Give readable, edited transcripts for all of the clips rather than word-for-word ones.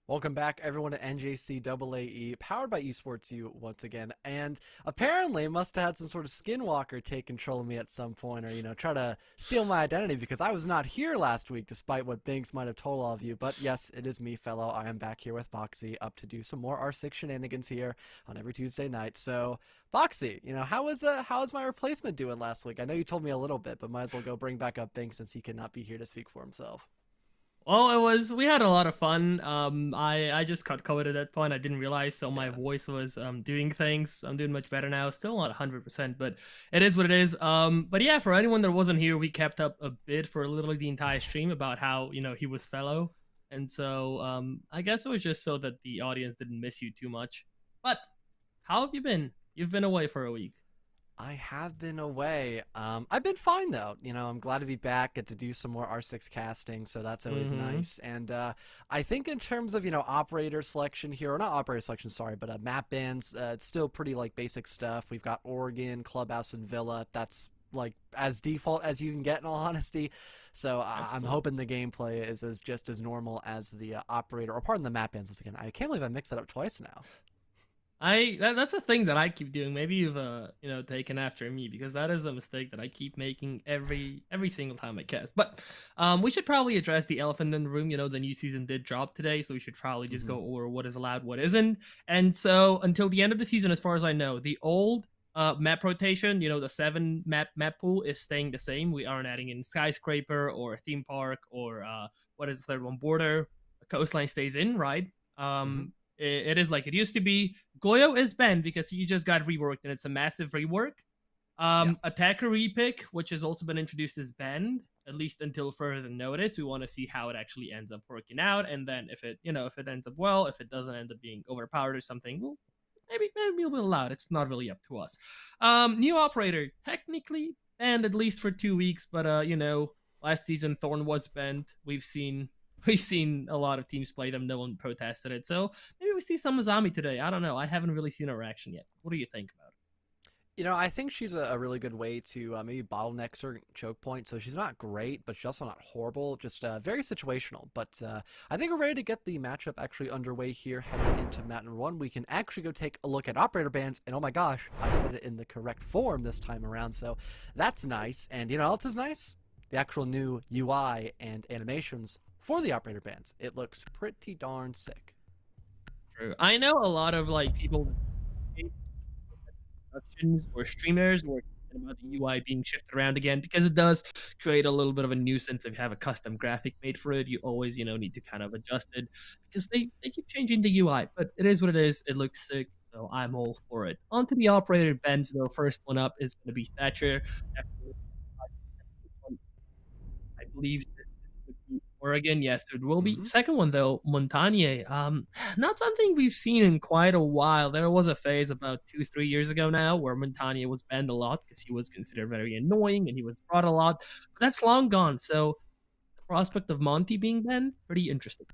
Welcome back, everyone, to NJCAAE, powered by Esports U once again. And apparently, must have had some sort of skinwalker take control of me at some point, or try to steal my identity because I was not here last week, despite what Binks might have told all of you. But yes, it is me, fellow. I am back here with Foxy, up to do some more R6 shenanigans here on every Tuesday night. So, Foxy, how was my replacement doing last week? I know you told me a little bit, but might as well go bring back up Binks since he cannot be here to speak for himself. Well, we had a lot of fun. I just cut COVID at that point. I didn't realize, so my voice was doing things. I'm doing much better now. Still not 100%, but it is what it is. But yeah, for anyone that wasn't here, we kept up a bit for literally the entire stream about how he was fellow, and so I guess it was just so that the audience didn't miss you too much. But how have you been? You've been away for a week. I have been away. I've been fine though. I'm glad to be back, get to do some more R6 casting, so that's always nice. And I think in terms of operator selection here, or not operator selection, sorry, but map bans, it's still pretty like basic stuff. We've got Oregon, Clubhouse, and Villa. That's like as default as you can get in all honesty. So I'm hoping the gameplay is just as normal as the operator, or pardon the map bans once again. I can't believe I mixed that up twice now. That's a thing that I keep doing. Maybe you've taken after me, because that is a mistake that I keep making every single time I cast. But we should probably address the elephant in the room. The new season did drop today, so we should probably just go over what is allowed, what isn't. And so until the end of the season, as far as I know, the old map rotation, the 7 map pool is staying the same. We aren't adding in skyscraper or theme park or what is the third one? Border. Coastline stays in, right? It is like it used to be. Goyo is banned because he just got reworked, and it's a massive rework. Attacker repick, which has also been introduced, is banned, at least until further notice. We want to see how it actually ends up working out, and then if it ends up well, if it doesn't end up being overpowered or something, well, maybe we'll allow it. It's not really up to us. New operator, technically banned at least for 2 weeks, but last season Thorn was banned. We've seen a lot of teams play them. No one protested it. So maybe we see some Azami today. I don't know. I haven't really seen her reaction yet. What do you think about it? I think she's a really good way to maybe bottleneck certain choke points. So she's not great, but she's also not horrible. Just very situational. But I think we're ready to get the matchup actually underway here. Heading into map number 1, we can actually go take a look at operator bans. And oh my gosh, I said it in the correct form this time around. So that's nice. And what else is nice? The actual new UI and animations for the operator bands. It looks pretty darn sick. True. I know a lot of people productions or streamers were talking about the UI being shifted around again, because it does create a little bit of a nuisance. If you have a custom graphic made for it, you always need to kind of adjust it, because they keep changing the UI. But it is what it is. It looks sick, so I'm all for it. On to the operator bands though. First one up is going to be Thatcher. I believe Oregon, yes, it will be. Second one though, Montagne. Not something we've seen in quite a while. There was a phase about 2-3 years ago now where Montagne was banned a lot because he was considered very annoying and he was brought a lot. But that's long gone. So the prospect of Monty being banned, pretty interesting.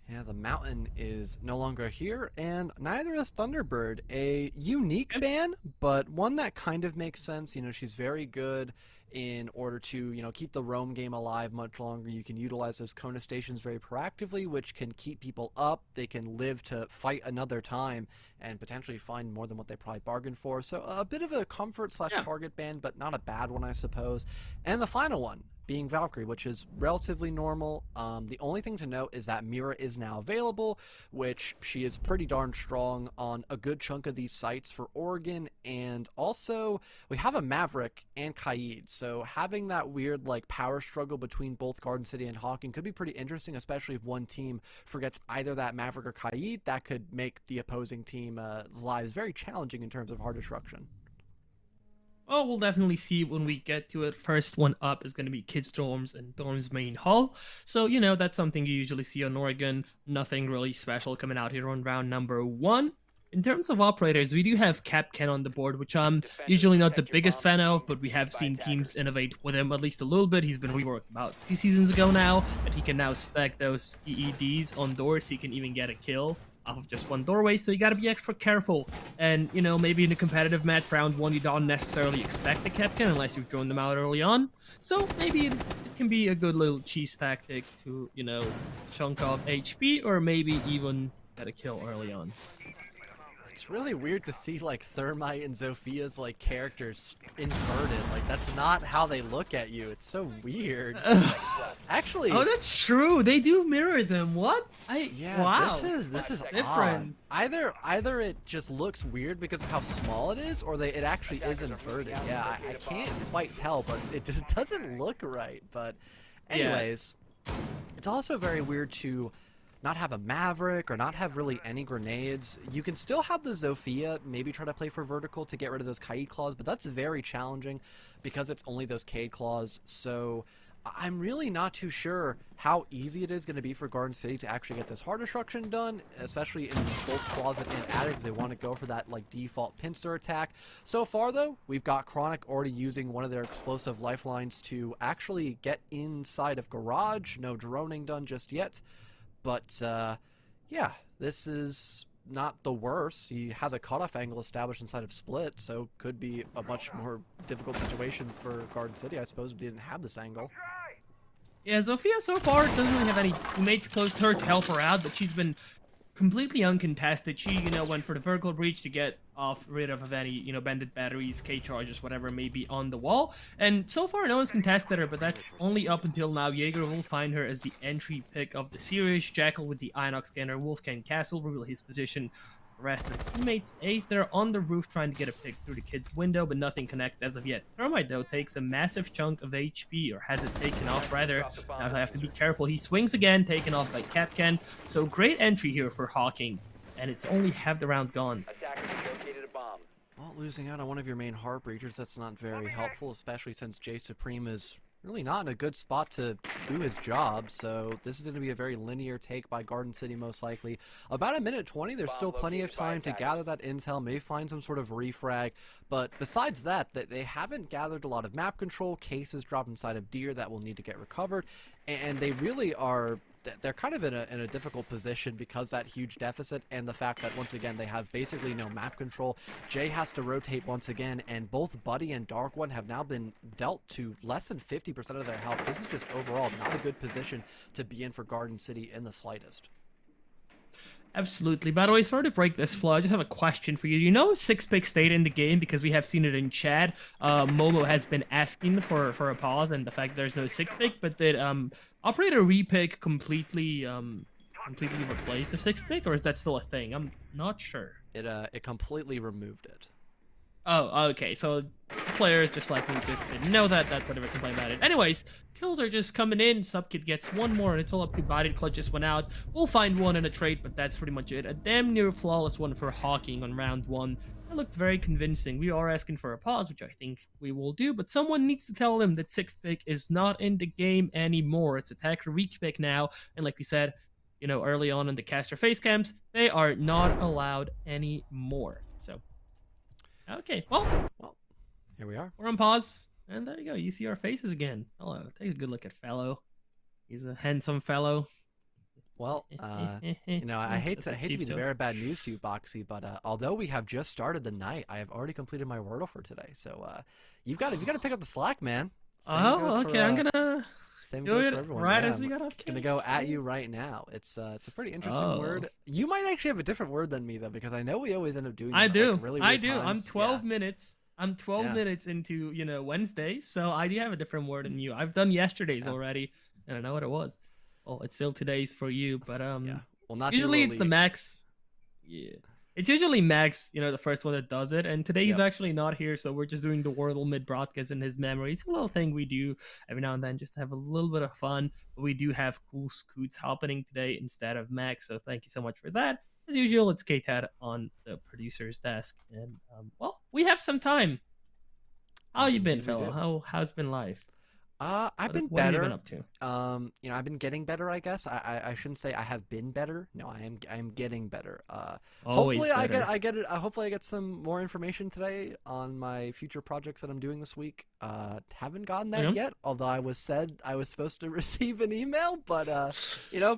Yeah, the Mountain is no longer here, and neither is Thunderbird. A unique ban, but one that kind of makes sense. She's very good in order to, keep the roam game alive much longer. You can utilize those Kona stations very proactively, which can keep people up. They can live to fight another time and potentially find more than what they probably bargained for. So a bit of a comfort / target ban, but not a bad one, I suppose. And the final one being Valkyrie, which is relatively normal. The only thing to note is that Mira is now available, which she is pretty darn strong on a good chunk of these sites for Oregon. And also, we have a Maverick and Kaid, so having that weird power struggle between both Garden City and Hocking could be pretty interesting, especially if one team forgets either that Maverick or Kaid. That could make the opposing team's lives very challenging in terms of hard destruction. Well, we'll definitely see when we get to it. First one up is going to be Kid Storms and Storms main hall. So, that's something you usually see on Oregon. Nothing really special coming out here on round number 1. In terms of operators, we do have Cap Ken on the board, which I'm usually not the biggest fan of, but we have seen teams innovate with him at least a little bit. He's been reworked about 2 seasons ago now, and he can now stack those EEDs on doors. He can even get a kill. off of just one doorway, so you got to be extra careful. And, you know, maybe in a competitive match round one, you don't necessarily expect the Kepkin unless you've thrown them out early on. So maybe it can be a good little cheese tactic to, you know, chunk off HP or maybe even get a kill early on. It's really weird to see like Thermite and Zophia's like characters inverted. Like that's not how they look at you. It's so weird. Actually, oh, that's true. They do mirror them. What? Yeah, wow. This is different. Odd. Either it just looks weird because of how small it is, or it actually is inverted. Yeah, I can't quite tell, but it just doesn't look right. But anyways, it's also very weird to not have a Maverick or not have really any grenades. You can still have the Zofia maybe try to play for vertical to get rid of those Kaid claws, but that's very challenging because it's only those Kaid claws. So I'm really not too sure how easy it is going to be for Garden City to actually get this hard destruction done, especially in both Closet and Attic. They want to go for that like default pincer attack. So far though, we've got Chronic already using one of their explosive lifelines to actually get inside of Garage. No droning done just yet. But, yeah, this is not the worst. He has a cutoff angle established inside of Split, so could be a much more difficult situation for Garden City, I suppose, if they didn't have this angle. Yeah, Zofia so far doesn't really have any teammates close to her to help her out, but she's been completely uncontested. She, you know, went for the vertical breach to get rid of any, you know, bended batteries, K charges, whatever may be on the wall. And so far, no one's contested her, but that's only up until now. Jaeger will find her as the entry pick of the series. Jackal with the Inox scanner, Wolfgang Castle reveal his position. The rest of the teammates, Ace, they're on the roof trying to get a pick through the kid's window, but nothing connects as of yet. Thermite, though, takes a massive chunk of HP, or has it taken off, rather. Now I have to be careful. He swings again, taken off by Capcan. So great entry here for Hocking, and it's only half the round gone. Well, losing out on one of your main heart breachers, that's not very helpful, especially since Jay Supreme is really not in a good spot to do his job. So this is going to be a very linear take by Garden City, most likely. About a minute 20, there's still plenty of time to gather that intel, maybe find some sort of refrag. But besides that, they haven't gathered a lot of map control, cases dropped inside of Deer that will need to get recovered. And they really are... they're kind of in a difficult position because that huge deficit and the fact that once again they have basically no map control. Jay has to rotate once again, and both Buddy and Dark One have now been dealt to less than 50% of their health. This is just overall not a good position to be in for Garden City in the slightest. Absolutely. By the way, sorry to break this flow. I just have a question for you. You know 6-pick stayed in the game because we have seen it in chat. Momo has been asking for a pause and the fact there's no 6-pick, but did Operator Repick completely replace the 6-pick, or is that still a thing? I'm not sure. It completely removed it. Oh, okay. So players just like me just didn't know that. That's whatever complain about it. Anyways, kills are just coming in. Subkid gets one more, and it's all up to Body. Clutch just went out. We'll find one in a trade, but that's pretty much it. A damn near flawless one for Hocking on round one. That looked very convincing. We are asking for a pause, which I think we will do, but someone needs to tell them that 6-pick is not in the game anymore. It's attacker weak pick now, and like we said, you know, early on in the caster face cams, they are not allowed anymore. So. Okay, well, here we are. We're on pause, and there you go. You see our faces again. Hello, take a good look at Fellow. He's a handsome fellow. Well, you know, I hate to be the bearer of bad news to you, Boxy, but although we have just started the night, I have already completed my Wordle for today. So you got to pick up the slack, man. Oh, okay. I'm gonna do it right as we got off. Gonna go at you right now. It's a pretty interesting word. You might actually have a different word than me though, because I know we always end up doing. I do. Like, really I weird do. times. I'm 12 minutes. I'm 12 minutes into, you know, Wednesday, so I do have a different word than you. I've done yesterday's already, and I know what it was. Well, it's still today's for you, but well, not usually it's the Max. Yeah. It's usually Max, you know, the first one that does it, and today he's actually not here, so we're just doing the Wordle mid-broadcast in his memory. It's a little thing we do every now and then just to have a little bit of fun, but we do have cool scoots happening today instead of Max, so thank you so much for that. As usual, it's K-Tad on the producer's desk, and, well, we have some time. How you been, fellow? How's been life? I've been What have you been better. up to? I've been getting better, I guess. I shouldn't say I have been better. No, I am getting better. Always better. Hopefully I get some more information today on my future projects that I'm doing this week. Haven't gotten that Okay. yet, although I was said I was supposed to receive an email, but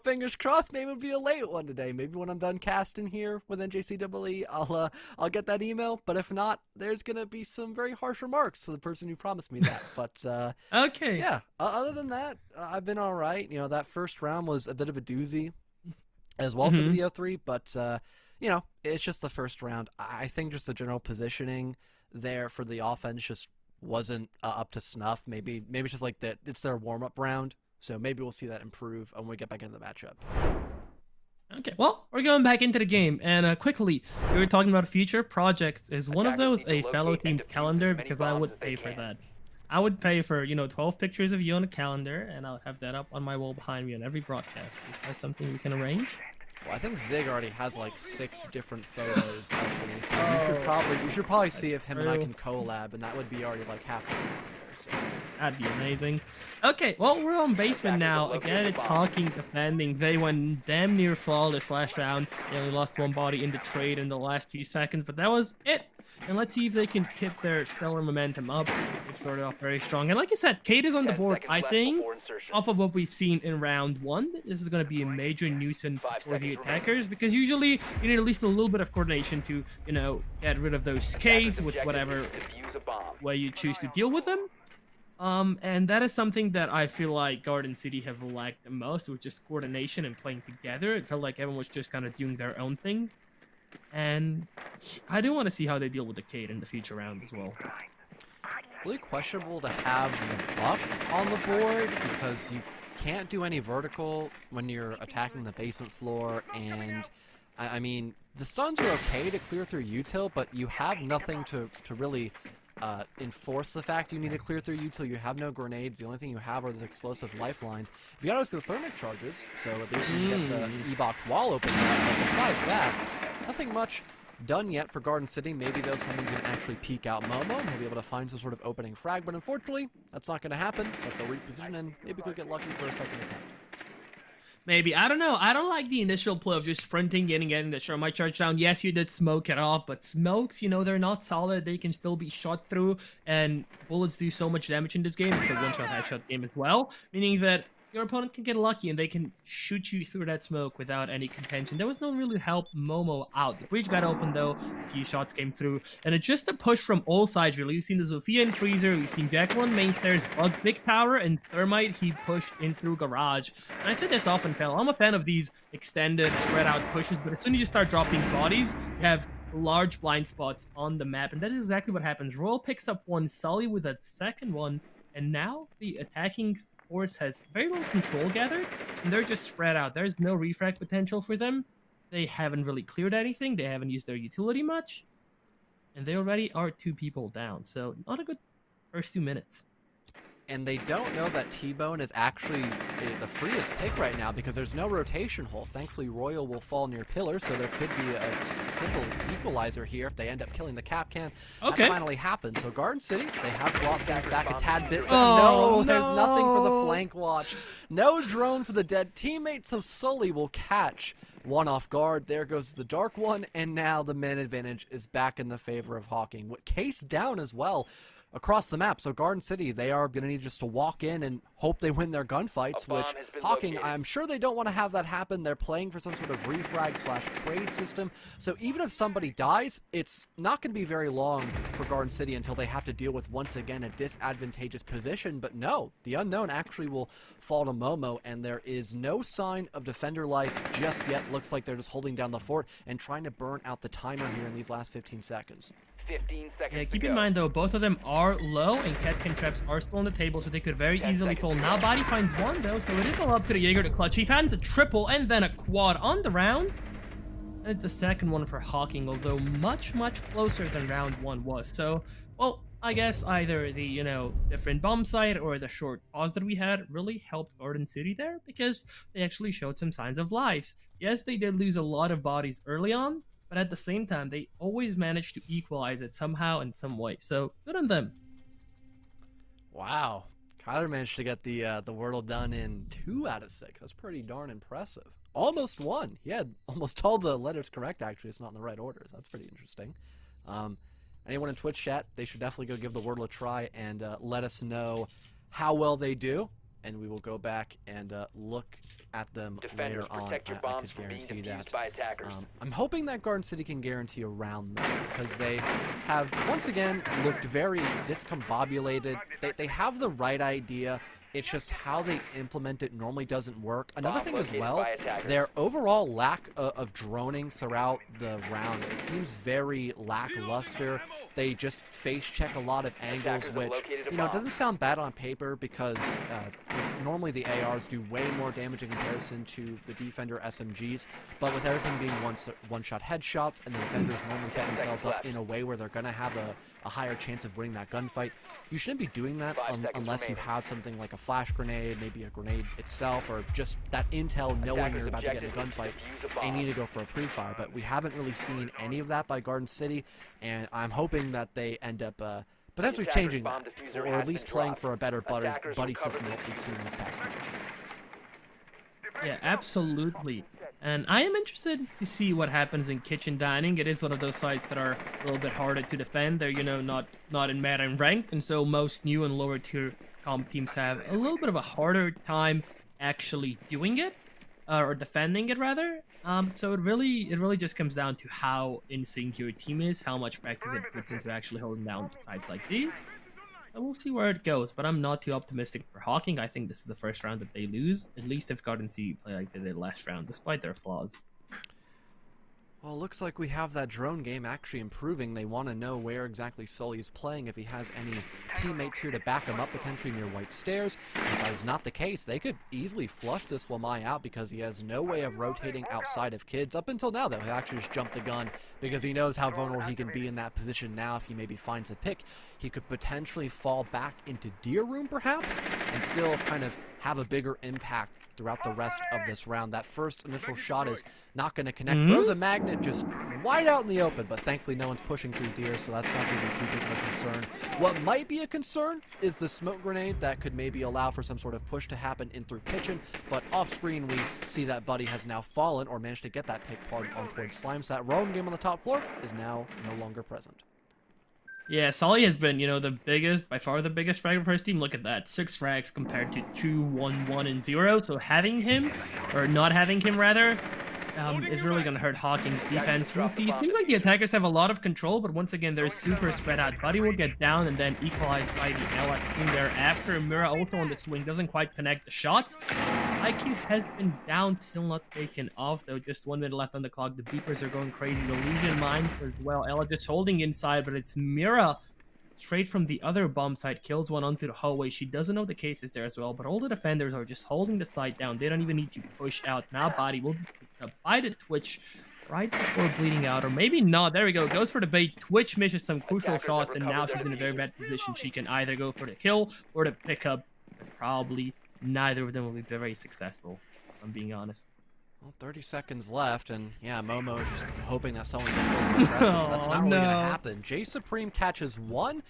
fingers crossed, maybe it'll be a late one today. Maybe when I'm done casting here with NJCAAE, I'll get that email, but if not, there's going to be some very harsh remarks to the person who promised me that. But Okay. yeah, other than that, I've been all right. That first round was a bit of a doozy as well for the Mm-hmm. BO3, but it's just the first round. I think just the general positioning there for the offense just wasn't up to snuff. Maybe it's just like that. It's their warm up round, so maybe we'll see that improve when we get back into the matchup. Okay, well, we're going back into the game, and quickly, we were talking about future projects. Is one of those a fellow themed calendar? Because I would pay for that. I would pay for 12 pictures of you on a calendar, and I'll have that up on my wall behind me on every broadcast. Is that something we can arrange? Well, I think Zig already has like 6 different photos of me, so you should probably see if him and I can collab, and that would be already like half the time there. So. That'd be amazing. Okay, well, we're on basement now. Again, it's Hocking defending. They went damn near flawless last round. They only lost one body in the trade in the last few seconds, but that was it. And let's see if they can keep their stellar momentum up. They've started off very strong. And like I said, Kate is on the board, I think, off of what we've seen in round 1. This is going to be a major nuisance for the attackers, because usually you need at least a little bit of coordination to, get rid of those skates with whatever way you choose to deal with them. And that is something that I feel like Garden City have lacked the most, with just coordination and playing together. It felt like everyone was just kind of doing their own thing. And I do want to see how they deal with the Cade in the future rounds as well. Really questionable to have the buck on the board, because you can't do any vertical when you're attacking the basement floor, and I mean, the stuns are okay to clear through util, but you have nothing to really enforce the fact you need to clear through util. You have no grenades. The only thing you have are those explosive lifelines. If you got those thermic charges, so at least you can get the E-box wall open up, but besides that, nothing much done yet for Garden City. Maybe though someone's going to actually peek out Momo and he'll be able to find some sort of opening frag, but unfortunately that's not going to happen. But they'll reposition and maybe could get lucky for a second attempt. Maybe. I don't know. I don't like the initial play of just sprinting in and getting the Shermite charge down. Yes, you did smoke it off, but smokes, they're not solid. They can still be shot through, and bullets do so much damage in this game. It's a one-shot headshot game as well, meaning that your opponent can get lucky and they can shoot you through that smoke without any contention. There was no really help Momo out. The breach got open though, a few shots came through, and it's just a push from all sides really. We've seen the Zofia and Freezer, we've seen Jekyll on main stairs, Bug Big Tower, and Thermite, he pushed in through Garage. And I said this often, Fel, I'm a fan of these extended, spread out pushes, but as soon as you start dropping bodies, you have large blind spots on the map, and that is exactly what happens. Royal picks up one, Sully with a second one, and now the attacking force has very little control gathered, and they're just spread out. There's no refrag potential for them. They haven't really cleared anything. They haven't used their utility much, and they already are 2 people down. So not a good first 2 minutes. And they don't know that T-Bone is actually the freest pick right now because there's no rotation hole. Thankfully, Royal will fall near pillar, so there could be a simple equalizer here if they end up killing the Capcan. Okay. That finally happened. So Garden City, they have brought things back a tad bit, but Oh, there's nothing for the no. flank watch. No drone for the dead teammate, so Sully will catch one off guard. There goes the dark one, and now the man advantage is back in the favor of Hocking. With Case down as well across the map, so Garden City, they are going to need just to walk in and hope they win their gunfights, which Hocking, I'm sure they don't want to have that happen. They're playing for some sort of refrag/trade system, so even if somebody dies, it's not going to be very long for Garden City until they have to deal with, once again, a disadvantageous position. But no, the unknown actually will fall to Momo, and there is no sign of defender life just yet. Looks like they're just holding down the fort and trying to burn out the timer here in these last 15 seconds. 15 seconds Yeah, to keep go. in mind though, both of them are low, and Catkin traps are still on the table, so they could very 10 easily seconds fall. to Now go. Body finds one though, so it is all up to the Jaeger to clutch. He finds a triple and then a quad on the round. And it's the second one for Hocking, although much, much closer than round 1 was. So, well, I guess either the, different bomb site or the short pause that we had really helped Garden City there, because they actually showed some signs of lives. Yes, they did lose a lot of bodies early on, but at the same time, they always managed to equalize it somehow in some way. So, good on them. Wow. Kyler managed to get the Wordle done in 2 out of 6. That's pretty darn impressive. Almost 1. He had almost all the letters correct, actually. It's not in the right order. So that's pretty interesting. Anyone in Twitch chat, they should definitely go give the Wordle a try and let us know how well they do. And we will go back and look at them later on. I could guarantee that. I'm hoping that Garden City can guarantee a round though, because they have once again looked very discombobulated. They have the right idea. It's just how they implement it normally doesn't work. Another thing as well, their overall lack of droning throughout the round, it seems very lackluster. They just face check a lot of angles, which, you know, it doesn't sound bad on paper because normally the ARs do way more damage in comparison to the defender SMGs, but with everything being one-shot headshots and the defenders normally set themselves up in a way where they're going to have a higher chance of winning that gunfight, you shouldn't be doing that unless you have something like a flash grenade, maybe a grenade itself, or just that intel knowing you're about to get in a gunfight and you need to go for a pre-fire. But we haven't really seen any of that by Garden City, and I'm hoping that they end up potentially changing that, or at least playing for a better buddy system that we've seen in this past few games. Yeah, absolutely. And I am interested to see what happens in kitchen dining. It is one of those sites that are a little bit harder to defend. They're, you know, not in meta and ranked, and so most new and lower tier comp teams have a little bit of a harder time actually doing it, or defending it rather. So it really just comes down to how in sync your team is, how much practice it puts into actually holding down sites like these. And we'll see where it goes, but I'm not too optimistic for Hocking. I think this is the first round that they lose, at least if Garden City play like they did last round, despite their flaws. Well, it looks like we have that drone game actually improving. They want to know where exactly Sully is playing, if he has any teammates here to back him up, potentially near White Stairs. If that is not the case, they could easily flush this Wamai out because he has no way of rotating outside of kids. Up until now, though, he actually just jumped the gun because he knows how vulnerable he can be in that position now if he maybe finds a pick. He could potentially fall back into Deer Room, perhaps, and still kind of have a bigger impact throughout the rest of this round. That first initial shot is not going to connect. Throws a magnet just wide out in the open, but thankfully no one's pushing through Deer, so that's not going to be too big of a concern. What might be a concern is the smoke grenade that could maybe allow for some sort of push to happen in through kitchen, but off screen we see that Buddy has now fallen or managed to get that pick part on towards Slime, so that roam game on the top floor is now no longer present. Yeah, Sully has been, you know, the biggest, by far the biggest fragger for his team. Look at that, 6 frags compared to 2, 1, 1, and 0. So having him, or not having him rather, is really going to hurt Hocking's defense. It seems like the attackers have a lot of control, but once again, they're super spread out. Buddy will get down and then equalized by the LX team there after. Mira also on the swing doesn't quite connect the shots. IQ has been down, still not taken off, though. Just 1 minute left on the clock. The beepers are going crazy. The Legion mine as well. Ella just holding inside, but it's Mira straight from the other bomb site, kills one onto the hallway. She doesn't know the case is there as well, but all the defenders are just holding the site down. They don't even need to push out. Now Body will be picked up by the Twitch right before bleeding out, or maybe not. There we go. Goes for the bait. Twitch misses some crucial shots, and now she's in a very bad position. She can either go for the kill or the pickup, but probably neither of them will be very successful, if I'm being honest. Well, 30 seconds left, and yeah, Momo is just hoping that someone gets over aggressive. That's not really going to happen. J Supreme catches 1,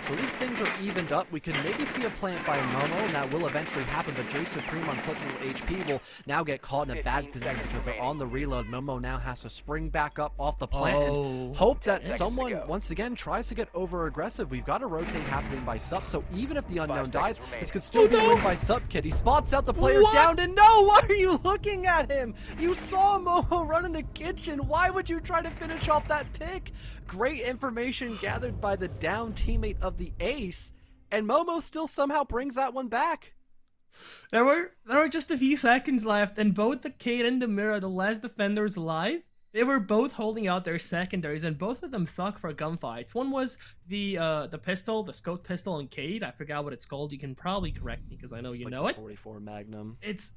so at least things are evened up. We could maybe see a plant by Momo, and that will eventually happen, but J Supreme on such little HP will now get caught in a bad position because they're on the reload. Momo now has to spring back up off the plant and hope that someone, once again, tries to get over aggressive. We've got a rotate happening by Sup, so even if the unknown dies, this could still be a win by Sup Kid. He spots out the player down, and no, why are you looking at him? You saw Momo run in the kitchen. Why would you try to finish off that pick? Great information gathered by the down teammate of the ace, and Momo still somehow brings that one back. There were just a few seconds left, and both the Kate and the Mira, the last defenders alive, they were both holding out their secondaries, and both of them suck for gunfights. One was the pistol, the scope pistol on Cade. I forgot what it's called. You can probably correct me because I know you know it. 44 Magnum. It's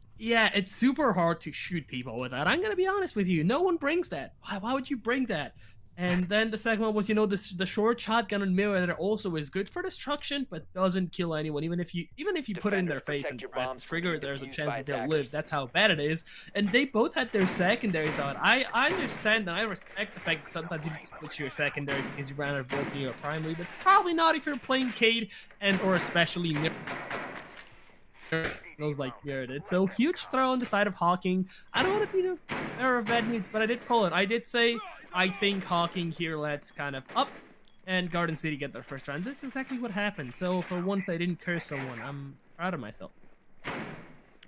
super hard to shoot people with that. I'm gonna be honest with you. No one brings that. Why would you bring that? And then the second one was, you know, the short shotgun and mirror that also is good for destruction, but doesn't kill anyone. Even if you put it in their face and press the trigger, there's a chance that they'll live. That's how bad it is. And they both had their secondaries out. I understand and I respect the fact that sometimes you just switch your secondary because you ran out of work in your primary, but probably not if you're playing Cade and or especially mirror. feels like merited. So huge throw on the side of Hocking. I don't want to be the bearer of bad news, but I did call it. I did say I think Hocking here lets kind of up and Garden City get their first round. That's exactly what happened. So for once I didn't curse someone. I'm proud of myself.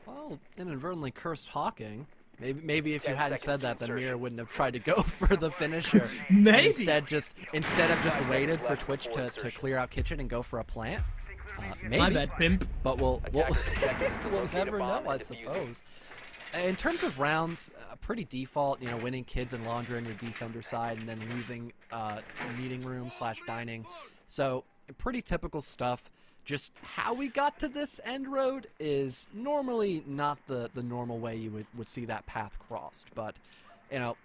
Well, inadvertently cursed Hocking. Maybe if you hadn't said that, then Mira wouldn't have tried to go for the finisher. Maybe. Instead of just waited for Twitch to clear out kitchen and go for a plant. Maybe. My bad, pimp. But we'll never know, I suppose. In terms of rounds, pretty default. You know, winning kids and laundry on your defender side, and then losing meeting room / dining. So pretty typical stuff. Just how we got to this end road is normally not the normal way you would see that path crossed. But, you know,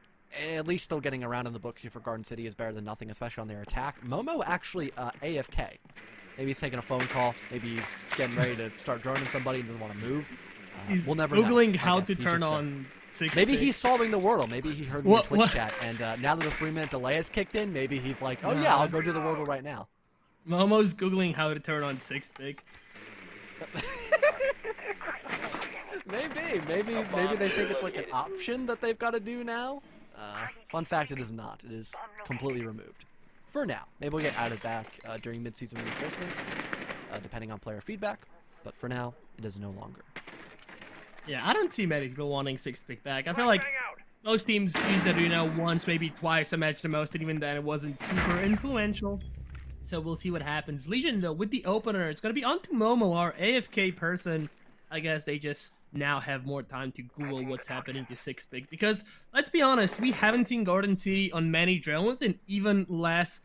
at least still getting around in the books here for Garden City is better than nothing, especially on their attack. Momo actually AFK. Maybe he's taking a phone call. Maybe he's getting ready to start droning somebody and doesn't want to move. He's we'll never Googling know. how to turn on 6. Maybe he's solving the Wordle. Maybe he heard me in Twitch chat. And now that the 3-minute delay has kicked in, maybe he's like, oh yeah, I'll go do the Wordle right now. Momo's Googling how to turn on 6-big. Maybe they think it's like an option that they've got to do now. Fun fact, it is not. It is completely removed. For now. Maybe we'll get added back during mid-season reinforcements, depending on player feedback. But for now, it is no longer. Yeah, I don't see many people wanting 6-big back. I feel like most teams use the arena once, maybe twice a match the most, and even then it wasn't super influential. So we'll see what happens. Legion, though, with the opener, it's going to be onto Momo, our AFK person. I guess they just now have more time to Google what's happening to 6-big. Because, let's be honest, we haven't seen Garden City on many drones and even less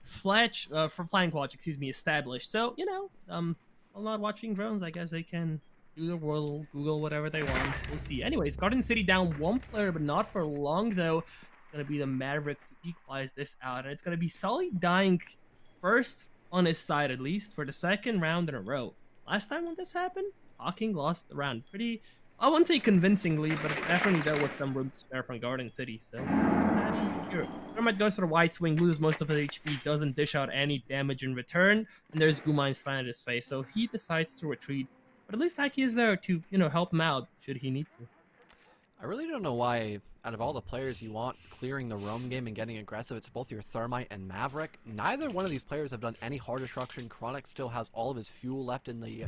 for flying quads, established. So, you know, I'm not watching drones. I guess they can do the world, Google whatever they want. We'll see. Anyways, Garden City down 1 player, but not for long, though. It's going to be the Maverick to equalize this out. And it's going to be Sully dying first on his side, at least, for the 2nd round in a row. Last time when this happened, Hocking lost the round pretty, I wouldn't say convincingly, but definitely there was some room to spare from Garden City. So, we'll see what happens here. Thermite goes for the wide swing, loses most of his HP, doesn't dish out any damage in return, and there's Gumine slant at his face, so he decides to retreat. But at least Aki is there to, you know, help him out, should he need to. I really don't know why, out of all the players you want clearing the roam game and getting aggressive, it's both your Thermite and Maverick. Neither one of these players have done any hard destruction. Chronic still has all of his fuel left in the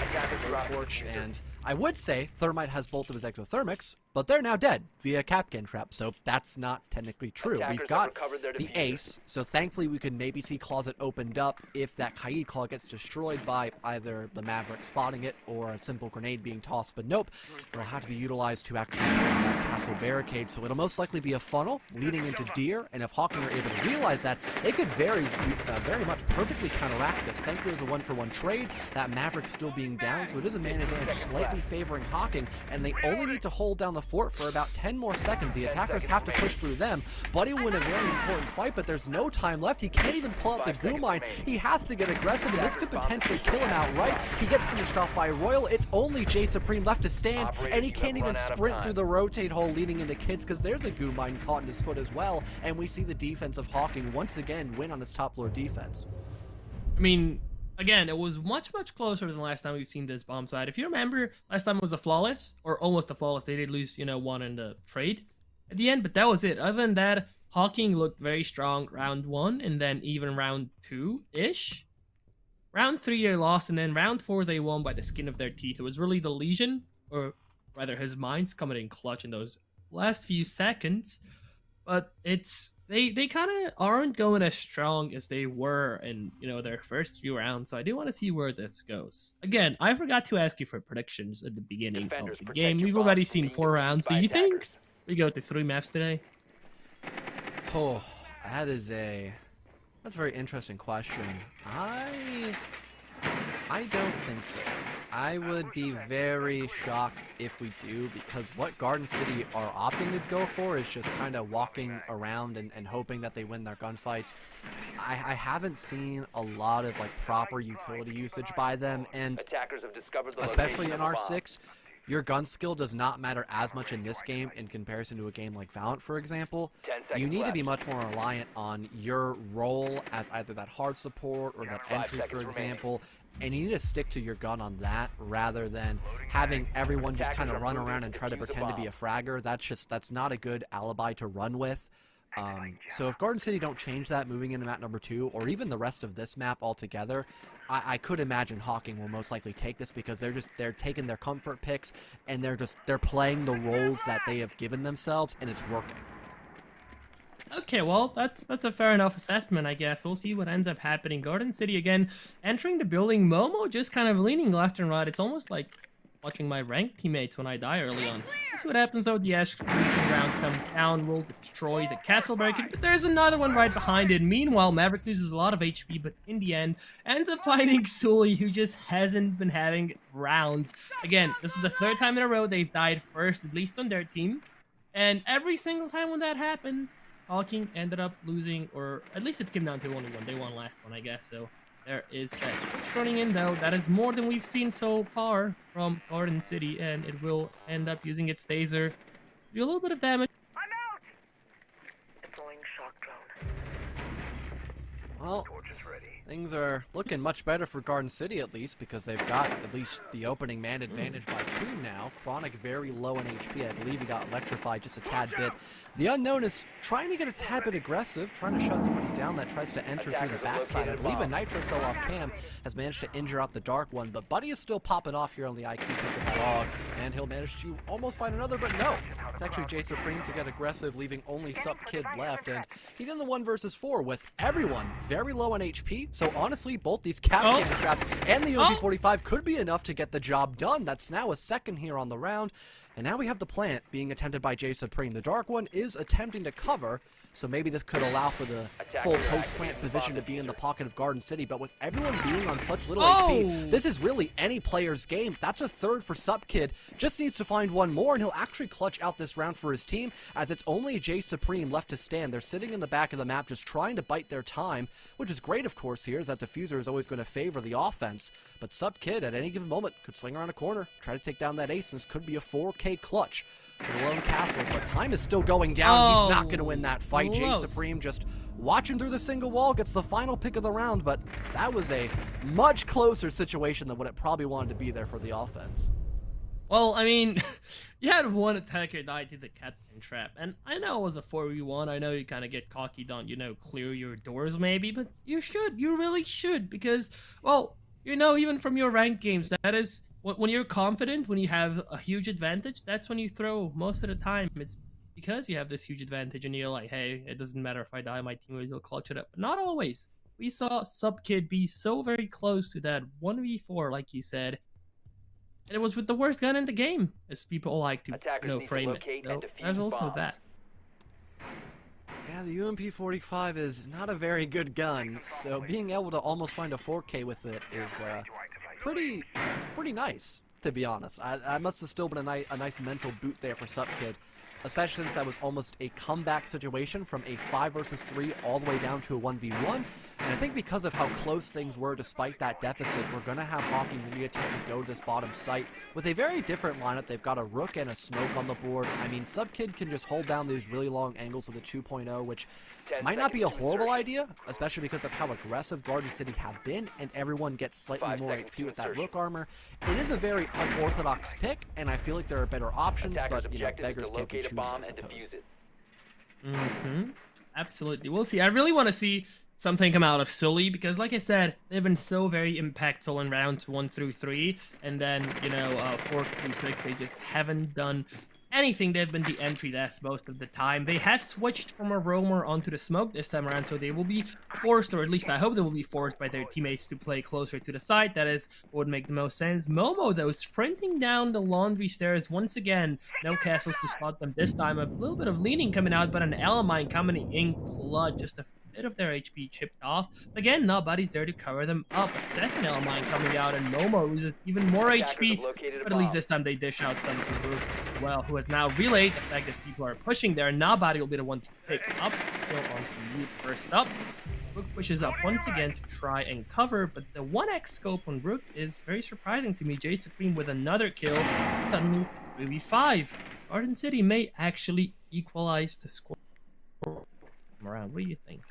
torch, and I would say Thermite has both of his exothermics, but they're now dead via Capcan Trap, so that's not technically true. We've got the Ace, so thankfully we could maybe see Closet opened up if that Kaid Claw gets destroyed by either the Maverick spotting it or a simple grenade being tossed, but nope, it'll have to be utilized to actually that castle barricade, so it'll most likely be a funnel leading into Deer, and if Hocking are able to realize that, they could very much perfectly counteract this. Thankfully it was a 1-for-1 trade, that Maverick still being down, so it is a man advantage slightly favoring Hocking, and they only need to hold down the fort for about 10 more seconds. The attackers have to push through them. Buddy will win a very important fight, but there's no time left. He can't even pull out the goo mine. He has to get aggressive, and this could potentially kill him outright. He gets finished off by Royal. It's only J Supreme left to stand, and he can't even sprint through the rotate hole leading into Kids, because there's a goo mine caught in his foot as well, and we see the defense of Hocking once again win on this top floor defense. I mean, again, it was much closer than the last time we've seen this bomb side. If you remember, last time it was a flawless, or almost a flawless. They did lose, you know, one in the trade at the end, but that was it. Other than that, Hocking looked very strong round 1, and then even round 2-ish. Round 3 they lost, and then round 4 they won by the skin of their teeth. It was really the Legion, or rather his Minds, coming in clutch in those last few seconds. But it's they kind of aren't going as strong as they were in, you know, their first few rounds. So I do want to see where this goes. Again, I forgot to ask you for predictions at the beginning of the game. We've already seen 4 rounds. Do you think we go to 3 maps today? Oh, that's a very interesting question. I don't think so. I would be very shocked if we do, because what Garden City are opting to go for is just kind of walking around and hoping that they win their gunfights. I haven't seen a lot of like proper utility usage by them, and especially in R6, your gun skill does not matter as much in this game in comparison to a game like VALORANT, for example. You need to be much more reliant on your role as either that hard support or that entry, for example, and you need to stick to your gun on that rather than having everyone just kind of run around and try to pretend to be a fragger. That's not a good alibi to run with. So if Garden City don't change that moving into map number 2, or even the rest of this map altogether, I could imagine Hocking will most likely take this because they're taking their comfort picks and they're playing the roles that they have given themselves, and it's working. Okay, well, that's a fair enough assessment, I guess. We'll see what ends up happening. Garden City again entering the building. Momo just kind of leaning left and right. It's almost like watching my ranked teammates when I die early on. Let's see what happens though. The execution round comes down, will destroy the castle barricade, but there's another one right behind it. Meanwhile, Maverick loses a lot of HP, but in the end, ends up finding Sully, who just hasn't been having rounds. Again, this is the 3rd time in a row they've died first, at least on their team. And every single time when that happened, Hocking ended up losing, or at least it came down to only one. They won last one, I guess, so there is that. It's running in, though. That is more than we've seen so far from Garden City, and it will end up using its taser to do a little bit of damage. I'm out! Deploying shock drone. Well, things are looking much better for Garden City, at least, because they've got at least the opening man advantage by 2 now. Chronic very low in HP. I believe he got electrified just a tad bit. The Unknown is trying to get a tad bit aggressive, trying to shut somebody down that tries to enter through the backside. I believe a Nitro cell off cam has managed to injure out the Dark One, but Buddy is still popping off here on the IQ pick of the dog, and he'll manage to almost find another, but no. It's actually J Supreme to get aggressive, leaving only Sup Kid left, and he's in the 1 versus 4 with everyone very low on HP. So honestly, both these cannon traps and the UMP-45 could be enough to get the job done. That's now a 2nd here on the round. And now we have the plant being attempted by J Supreme. The Dark One is attempting to cover, so maybe this could allow for the full post-plant position to be in the pocket of Garden City. But with everyone being on such little HP, this is really any player's game. That's a 3rd for Sup Kid. Just needs to find 1 more, and he'll actually clutch out this round for his team, as it's only J Supreme left to stand. They're sitting in the back of the map just trying to bite their time, which is great, of course, here, as that diffuser is always going to favor the offense. But Sup Kid, at any given moment, could swing around a corner, try to take down that ace, and this could be a 4K clutch for the lone castle, but time is still going down. He's not going to win that fight. J Supreme just watching through the single wall, gets the final pick of the round, but that was a much closer situation than what it probably wanted to be there for the offense. Well, I mean, you had one attacker die to the captain trap, and I know it was a 4v1. I know you kind of get cocky, don't, clear your doors maybe, but you really should, because, well, even from your ranked games, that is, when you're confident, when you have a huge advantage, that's when you throw most of the time. It's because you have this huge advantage and you're like, hey, it doesn't matter if I die, my teammates will clutch it up. But not always. We saw Sup Kid be so very close to that 1v4, like you said. And it was with the worst gun in the game, as people like to frame it. So there's also that. Yeah, the UMP-45 is not a very good gun, so being able to almost find a 4K with it is pretty nice, to be honest. I must have still been a nice mental boot there for Sup Kid, especially since that was almost a comeback situation from a 5 versus 3 all the way down to a 1v1. And I think because of how close things were despite that deficit, we're going to have Hocking reattempt to go to this bottom site with a very different lineup. They've got a Rook and a Smoke on the board. I mean, Sup Kid can just hold down these really long angles with a 2.0, which might not be a horrible idea, especially because of how aggressive Garden City have been, and everyone gets slightly more HP with that Rook armor. It is a very unorthodox pick, and I feel like there are better options, but, beggars can't be choosers, I suppose. Absolutely. We'll see. I really want to see something come out of Sully, because like I said, they've been so very impactful in rounds 1 through 3, and then 4 through 6 they just haven't done anything. They've been the entry death most of the time. They have switched from a roamer onto the smoke this time around, so they will be forced, or at least I hope they will be forced by their teammates to play closer to the site. That is what would make the most sense. Momo, though, sprinting down the laundry stairs once again. No castles to spot them this time. A little bit of leaning coming out, but an L-mine coming in clutch. Just a bit of their HP chipped off. Again, nobody's there to cover them up. A second L-mine coming out, and Momo loses even more HP, but at least this time they dish out some to Rook, well, who has now relayed the fact that people are pushing there. Nobody will be the one to pick up. Still on mute first up. Rook pushes up once again to try and cover, but the 1x scope on Rook is very surprising to me. J Supreme with another kill, suddenly 3v5. Garden City may actually equalize the score around. What do you think?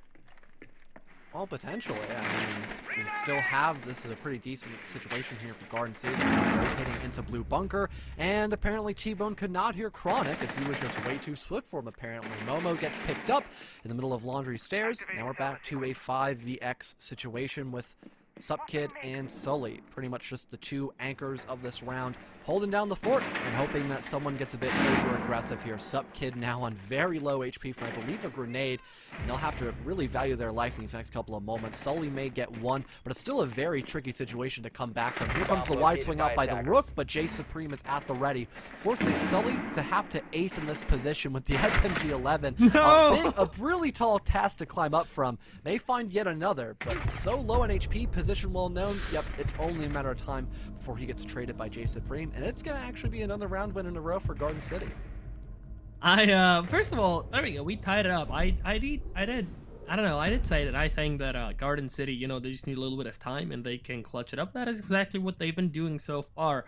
Well, potentially. I mean, we still have, this is a pretty decent situation here for Garden City. They're rotating into blue bunker, and apparently T-Bone could not hear Chronic as he was just way too swift for him, apparently. Momo gets picked up in the middle of Laundry Stairs. Now we're back to a 5vx situation with Supkid and Sully. Pretty much just the two anchors of this round, holding down the fort and hoping that someone gets a bit over-aggressive here. Supkid now on very low HP from, I believe, a grenade, and they'll have to really value their life in these next couple of moments. Sully may get one, but it's still a very tricky situation to come back from. Here comes the wide swing out by the Rook, but J Supreme is at the ready, forcing Sully to have to ace in this position with the SMG-11. No! A really tall task to climb up from. May find yet another, but so low on HP, position well known. Yep, it's only a matter of time before he gets traded by J Supreme, and it's gonna actually be another round win in a row for Garden City. First of all, there we go. We tied it up. I did say that I think that Garden City, you know, they just need a little bit of time and they can clutch it up. That is exactly what they've been doing so far.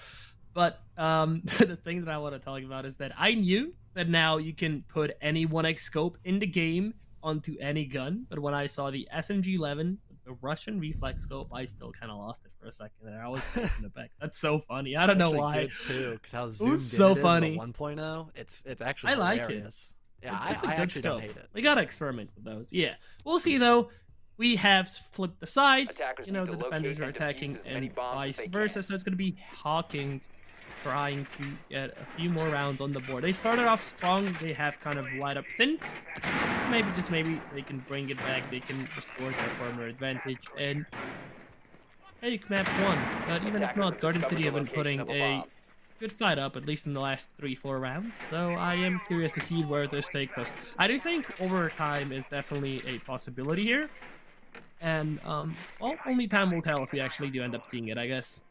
But the thing that I want to talk about is that I knew that now you can put any 1x scope in the game onto any gun. But when I saw the SMG-11, the Russian reflex scope, I still kind of lost it for a second there. I was taken aback. That's so funny. I don't know why. Good too, because how it was so funny. 1.0, it's actually I like hilarious. it. Yeah, it's a I good actually scope. don't hate it. We gotta experiment with those. Yeah, we'll see though. We have flipped the sides. You know, the defenders are attacking and vice versa. So it's gonna be Hocking trying to get a few more rounds on the board. They started off strong. They have kind of light up since. Maybe they can bring it back. They can restore their former advantage and take map 1. But even if not, Garden City have been putting a good fight up, at least in the last 3-4 rounds. So I am curious to see where this takes us. I do think overtime is definitely a possibility here. And, well, only time will tell if we actually do end up seeing it, I guess.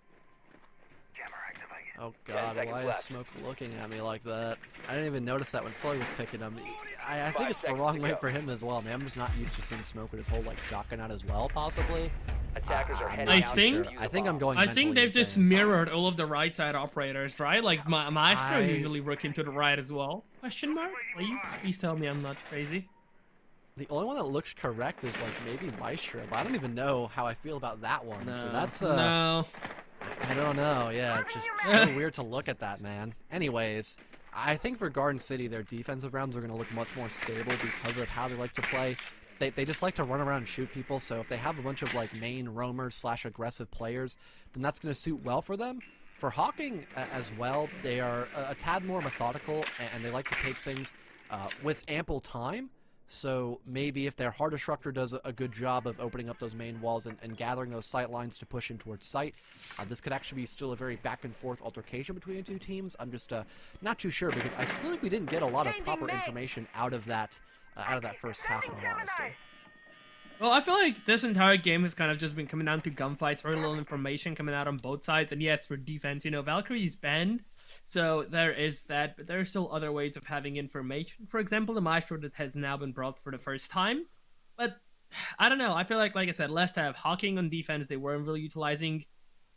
Oh god, why is Smoke looking at me like that? I didn't even notice that when Sully was picking him. I think it's the wrong way for him as well. I mean, I'm just not used to seeing Smoke with his whole like shotgun out as well, possibly. Attackers are heading I out think- to use I the think I'm bomb. going. I think they've just insane. mirrored all of the right side operators, right? Like Maestro I- usually looking to the right as well. Question mark? Please tell me I'm not crazy. The only one that looks correct is like maybe Maestro, but I don't even know how I feel about that one. So that's no. I don't know. Yeah, it's just so weird to look at that, man. Anyways, I think for Garden City, their defensive rounds are going to look much more stable because of how they like to play. They just like to run around and shoot people, so if they have a bunch of like main roamers / aggressive players, then that's going to suit well for them. For Hocking as well, they are a tad more methodical, and they like to take things with ample time. So maybe if their Heart Destructor does a good job of opening up those main walls and gathering those sight lines to push in towards site, this could actually be still a very back and forth altercation between the two teams. I'm just not too sure because I feel like we didn't get a lot of proper information out of that first half, in all honesty. Well, I feel like this entire game has kind of just been coming down to gunfights, very little information coming out on both sides. And yes, for defense, you know, Valkyrie's banned, so there is that, but there are still other ways of having information. For example, the Maestro that has now been brought for the first time. But I don't know, I feel like I said, last have Hocking on defense, they weren't really utilizing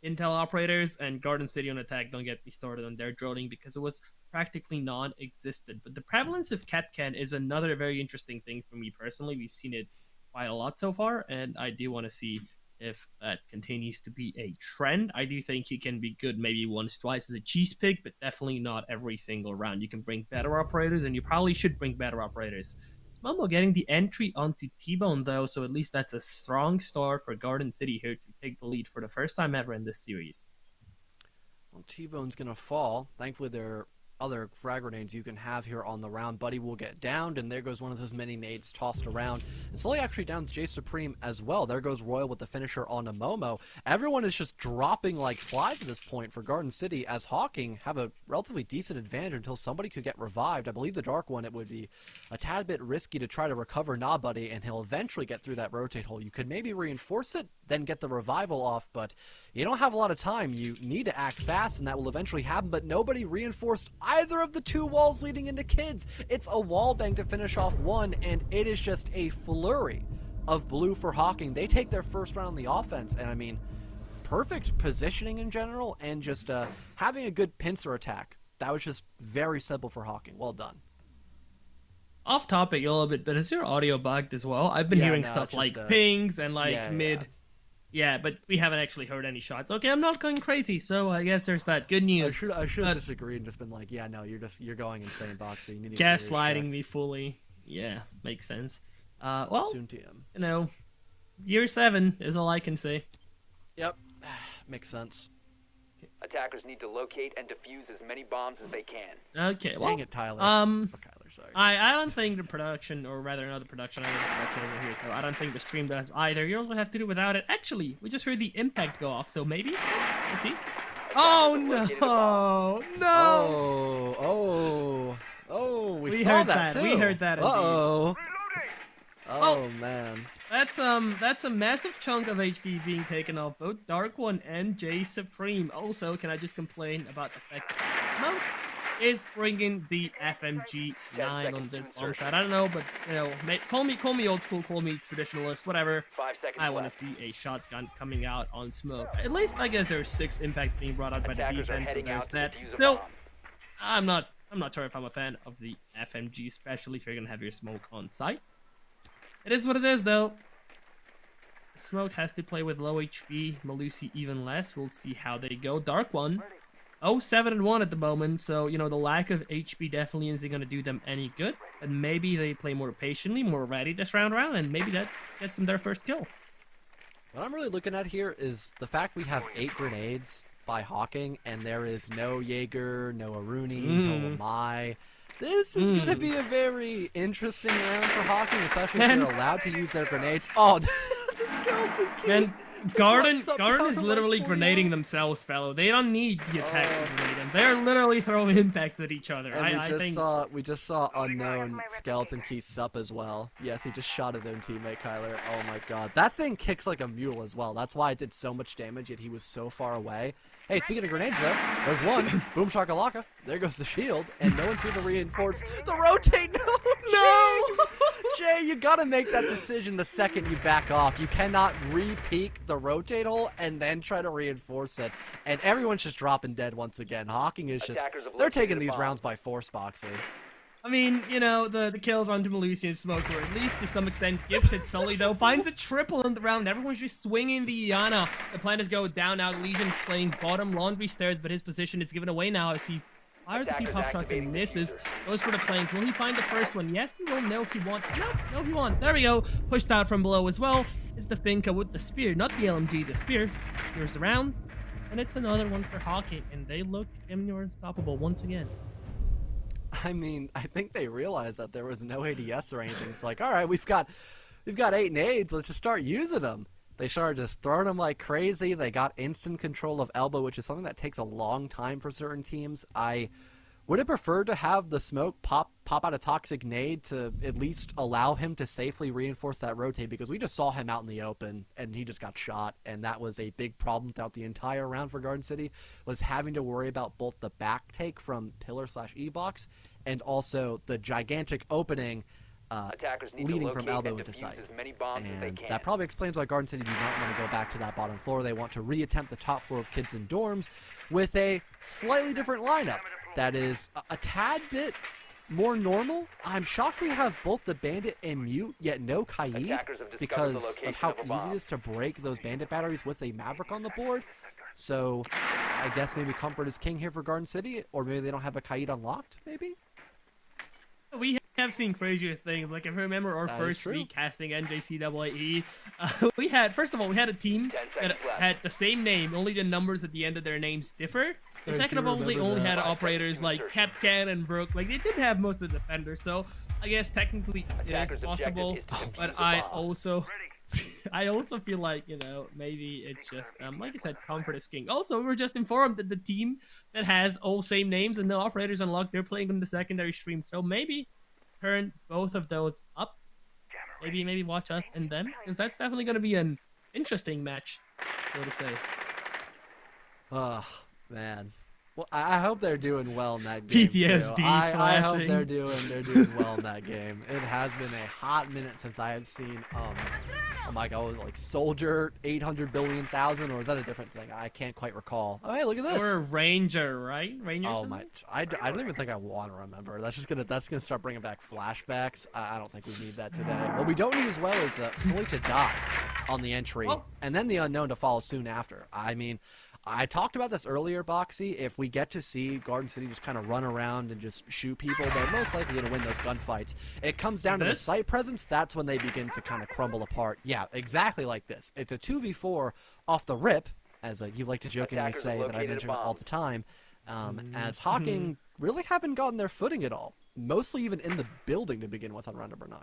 intel operators, and Garden City on attack, don't get me started on their droning because it was practically non-existent. But the prevalence of Catcan is another very interesting thing for me personally. We've seen it quite a lot so far, and I do want to see if that continues to be a trend. I do think he can be good maybe once, twice as a cheese pig, but definitely not every single round. You can bring better operators, and you probably should bring better operators. It's Momo getting the entry onto T-Bone, though, so at least that's a strong start for Garden City here to take the lead for the first time ever in this series. Well, T-Bone's going to fall. Thankfully, there are other frag grenades you can have here on the round. Buddy will get downed, and there goes one of those mini nades tossed around. And Sully actually downs J Supreme as well. There goes Royal with the finisher on a Momo. Everyone is just dropping like flies at this point for Garden City, as Hocking have a relatively decent advantage until somebody could get revived. I believe the Dark One, it would be a tad bit risky to try to recover Buddy, and he'll eventually get through that rotate hole. You could maybe reinforce it, then get the revival off, but you don't have a lot of time. You need to act fast, and that will eventually happen, but nobody reinforced either of the two walls leading into kids. It's a wall bang to finish off one, and it is just a flurry of blue for Hocking. They take their first round on the offense, and I mean, perfect positioning in general, and just having a good pincer attack. That was just very simple for Hocking. Well done. Off topic a little bit, but is your audio bugged as well? I've been hearing stuff like pings and like mid. Yeah, but we haven't actually heard any shots. Okay, I'm not going crazy, so I guess there's that. Good news. I should have disagreed and just been like, yeah, no, you're going insane, Boxy. You need to gaslighting me fully. Yeah, makes sense. Well, soon to him. You know, year 7 is all I can say. Yep, makes sense. Attackers need to locate and defuse as many bombs as they can. Okay, well, dang it, Tyler. Sorry. I don't think the production, or rather not the production, I think the production isn't here, so I don't think the stream does either. You also have to do without it. Actually, we just heard the impact go off, so maybe it's fixed. Let's see. Oh no! No! We heard that too. We heard that. Oh man. That's a massive chunk of HP being taken off both Dark One and J Supreme. Also, can I just complain about the fact that Smoke is bringing the FMG 9 on this bomb side? I don't know, but you know, call me old school, call me traditionalist, whatever. 5 seconds I want to see a shotgun coming out on Smoke. At least I guess there's 6 impact being brought out by the defense, so there's that. Still, I'm not sure if I'm a fan of the FMG, especially if you're gonna have your Smoke on site. It is what it is, though. Smoke has to play with low HP, Malusi even less. We'll see how they go. Dark One, 0-7-1 at the moment, so, you know, the lack of HP definitely isn't going to do them any good. And maybe they play more patiently, more ready this round, and maybe that gets them their first kill. What I'm really looking at here is the fact we have 8 grenades by Hocking, and there is no Jaeger, no Aruni, no Amai. This is going to be a very interesting round for Hocking, especially if they're allowed to use their grenades. Oh, the skeleton key. Man, Garden is literally grenading themselves, fellow. They don't need the attack to grenade them. They're literally throwing impacts at each other. And we just saw unknown skeleton key sup as well. Yes, he just shot his own teammate, Kyler. Oh my god. That thing kicks like a mule as well. That's why it did so much damage, yet he was so far away. Hey, speaking of grenades, though, there's one. Boom shakalaka. There goes the shield, and no one's going to reinforce the rotate. No! Jay, you got to make that decision the second you back off. You cannot re-peek the rotate hole and then try to reinforce it. And everyone's just dropping dead once again. Hocking is just... They're taking these rounds by force, Boxy. I mean, you know, the kills onto Malusi and Smoke were at least to some extent gifted. Sully, though, finds a triple in the round. Everyone's just swinging the Iana. The plan is go down out. Legion playing bottom laundry stairs, but his position is given away now as he fires a few pop shots and misses. Goes for the flank. Will he find the first one? Yes, he will. No, he won't. No, he won't. There we go. Pushed out from below as well. It's the Finka with the spear. Not the LMG, the spear. Spears around. And it's another one for Hocking. And they look damn near unstoppable once again. I mean, I think they realized that there was no ADS or anything. It's like, all right, we've got 8 nades. Let's just start using them. They started just throwing them like crazy. They got instant control of elbow, which is something that takes a long time for certain teams. I would have preferred to have the Smoke pop out a toxic nade to at least allow him to safely reinforce that rotate, because we just saw him out in the open and he just got shot, and that was a big problem throughout the entire round for Garden City, was having to worry about both the back take from pillar/E-box and also the gigantic opening leading from elbow into sight. And that probably explains why Garden City do not want to go back to that bottom floor. They want to reattempt the top floor of kids and dorms with a slightly different lineup that is a tad bit more normal. I'm shocked we have both the Bandit and Mute, yet no Kaid, because of how easy it is to break those Bandit batteries with a Maverick on the board. So I guess maybe Comfort is king here for Garden City, or maybe they don't have a Kaid unlocked, maybe? We have seen crazier things. Like, if you remember our first recasting NJCAAE, we had a team that had the same name, only the numbers at the end of their names differ. The second of all, they only had operators like Capcan and Brook. Like, they did have most of the defenders, so I guess technically it is possible. But I also feel like, you know, maybe it's just like you said, Comfort is king. Also, we were just informed that the team that has all same names and no operators unlocked, they're playing on the secondary stream. So maybe turn both of those up. Maybe watch us and them, because that's definitely going to be an interesting match, so to say. Oh man, Well, I hope they're doing well in that game. PTSD too. I hope flashing. they're doing well in that game. It has been a hot minute since I have seen oh my god, was it like Soldier 800 billion thousand, or was that a different thing? I can't quite recall. Oh hey, look at this. Or Ranger, right? Ranger. Oh something? my! I don't even think I want to remember. That's gonna start bringing back flashbacks. I don't think we need that today. What we don't need as well is Sully to die on the entry, and then the unknown to follow soon after. I mean, I talked about this earlier, Boxy. If we get to see Garden City just kind of run around and just shoot people, they're most likely going to win those gunfights. It comes down to the site presence. That's when they begin to kind of crumble apart. Yeah, exactly like this. It's a 2v4 off the rip, as you like to jokingly say that I mention all the time, as Hocking really haven't gotten their footing at all. Mostly even in the building to begin with on round number 9.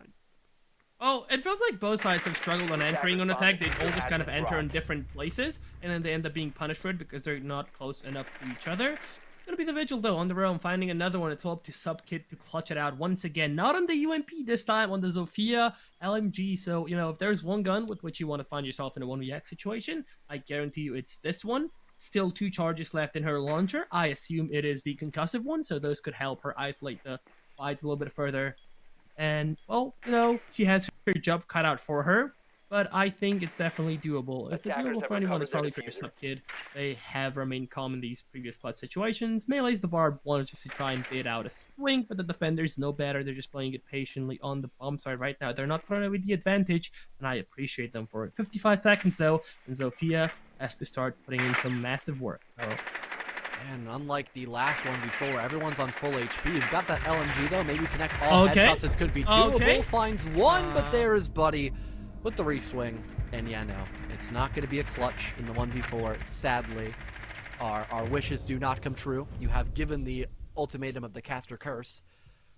Oh, it feels like both sides have struggled on entering on attack. They all just kind of enter in different places, and then they end up being punished for it because they're not close enough to each other. Gonna be the Vigil though, on their own, finding another one. It's all up to Subkid to clutch it out once again. Not on the UMP this time, on the Zofia LMG. So, you know, if there's one gun with which you want to find yourself in a 1vx situation, I guarantee you it's this one. Still 2 charges left in her launcher. I assume it is the concussive one, so those could help her isolate the fights a little bit further. And, well, you know, she has her job cut out for her, but I think it's definitely doable. If it's doable for anyone, it's probably for your Subkid. They have remained calm in these previous clutch situations. Melee's the bar wanted just to try and bait out a swing, but the defenders know better. They're just playing it patiently on the bomb side right now. They're not throwing away the advantage, and I appreciate them for it. 55 seconds, though, and Zofia has to start putting in some massive work. And unlike the last one before, where everyone's on full HP, you've got that LMG though. Maybe connect all headshots as could be doable. Finds one, but there is Buddy with the reswing. And yeah, no, it's not going to be a clutch in the 1v4. Sadly, our wishes do not come true. You have given the ultimatum of the caster curse,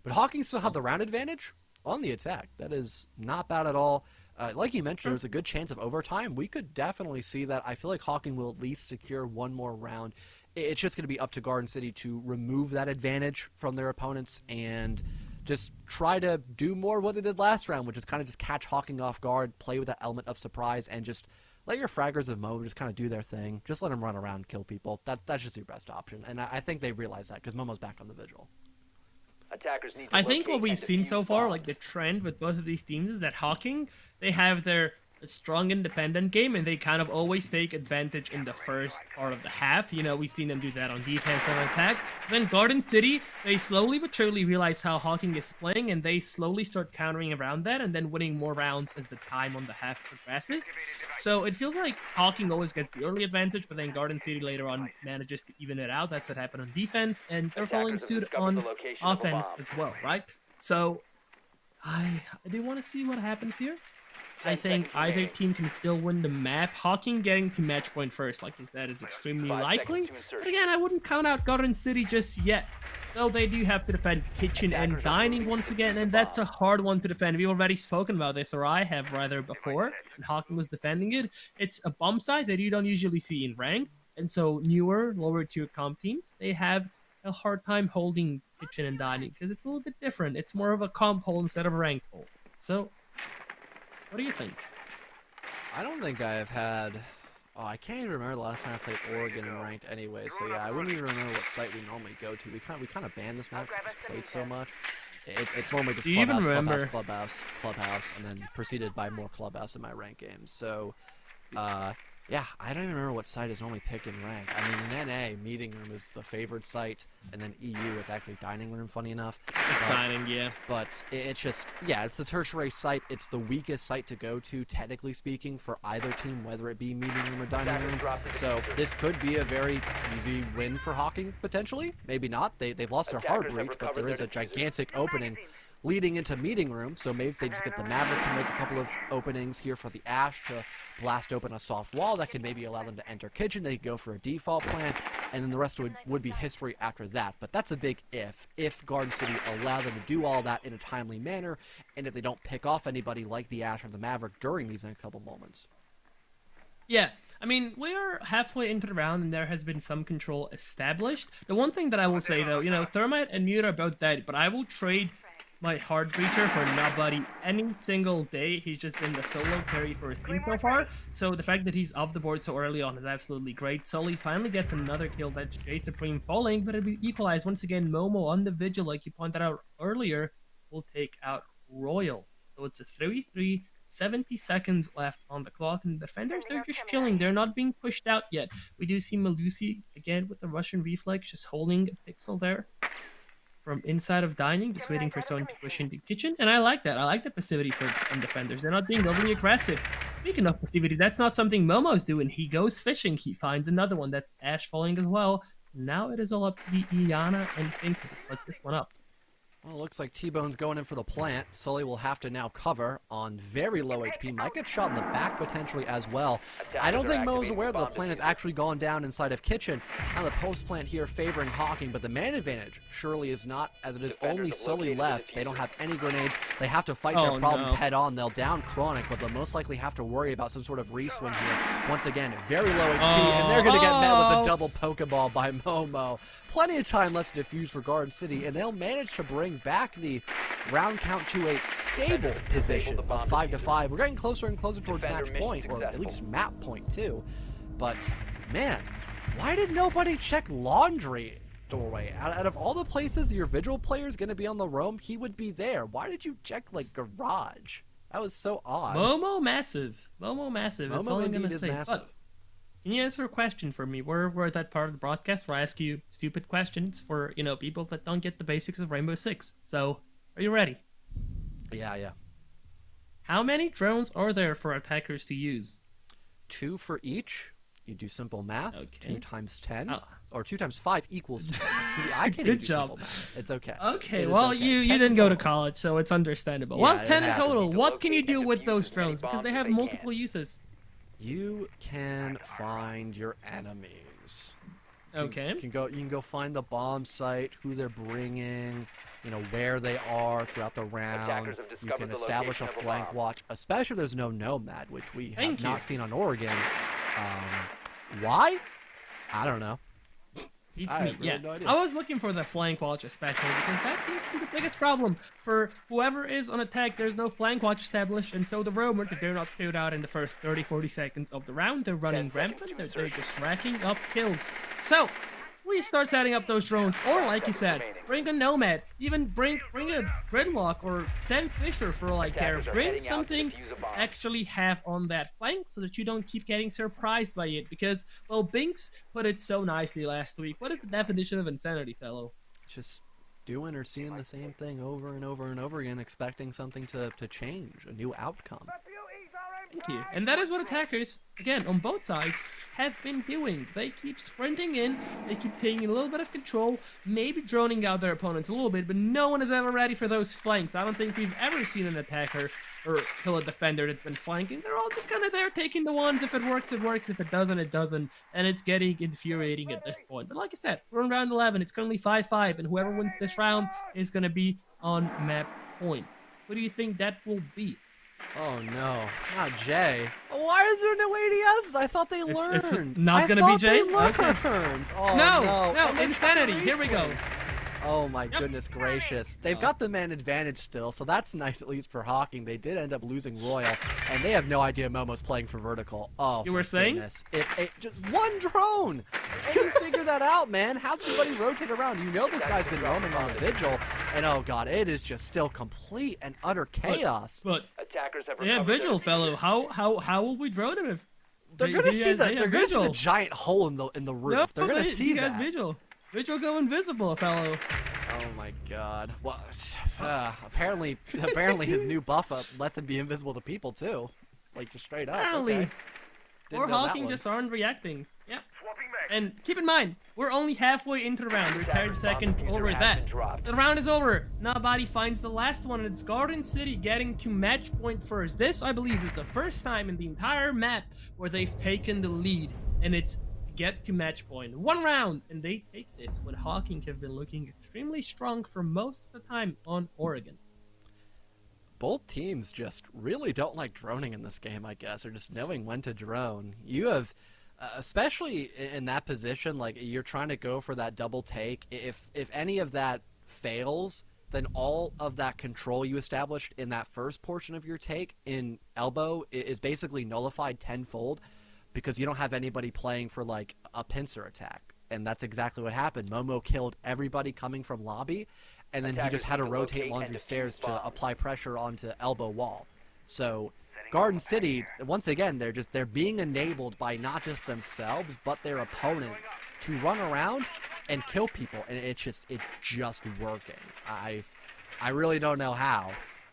but Hocking still have the round advantage on the attack. That is not bad at all. Like you mentioned, there's a good chance of overtime. We could definitely see that. I feel like Hocking will at least secure one more round. It's just going to be up to Garden City to remove that advantage from their opponents and just try to do more what they did last round, which is kind of just catch Hocking off guard, play with that element of surprise, and just let your fraggers of Momo just kind of do their thing. Just let them run around, kill people. That's just your best option. And I think they realize that because Momo's back on the Vigil. Attackers need to I think what locate we've and seen so defuse far, bombs. like the trend with both of these teams, is that Hocking, they have their strong independent game, and they kind of always take advantage in the first part of the half. You know, we've seen them do that on defense and attack. Then Garden City, they slowly but surely realize how Hocking is playing, and they slowly start countering around that and then winning more rounds as the time on the half progresses. So it feels like Hocking always gets the early advantage, but then Garden City later on manages to even it out. That's what happened on defense, and they're following suit on offense as well, right? So I do want to see what happens here. I think either team can still win the map. Hocking getting to match point first, like you said, is extremely likely. But again, I wouldn't count out Garden City just yet. Though they do have to defend kitchen and dining once again, and that's a hard one to defend. We've already spoken about this, or I have rather before, and Hocking was defending it. It's a bomb site that you don't usually see in rank, and so newer, lower tier comp teams, they have a hard time holding kitchen and dining because it's a little bit different. It's more of a comp hold instead of a ranked hold. So what do you think? I don't think I have had... Oh, I can't even remember the last time I played Oregon in ranked anyway, so yeah, I wouldn't even remember what site we normally go to. We kind of banned this map because we just played so much. It's normally just clubhouse, and then preceded by more clubhouse in my rank games. So, yeah, I don't even remember what site is normally picked in rank. I mean, in NA, meeting room is the favored site, and then EU, it's actually dining room, funny enough. It's dining, yeah. But it's just, yeah, it's the tertiary site. It's the weakest site to go to, technically speaking, for either team, whether it be meeting room or dining room. So this could be a very easy win for Hocking, potentially. Maybe not. They've lost their hard breach, but there is a gigantic opening leading into meeting room, so maybe if they just get the Maverick to make a couple of openings here for the Ash to blast open a soft wall, that could maybe allow them to enter kitchen. They could go for a default plan, and then the rest would be history after that. But that's a big if Garden City allow them to do all that in a timely manner, and if they don't pick off anybody like the Ash or the Maverick during these next couple moments. Yeah, I mean, we are halfway into the round, and there has been some control established. The one thing that I will say, though, you know, Thermite and Mute are both dead, but I will trade my hard breacher for nobody any single day. He's just been the solo carry for his team so far. So the fact that he's off the board so early on is absolutely great. Sully finally gets another kill. That's J Supreme falling, but it'll be equalized once again. Momo on the vigil, like you pointed out earlier, will take out Royal. So it's a 3-3. 70 seconds left on the clock, and the defenders, they're just chilling. They're not being pushed out yet. We do see Malusi again with the Russian reflex, just holding a pixel there from inside of dining, just waiting for someone to push into the kitchen. And I like that. I like the passivity from defenders. They're not being overly aggressive. Speaking of passivity, that's not something Momo's doing. He goes fishing. He finds another one. That's Ash falling as well. Now it is all up to the Iana and Fink to put this one up. Well, it looks like T-Bone's going in for the plant. Sully will have to now cover on very low HP. Might get shot in the back potentially as well. I don't think Mo's aware that the plant has actually gone down inside of kitchen. Now the post plant here favoring Hocking, but the man advantage surely is not, as it is only Sully left. They don't have any grenades. They have to fight their problems head on. They'll down Chronic, but they'll most likely have to worry about some sort of reswing here. Once again, very low HP, and they're going to get met with a double Pokeball by Momo. Plenty of time left to defuse for Garden City, and they'll manage to bring back the round count to a stable position of 5-5. We're getting closer and closer towards match point, or at least map point too. But man, why did nobody check laundry doorway? Out of all the places your Vigil player is going to be on the roam, he would be there. Why did you check like garage? That was so odd. Momo massive. Momo massive. That's all I'm going to say. But can you answer a question for me? We're at that part of the broadcast where I ask you stupid questions for, you know, people that don't get the basics of Rainbow Six. So, are you ready? Yeah. How many drones are there for attackers to use? 2 for each. You do simple math. Okay. 2 times 10, or 2 times 5 equals 10. I can't Good do job. simple math. It's okay. Okay, well, okay. you didn't go to college, so it's understandable. Yeah, well, 10 in happens. total. What can you do with those drones? Because they have multiple uses. You can find your enemies. Okay. You can go find the bomb site, who they're bringing, you know, where they are throughout the round. You can establish a flank watch, especially if there's no Nomad, which we have not seen on Oregon. Why? I don't know. Beats me. Yeah, I was looking for the flank watch especially because that seems to be the biggest problem for whoever is on attack. There's no flank watch established, and so the roamers, if they're not killed out in the first 30-40 seconds of the round, they're running rampant. They're just racking up kills. So please start setting up those drones, or like you said, bring a Nomad, even bring a Gridlock, or send Fisher for all I care. Bring something actually have on that flank so that you don't keep getting surprised by it, because, well, Binks put it so nicely last week. What is the definition of insanity, fellow? Just doing or seeing the same thing over and over and over again, expecting something to change, a new outcome. Thank you. And that is what attackers, again, on both sides, have been doing. They keep sprinting in, they keep taking a little bit of control, maybe droning out their opponents a little bit, but no one is ever ready for those flanks. I don't think we've ever seen an attacker or kill a defender that's been flanking. They're all just kind of there taking the ones. If it works, it works. If it doesn't, it doesn't. And it's getting infuriating at this point. But like I said, we're in round 11. It's currently 5-5, and whoever wins this round is going to be on map point. What do you think that will be? Oh no, not Jay. Why is there no ADS? I thought they learned. It's not gonna be Jay? Okay. Oh, no, insanity. Here we go. Oh my goodness gracious. They've got the man advantage still, so that's nice at least for Hocking. They did end up losing Royal, and they have no idea Momo's playing for vertical. Oh, you were saying? Goodness. Just one drone! And you figure that out, man. How'd somebody rotate around? You know this guy's been roaming on the Vigil, and oh god, it is just still complete and utter chaos. But attackers have yeah, Vigil fellow, how will we drone him if they're gonna see the giant hole in the roof. No, they're gonna see that. Vigil go invisible, fellow. Oh my god. Well, apparently his new buff up lets him be invisible to people too. Like just straight up. Apparently. Okay. Or Hocking just aren't reacting. Yep. And keep in mind, we're only halfway into the round. We're 10 seconds over that. The round is over. Nobody finds the last one, and it's Garden City getting to match point first. This, I believe, is the first time in the entire map where they've taken the lead, and it's get to match point. One round, and they take this when Hocking have been looking extremely strong for most of the time on Oregon. Both teams just really don't like droning in this game, I guess, or just knowing when to drone. You have, especially in that position, like you're trying to go for that double take. If any of that fails, then all of that control you established in that first portion of your take in elbow is basically nullified tenfold, because you don't have anybody playing for like a pincer attack. And that's exactly what happened. Momo killed everybody coming from lobby, and then he just had to rotate laundry stairs to apply pressure onto elbow wall. So Garden City, once again, they're being enabled by not just themselves but their opponents to run around and kill people, and it's just working. I really don't know how,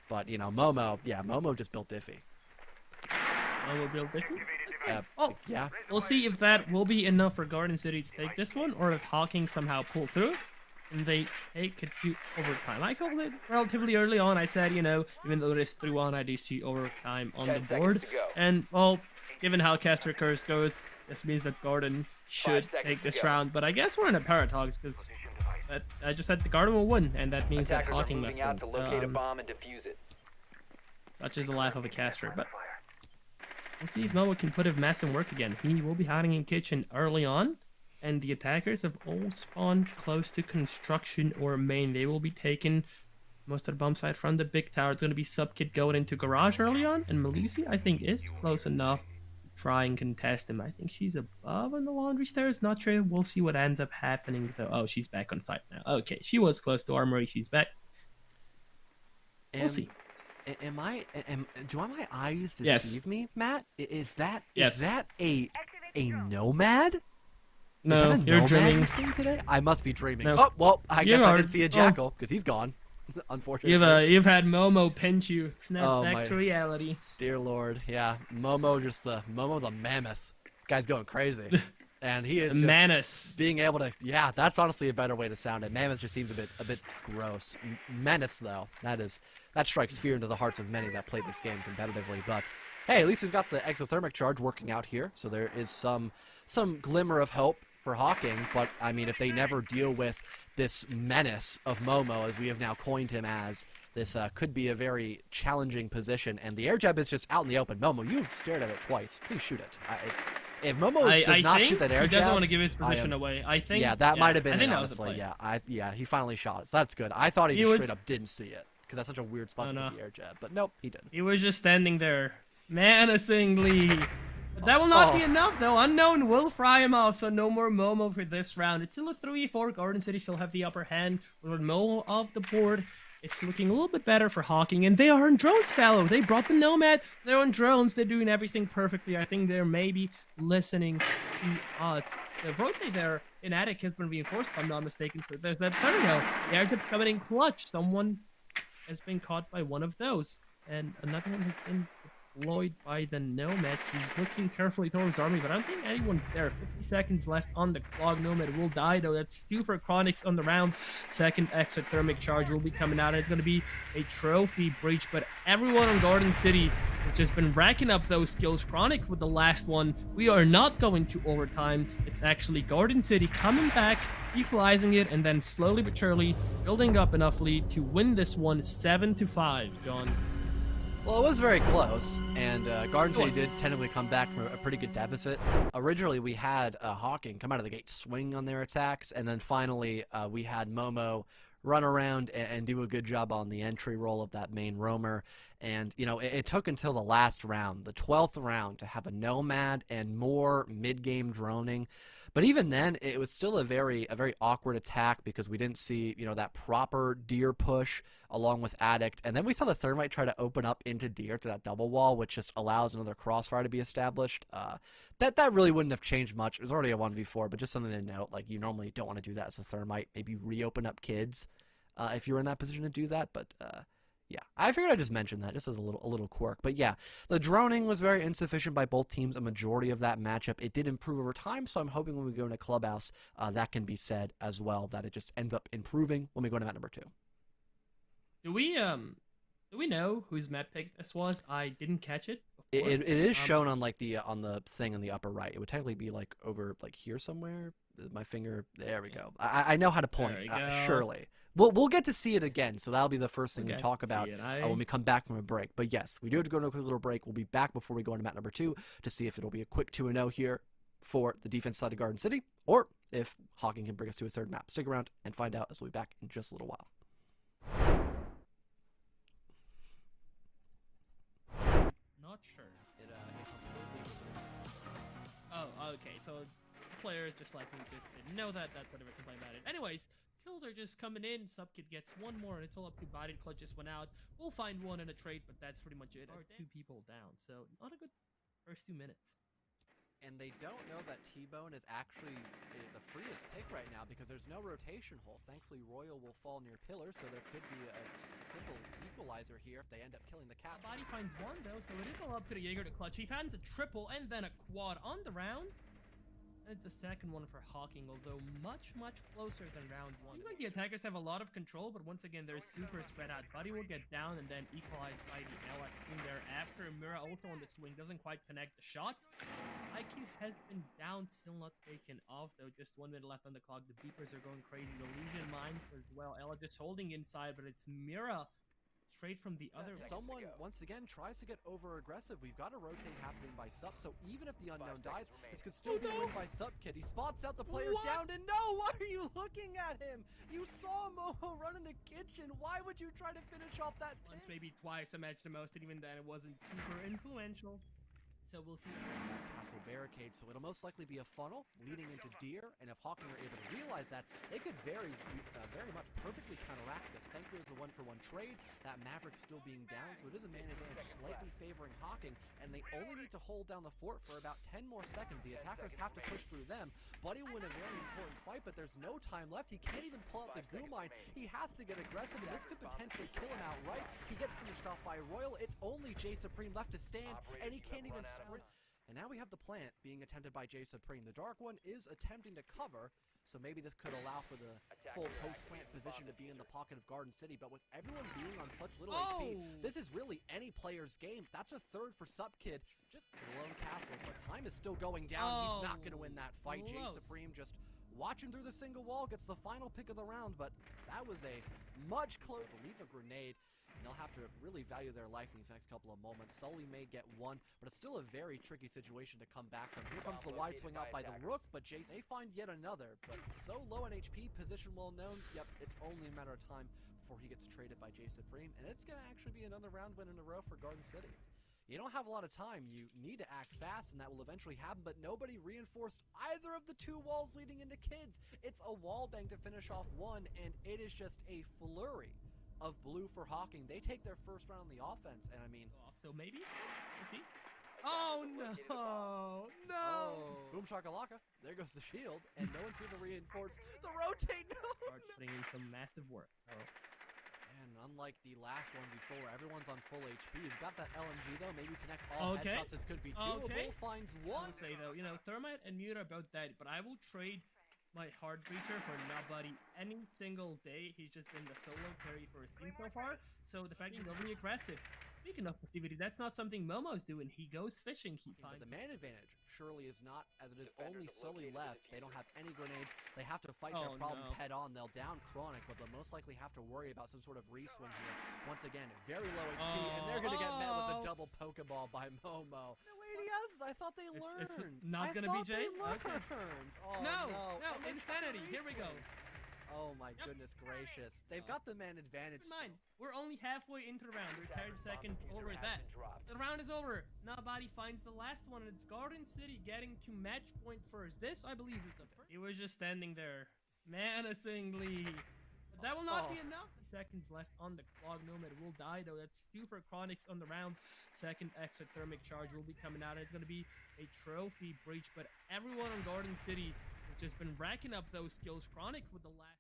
but you know, Momo just built Diffie. Momo built Diffie? Yeah. We'll see if that will be enough for Garden City to take this one, or if Hocking somehow pull through and they take it to overtime. I called it relatively early on. I said, you know, even though it is 3-1, I do see overtime on the board. And, well, given how Caster Curse goes, this means that Garden should take this round. But I guess we're in a paradox, because I just said the Garden will win, and that means that Hocking must win. To locate a bomb and defuse it. Such is the life of a caster. But we'll see if Momo can put a mess in work again. He will be hiding in kitchen early on, and the attackers have all spawned close to construction or main. They will be taking most of the bomb site from the big tower. It's going to be Subkid going into garage early on, and Melusi, I think, is close enough to try and contest him. I think she's above on the laundry stairs. Not sure. We'll see what ends up happening, though. Oh, she's back on site now. Okay, she was close to armory. She's back. We'll see. Do my eyes deceive me, Matt? Is that a nomad? No, you're dreaming. Today? I must be dreaming. No. Oh well, I guess I didn't see a jackal because he's gone. Unfortunately, you've had Momo pinch you. Snap back to reality. Dear Lord, yeah, Momo the mammoth. Guy's going crazy, and he is just menace. Being able to, yeah, that's honestly a better way to sound it. Mammoth just seems a bit gross. Menace though, that strikes fear into the hearts of many that played this game competitively. But hey, at least we've got the exothermic charge working out here, so there is some glimmer of hope for Hocking. But I mean, if they never deal with this menace of Momo, as we have now coined him as, this could be a very challenging position. And the air jab is just out in the open. Momo, you stared at it twice. Please shoot it. If Momo does not shoot that air jab, he doesn't want to give his position away. I think. Yeah, that might have been it, that honestly. Yeah, he finally shot it. So that's good. I thought he just straight up didn't see it, because that's such a weird spot to put the air jab. But nope, he didn't. He was just standing there, menacingly. But that will not be enough, though. Unknown will fry him off, so no more Momo for this round. It's still a 3-4. Garden City still have the upper hand. With Momo off the board, it's looking a little bit better for Hocking. And they are in drones, fellow. They brought the Nomad. They're on drones. They're doing everything perfectly. I think they're maybe listening to odds. The rotate there in attic has been reinforced, if I'm not mistaken. So there's that turnout. The air tip's coming in clutch. Someone has been caught by one of those. And another one has been deployed by the Nomad. He's looking carefully towards army, but I don't think anyone's there. 50 seconds left on the clock. Nomad will die, though. That's 2 for Chronix on the round. Second exothermic charge will be coming out, and it's going to be a trophy breach. But everyone on Garden City has just been racking up those skills. Chronix with the last one. We are not going to overtime. It's actually Garden City coming back, equalizing it, and then slowly but surely building up enough lead to win this one 7-5. John. Well, it was very close, and Garden City did technically come back from a pretty good deficit. Originally, we had Hocking come out of the gate swing on their attacks, and then finally we had Momo run around and do a good job on the entry roll of that main roamer. And, you know, it took until the last round, the 12th round, to have a Nomad and more mid-game droning. But even then, it was still a very awkward attack, because we didn't see, you know, that proper deer push along with Addict. And then we saw the Thermite try to open up into deer to that double wall, which just allows another crossfire to be established. That really wouldn't have changed much. It was already a 1v4, but just something to note. Like, you normally don't want to do that as a Thermite. Maybe reopen up kids if you're in that position to do that. But yeah, I figured I'd just mention that just as a little quirk. But yeah, the droning was very insufficient by both teams. A majority of that matchup, it did improve over time. So I'm hoping when we go into Clubhouse, that can be said as well, that it just ends up improving when we go into map number 2. Do we know whose map pick this was? I didn't catch it before. It is shown on like on the thing on the upper right. It would technically be like over like here somewhere. My finger. There we go. I know how to point. Surely. We'll get to see it again, so that'll be the first thing we talk about when we come back from a break. But yes, we do have to go into a quick little break. We'll be back before we go into map number 2 to see if it'll be a quick 2-0 here for the defense side of Garden City, or if Hocking can bring us to a third map. Stick around and find out, as we'll be back in just a little while. Not sure. It completely. Oh, okay. So players just like me just didn't know that. That's whatever complain about it. Anyways, kills are just coming in. Subkid gets one more, and it's all up to Body. Clutch just went out. We'll find one in a trade, but that's pretty much it. Are 2 people down, so not a good first 2 minutes. And they don't know that T-Bone is actually the freest pick right now because there's no rotation hole. Thankfully, Royal will fall near pillar, so there could be a simple equalizer here if they end up killing the cap. Body finds one, though, so it is all up to the Jaeger to clutch. He finds a triple and then a quad on the round. And it's the second one for Hocking, although much, much closer than round 1. I feel like the attackers have a lot of control, but once again, they're super spread out. Buddy will get down and then equalized by the LX team there after. Mira also on the swing, doesn't quite connect the shots. IQ has been down, still not taken off, though. Just 1 minute left on the clock. The beepers are going crazy. The Legion mine as well. Ella just holding inside, but it's Mira straight from the other. Someone, once again, tries to get over-aggressive. We've got a rotate happening by Sup, so even if the unknown dies, this could still be a win by Supkid. He spots out the player down, and no! Why are you looking at him? You saw Moho run in the kitchen. Why would you try to finish off that pin? Once, maybe twice a match the most, and even then it wasn't super influential. So we'll see. Castle barricade, so it'll most likely be a funnel leading into Deer, and if Hocking are able to realize that, they could very much perfectly counteract this. Thankfully, it was a one-for-one trade. That Maverick still being down, so it is a man advantage slightly favoring Hocking, and they only need to hold down the fort for about 10 more seconds. The attackers have to push through them. Buddy will win a very important fight, but there's no time left. He can't even pull out the goo mine. He has to get aggressive, and this could potentially kill him outright. He gets finished off by Royal. It's only J Supreme left to stand, and he can't even sprint. And now we have the plant being attempted by J Supreme. The Dark One is attempting to cover, so maybe this could allow for the full post-plant position to be in the pocket of Garden City, but with everyone being on such little HP, this is really any player's game. That's a third for Supkid. Just lone castle, but time is still going down. He's not going to win that fight. J Supreme just watching through the single wall, gets the final pick of the round, but that was a much closer. Leave a grenade. And they'll have to really value their life in these next couple of moments. Sully may get one, but it's still a very tricky situation to come back from. Here comes the wide swing out by the Rook, but Jace may find yet another. But so low on HP, position well known. Yep, it's only a matter of time before he gets traded by J Supreme. And it's going to actually be another round win in a row for Garden City. You don't have a lot of time. You need to act fast, and that will eventually happen, but nobody reinforced either of the 2 walls leading into kids. It's a wall bang to finish off one, and it is just a flurry of blue for Hocking. They take their first round on the offense, and I mean... So maybe it's fixed. We'll see. Oh, no. No. Oh, boom shakalaka. There goes the shield, and no one's going to reinforce the rotate. No, Starts putting in some massive work. And unlike the last one before, where everyone's on full HP, you've got that LMG, though. Maybe connect all headshots. This could be doable. Finds one. I'll say, though, you know, Thermite and Mute are both dead, but I will trade my hard breacher for nobody any single day. He's just been the solo carry for his team so far. So the fact he's overly aggressive, speaking of passivity, that's not something Momo's doing. He goes fishing. He finds the man advantage surely is not, as it is only Sully left. They don't have any grenades. They have to fight their problems head on. They'll down Chronic, but they'll most likely have to worry about some sort of reswing here. Once again, very low HP, and they're going to get met with a double Pokeball by Momo. No ADS, I thought they learned. It's not going to be Jay? Okay. Oh, no, insanity. Here we go. Oh my goodness gracious. They've got the man advantage. Keep in mind, we're only halfway into the round. We're 10 seconds over that. The round is over. Nobody finds the last one, and it's Garden City getting to match point first. This, I believe, is the first. He was just standing there menacingly. But that will not be enough. 30 seconds left on the clock. Nomad will die, though. That's 2 for Chronics on the round. Second exothermic charge will be coming out, and it's going to be a trophy breach. But everyone on Garden City has just been racking up those skills. Chronics with the last.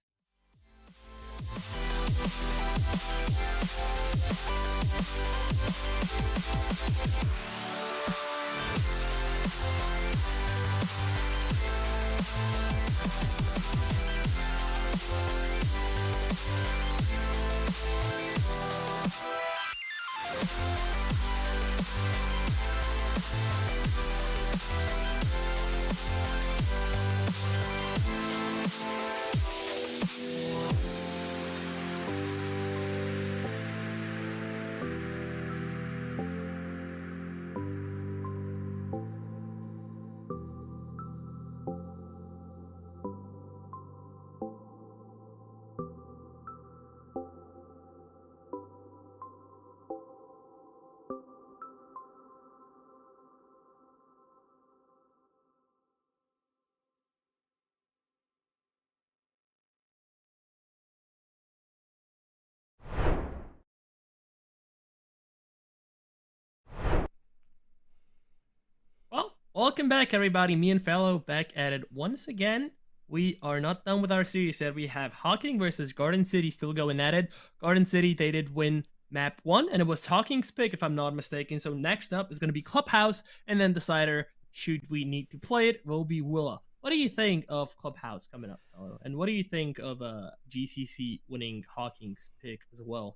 Welcome back, everybody. Me and Fellow back at it once again. We are not done with our series yet. We have Hocking versus Garden City still going at it. Garden City, they did win map 1, and it was Hocking's pick, if I'm not mistaken. So next up is going to be Clubhouse, and then decider, should we need to play it, will be Willa. What do you think of Clubhouse coming up, Fellow? And what do you think of GCC winning Hocking's pick as well?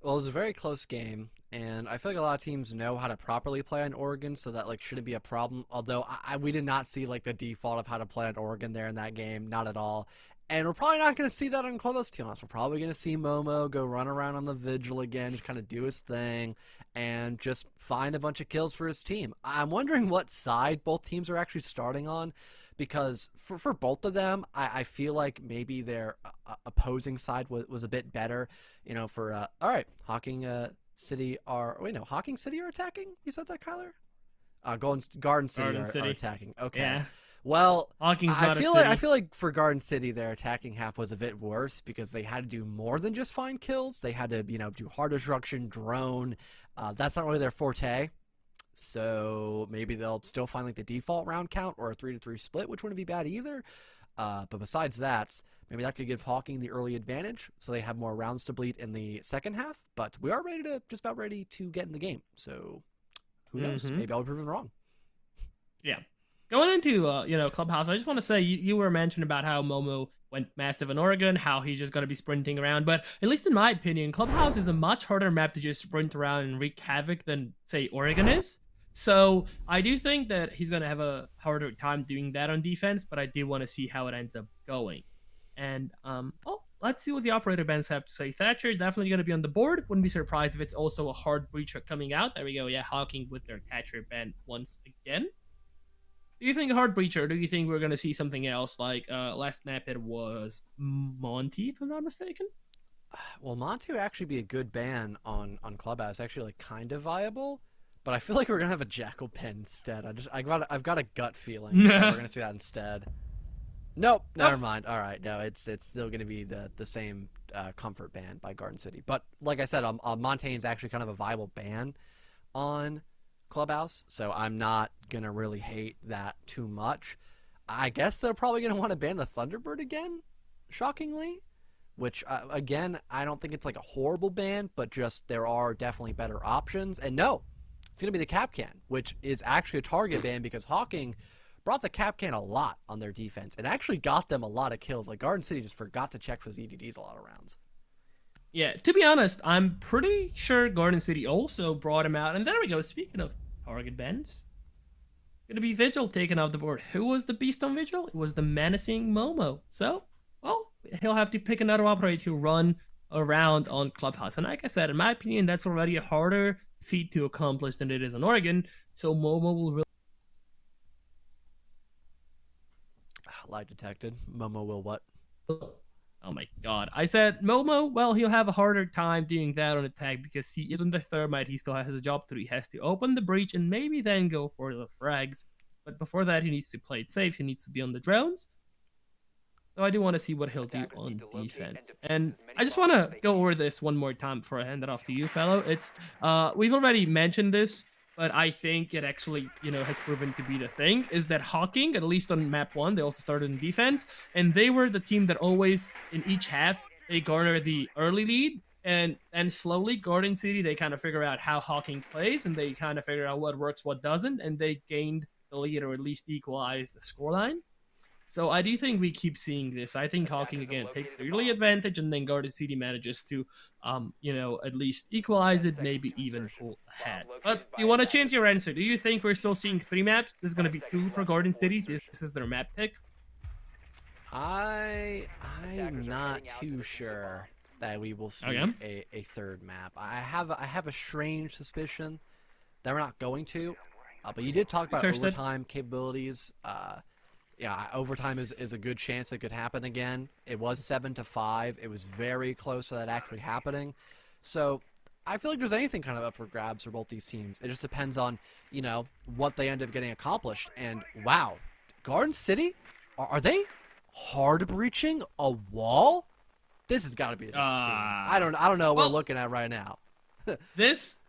Well, it was a very close game, and I feel like a lot of teams know how to properly play on Oregon, so that shouldn't be a problem. Although we did not see the default of how to play on Oregon there in that game, not at all. And we're probably not going to see that on Clubhouse, to be honest. We're probably going to see Momo go run around on the Vigil again, just kind of do his thing, and just find a bunch of kills for his team. I'm wondering what side both teams are actually starting on, because for both of them, I feel like maybe their opposing side was a bit better. For all right, Hocking City are Hocking City are attacking. You said that, Kyler? Garden City are attacking. Okay. Yeah. Well, Hocking's not I feel like for Garden City, their attacking half was a bit worse because they had to do more than just find kills. They had to do hard destruction, drone. That's not really their forte. So maybe they'll still find the default round count or a 3-3 split, which wouldn't be bad either. But besides that, maybe that could give Hocking the early advantage, so they have more rounds to bleed in the second half. But we are just about ready to get in the game. So who knows? Maybe I'll be proven wrong. Yeah. Going into Clubhouse, I just want to say you were mentioning about how Momo went massive in Oregon, how he's just going to be sprinting around. But at least in my opinion, Clubhouse is a much harder map to just sprint around and wreak havoc than, say, Oregon is. So I do think that he's going to have a harder time doing that on defense, but I do want to see how it ends up going. And, let's see what the operator bands have to say. Thatcher is definitely going to be on the board. Wouldn't be surprised if it's also a hard breacher coming out. There we go. Yeah, Hocking with their Thatcher band once again. Do you think a hard breacher, or do you think we're going to see something else? Like last map it was Monty, if I'm not mistaken? Well, Monty would actually be a good ban on Clubhouse. Actually, kind of viable. But I feel like we're gonna have a Jackal pen instead. I've got a gut feeling that we're gonna see that instead. Nope, never mind. All right, no, it's still gonna be the same comfort ban by Garden City. But like I said, Montaigne's actually kind of a viable ban on Clubhouse, so I'm not gonna really hate that too much. I guess they're probably gonna want to ban the Thunderbird again, shockingly. Which again, I don't think it's a horrible ban, but just there are definitely better options. And no. It's going to be the cap can, which is actually a target ban because Hocking brought the cap can a lot on their defense and actually got them a lot of kills. Garden City just forgot to check for his EDDs a lot of rounds. Yeah, to be honest, I'm pretty sure Garden City also brought him out. And there we go. Speaking of target bans, going to be Vigil taken off the board. Who was the beast on Vigil? It was the menacing Momo. So, well, he'll have to pick another operator to run around on Clubhouse. And like I said, in my opinion, that's already a harder feat to accomplish than it is in Oregon. So Momo will really... Lie detected. Momo will what? Oh my god. I said Momo, well, he'll have a harder time doing that on attack because he isn't the thermite. He still has a job to do. He has to open the breach and maybe then go for the frags. But before that, he needs to play it safe. He needs to be on the drones. So I do want to see what he'll do on defense. And I just want to go over this one more time before I hand it off to you, Fellow. It's we've already mentioned this, but I think it actually, has proven to be the thing, is that Hocking, at least on map 1, they also started in defense, and they were the team that always, in each half, they garner the early lead, and slowly, Garden City, they kind of figure out how Hocking plays, and they kind of figure out what works, what doesn't, and they gained the lead, or at least equalized the scoreline. So I do think we keep seeing this. I think Hocking again takes the early advantage, and then Garden City manages to, at least equalize it, maybe even pull ahead. But you want to change your answer? Do you think we're still seeing 3 maps? This is going to be 2 for Garden City. This is their map pick. I'm not too sure that we will see a third map. I have a strange suspicion that we're not going to. But you did talk about overtime capabilities. Yeah, overtime is a good chance it could happen again. It was 7-5. It was very close to that actually happening. So I feel like there's anything kind of up for grabs for both these teams. It just depends on, what they end up getting accomplished. And wow, Garden City, are they hard breaching a wall? This has got to be a different team. I don't know what we're looking at right now. This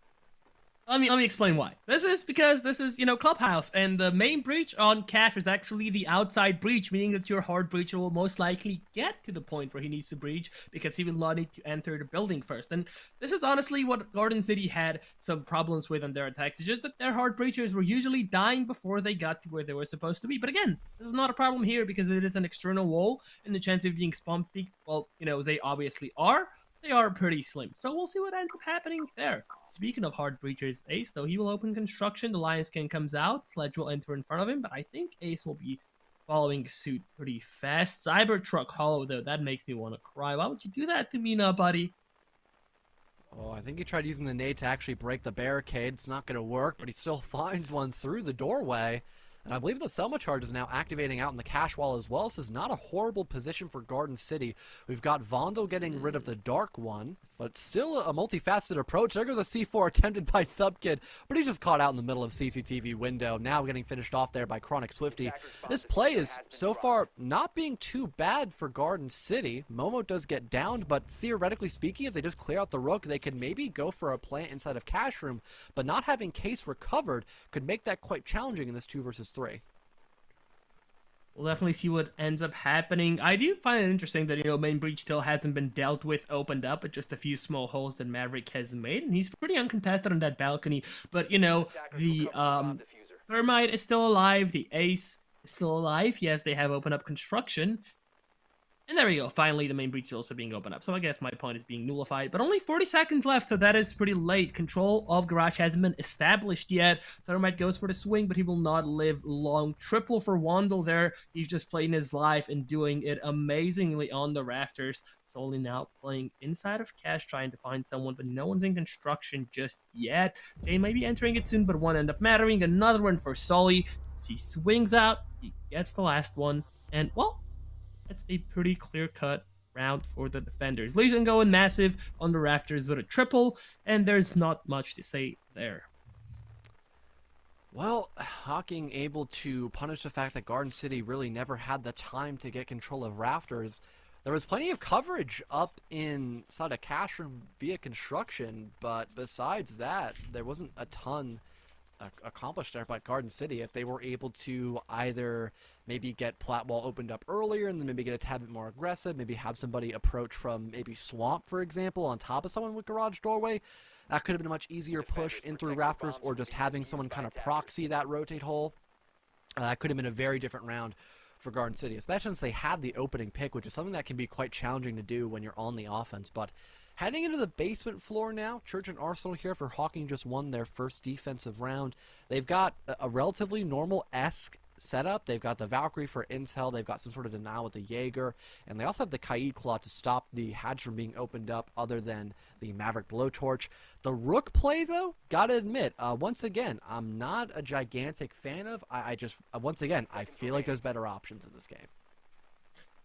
Let me explain why. This is because this is, Clubhouse, and the main breach on Cash is actually the outside breach, meaning that your hard breacher will most likely get to the point where he needs to breach because he will not need to enter the building first. And this is honestly what Garden City had some problems with on their attacks. It's just that their hard breachers were usually dying before they got to where they were supposed to be. But again, this is not a problem here because it is an external wall, and the chance of being spawn peaked, well, they obviously are. They are pretty slim. So we'll see what ends up happening there. Speaking of hard breachers, Ace, though, he will open construction. The Lion Skin comes out. Sledge will enter in front of him, but I think Ace will be following suit pretty fast. Cybertruck Hollow, though, that makes me want to cry. Why would you do that to me now, buddy? Oh, I think he tried using the nade to actually break the barricade. It's not going to work, but he still finds one through the doorway. And I believe the Selma charge is now activating out in the cash wall as well. This is not a horrible position for Garden City. We've got Vondo getting rid of the Dark One, but still a multifaceted approach. There goes a C4 attempted by Subkid, but he's just caught out in the middle of CCTV window. Now getting finished off there by Chronic Swifty. This play is so far not being too bad for Garden City. Momo does get downed, but theoretically speaking, if they just clear out the Rook, they could maybe go for a plant inside of Cash Room, but not having Case recovered could make that quite challenging in this 2 versus 3. We'll definitely see what ends up happening. I do find it interesting that, main breach still hasn't been dealt with, opened up, but just a few small holes that Maverick has made, and he's pretty uncontested on that balcony. But, the Thermite is still alive, the Ace is still alive. Yes, they have opened up construction. And there we go. Finally, the main breach is also being opened up. So I guess my point is being nullified. But only 40 seconds left, so that is pretty late. Control of Garage hasn't been established yet. Thermite goes for the swing, but he will not live long. Triple for Wandel there. He's just playing his life and doing it amazingly on the rafters. Solely now playing inside of Cash, trying to find someone, but no one's in construction just yet. They may be entering it soon, but one end up mattering. Another one for Sully. He swings out. He gets the last one. And, well, that's a pretty clear-cut round for the defenders. Legion going massive on the rafters with a triple, and there's not much to say there. Well, Hocking able to punish the fact that Garden City really never had the time to get control of rafters. There was plenty of coverage up inside a cash room via construction, but besides that, there wasn't a ton accomplished there by Garden City. If they were able to either maybe get plat wall opened up earlier and then maybe get a tad bit more aggressive, maybe have somebody approach from maybe Swamp, for example, on top of someone with garage doorway, that could have been a much easier push in through rafters, or just having someone kind of proxy that rotate hole. That could have been a very different round for Garden City, especially since they had the opening pick, which is something that can be quite challenging to do when you're on the offense. But heading into the basement floor now, Church and Arsenal here for Hocking just won their first defensive round. They've got a relatively normal-esque setup. They've got the Valkyrie for intel, they've got some sort of denial with the Jaeger, and they also have the Kaid Claw to stop the hatch from being opened up other than the Maverick Blowtorch. The Rook play, though, gotta admit, once again, I'm not a gigantic fan of. I just, once again, I feel like there's better options in this game.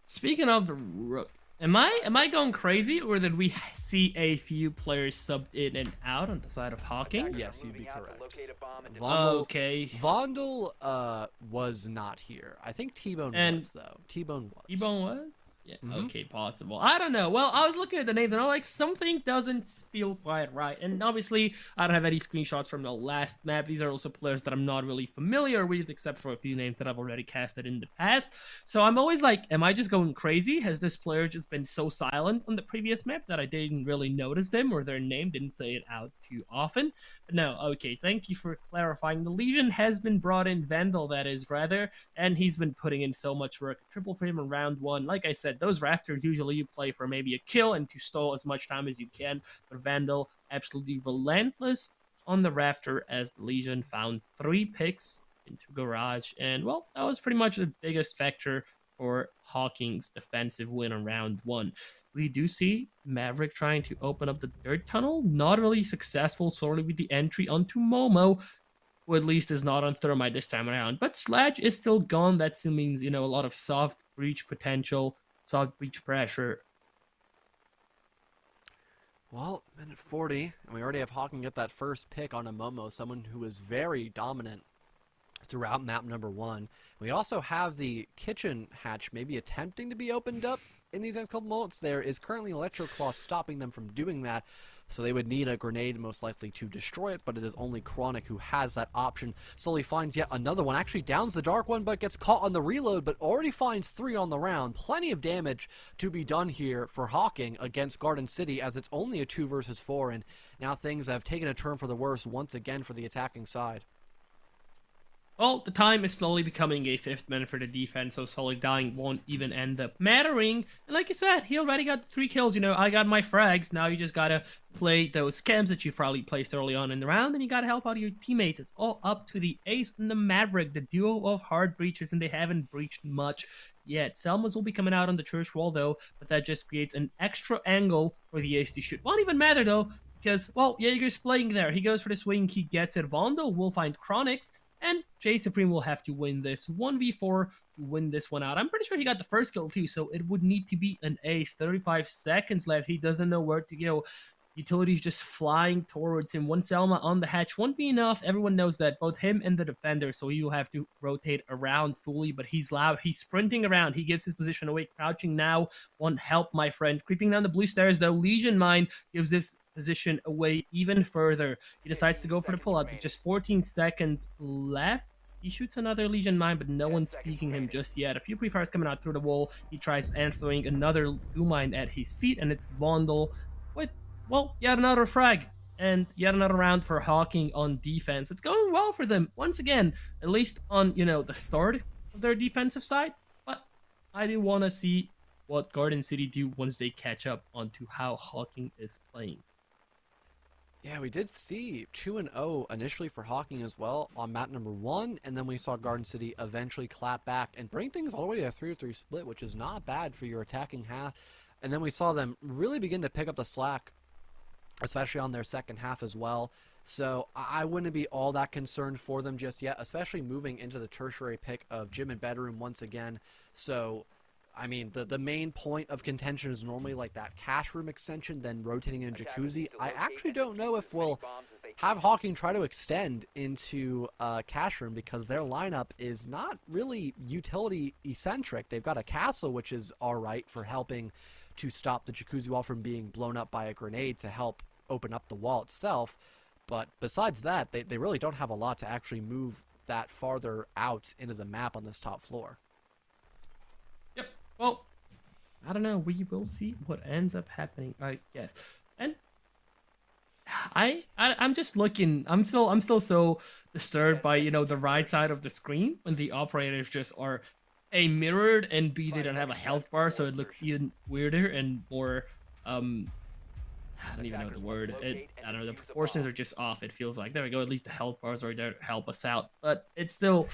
Speaking of the Rook, am I going crazy, or did we see a few players subbed in and out on the side of Hocking? Yes, you'd be correct. Okay. Vondel was not here. I think T-Bone was, though. T-Bone was. T-Bone was? Yeah, okay, possible. I don't know. Well, I was looking at the names and I'm like, something doesn't feel quite right. And obviously, I don't have any screenshots from the last map. These are also players that I'm not really familiar with, except for a few names that I've already casted in the past. So I'm always like, am I just going crazy? Has this player just been so silent on the previous map that I didn't really notice them, or their name didn't say it out too often? But no, okay, thank you for clarifying. The Legion has been brought in, Vandal that is, rather, and he's been putting in so much work. Triple for him in round one. Like I said, those rafters usually you play for maybe a kill and to stall as much time as you can, but Vandal absolutely relentless on the rafter as the Legion found 3 picks into garage, and well, that was pretty much the biggest factor for Hocking's defensive win on round one. We do see Maverick trying to open up the dirt tunnel, not really successful, solely with the entry onto Momo, who at least is not on Thermite this time around, but Sledge is still gone. That still means, a lot of soft breach potential, soft breach pressure. Well, minute 40, and we already have Hocking get that first pick on a Momo, someone who was very dominant throughout map number 1. We also have the kitchen hatch maybe attempting to be opened up in these next couple moments. There is currently Electro Claw stopping them from doing that. so they would need a grenade most likely to destroy it, but it is only Chronic who has that option. Sully finds yet another one, actually downs the Dark One, but gets caught on the reload, but already finds 3 on the round. Plenty of damage to be done here for Hocking against Garden City, as it's only a 2 versus 4, and now things have taken a turn for the worse once again for the attacking side. Well, the time is slowly becoming a 5th minute for the defense, so Sully dying won't even end up mattering. And like you said, he already got 3 kills. You know, I got my frags. Now you just gotta play those scams that you've probably placed early on in the round, and you gotta help out your teammates. It's all up to the Ace and the Maverick, the duo of hard breachers, and they haven't breached much yet. Selmas will be coming out on the church wall, though, but that just creates an extra angle for the Ace to shoot. Won't even matter, though, because, well, Jaeger's playing there. He goes for the swing, he gets it. Vondo will find Chronics, and Jay Supreme will have to win this 1v4 to win this one out. I'm pretty sure he got the first kill too, so it would need to be an ace. 35 seconds left. He doesn't know where to go. Utilities just flying towards him. One Selma on the hatch won't be enough. Everyone knows that, both him and the defender, so he will have to rotate around fully, but he's loud. He's sprinting around. He gives his position away. Crouching now. Won't help, my friend. Creeping down the blue stairs, though. Legion Mine gives this position away even further. He decides to go for the pullout with just 14 seconds left. He shoots another Legion Mine, but no one's peeking him just yet. A few pre-fires coming out through the wall. He tries answering another goo mine at his feet, and it's Vondel with, well, yet another frag. And yet another round for Hocking on defense. It's going well for them, once again, at least on, you know, the start of their defensive side. But I do want to see what Garden City do once they catch up onto how Hocking is playing. Yeah, we did see 2-0 initially for Hocking as well on map number 1, and then we saw Garden City eventually clap back and bring things all the way to a 3-3 split, which is not bad for your attacking half. And then we saw them really begin to pick up the slack, especially on their second half as well. So I wouldn't be all that concerned for them just yet, especially moving into the tertiary pick of gym and bedroom once again. So I mean, the main point of contention is normally like that cash room extension, then rotating in jacuzzi. I actually don't know if we'll have Hocking try to extend into cash room, because their lineup is not really utility eccentric. They've got a castle, which is alright for helping to stop the jacuzzi wall from being blown up by a grenade to help open up the wall itself. But besides that, they really don't have a lot to actually move that farther out into the map on this top floor. Yep. Well, I don't know. We will see what ends up happening, I guess. And I'm just looking. I'm still so disturbed by, you know, the right side of the screen when the operators just are A, mirrored, and B, they don't have a health bar, so it looks even weirder and more I don't even know the word. I don't know, the proportions are just off, it feels like. There we go, at least the health bars are there to help us out. But it's still,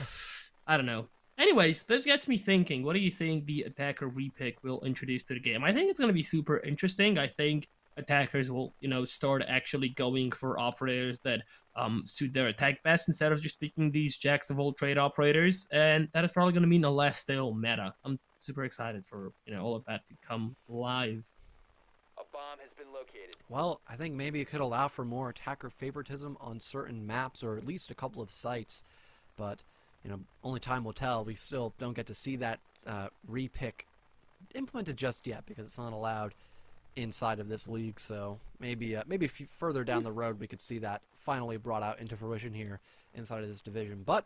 I don't know. Anyways, this gets me thinking, what do you think the attacker repick will introduce to the game? I think it's going to be super interesting. I think attackers will, you know, start actually going for operators that suit their attack best, instead of just picking these jacks of all trade operators. And that is probably going to mean a less stale meta. I'm super excited for, you know, all of that to come live. A bomb has been located. Well, I think maybe it could allow for more attacker favoritism on certain maps, or at least a couple of sites. But, you know, only time will tell. We still don't get to see that repick implemented just yet, because it's not allowed inside of this league. So maybe further down the road we could see that finally brought out into fruition here inside of this division. But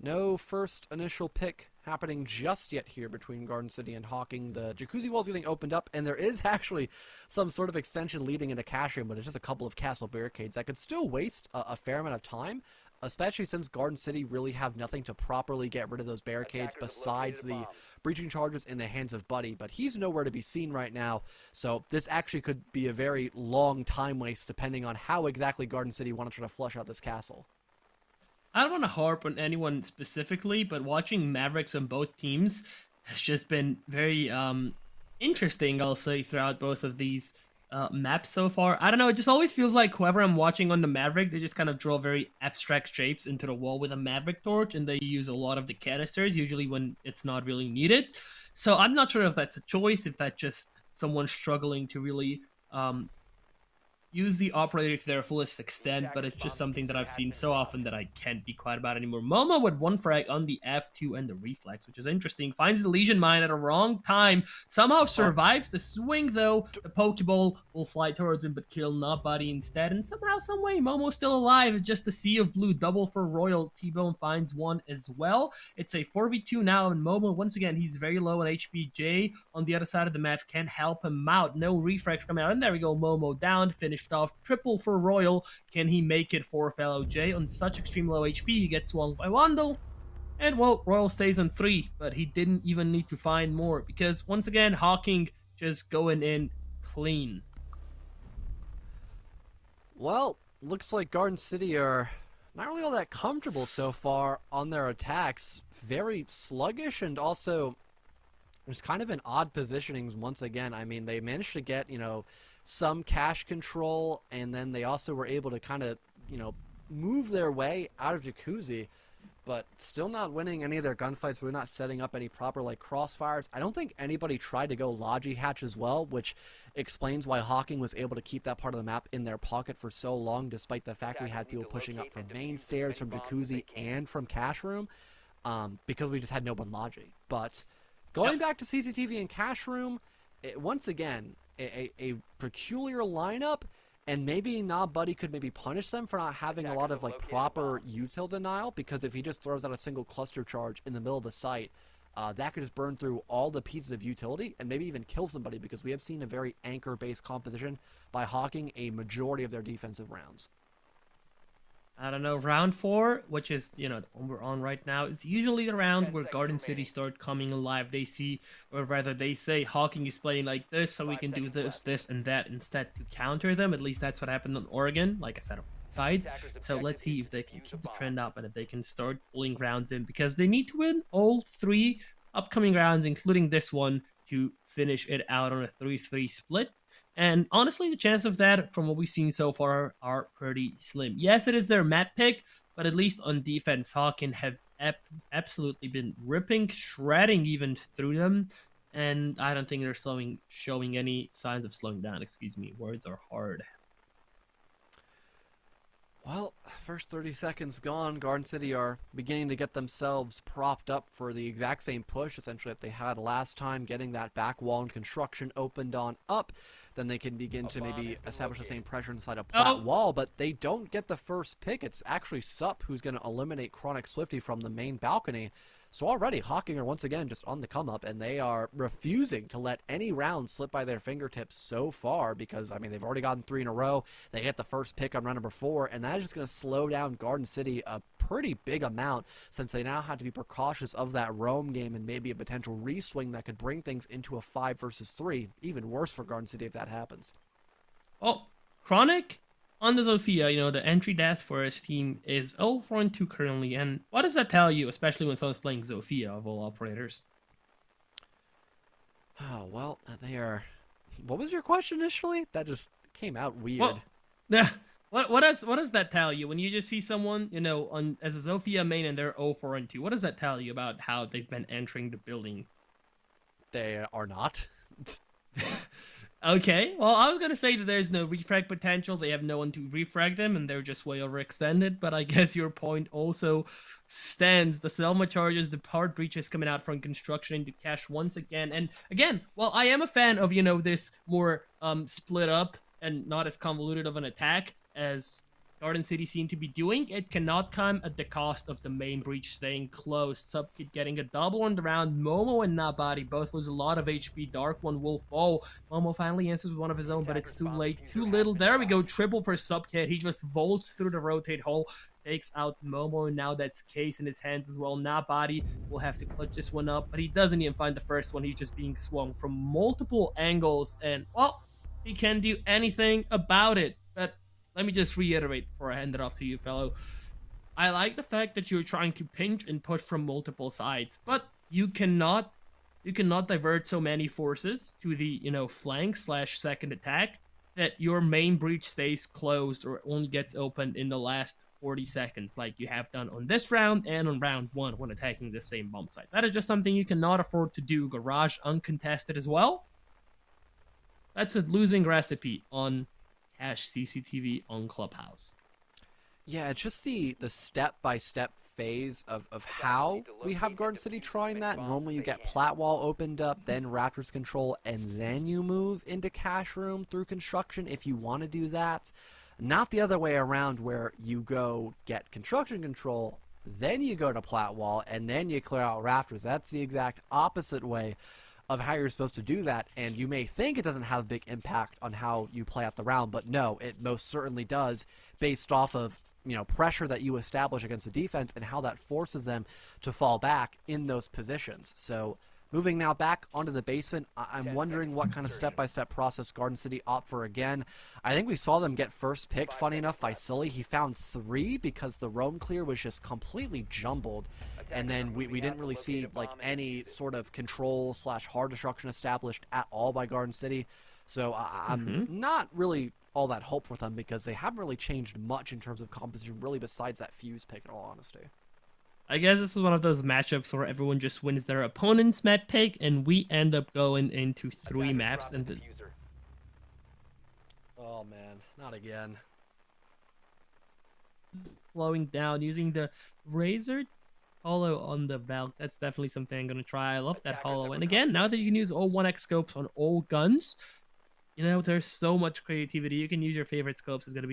no first initial pick happening just yet here between Garden City and Hocking. The jacuzzi wall's getting opened up, and there is actually some sort of extension leading into cash room, but it's just a couple of castle barricades that could still waste a fair amount of time, especially since Garden City really have nothing to properly get rid of those barricades besides the breaching charges in the hands of Buddy. But he's nowhere to be seen right now, so this actually could be a very long time waste depending on how exactly Garden City want to try to flush out this castle. I don't want to harp on anyone specifically, but watching Mavericks on both teams has just been very interesting, I'll say, throughout both of these maps so far. I don't know, it just always feels like whoever I'm watching on the Maverick, they just kind of draw very abstract shapes into the wall with a Maverick torch, and they use a lot of the canisters, usually when it's not really needed. So I'm not sure if that's a choice, if that's just someone struggling to really use the operator to their fullest extent, but it's just something that I've seen so often that I can't be quiet about anymore. Momo with 1 frag on the F2 and the reflex, which is interesting. Finds the Legion Mine at a wrong time. Somehow survives the swing, though. The Pokeball will fly towards him, but kill Nobody instead. And somehow, someway, Momo's still alive. Just a sea of blue. Double for Royal. T-Bone finds one as well. It's a 4v2 now, and Momo, once again, he's very low on HP. Jay on the other side of the map can help him out. No reflex coming out. And there we go. Momo down. Finished off. Triple for Royal. Can he make it for fellow Jay? On such extreme low HP, he gets swung by Wandle. And, well, Royal stays on 3, but he didn't even need to find more because, once again, Hocking just going in clean. Well, looks like Garden City are not really all that comfortable so far on their attacks. Very sluggish, and also there's kind of an odd positionings once again. I mean, they managed to get, some cash control, and then they also were able to kind of, move their way out of Jacuzzi, but still not winning any of their gunfights. We're not setting up any proper, crossfires. I don't think anybody tried to go Logi Hatch as well, which explains why Hocking was able to keep that part of the map in their pocket for so long, despite the fact we had people pushing up from main stairs, from Jacuzzi, and from Cash Room, because we just had no one Logi. But going back to CCTV and Cash Room, once again, a peculiar lineup, and maybe Buddy could maybe punish them for not having a lot of proper util denial, because if he just throws out a single cluster charge in the middle of the site, that could just burn through all the pieces of utility and maybe even kill somebody, because we have seen a very anchor-based composition by Hocking a majority of their defensive rounds. I don't know, round 4, which is, the one we're on right now, it's usually the round where Garden City start coming alive. They see, or rather they say, Hocking is playing like this, so we can do this, this, and that instead to counter them. At least that's what happened on Oregon, like I said, on sides. So let's see if they can keep the trend up and if they can start pulling rounds in, because they need to win all 3 upcoming rounds, including this one, to finish it out on a 3-3 split. And honestly, the chance of that, from what we've seen so far, are pretty slim. Yes, it is their map pick, but at least on defense, Hocking have absolutely been ripping, shredding even through them. And I don't think they're showing any signs of slowing down. Excuse me, words are hard. Well, first 30 seconds gone. Garden City are beginning to get themselves propped up for the exact same push, essentially, that they had last time, getting that back wall and construction opened on up. Then they can begin to maybe establish the same pressure inside a plat wall, but they don't get the first pick. It's actually Sup who's going to eliminate Chronic Swifty from the main balcony. So already, Hocking are once again just on the come-up, and they are refusing to let any round slip by their fingertips so far, because, I mean, they've already gotten 3 in a row. They get the first pick on round number 4, and that is just going to slow down Garden City a pretty big amount, since they now have to be precautious of that roam game and maybe a potential reswing that could bring things into a 5 versus 3. Even worse for Garden City if that happens. Oh, Chronic on the Zofia, the entry death for his team is 0-4-2 currently. And what does that tell you, especially when someone's playing Zofia of all operators? Oh, well, they are... What was your question initially? That just came out weird. Well, yeah. What does that tell you when you just see someone, as a Zofia main and they're 0-4-2? What does that tell you about how they've been entering the building? They are not. Okay, well, I was gonna say that there's no refrag potential. They have no one to refrag them, and they're just way overextended. But I guess your point also stands. The Selma charges, the hard breaches coming out from construction into cash once again. And again, well, I am a fan of this more split up and not as convoluted of an attack as Garden City seem to be doing. It cannot come at the cost of the main breach staying closed. Subkid getting a double on the round. Momo and Nobody both lose a lot of HP. Dark One will fall. Momo finally answers with one of his own, but it's too late, too little. There we go. Triple for Subkid. He just volts through the rotate hole, takes out Momo, and now that's Case in his hands as well. Nobody will have to clutch this one up, but he doesn't even find the first one. He's just being swung from multiple angles, and, well, he can't do anything about it. But let me just reiterate before I hand it off to you, fellow. I like the fact that you're trying to pinch and push from multiple sides, but you cannot divert so many forces to the, flank/second attack that your main breach stays closed or only gets opened in the last 40 seconds, like you have done on this round and on round 1 when attacking the same bomb site. That is just something you cannot afford to do. Garage uncontested as well. That's a losing recipe on cache CCTV on Clubhouse. Yeah, it's just the step-by-step phase of how we have Garden City trying that. Normally you get plat wall opened up, then Raptors control, and then you move into cache room through construction if you want to do that. Not the other way around where you go get construction control, then you go to plat wall, and then you clear out Raptors. That's the exact opposite way of how you're supposed to do that, and you may think it doesn't have a big impact on how you play out the round, but no, it most certainly does, based off of pressure that you establish against the defense and how that forces them to fall back in those positions. So moving now back onto the basement, I'm wondering what kind of step-by-step process Garden City opt for again. I think we saw them get first picked, funny enough, by Sully. He found 3 because the roam clear was just completely jumbled, and then we didn't really see like any sort of control / hard destruction established at all by Garden City. So I'm not really all that hopeful for them because they haven't really changed much in terms of composition, really, besides that fuse pick, in all honesty. I guess this is one of those matchups where everyone just wins their opponent's map pick, and we end up going into 3 maps. And oh man, not again. Slowing down using the Razor Hollow on the VAL. That's definitely something I'm gonna try. I love that Hollow. And again, now that you can use all 1x scopes on all guns, there's so much creativity. You can use your favorite scopes. It's gonna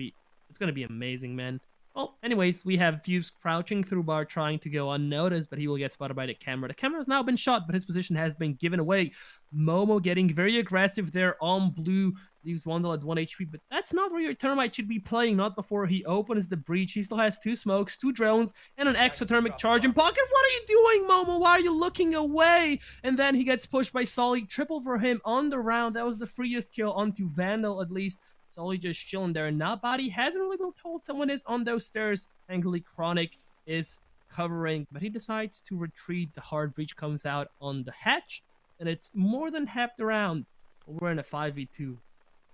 be amazing, man. Well, anyways, we have Fuse crouching through bar, trying to go unnoticed, but he will get spotted by the camera. The camera has now been shot, but his position has been given away. Momo getting very aggressive there on blue, leaves Wandel at 1 HP, but that's not where your Thermite should be playing, not before he opens the breach. He still has 2 smokes, 2 drones, and an exothermic charge in pocket. What are you doing, Momo? Why are you looking away? And then he gets pushed by Sully. Triple for him on the round. That was the freest kill onto Vandal, at least. Sully just chilling there. Not body hasn't really been told someone is on those stairs. Thankfully, Chronic is covering, but he decides to retreat. The hard breach comes out on the hatch, and it's more than half the round. We're in a 5v2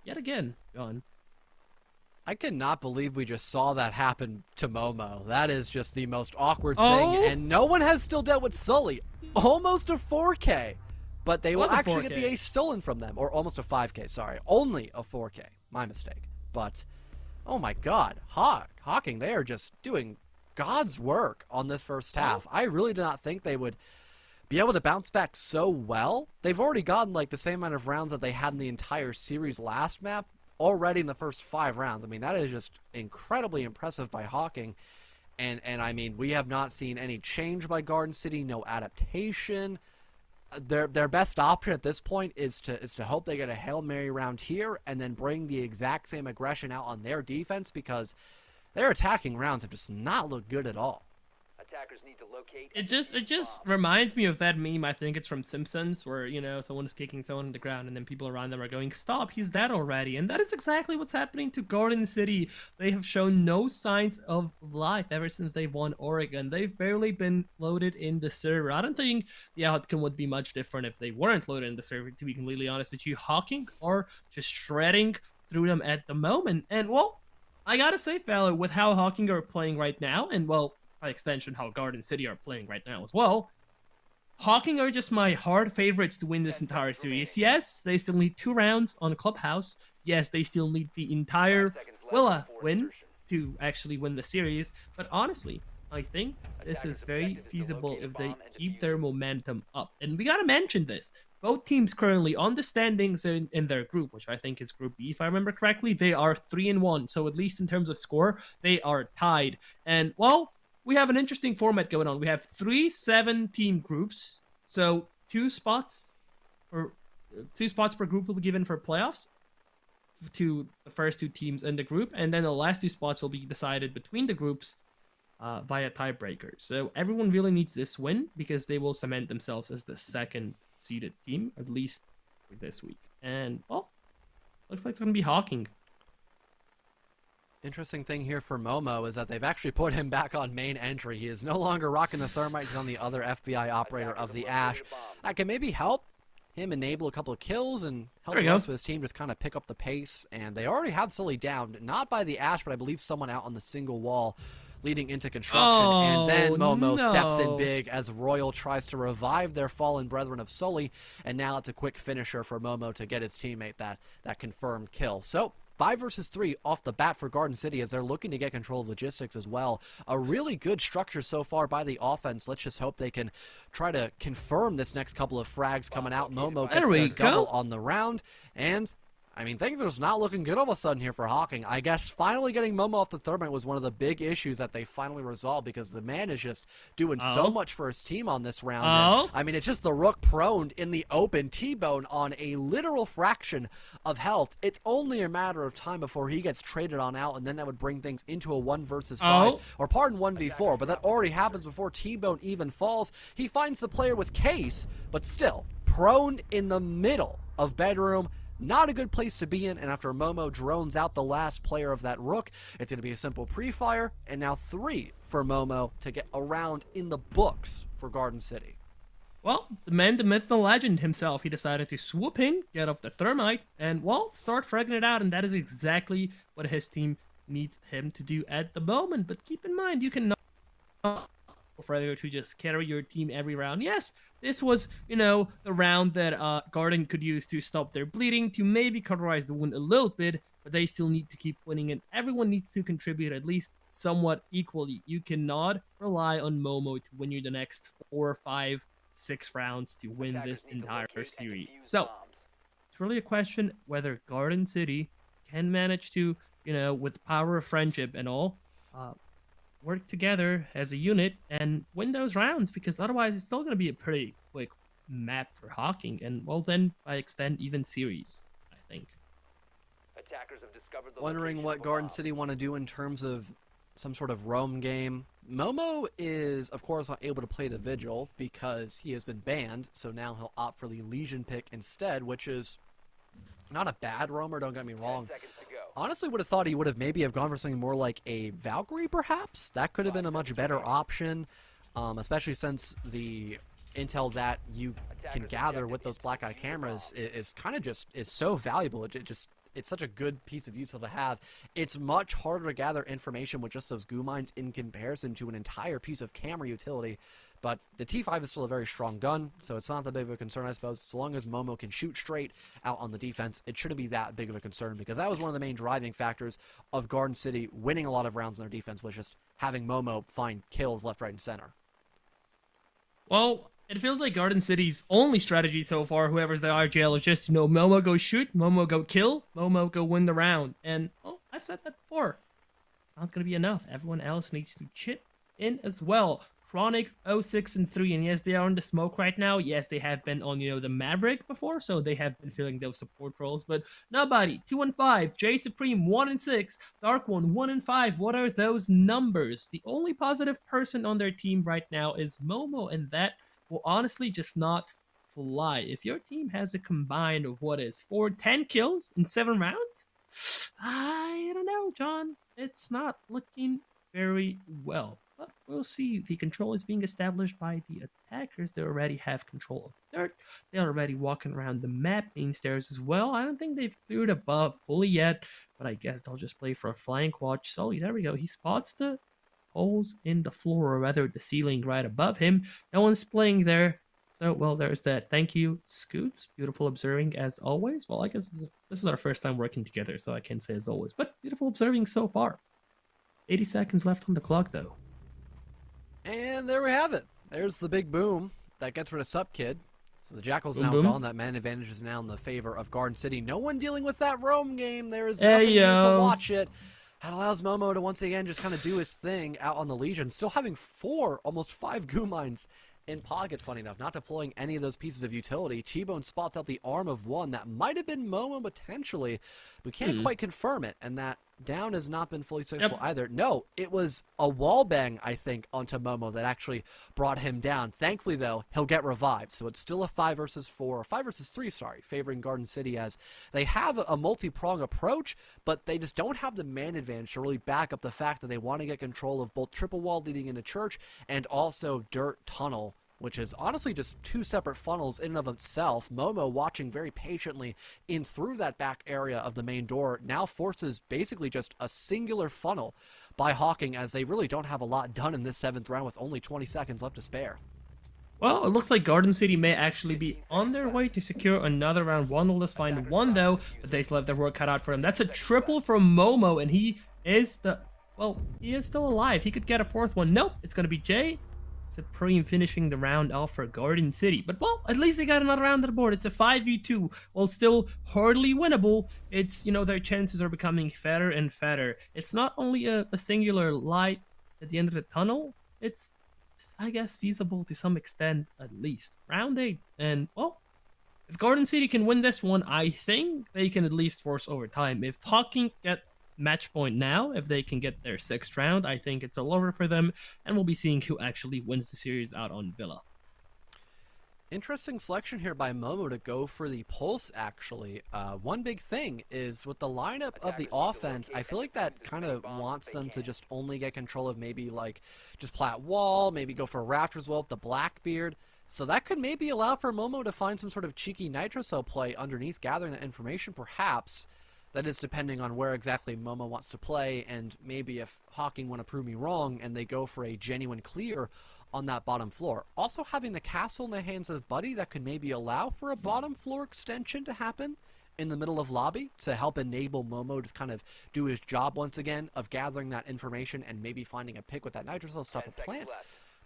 yet again. Gone. I cannot believe we just saw that happen to Momo. That is just the most awkward thing, and no one has still dealt with Sully. Almost a 4K, but they will actually get the ace stolen from them, or almost a 5K, sorry. Only a 4K. My mistake. But, oh my god, Hocking, they are just doing God's work on this first half. I really did not think they would be able to bounce back so well. They've already gotten like the same amount of rounds that they had in the entire series last map already in the first 5 rounds. I mean, that is just incredibly impressive by Hocking. And I mean, we have not seen any change by Garden City, no adaptation. Their best option at this point is to hope they get a Hail Mary round here and then bring the exact same aggression out on their defense, because their attacking rounds have just not looked good at all. Attackers need to locate. It just reminds me of that meme. I think it's from Simpsons, where someone is kicking someone on the ground, and then people around them are going, "Stop! He's dead already." And that is exactly what's happening to Garden City. They have shown no signs of life ever since they've won Oregon. They've barely been loaded in the server. I don't think the outcome would be much different if they weren't loaded in the server. To be completely honest with you, Hocking are just shredding through them at the moment. And well, I gotta say, Fallow, with how Hocking are playing right now, and well, by extension, how Garden City are playing right now as well, Hocking are just my hard favorites to win this entire series. Yes, they still need 2 rounds on Clubhouse. Yes, they still need the entire Willa win to actually win the series. But honestly, I think this is very feasible if they keep their momentum up. And we gotta mention this. Both teams currently on the standings in their group, which I think is Group B, if I remember correctly, they are 3-1. So at least in terms of score, they are tied. And well, we have an interesting format going on. We have 3 7-team groups, so 2 spots per group will be given for playoffs to the first 2 teams in the group, and then the last 2 spots will be decided between the groups via tiebreakers. So everyone really needs this win because they will cement themselves as the 2nd seeded team, at least for this week. And well, looks like it's gonna be Hocking. Interesting thing here for Momo is that they've actually put him back on main entry. He is no longer rocking the Thermite. He's on the other FBI operator of the Ash. That can maybe help him enable a couple of kills and help the rest of his team just kind of pick up the pace. And they already have Sully down, not by the Ash, but I believe someone out on the single wall leading into construction. And then Momo steps in big as Royal tries to revive their fallen brethren of Sully. And now it's a quick finisher for Momo to get his teammate that confirmed kill. So 5 versus 3 off the bat for Garden City as they're looking to get control of logistics as well. A really good structure so far by the offense. Let's just hope they can try to confirm this next couple of frags coming out. Momo gets their double on the round, and I mean, things are just not looking good all of a sudden here for Hocking. I guess finally getting Momo off the thermite was one of the big issues that they finally resolved, because the man is just doing so much for his team on this round. And, I mean, it's just the Rook proned in the open, T-bone on a literal fraction of health. It's only a matter of time before he gets traded on out, and then that would bring things into a 1 versus 5, or pardon, 1v4. But that already happens before T-bone even falls. He finds the player with Case, but still proned in the middle of bedroom. Not a good place to be in, and after Momo drones out the last player of that Rook, it's going to be a simple pre-fire, and now 3 for Momo to get a round in the books for Garden City. Well, the man, the myth, the legend himself, he decided to swoop in, get off the thermite, and, well, start fragging it out, and that is exactly what his team needs him to do at the moment. But keep in mind, you cannot further to just carry your team every round. Yes, this was, you know, the round that Garden could use to stop their bleeding, to maybe cauterize the wound a little bit, but they still need to keep winning, and everyone needs to contribute at least somewhat equally. You cannot rely on Momo to win you the next 4, 5, 6 rounds to win this entire series. So, it's really a question whether Garden City can manage to, you know, with power of friendship and all, work together as a unit and win those rounds, because otherwise it's still going to be a pretty quick map for Hocking, and, well, then by extent even series, I think. Attackers have discovered the Wondering what Garden City want to do in terms of some sort of roam game. Momo is, of course, not able to play the Vigil because he has been banned, so now he'll opt for the Legion pick instead, which is not a bad roamer, don't get me wrong. Honestly, would have thought he would have maybe have gone for something more like a Valkyrie, perhaps. That could have been a much better option, especially since the intel that you can gather with those black eye cameras is kind of just is so valuable. It's such a good piece of util to have. It's much harder to gather information with just those goo mines in comparison to an entire piece of camera utility. But the T5 is still a very strong gun, so it's not that big of a concern, I suppose. So long as Momo can shoot straight out on the defense, it shouldn't be that big of a concern, because that was one of the main driving factors of Garden City winning a lot of rounds in their defense, was just having Momo find kills left, right, and center. Well, it feels like Garden City's only strategy so far, whoever's the RGL, is just, you know, Momo go shoot, Momo go kill, Momo go win the round. And, well, I've said that before. It's not going to be enough. Everyone else needs to chip in as well. Chronic 06 and 3, and yes, they are on the smoke right now. Yes, they have been on, you know, the Maverick before, so they have been filling those support roles. But nobody, 2 and 5, J Supreme 1 and 6, Dark One 1 and 5. What are those numbers? The only positive person on their team right now is Momo, and that will honestly just not fly. If your team has a combined of 10 kills in 7 rounds, I don't know, John. It's not looking very well. But we'll see. The control is being established by the attackers. They already have control of dirt. They're already walking around the map main stairs as well. I don't think they've cleared above fully yet, but I guess they'll just play for a flank watch. So there we go. He spots the holes in the floor, or rather the ceiling right above him. No one's playing there. So, well, there's that. Thank you, Scoots. Beautiful observing as always. Well, I guess this is our first time working together, so I can't say as always, but beautiful observing so far. 80 seconds left on the clock, though. And there we have it. There's the big boom that gets rid of Sup Kid. So the Jackal's Boom, now boom. gone. That man advantage is now in the favor of Garden City. No one dealing with that roam game. There is nothing here to watch it. That allows Momo to once again just kind of do his thing out on the Legion. Still having 4, almost 5 goo mines in pocket, funny enough. Not deploying any of those pieces of utility. T-Bone spots out the arm of one. That might have been Momo potentially. We can't quite confirm it. And that down has not been fully successful either. No, it was a wall bang, I think, onto Momo that actually brought him down. Thankfully, though, he'll get revived. So it's still a 5 versus 4, or 5 versus 3, sorry, favoring Garden City, as they have a multi-prong approach, but they just don't have the man advantage to really back up the fact that they want to get control of both triple wall leading into church and also dirt tunnel, which is honestly just 2 separate funnels in and of itself. Momo, watching very patiently in through that back area of the main door, now forces basically just a singular funnel by Hocking, as they really don't have a lot done in this 7th round with only 20 seconds left to spare. Well, it looks like Garden City may actually be on their way to secure another round. One will just find one though, but they still have their work cut out for him. That's a triple from Momo, and he is he is still alive. He could get a fourth one. Nope, it's gonna be Jay Supreme finishing the round off for Garden City. But well, at least they got another round on the board. It's a 5v2. While still hardly winnable, it's, you know, their chances are becoming fatter and fatter. It's not only a singular light at the end of the tunnel, it's, I guess, feasible to some extent at least. Round 8. And well, if Garden City can win this one, I think they can at least force overtime. If Hocking get match point now, if they can get their 6th round, I think it's all over for them, and we'll be seeing who actually wins the series out on Villa. Interesting selection here by Momo to go for the pulse, actually. One big thing is with the lineup of the offense, I feel like that kind of wants them to just only get control of maybe like just plat wall, maybe go for Raptors well with the Blackbeard. So that could maybe allow for Momo to find some sort of cheeky Nitro Cell play underneath, gathering that information perhaps. That is depending on where exactly Momo wants to play, and maybe if Hocking want to prove me wrong and they go for a genuine clear on that bottom floor. Also having the castle in the hands of Buddy, that could maybe allow for a bottom floor extension to happen in the middle of lobby to help enable Momo to kind of do his job once again of gathering that information and maybe finding a pick with that Nitro Cell stop a plant.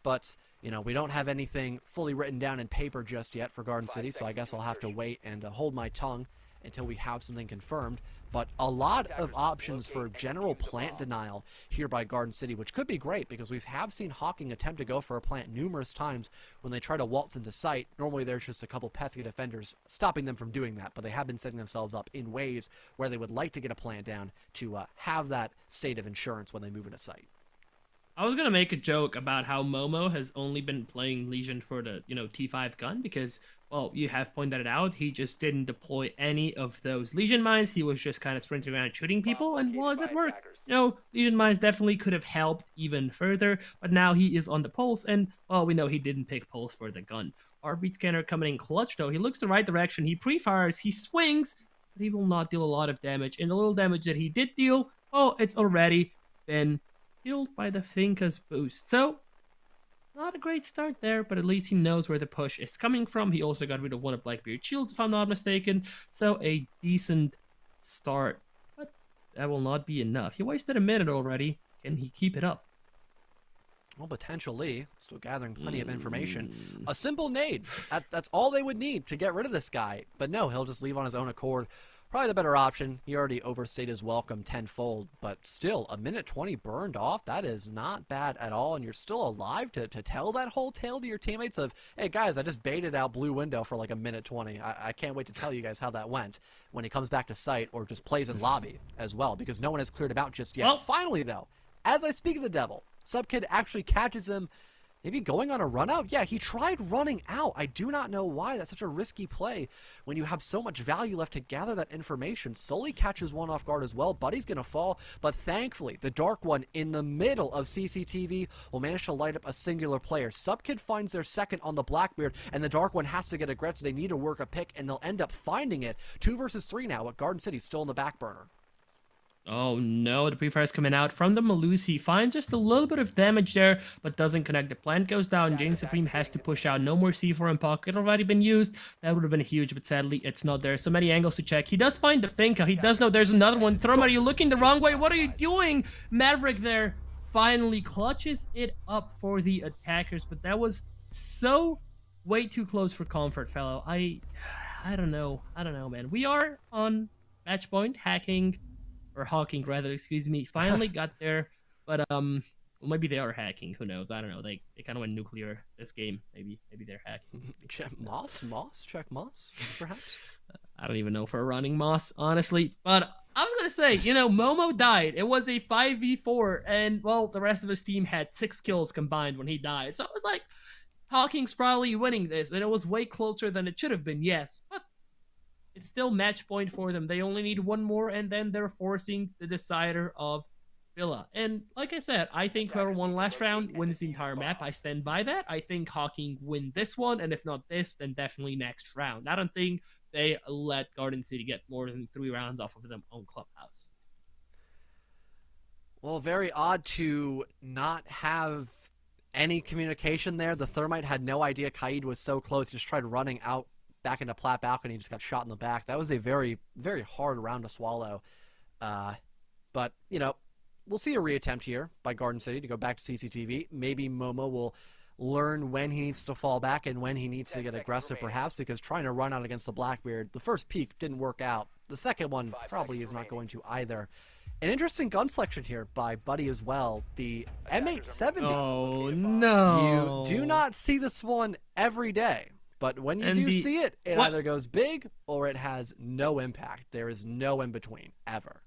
But, you know, we don't have anything fully written down in paper just yet for Garden City, so I guess I'll have to wait and hold my tongue until we have something confirmed. But a lot of options for general plant denial here by Garden City, which could be great because we have seen Hocking attempt to go for a plant numerous times when they try to waltz into sight. Normally there's just a couple pesky defenders stopping them from doing that, but they have been setting themselves up in ways where they would like to get a plant down to have that state of insurance when they move into sight. I was gonna make a joke about how Momo has only been playing Legion for the, you know, T5 gun because, well, you have pointed it out, he just didn't deploy any of those Legion mines. He was just kind of sprinting around shooting people, and well, it did work. You know, Legion mines definitely could have helped even further, but now he is on the pulse, and well, we know he didn't pick pulse for the gun. Heartbeat scanner coming in clutch though. He looks the right direction. He pre-fires. He swings, but he will not deal a lot of damage. And the little damage that he did deal, well, it's already been healed by the Finka's boost. So, not a great start there, but at least he knows where the push is coming from. He also got rid of one of Blackbeard's shields, if I'm not mistaken. So, a decent start. But that will not be enough. He wasted a minute already. Can he keep it up? Well, potentially. Still gathering plenty of information. A simple nade. That's all they would need to get rid of this guy. But no, he'll just leave on his own accord. Probably the better option. He already overstayed his welcome tenfold, but still, a minute 20 burned off. That is not bad at all, and you're still alive to tell that whole tale to your teammates of, hey guys, I just baited out blue window for like a minute 20. I can't wait to tell you guys how that went when he comes back to site or just plays in lobby as well, because no one has cleared him out just yet. Well, finally, though, as I speak of the devil, Subkid actually catches him. Maybe going on a run out? Yeah, he tried running out. I do not know why. That's such a risky play when you have so much value left to gather that information. Sully catches one off guard as well. Buddy's going to fall, but thankfully, the Dark One in the middle of CCTV will manage to light up a singular player. Subkid finds their second on the Blackbeard, and the Dark One has to get aggressive. They need to work a pick, and they'll end up finding it. 2 versus 3 now, with Garden City still in the back burner. Oh no, the pre-fire's coming out from the Malusi. Finds just a little bit of damage there, but doesn't connect. The plant goes down. Jane Supreme has to push out. No more C4 in pocket. Already been used. That would have been huge, but sadly, it's not there. So many angles to check. He does find the Finka. He does know there's another one. Thrum, are you looking the wrong way? What are you doing? Maverick there finally clutches it up for the attackers, but that was so way too close for comfort, fellow. I don't know, man. We are on match point. Hocking rather, excuse me, finally got there, but well, maybe they are hacking, who knows, I don't know, they kind of went nuclear this game, maybe they're hacking. Check Moss, perhaps? I don't even know for a running Moss, honestly, but I was gonna say, you know, Momo died, it was a 5v4, and well, the rest of his team had 6 kills combined when he died, so I was like, Hocking's probably winning this, and it was way closer than it should have been, yes, but it's still match point for them. They only need one more, and then they're forcing the decider of Villa. And like I said, I think whoever won last round wins the entire map. I stand by that. I think Hocking win this one, and if not this, then definitely next round. I don't think they let Garden City get more than 3 rounds off of them on Clubhouse. Well, very odd to not have any communication there. The Thermite had no idea Kaid was so close. He just tried running out back into Plat balcony. Just got shot in the back. That was a very, very hard round to swallow. But, you know, we'll see a reattempt here by Garden City to go back to CCTV. Maybe Momo will learn when he needs to fall back and when he needs to get aggressive, perhaps, because trying to run out against the Blackbeard, the first peek didn't work out. The second one probably is not going to either. An interesting gun selection here by Buddy as well. The M870. Oh, no. You do not see this one every day. But when you do see it, it either goes big or it has no impact. There is no in between, ever.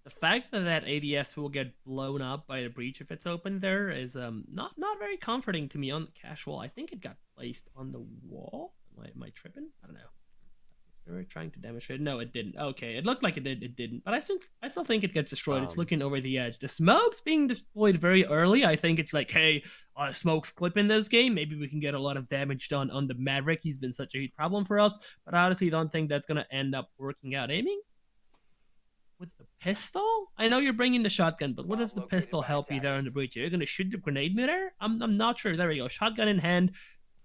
The fact that that ADS will get blown up by the breach if it's open there is not very comforting to me on the cash wall. I think it got placed on the wall. Am I tripping? I don't know. We were trying to demonstrate. No, it didn't. Okay, it looked like it did. It didn't. But I still think it gets destroyed. It's looking over the edge. The smoke's being deployed very early. I think it's like, hey, smoke's clipping this game. Maybe we can get a lot of damage done on the Maverick. He's been such a huge problem for us. But I honestly don't think that's going to end up working out. Aiming with the pistol? I know you're bringing the shotgun, but what does the pistol help you there in the breach? You're going to shoot the grenade meter? I'm not sure. There we go. Shotgun in hand.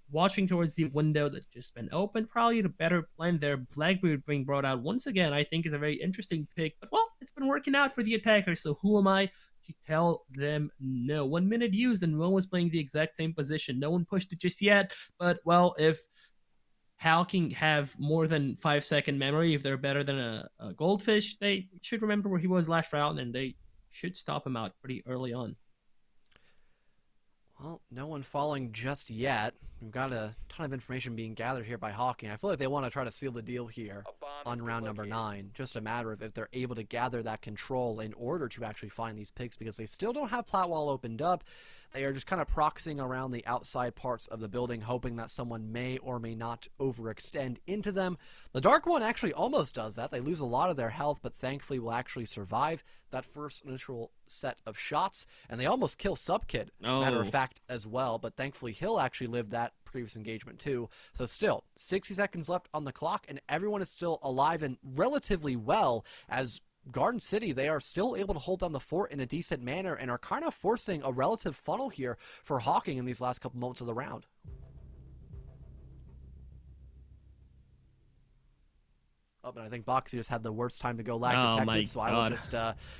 Watching towards the window that's just been opened. Probably the better plan there. Blackbeard being brought out once again, I think, is a very interesting pick. But, well, it's been working out for the attackers, so who am I to tell them no? 1 minute used, and no one was playing the exact same position. No one pushed it just yet. But, well, if Hocking have more than 5-second memory, if they're better than a goldfish, they should remember where he was last round, and they should stop him out pretty early on. Well, no one falling just yet. We've got a ton of information being gathered here by Hocking. I feel like they want to try to seal the deal here on round number 9. Just a matter of if they're able to gather that control in order to actually find these picks, because they still don't have plat wall opened up. They are just kind of proxying around the outside parts of the building, hoping that someone may or may not overextend into them. The Dark One actually almost does that. They lose a lot of their health, but thankfully will actually survive that first initial set of shots. And they almost kill Subkid, matter of fact, as well. But thankfully he'll actually live that previous engagement too. So still, 60 seconds left on the clock, and everyone is still alive and relatively well, as Garden City, they are still able to hold down the fort in a decent manner and are kind of forcing a relative funnel here for Hocking in these last couple moments of the round. Oh, but I think Boxy just had the worst time to go lag detected, so I will just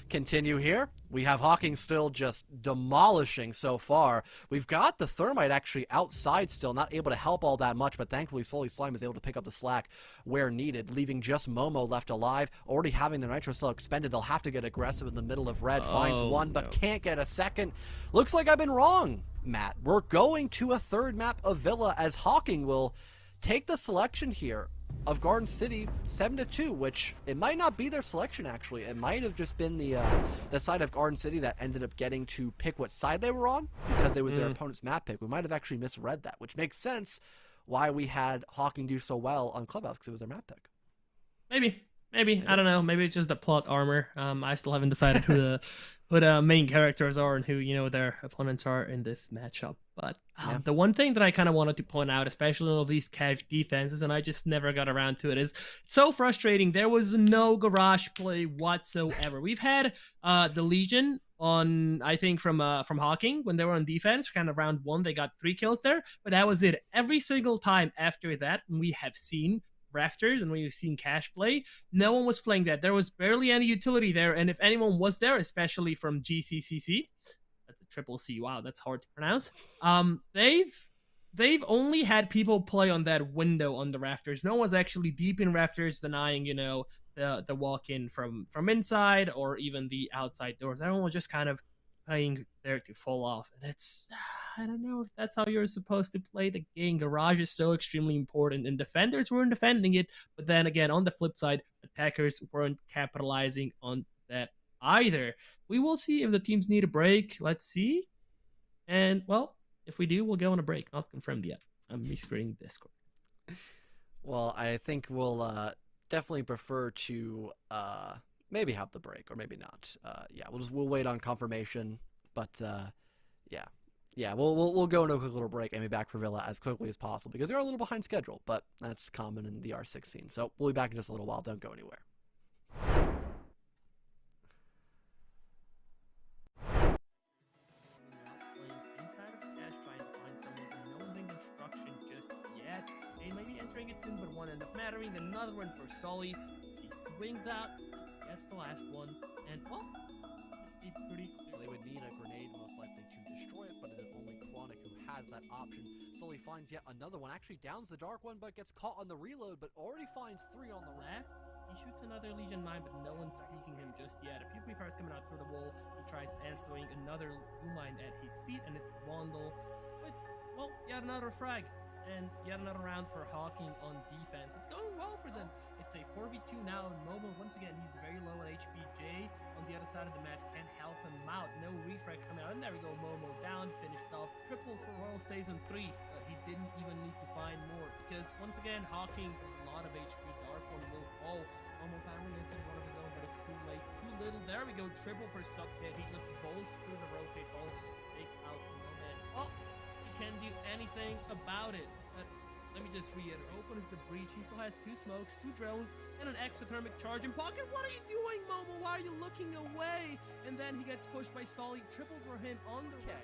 continue here. We have Hocking still just demolishing so far. We've got the Thermite actually outside still, not able to help all that much, but thankfully Sully Slime is able to pick up the slack where needed, leaving just Momo left alive, already having the Nitro Cell expended. They'll have to get aggressive in the middle of red. Finds one, but can't get a second. Looks like I've been wrong, Matt. We're going to a third map of Villa, as Hocking will take the selection here of Garden City 7-2, which it might not be their selection actually. It might have just been the side of Garden City that ended up getting to pick what side they were on, because it was their opponent's map pick. We might have actually misread that, which makes sense why we had Hocking do so well on Clubhouse, because it was their map pick. Maybe. I don't know. Maybe it's just the plot armor. I still haven't decided who the main characters are and who, their opponents are in this matchup. But the one thing that I kind of wanted to point out, especially in all these cash defenses, and I just never got around to it, is it's so frustrating. There was no garage play whatsoever. We've had the Legion on, I think, from Hocking when they were on defense, kind of round 1, they got 3 kills there, but that was it. Every single time after that, we have seen rafters and we've seen cash play, no one was playing that. There was barely any utility there, and if anyone was there, especially from GCCC, that's a triple C, wow, that's hard to pronounce, they've only had people play on that window on the rafters. No one's actually deep in rafters denying, the walk-in from inside or even the outside doors. Everyone was just kind of playing there to fall off, and I don't know if that's how you're supposed to play the game. Garage is so extremely important, and defenders weren't defending it, but then again, on the flip side, attackers weren't capitalizing on that either. We will see if the teams need a break. Let's see. And, well, if we do, we'll go on a break. Not confirmed yet. I'm misreading Discord. Well, I think we'll definitely prefer to maybe have the break, or maybe not. We'll wait on confirmation, but we'll go into a quick little break and be back for Villa as quickly as possible, because they're a little behind schedule, but that's common in the R6 scene. So we'll be back in just a little while. Don't go anywhere. rotate soon, but one end up mattering. Another one for Sully. He swings out, gets the last one, and well, it's a pretty clear. So they would need a grenade most likely to destroy it, but it is only Chronic who has that option. Sully finds yet another one, actually downs the Dark One, but gets caught on the reload, but already finds 3 on the Left. He shoots another Legion Mine, but no one's peeking him just yet. A few pre-fires coming out through the wall. He tries answering another blue mine at his feet, and it's Vondel. But, well, yet another frag. And yet another round for Hocking on defense. It's going well for them. It's a 4v2 now. Momo, once again, he's very low on HP. Jay on the other side of the map can't help him out. No refrags coming out. And there we go. Momo down, finished off. Triple for Royal stays on 3. But he didn't even need to find more. Because, once again, Hocking has a lot of HP. Dark One will fall. Momo finally inside one of his own, but it's too late. Too little. There we go. Triple for Subkit. He just bolts through the rotate hole. Takes out his man. Oh! Can't do anything about it. But let me just reiterate. Opens the breach. He still has 2 smokes, 2 drones, and an exothermic charge in pocket. What are you doing, Momo? Why are you looking away? And then he gets pushed by Solly. Triple for him on the Okay,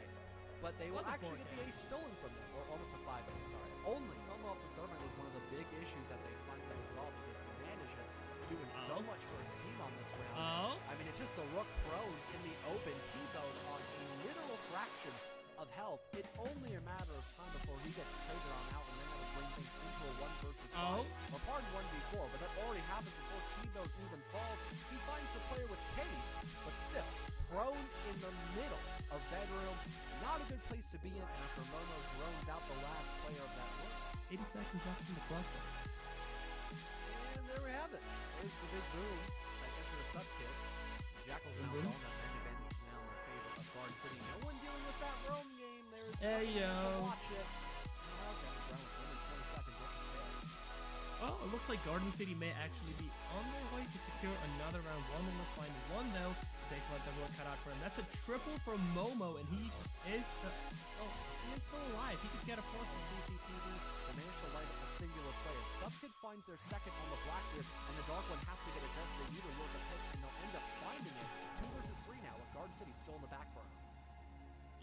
but they will Was a actually 4K. get the ace stolen from them, or almost a 5K, sorry. Only off the third round is one of the big issues that they finally resolved, because the man is just doing so much for his team on this round. I mean, it's just the Rook prone in the open, T-bone on a literal fraction of health. It's only a matter of time before he gets traded on out, and they're going to bring things into a 1 versus 5. Or pardon 1v4, but that already happens before T-bone even falls. He finds the player with pace, but still, prone in the middle of bedroom. Not a good place to be in after Momo drones out the last player of that room. 80 seconds left in the clock. And there we have it. There's the big boom that gets to the sub-kit. Jackal's now gone. That many bandits now in favor of Garden City. No one dealing with that roam game. There's Hey, yo. watch it. Okay, Brown, only 20 seconds. What's the fair? Well, it looks like Garden City may actually be on their way to secure another round. One will find one though. Takes let the road cut out for him. That's a triple from Momo, and he is he is still alive. He could get a 4th from CCTV. They managed to light up a singular player. Subkid finds their second on the Blackbeard, and the Dark One has to get addressed. They either will the pick, and they'll end up finding it. 2 versus 3 now, with Garden City still in the back burner.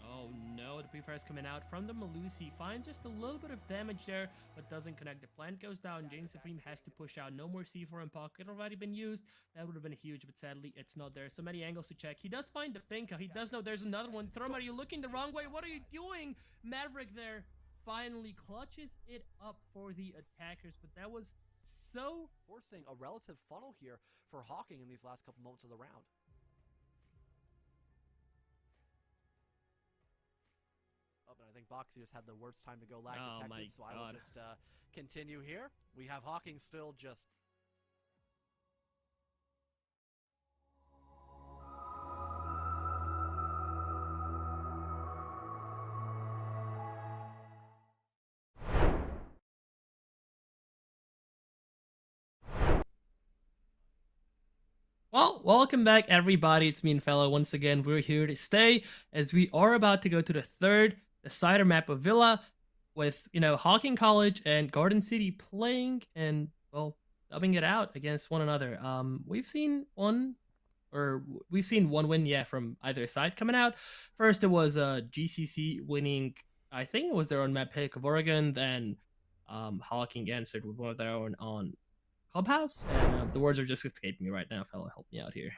Oh no, the pre-fires coming out from the Malusi. Finds just a little bit of damage there, but doesn't connect. The plant goes down. Jane Supreme has to push out. No more C4 in pocket already been used. That would have been huge, but sadly it's not there. So many angles to check. He does find the Finka. He does know there's another one. Throwman, are you looking the wrong way? What are you doing? Maverick there finally clutches it up for the attackers, but that was so Forcing a relative funnel here for Hocking in these last couple moments of the round. Oh, but I think Boxy just had the worst time to go lag Oh detected, my so I will God. just continue here. We have Hocking still just... Well, welcome back, everybody. It's me and Fellow. Once again, we're here to stay as we are about to go to the third decider map of Villa with, Hocking College and Garden City playing and, well, dubbing it out against one another. We've seen one win, yeah, from either side coming out. First, it was GCC winning, I think it was their own map pick of Oregon. Then Hocking answered with one of their own on Clubhouse, and the words are just escaping me right now. Fellow, help me out here.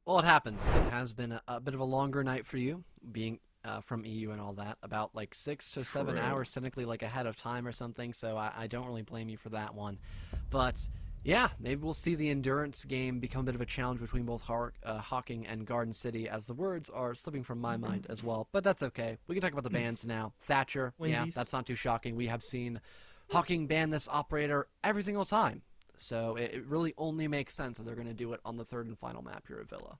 Well, it happens. It has been a bit of a longer night for you, being from EU and all that. About like 6 to 7 True. hours, technically, like ahead of time or something. So I don't really blame you for that one. But yeah, maybe we'll see the endurance game become a bit of a challenge between both Hocking and Garden City, as the words are slipping from my mind as well. But that's okay. We can talk about the bans now. Thatcher, yeah, Winsies. that's not too shocking. We have seen Hocking ban this operator every single time. So it really only makes sense that they're going to do it on the third and final map here at Villa.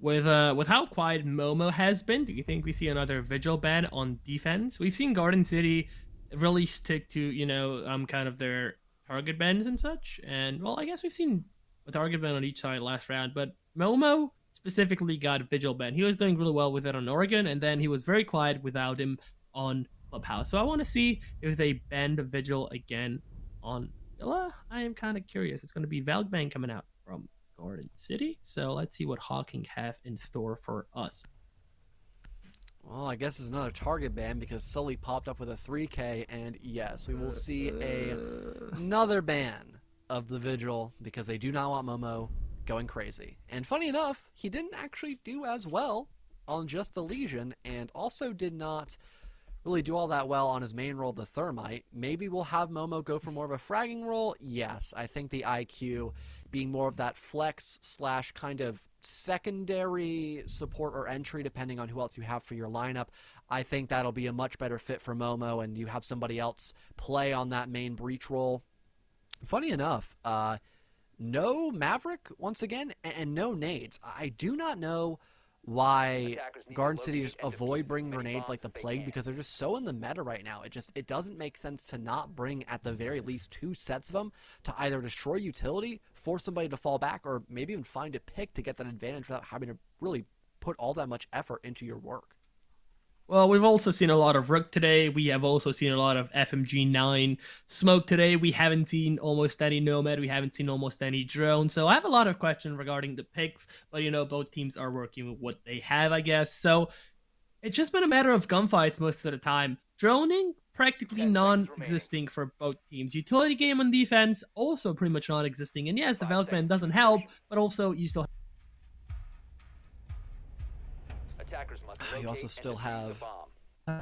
With how quiet Momo has been, do you think we see another Vigil ban on defense? We've seen Garden City really stick to, kind of their target bans and such. And, well, I guess we've seen a target ban on each side last round. But Momo specifically got Vigil ban. He was doing really well with it on Oregon, and then he was very quiet without him on Clubhouse. So I want to see if they ban the Vigil again on Villa. I am kind of curious. It's going to be Valgbang coming out from Garden City. So let's see what Hocking have in store for us. Well, I guess it's another target ban because Sully popped up with a 3K, and yes, we will see another ban of the Vigil because they do not want Momo going crazy. And funny enough, he didn't actually do as well on just the Legion, and also did not really do all that well on his main role, the Thermite. Maybe we'll have Momo go for more of a fragging role. Yes, I think the IQ being more of that flex slash kind of secondary support or entry, depending on who else you have for your lineup. I think that'll be a much better fit for Momo, and you have somebody else play on that main breach role. Funny enough, no Maverick once again, and no nades. I do not know why Garden City just avoid bringing grenades like the plague, because they're just so in the meta right now. It doesn't make sense to not bring at the very least 2 sets of them to either destroy utility, force somebody to fall back, or maybe even find a pick to get that advantage without having to really put all that much effort into your work. Well, we've also seen a lot of Rook today. We have also seen a lot of FMG9 Smoke today. We haven't seen almost any Nomad. We haven't seen almost any Drone. So I have a lot of questions regarding the picks. But, you know, both teams are working with what they have, I guess. So it's just been a matter of gunfights most of the time. Droning, practically non-existing for both teams. Utility game on defense, also pretty much non-existing. And yes, development doesn't help, but also you still You also still have... I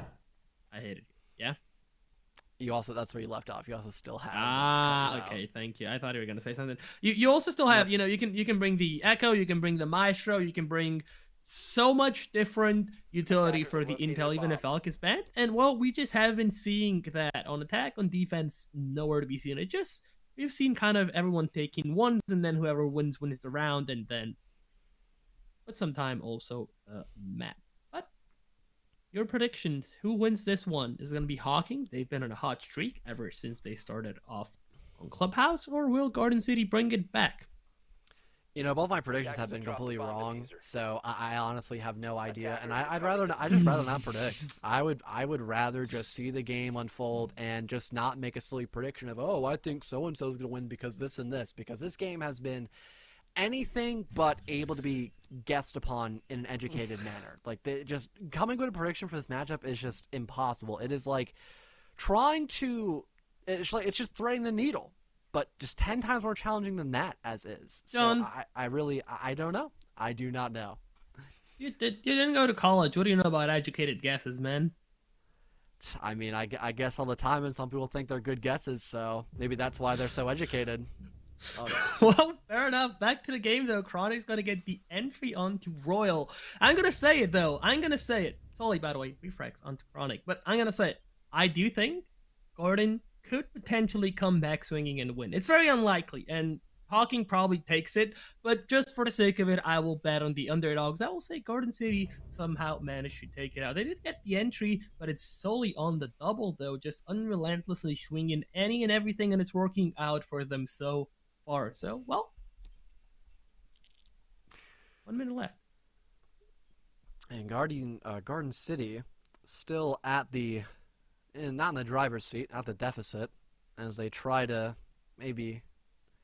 hate it. Yeah? You also, that's where you left off. You also still have... okay, thank you. I thought you were going to say something. You also still have, you know, you can bring the Echo, you can bring the Maestro, you can bring so much different utility for the Intel, even if Elk is banned. And, well, we just have been seeing that on attack, on defense, nowhere to be seen. It just, we've seen kind of everyone taking ones, and then whoever wins the round, and then put some time also map. But your predictions, who wins this one? Is it going to be Hocking? They've been on a hot streak ever since they started off on Clubhouse, or will Garden City bring it back? You know, both my predictions have been completely wrong, so I honestly have no idea, and I'd rather not predict. I would rather just see the game unfold and just not make a silly prediction of, oh, I think so and so is going to win because this and this, because this game has been anything but able to be guessed upon in an educated manner. Like, just coming with a prediction for this matchup is just impossible. It is like trying to, it's just threading the needle, but just 10 times more challenging than that as is. John, so I don't know. I do not know. You didn't go to college. What do you know about educated guesses, man? I mean, I guess all the time, and some people think they're good guesses, so maybe that's why they're so educated. Well, fair enough. Back to the game, though. Chronic's going to get the entry onto Royal. I'm going to say it, though. I'm going to say it. Sully, by the way, refrags onto Chronic. But I'm going to say it. I do think Gordon could potentially come back swinging and win. It's very unlikely, and Hocking probably takes it. But just for the sake of it, I will bet on the underdogs. I will say Garden City somehow managed to take it out. They did get the entry, but it's solely on the double, though. Just unrelentlessly swinging any and everything, and it's working out for them so far. So, well, 1 minute left. And Garden City still at the, not in the driver's seat, at the deficit, as they try to maybe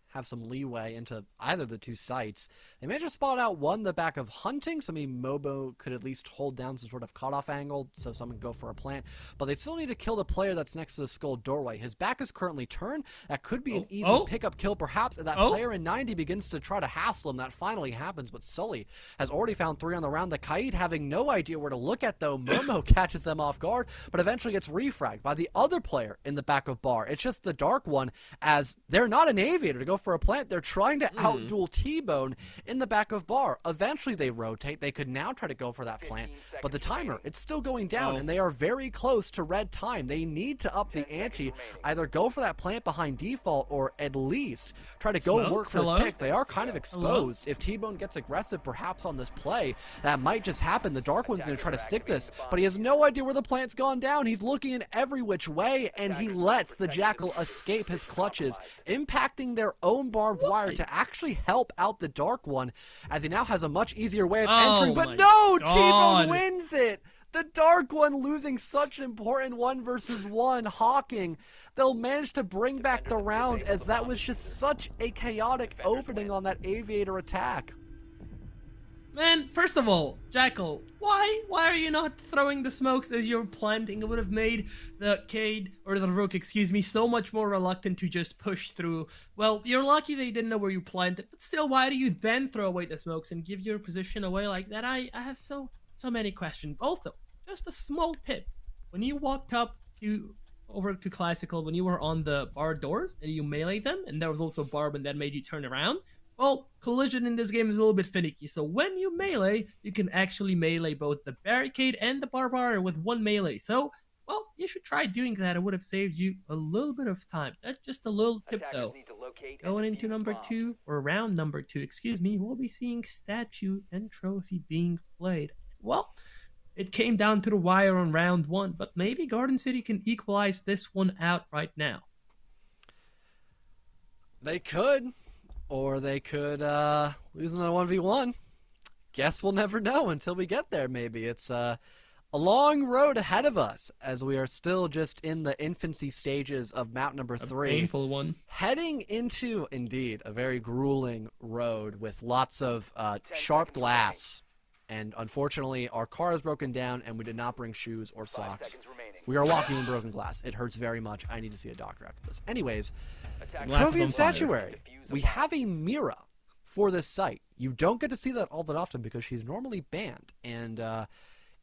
have some leeway into either of the two sites. They managed to spot out one in the back of Hunting, so maybe Mobo could at least hold down some sort of cutoff angle so someone can go for a plant. But they still need to kill the player that's next to the skull doorway. His back is currently turned. That could be an easy pickup kill perhaps, as that player in 90 begins to try to hassle him. That finally happens, but Sully has already found 3 on the round. The Kaid having no idea where to look at, though. Momo catches them off guard, but eventually gets refragged by the other player in the back of Bar. It's just the Dark One, as they're not an aviator to go for a plant. They're trying to outduel T-Bone in the back of Bar. Eventually they rotate. They could now try to go for that plant, but the timer, it's still going down, and they are very close to red time. They need to up the ante, either go for that plant behind default, or at least try to go work for this pick. They are kind of exposed. If T-Bone gets aggressive perhaps on this play, that might just happen. The Dark One's going to try to stick this, but he has no idea where the plant's gone down. He's looking in every which way, and he lets the Jackal escape his clutches, impacting their own barbed wire to actually help out the Dark One, as he now has a much easier way of entering. But no, T-Bone wins it. The Dark One losing such an important 1v1. Hocking, they'll manage to bring back the round, as that was just such a chaotic opening on that Aviator attack. Man, first of all, Jackal, why are you not throwing the smokes as you're planting? It would have made the Cade, or the Rook, excuse me, so much more reluctant to just push through. Well, you're lucky they didn't know where you planted, but still, why do you then throw away the smokes and give your position away like that? I have so many questions. Also, just a small tip. When you walked over to Classical, when you were on the bar doors and you melee them, and there was also Barb and that made you turn around, well, collision in this game is a little bit finicky, so when you melee, you can actually melee both the barricade and the barbed wire with one melee. So, well, you should try doing that. It would have saved you a little bit of time. That's just a little tip, Attackers though. need to locate and Going into defuse number bombs. 2, or round number 2, excuse me, we'll be seeing statue and trophy being played. Well, it came down to the wire on round 1, but maybe Garden City can equalize this one out right now. They could. Or they could lose another 1v1. Guess we'll never know until we get there, maybe. It's a long road ahead of us, as we are still just in the infancy stages of map number 3. A painful one. Heading into, indeed, a very grueling road with lots of sharp glass. And unfortunately, our car is broken down, and we did not bring shoes or 5 socks. seconds remaining. We are walking in broken glass. It hurts very much. I need to see a doctor after this. Anyways, Attackers Glass trophy is and on fire. statuary. Defuse a We bomb. have a mirror for this site. You don't get to see that all that often because she's normally banned. And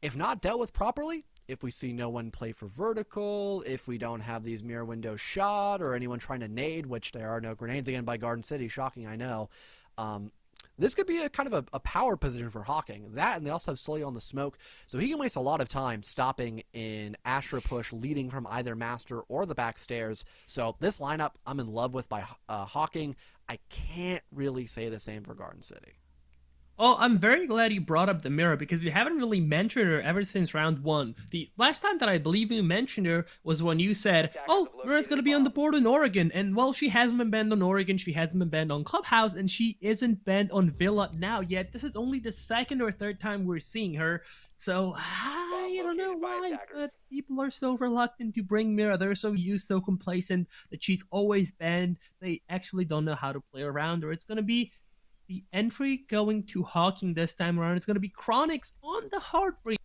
if not dealt with properly, if we see no one play for vertical, if we don't have these mirror windows shot, or anyone trying to nade, which there are no grenades again by Garden City, shocking, I know. This could be a kind of a power position for Hocking. That, and they also have Sully on the smoke, so he can waste a lot of time stopping in Astra push, leading from either Master or the back stairs. So this lineup, I'm in love with by Hocking. I can't really say the same for Garden City. Oh, I'm very glad you brought up the mirror because we haven't really mentioned her ever since round 1. The last time that I believe we mentioned her was when you said, oh, Mira's going to be on the board in Oregon. And, well, she hasn't been banned on Oregon, she hasn't been banned on Clubhouse, and she isn't banned on Villa now yet. This is only the second or third time we're seeing her. So, I don't know located by why, attackers. but people are so reluctant to bring Mira. They're so used, so complacent that she's always banned. They actually don't know how to play around her. It's going to be the entry going to Hocking this time around. It's going to be Chronix on the Heartbreak.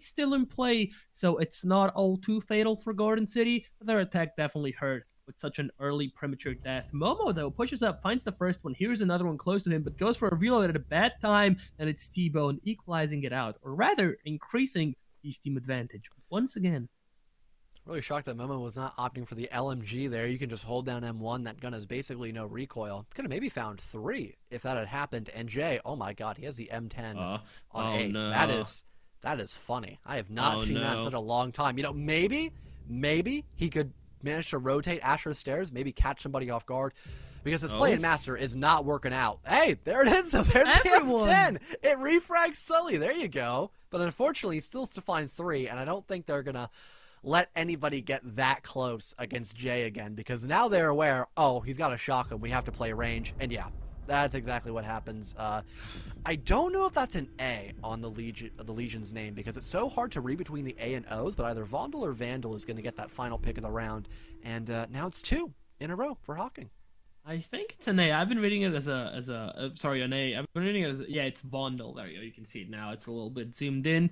Still in play, so it's not all too fatal for Garden City, but their attack definitely hurt with such an early premature death. Momo, though, pushes up, finds the first one. Here's another one close to him, but goes for a reload at a bad time, and it's T-Bone equalizing it out, or rather, increasing his team advantage once again. Really shocked that Momo was not opting for the LMG there. You can just hold down M1. That gun has basically no recoil. Could have maybe found 3 if that had happened. And Jay, oh my god, he has the M10 on Ace. No. That is funny. I have not seen that in no. such a long time. You know, maybe he could manage to rotate Asher stairs, maybe catch somebody off guard. Because this play in Master is not working out. Hey, there it is. There's Everyone. the M10. It refrags Sully. There you go. But unfortunately, he still has to find 3, and I don't think they're going to let anybody get that close against Jay again, because now they're aware, oh, he's got a shotgun, we have to play range, and yeah, that's exactly what happens. I don't know if that's an A on the Legion's name, because it's so hard to read between the A and O's, but either Vondel or Vandal is going to get that final pick of the round, and now it's 2 in a row for Hocking. I think it's an A. I've been reading it as sorry, an A. I've been reading it as yeah, it's Vondel. There you go. You can see it now. It's a little bit zoomed in.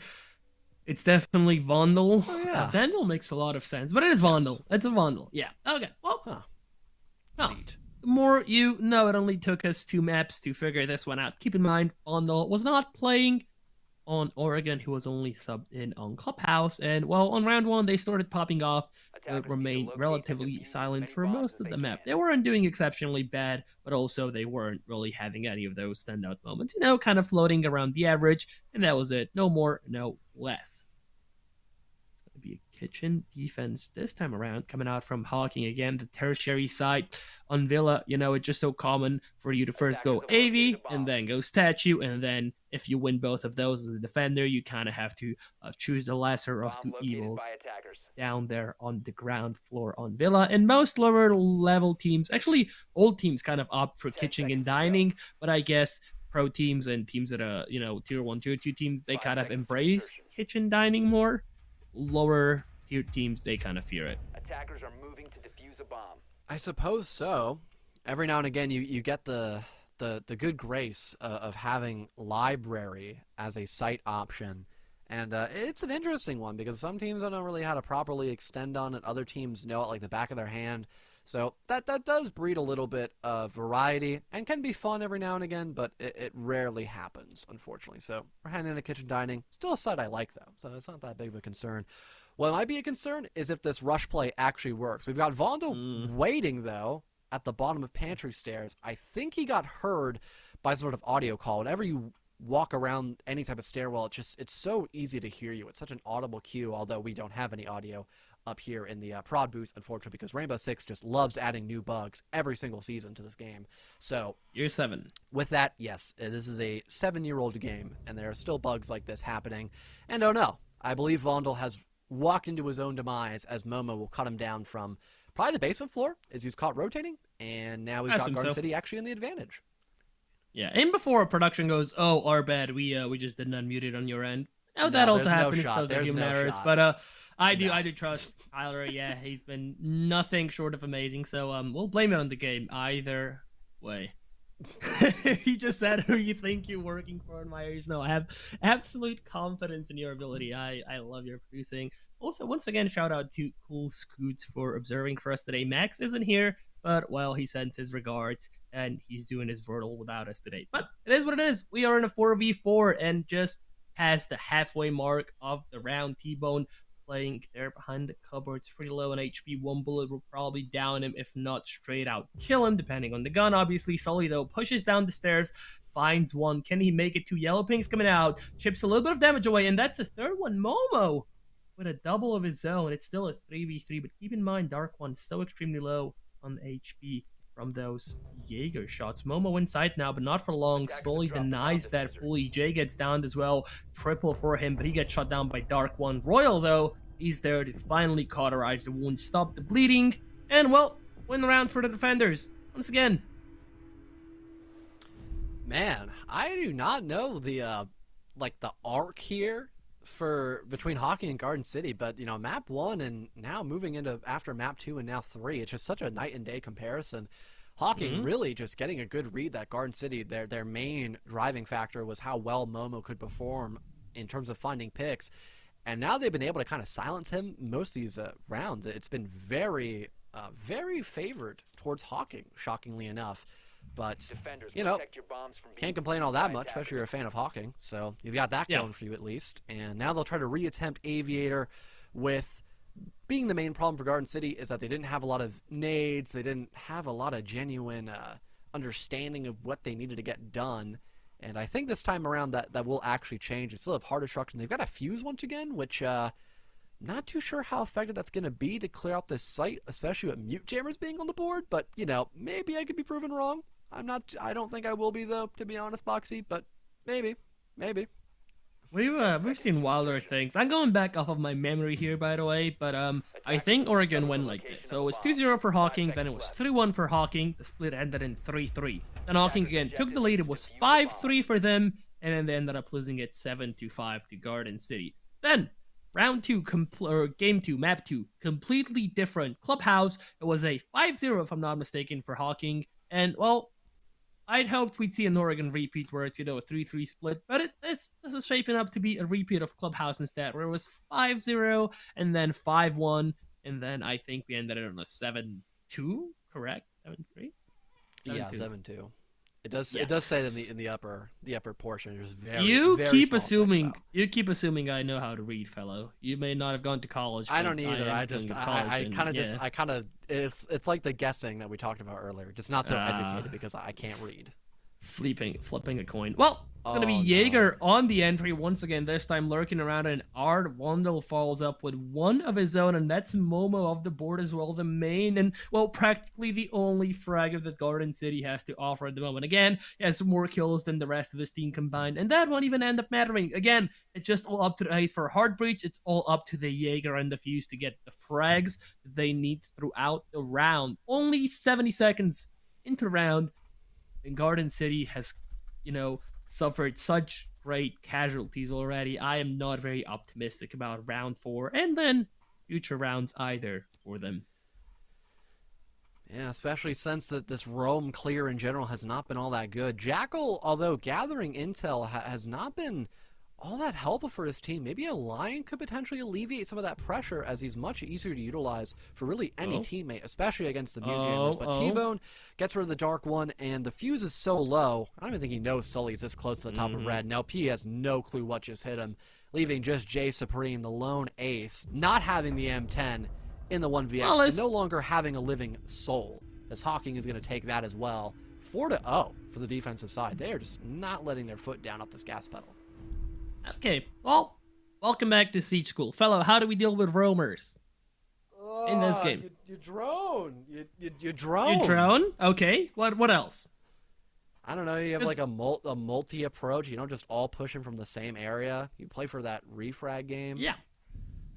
It's definitely Vondel. Oh, yeah. Vandal makes a lot of sense, but it is Vondel. It's a Vondel. Yeah. Okay. Well, Neat. the more you know, it only took us 2 maps to figure this one out. Keep in mind, Vondel was not playing on Oregon, who was only subbed in on Clubhouse, and well, on round 1 they started popping off. Remained relatively silent for most of the map. They weren't doing exceptionally bad, but also they weren't really having any of those standout moments. You know, kind of floating around the average, and that was it. No more, no less. It's going to be a kitchen defense this time around, coming out from Hocking again, the tertiary side on Villa. You know, it's just so common for you to first go AV, and then go statue, and then if you win both of those as a defender, you kind of have to choose the lesser of 2 evils down there on the ground floor on Villa. And most lower level teams, actually old teams, kind of opt for kitchen and dining, but I guess pro teams and teams that are, you know, tier 1, tier 2 teams, they kind of embrace kitchen dining more. Lower tier teams, they kind of fear it. Attackers are moving to defuse a bomb. I suppose so. Every now and again, you get the the good grace of having library as a site option. And it's an interesting one because some teams don't know really how to properly extend on it. Other teams know it like the back of their hand. So that does breed a little bit of variety and can be fun every now and again, but it rarely happens, unfortunately. So we're heading into kitchen dining. Still a site I like, though, so it's not that big of a concern. What might be a concern is if this rush play actually works. We've got Vondo waiting, though, at the bottom of pantry stairs. I think he got heard by some sort of audio call. Whenever you walk around any type of stairwell, it's so easy to hear you. It's such an audible cue, although we don't have any audio up here in the prod booth, unfortunately, because Rainbow Six just loves adding new bugs every single season to this game. So Year 7. with that, yes, this is a 7-year-old game, and there are still bugs like this happening. And oh no, I believe Vondel has walked into his own demise, as Momo will cut him down from probably the basement floor, as he's caught rotating, and now we've got Garden City actually in the advantage. Yeah, and before production goes, oh, our bad, we just didn't unmute it on your end. Oh, that also happens because of human errors. But I do trust Tyler. Yeah, he's been nothing short of amazing. So we'll blame it on the game either way. He just said who you think you're working for in my ears. No, I have absolute confidence in your ability. I love your producing. Also, once again, shout out to Cool Scoots for observing for us today. Max isn't here, but well, he sends his regards and he's doing his Vertal without us today. But it is what it is. We are in a 4v4 and just past the halfway mark of the round. T-Bone playing there behind the cupboards, pretty low on HP. One bullet will probably down him, if not straight out kill him, depending on the gun. Obviously, Sully, though, pushes down the stairs, finds one. Can he make it? 2 yellow pings coming out, chips a little bit of damage away, and that's a third one. Momo with a double of his own. It's still a 3v3, but keep in mind, Dark One's so extremely low on the HP from those Jaeger shots. Momo inside now, but not for long. Sully denies that fully. Jay gets downed as well. Triple for him, but he gets shot down by Dark One. Royal, though, he's there to finally cauterize the wound, stop the bleeding, and, well, win the round for the defenders. Once again. Man, I do not know the arc here for between Hocking and Garden City, but map 1 and now moving into after map 2 and now 3, it's just such a night and day comparison. Hocking really just getting a good read that Garden City, their main driving factor was how well Momo could perform in terms of finding picks, and now they've been able to kind of silence him most of these rounds. It's been very favored towards Hocking, shockingly enough. But, can't complain all that much, especially if you're a fan of Hocking. So you've got that going for you at least. And now they'll try to reattempt Aviator, with being the main problem for Garden City is that they didn't have a lot of nades. They didn't have a lot of genuine understanding of what they needed to get done. And I think this time around that will actually change. They still have hard destruction. They've got a fuse once again, which not too sure how effective that's going to be to clear out this site, especially with Mute Jammers being on the board. But, maybe I could be proven wrong. I don't think I will be, though, to be honest, Boxy, but maybe. We've seen wilder things. I'm going back off of my memory here, by the way, but I think Oregon went like this. So it was 2-0 for Hocking, then it was 3-1 for Hocking. The split ended in 3-3. Then Hocking again took the lead. It was 5-3 for them, and then they ended up losing it 7-5 to Garden City. Then round 2, game 2, map 2, completely different clubhouse. It was a 5-0, if I'm not mistaken, for Hocking, and well, I'd hoped we'd see an Oregon repeat where it's, a 3-3 split, but this is shaping up to be a repeat of Clubhouse instead, where it was 5-0 and then 5-1, and then I think we ended it on a 7-2, correct? 7-3? Yeah, 7-2. It does say it in the upper portion. There's very keep assuming I know how to read, fellow. You may not have gone to college. I don't either. It's like the guessing that we talked about earlier. Just not so educated because I can't read. Flipping a coin. Well, it's going to be Jaeger on the entry once again, this time lurking around, and Ard Wandel follows up with one of his own, and that's Momo off the board as well, the main, and, well, practically the only fragger that Garden City has to offer at the moment. Again, he has more kills than the rest of his team combined, and that won't even end up mattering. Again, it's just all up to the Ace for Hard Breach. It's all up to the Jaeger and the Fuse to get the frags they need throughout the round. Only 70 seconds into the round, and Garden City has, suffered such great casualties already. I am not very optimistic about round 4 and then future rounds either for them. Yeah, especially since that this roam clear in general has not been all that good. Jackal, although gathering intel, has not been all that helpful for his team. Maybe a Lion could potentially alleviate some of that pressure, as he's much easier to utilize for really any teammate, especially against the Mune Jammers. But T-Bone gets rid of the Dark One, and the fuse is so low, I don't even think he knows Sully's this close to the top of red. Now P has no clue what just hit him, leaving just Jay Supreme, the lone ace, not having the M10 in the 1vx, and no longer having a living soul, as Hocking is going to take that as well. 4-0 for the defensive side. They are just not letting their foot down off this gas pedal. Okay, well, welcome back to Siege School. Fellow, how do we deal with roamers in this game? You drone. You drone. You drone? Okay, what else? I don't know, you have like a multi approach. You don't just all push him from the same area. You play for that refrag game. Yeah.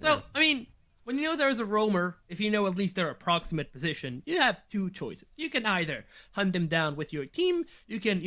So, I mean, when you know there's a roamer, if you know at least their approximate position, you have two choices. You can either hunt them down with your team, you can,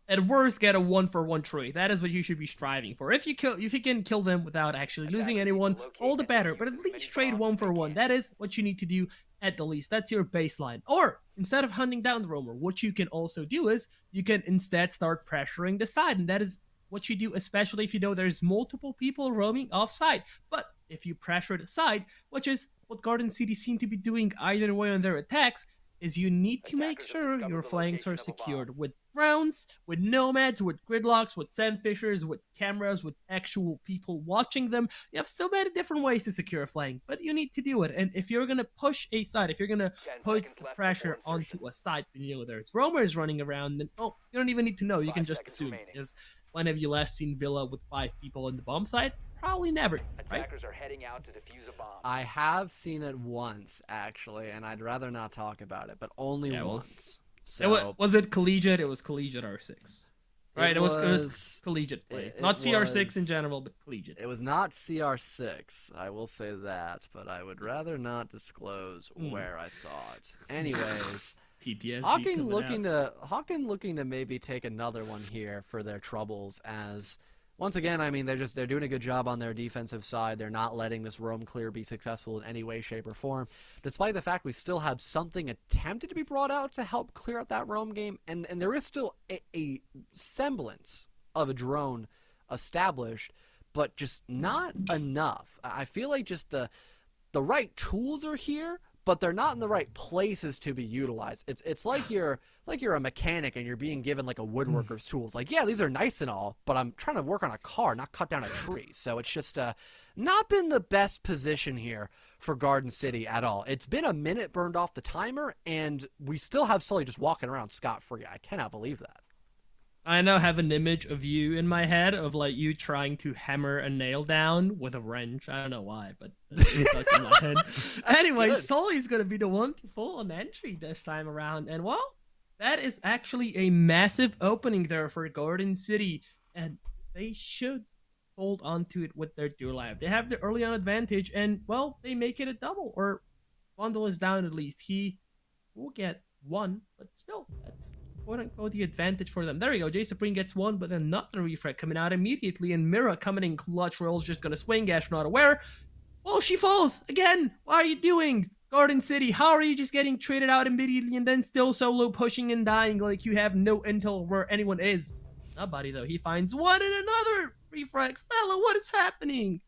at worst get a 1-for-1 trade. That is what you should be striving for. If you can kill them without actually losing anyone, all the better, but at least trade 1-for-1. That is what you need to do at the least. That's your baseline. Or, instead of hunting down the roamer, what you can also do is, you can instead start pressuring the side, and that is what you do, especially if you know there's multiple people roaming offside. But if you pressure the side, which is what Garden City seem to be doing either way on their attacks, is you need to make sure your flanks are secured with rounds, with nomads, with gridlocks, with sandfishers, with cameras, with actual people watching them. You have so many different ways to secure a flank, but you need to do it. And if you're going to push a side, if you're going to put pressure onto a side, there's roamers running around, then, you don't even need to know. You can just assume. Because when have you last seen Villa with 5 people on the bomb site? Probably never, right? Attackers are heading out to defuse a bomb. I have seen it once, actually, and I'd rather not talk about it, but only once. So, was it collegiate? It was collegiate R6. Right, it was collegiate play. Not CR6 in general, but collegiate. It was not CR6, I will say that, but I would rather not disclose where I saw it. Anyways, PTSD Hocking looking to maybe take another one here for their troubles, as once again, I mean, they're doing a good job on their defensive side. They're not letting this roam clear be successful in any way, shape, or form, despite the fact we still have something attempted to be brought out to help clear out that roam game, and there is still a semblance of a drone established, but just not enough. I feel like just the right tools are here, but they're not in the right places to be utilized. It's like you're a mechanic and you're being given like a woodworker's tools. Like, yeah, these are nice and all, but I'm trying to work on a car, not cut down a tree. So it's just not been the best position here for Garden City at all. It's been a minute burned off the timer, and we still have Sully just walking around scot-free. I cannot believe that. I now have an image of you in my head of like you trying to hammer a nail down with a wrench. I don't know why, but it's stuck in my head. Anyway, Sully's going to be the one to fall on entry this time around. And well, that is actually a massive opening there for Garden City. And they should hold on to it with their dual life. They have the early on advantage, and well, they make it a double. Or Bundle is down at least. He will get 1, but still, that's quote-unquote the advantage for them. There we go. Jay Supreme gets 1, but then another refrag coming out immediately, and Mira coming in clutch. Roll's just gonna swing. Ash not aware. Oh, she falls again. What are you doing, Garden City? How are you just getting traded out immediately and then still solo pushing and dying like you have no intel where anyone is? Nobody though. He finds one and another refrag. Fella, what is happening?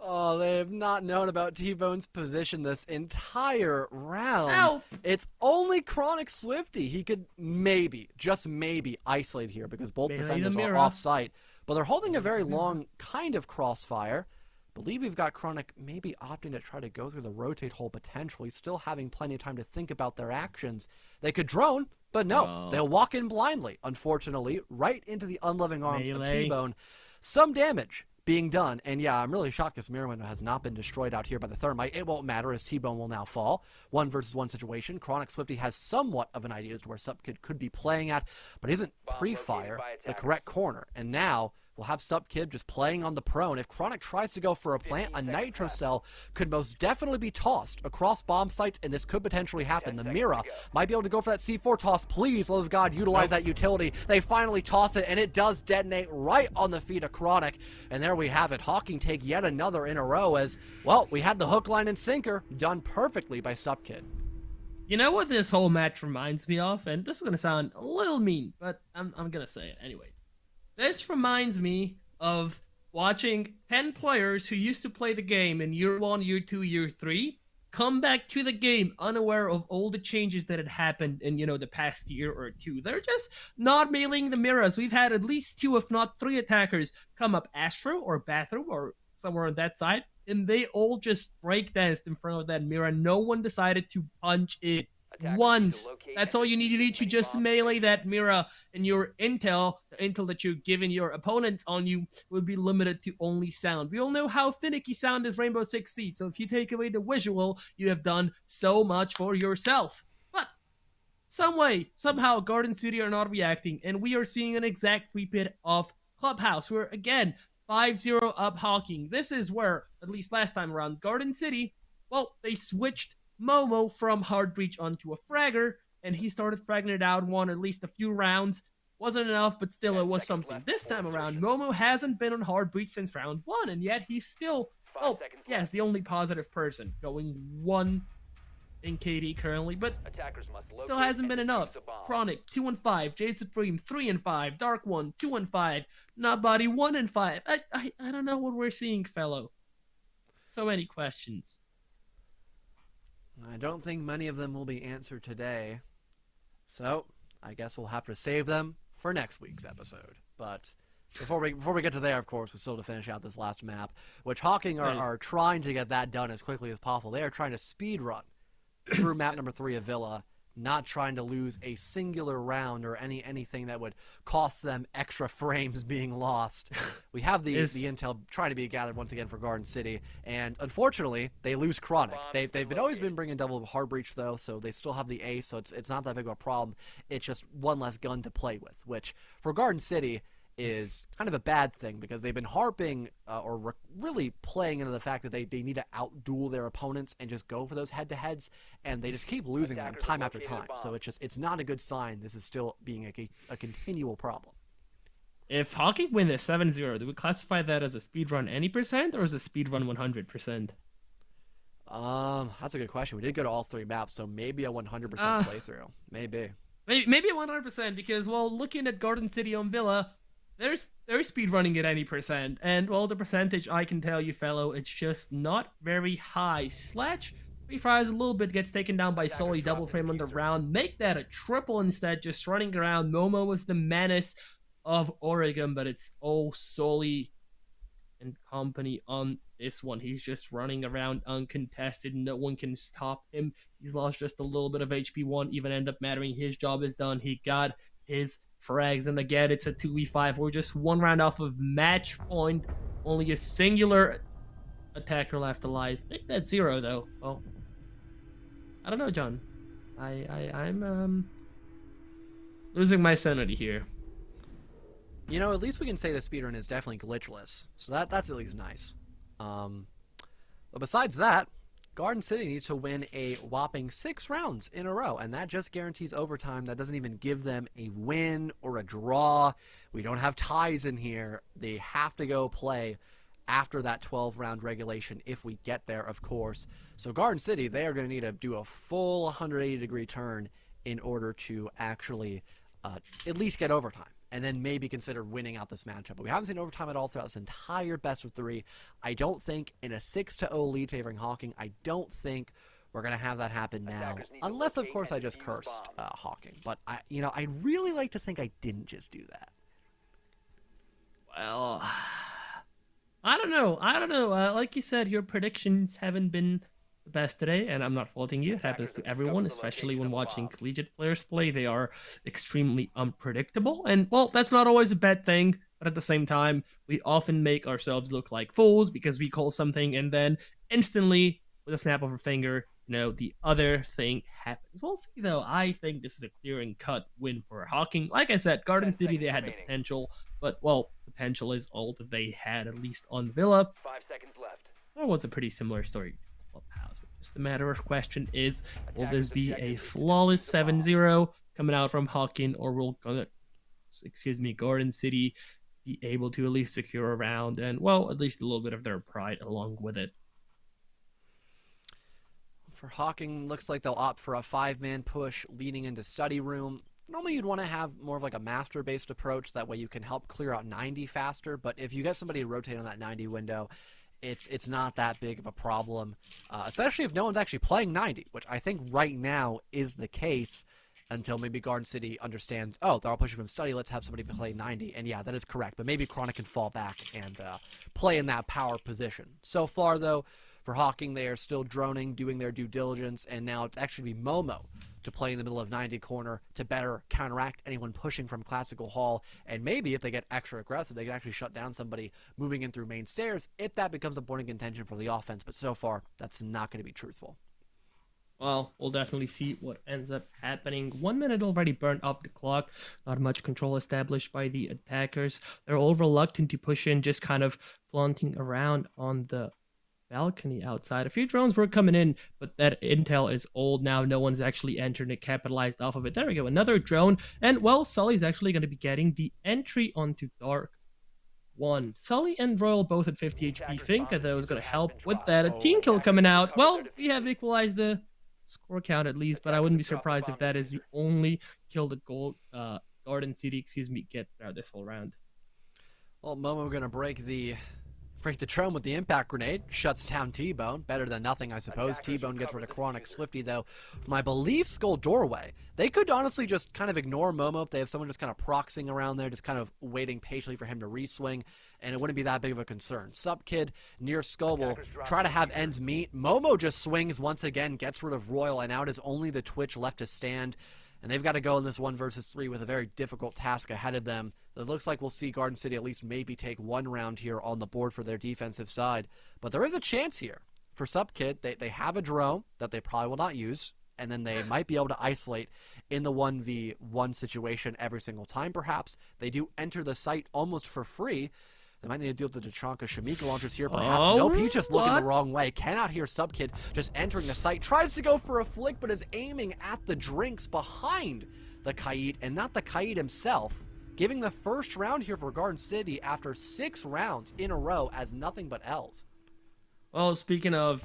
Oh, they have not known about T-Bone's position this entire round. Help! It's only Chronic Swifty. He could maybe, just maybe, isolate here because both defenders are off-site. But they're holding a very long kind of crossfire. I believe we've got Chronic maybe opting to try to go through the rotate hole potentially, still having plenty of time to think about their actions. They could drone, but no, they'll walk in blindly, unfortunately, right into the unloving arms of T-Bone. Some damage being done, and yeah, I'm really shocked this mirror window has not been destroyed out here by the thermite. It won't matter as T-Bone will now fall. 1 versus 1 situation. Chronic Swifty has somewhat of an idea as to where Supkid could be playing at, but isn't pre-fire the correct corner. And now we'll have Supkid just playing on the prone. If Chronic tries to go for a plant, a nitro cell could most definitely be tossed across bomb sites, and this could potentially happen. The Mira might be able to go for that C4 toss. Please, love of God, utilize that utility. They finally toss it, and it does detonate right on the feet of Chronic. And there we have it. Hocking take yet another in a row as, well, we had the hook, line, and sinker done perfectly by Supkid. You know what this whole match reminds me of? And this is going to sound a little mean, but I'm going to say it anyways. This reminds me of watching 10 players who used to play the game in year 1, year 2, year 3 come back to the game unaware of all the changes that had happened in, the past year or two. They're just not mailing the mirrors. We've had at least 2, if not 3 attackers come up Astro or Bathroom or somewhere on that side, and they all just breakdanced in front of that mirror. No one decided to punch it once. That's all you need. You need to just melee that mirror, and your intel, the intel that you're giving your opponents on you, will be limited to only sound. We all know how finicky sound is Rainbow Six Siege, so if you take away the visual, you have done so much for yourself. But some way, somehow, Garden City are not reacting, and we are seeing an exact repeat of Clubhouse, where again, 5-0 up Hocking. This is where, at least last time around, Garden City, well, they switched Momo from hard breach onto a fragger, and he started fragging it out, won at least a few rounds. Wasn't enough, but still it was something. This time around, Momo hasn't been on hard breach since round 1, and yet he's still, yes, the only positive person, going 1 in KD currently, but still hasn't been enough. Chronic, 2-5, Jay Supreme, 3-5, Dark One, 2-5, Nobody, 1-5. I don't know what we're seeing, fellow. So many questions. I don't think many of them will be answered today, so I guess we'll have to save them for next week's episode. But before we get to there, of course, we still have to finish out this last map, which Hocking are trying to get that done as quickly as possible. They are trying to speed run through map number 3 of Villa, not trying to lose a singular round or anything that would cost them extra frames being lost. We have the intel trying to be gathered once again for Garden City, and unfortunately, they lose Chronic. They've always been bringing double hard breach though, so they still have the ace, so it's not that big of a problem. It's just one less gun to play with, which for Garden City is kind of a bad thing, because they've been harping really playing into the fact that they need to outduel their opponents and just go for those head-to-heads, and they just keep losing them time after time. So it's not a good sign. This is still being a continual problem. If Hocking win this 7-0, do we classify that as a speedrun any percent, or as a speedrun 100%? That's a good question. We did go to all 3 maps, so maybe a 100% playthrough. Maybe a 100%, because, well, looking at Garden City on Villa, they're speedrunning at any percent, and, well, the percentage, I can tell you, fellow, it's just not very high. Sledge refires a little bit, gets taken down by Sully, double frame on the round. Make that a triple instead, just running around. Momo was the menace of Oregon, but it's all Sully and company on this one. He's just running around uncontested. No one can stop him. He's lost just a little bit of HP. Won't even end up mattering. His job is done. He got his frags, and again, it's a 2v5. We're just 1 round off of match point. Only a singular attacker left alive. I think that's 0 though. Well, I don't know, John. I'm losing my sanity here. You know, at least we can say the speedrun is definitely glitchless, so that's at least nice. But besides that, Garden City needs to win a whopping 6 rounds in a row, and that just guarantees overtime. That doesn't even give them a win or a draw. We don't have ties in here. They have to go play after that 12-round regulation if we get there, of course. So Garden City, they are going to need to do a full 180-degree turn in order to actually at least get overtime, and then maybe consider winning out this matchup. But we haven't seen overtime at all throughout this entire best of 3. I don't think in a 6-0 lead favoring Hocking, I don't think we're going to have that happen now. Unless, of course, I just cursed Hocking. But, I'd really like to think I didn't just do that. Well, I don't know. Like you said, your predictions haven't been the best today, and I'm not faulting you. It happens to everyone, especially when watching collegiate players play. They are extremely unpredictable, and, well, that's not always a bad thing, but at the same time, we often make ourselves look like fools because we call something, and then instantly, with a snap of a finger, the other thing happens. We'll see, though. I think this is a clear and cut win for Hocking. Like I said, Garden City, they had the potential, but, well, potential is all that they had, at least on Villa. 5 seconds left. That was a pretty similar story. Just a matter of question is, will this be a flawless 7-0 coming out from Hocking, or will Garden City be able to at least secure a round and, well, at least a little bit of their pride along with it? For Hocking, looks like they'll opt for a 5-man push leading into study room. Normally you'd want to have more of like a master-based approach. That way you can help clear out 90 faster. But if you get somebody to rotate on that 90 window, it's not that big of a problem, especially if no one's actually playing 90, which I think right now is the case until maybe Garden City understands, oh, they're all pushing from study, let's have somebody play 90. And yeah, that is correct. But maybe Chronic can fall back and play in that power position. So far, though, for Hocking, they are still droning, doing their due diligence, and now it's actually Momo to play in the middle of 90 corner to better counteract anyone pushing from Classical Hall. And maybe if they get extra aggressive, they can actually shut down somebody moving in through main stairs if that becomes a point of contention for the offense. But so far, that's not going to be truthful. Well, we'll definitely see what ends up happening. 1 minute already burned off the clock. Not much control established by the attackers. They're all reluctant to push in, just kind of flaunting around on the balcony outside. A few drones were coming in, but that intel is old now. No one's actually entered and capitalized off of it. There we go, another drone. And, well, Sully's actually going to be getting the entry onto Dark 1. Sully and Royal both at 50 HP. Think that was going to help with that. A team kill coming out. Well, we have equalized the score count at least, but I wouldn't be surprised if that is the only kill that Garden City, get throughout this whole round. Well, Momo going to break the Trome with the impact grenade, shuts down T-Bone. Better than nothing, I suppose. T-Bone gets rid of Chronic Swifty, though, from, I believe, Skull Doorway. They could honestly just kind of ignore Momo if they have someone just kind of proxying around there, just kind of waiting patiently for him to re-swing, and it wouldn't be that big of a concern. Sup Kid near Skull will try to have ends meet. Momo just swings once again, gets rid of Royal, and now it is only the Twitch left to stand. And they've got to go in this 1 versus 3 with a very difficult task ahead of them. It looks like we'll see Garden City at least maybe take 1 round here on the board for their defensive side. But there is a chance here for Sup Kid. They have a drone that they probably will not use. And then they might be able to isolate in the 1v1 situation every single time, perhaps. They do enter the site almost for free. They might need to deal with the Tachanka Shamika launchers here, perhaps. Nope, he's just looking the wrong way. Cannot hear Sup Kid just entering the site. Tries to go for a flick, but is aiming at the drinks behind the Kaid, and not the Kaid himself. Giving the first round here for Garden City after 6 rounds in a row as nothing but L's. Well, speaking of,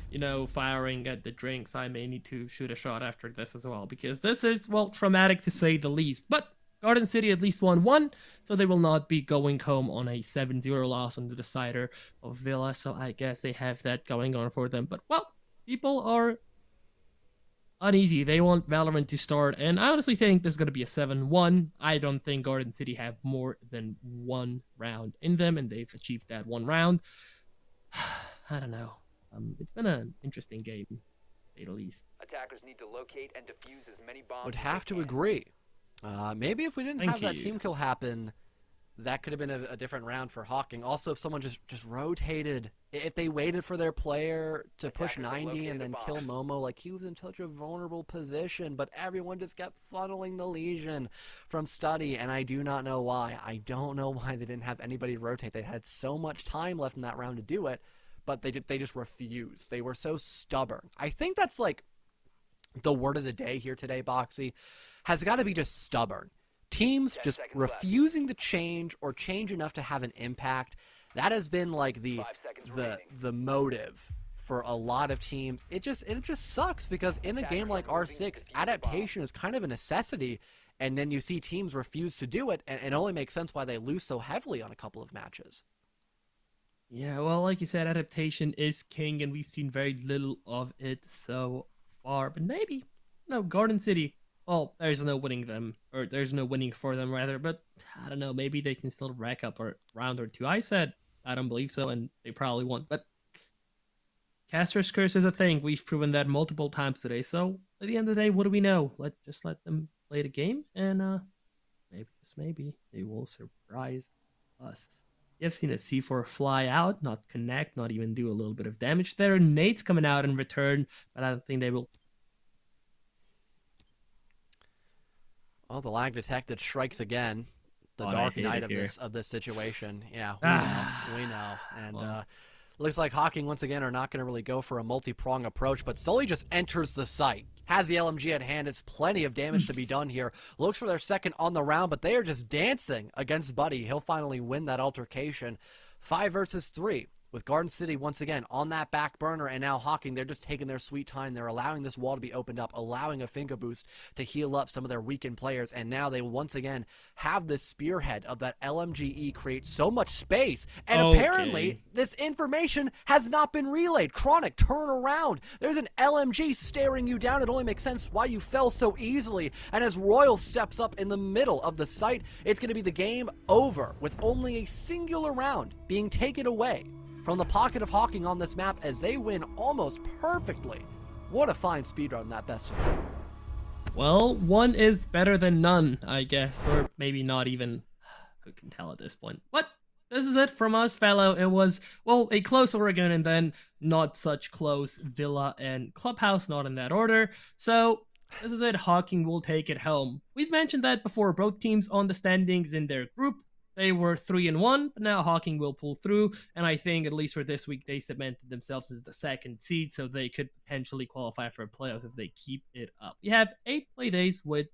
firing at the drinks, I may need to shoot a shot after this as well, because this is, well, traumatic to say the least. But Garden City at least won 1, so they will not be going home on a 7-0 loss on the decider of Villa, so I guess they have that going on for them. But, well, people are uneasy. They want Valorant to start, and I honestly think this is going to be a 7-1. I don't think Garden City have more than 1 round in them, and they've achieved that 1 round. I don't know. It's been an interesting game, to say the least. Attackers need to locate and defuse as many bombs. Would have to agree. Maybe if we didn't have that team kill happen, that could have been a different round for Hocking. Also, if someone just rotated, if they waited for their player to push 90 and then kill Momo, like he was in such a vulnerable position, but everyone just kept funneling the Legion from study, and I do not know why. I don't know why they didn't have anybody rotate. They had so much time left in that round to do it, but they just refused. They were so stubborn. I think that's like the word of the day here today, Boxy, has got to be just stubborn. Teams just refusing to change or change enough to have an impact. That has been like the motive for a lot of teams. It just sucks because in a game like R6, adaptation is kind of a necessity, and then you see teams refuse to do it, and it only makes sense why they lose so heavily on a couple of matches. Yeah, well, like you said, adaptation is king, and we've seen very little of it so far. But maybe, Garden City, well, there's no winning them, or there's no winning for them, rather. But I don't know, maybe they can still rack up a round or 2. I said I don't believe so, and they probably won't. But Caster's Curse is a thing. We've proven that multiple times today. So at the end of the day, what do we know? Just let them play the game, and maybe they will surprise us. You've seen a C4 fly out, not connect, not even do a little bit of damage there. Nate's coming out in return, but I don't think they will. Well, the lag detected strikes again. The dark night of this situation. Yeah, we know. And looks like Hocking once again are not going to really go for a multi-prong approach, but Sully just enters the site. Has the LMG at hand. It's plenty of damage to be done here. Looks for their second on the round, but they are just dancing against Buddy. He'll finally win that altercation. 5 versus 3. with Garden City once again on that back burner, and now Hocking, they're just taking their sweet time. They're allowing this wall to be opened up, allowing a finger boost to heal up some of their weakened players, and now they once again have this spearhead of that LMGE create so much space, and apparently this information has not been relayed. Chronic, turn around. There's an LMG staring you down. It only makes sense why you fell so easily, and as Royal steps up in the middle of the site, it's going to be the game over with only a singular round being taken away from the pocket of Hocking on this map as they win almost perfectly. What a fine speedrun that best of 3. Well, one is better than none, I guess, or maybe not even. Who can tell at this point? But this is it from us, fellow. It was, well, a close Oregon and then not such close Villa and Clubhouse, not in that order. So this is it. Hocking will take it home. We've mentioned that before. Both teams on the standings in their group, they were 3-1, but now Hocking will pull through, and I think at least for this week they cemented themselves as the 2nd seed, so they could potentially qualify for a playoff if they keep it up. We have 8 play days with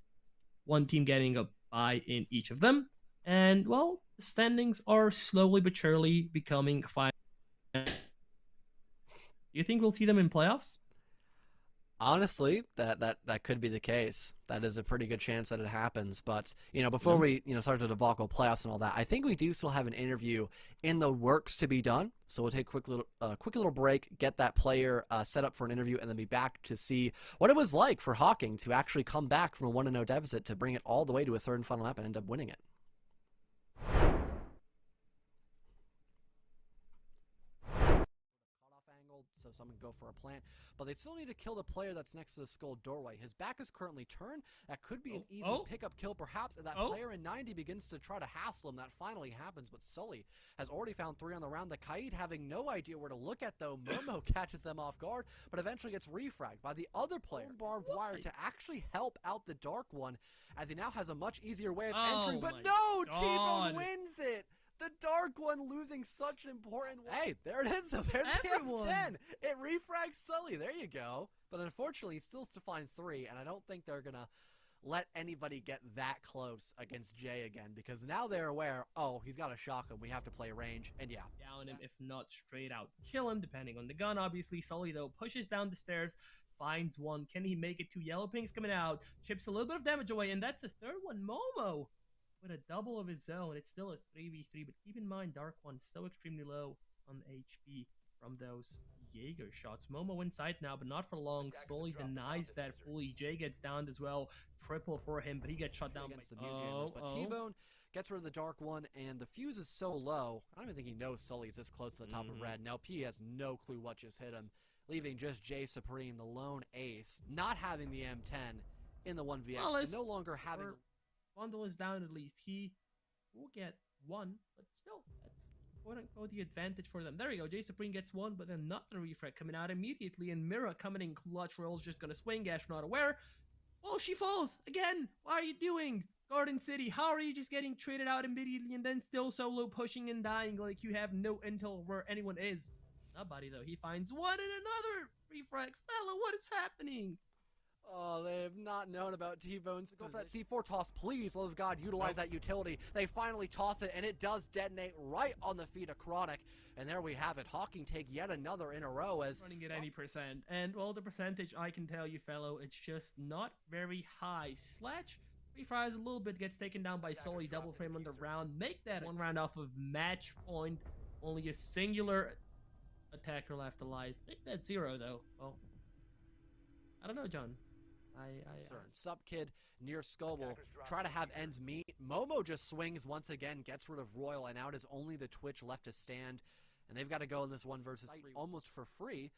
one team getting a bye in each of them, and well, the standings are slowly but surely becoming fine. Do you think we'll see them in playoffs? Honestly, that could be the case. That is a pretty good chance that it happens. But, before we, start the debacle playoffs and all that, I think we do still have an interview in the works to be done. So we'll take a quick little break, get that player set up for an interview, and then be back to see what it was like for Hocking to actually come back from a 1-0 deficit to bring it all the way to a 3rd and final lap and end up winning it. So someone can go for a plant, but they still need to kill the player that's next to the skull doorway. His back is currently turned. That could be an easy pickup kill, perhaps, as that player in 90 begins to try to hassle him. That finally happens, but Sully has already found 3 on the round. The Kaid having no idea where to look at, though. Momo catches them off guard, but eventually gets refragged by the other player. Barbed wire to actually help out the Dark One, as he now has a much easier way of entering, but no! T-Bone wins it! The Dark One losing such an important one. Hey, there it is though. There's the F10. It refrags Sully. There you go. But unfortunately, he still has to find 3, and I don't think they're going to let anybody get that close against Jay again, because now they're aware, oh, he's got a shotgun. We have to play range, and yeah. Down him, if not straight out kill him, depending on the gun, obviously. Sully, though, pushes down the stairs, finds one. Can he make it? 2 yellow pings coming out, chips a little bit of damage away, and that's a 3rd one. Momo with a double of his own. It's still a 3v3, but keep in mind, Dark One's so extremely low on HP from those Jaeger shots. Momo inside now, but not for long. Sully denies that fully. Jay gets downed as well. Triple for him, but he gets shot down against the Mute Jammers. But T-Bone gets rid of the Dark One, and the fuse is so low, I don't even think he knows Sully's this close to the top of red. Now P has no clue what just hit him, leaving just Jay Supreme, the lone ace, not having the M10 in the 1vx, and no longer having... Bundle is down at least. He will get 1, but still, that's quote-unquote the advantage for them. There we go. Jay Supreme gets 1, but then another refrag coming out immediately, and Mira coming in clutch. Royal's just gonna swing. Ash not aware. Oh, she falls again. What are you doing? Garden City, how are you just getting traded out immediately and then still solo pushing and dying like you have no intel where anyone is? Nobody, though. He finds 1 and another refrag. Fella, what is happening? Oh, they have not known about T-Bones. Go for that C4 toss, please. Love of God, utilize that utility. They finally toss it, and it does detonate right on the feet of Chronic. And there we have it. Hocking take yet another in a row as... running at any percent. And, well, the percentage, I can tell you, fellow, it's just not very high. Sledge refries a little bit, gets taken down by Sully. Double frame on the round. Make that 1 round off of match point. Only a singular attacker left alive. Make that 0, though. Well, I don't know, John. Sup Kid near Scoble, try to have ends meet. Momo just swings once again, gets rid of Royal, and out is only the Twitch left to stand. And they've got to go in this 1 versus 3 almost for free.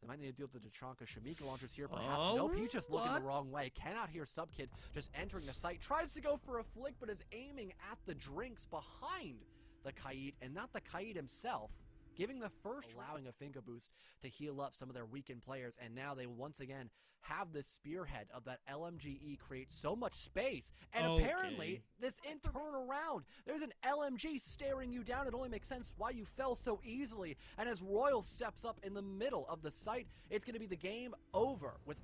They might need to deal with the Dachanka. Shamika launchers here, perhaps. Nope, he's just looking the wrong way. Cannot hear Sup Kid just entering the site. Tries to go for a flick, but is aiming at the drinks behind the Kaid, and not the Kaid himself. Giving the first, allowing a finger boost to heal up some of their weakened players, and now they once again have this spearhead of that LMGE create so much space, and apparently this turn around. There's an LMG staring you down. It only makes sense why you fell so easily, and as Royal steps up in the middle of the site, it's going to be the game over with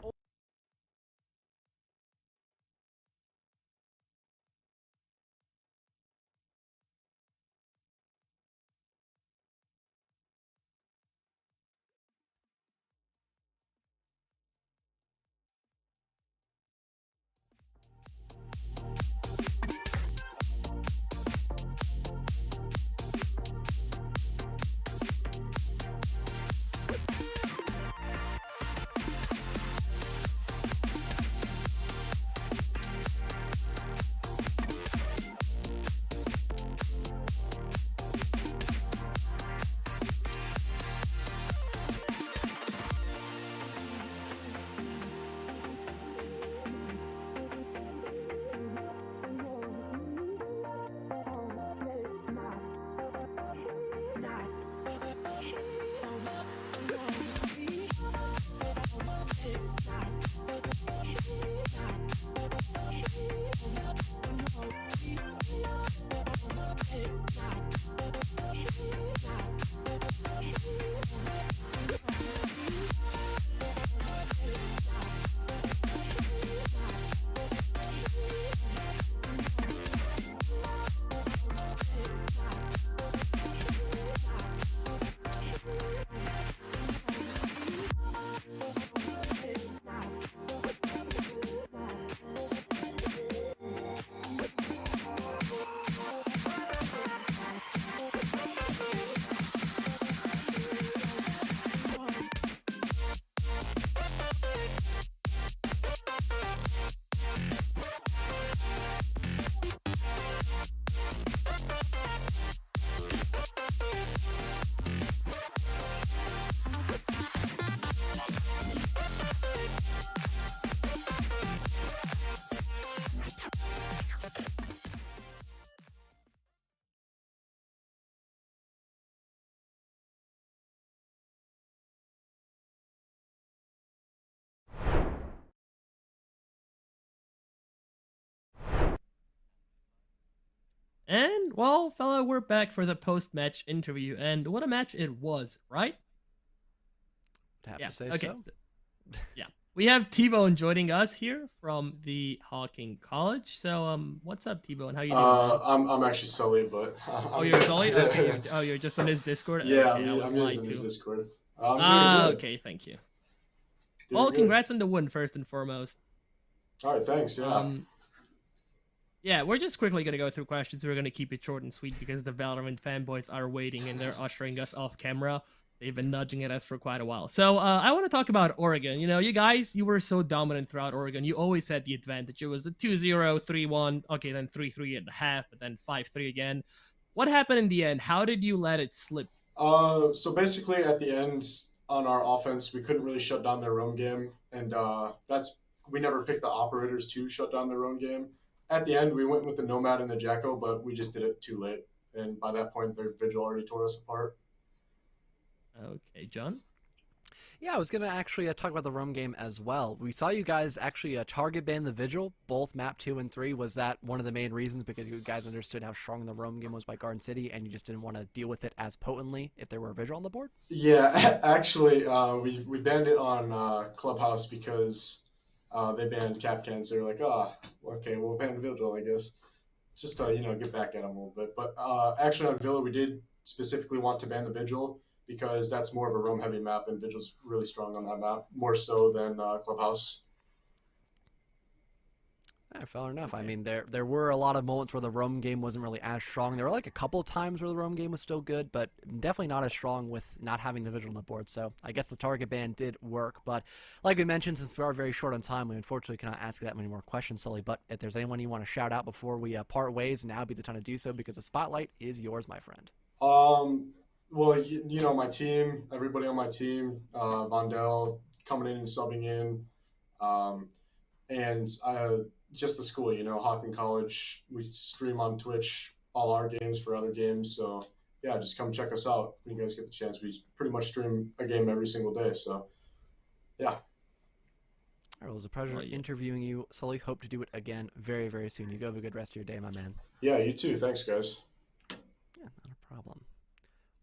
And well, fella, we're back for the post-match interview, and what a match it was, right? Have Yeah. to say Okay. so. Yeah. We have T-Bone joining us here from the Hocking College. So, what's up, T-Bone? How you doing, man? I'm actually Sully, but Oh, you're Sully? Okay. You're just on his Discord. yeah, Okay, I was I'm lied using his to. Discord. I'm doing good. Okay. Thank you. Doing Well, good. congrats on the win, first and foremost. All right, thanks. Yeah. Yeah, we're just quickly gonna go through questions. We're gonna keep it short and sweet because the Valorant fanboys are waiting and they're ushering us off camera. They've been nudging at us for quite a while. So I want to talk about Oregon. You know, you guys, you were so dominant throughout Oregon. You always had the advantage. It was a 2-0, 3-1, okay, then 3-3 at the half, but then 5-3 again. What happened in the end? How did you let it slip? So basically, at the end on our offense, we couldn't really shut down their roam game, and we never picked the operators to shut down their own game. At the end, we went with the Nomad and the Jacko, but we just did it too late, and by that point, their vigil already tore us apart. Okay, John? Yeah, I was going to actually talk about the roam game as well. We saw you guys actually target ban the Vigil, both map 2 and 3. Was that one of the main reasons because you guys understood how strong the roam game was by Garden City and you just didn't want to deal with it as potently if there were a Vigil on the board? Yeah, actually, we banned it on Clubhouse because they banned Capcans. They were like, okay, we'll ban Vigil, I guess. Just to, get back at them a little bit. But actually on Villa, we did specifically want to ban the Vigil because that's more of a roam heavy map and Vigil's really strong on that map, more so than Clubhouse. Yeah, fair enough. I mean, there were a lot of moments where the roam game wasn't really as strong. There were like a couple of times where the roam game was still good, but definitely not as strong with not having the Vigil on the board. So I guess the target ban did work. But like we mentioned, since we are very short on time, we unfortunately cannot ask that many more questions, Sully. But if there's anyone you want to shout out before we part ways, now would be the time to do so because the spotlight is yours, my friend. Well, my team, everybody on my team, Vondell coming in and subbing in, and just the school, Hocking College. We stream on Twitch all our games for other games. So, yeah, just come check us out when you guys get the chance. We pretty much stream a game every single day. So, yeah. All right, it was a pleasure interviewing you, Sully. Hope to do it again very, very soon. You go have a good rest of your day, my man. Yeah, you too. Thanks, guys. Yeah, not a problem.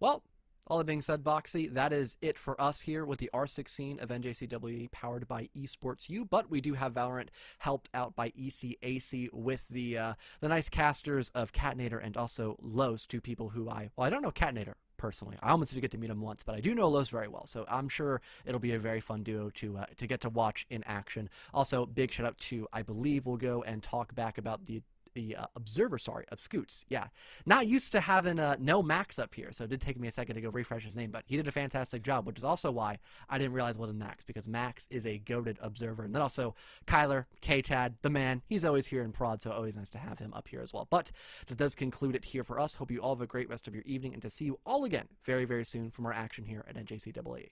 Well, all that being said, Boxy, that is it for us here with the R16 of NJCAAE powered by Esports U. But we do have Valorant helped out by ECAC with the nice casters of Catnator and also Los, two people who I don't know Catnator personally. I almost did get to meet him once, but I do know Los very well. So I'm sure it'll be a very fun duo to get to watch in action. Also, big shout out to, I believe we'll go and talk back about the observer, of Scoots. Yeah, not used to having no Max up here, so it did take me a second to go refresh his name, but he did a fantastic job, which is also why I didn't realize it wasn't Max, because Max is a goated observer. And then also Kyler, K-Tad, the man, he's always here in prod, so always nice to have him up here as well. But that does conclude it here for us. Hope you all have a great rest of your evening, and to see you all again very, very soon for more action here at NJCAAE.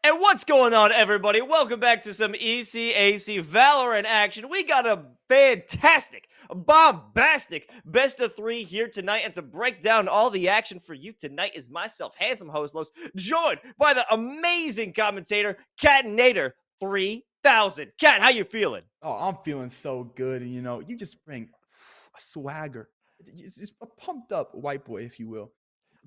And what's going on, everybody? Welcome back to some ECAC Valorant action. We got a fantastic, bombastic best of 3 here tonight. And to break down all the action for you tonight is myself, handsome host Los, joined by the amazing commentator, Catinator 3000. Cat, how you feeling? Oh, I'm feeling so good. And, you just bring a swagger. It's a pumped up white boy, if you will,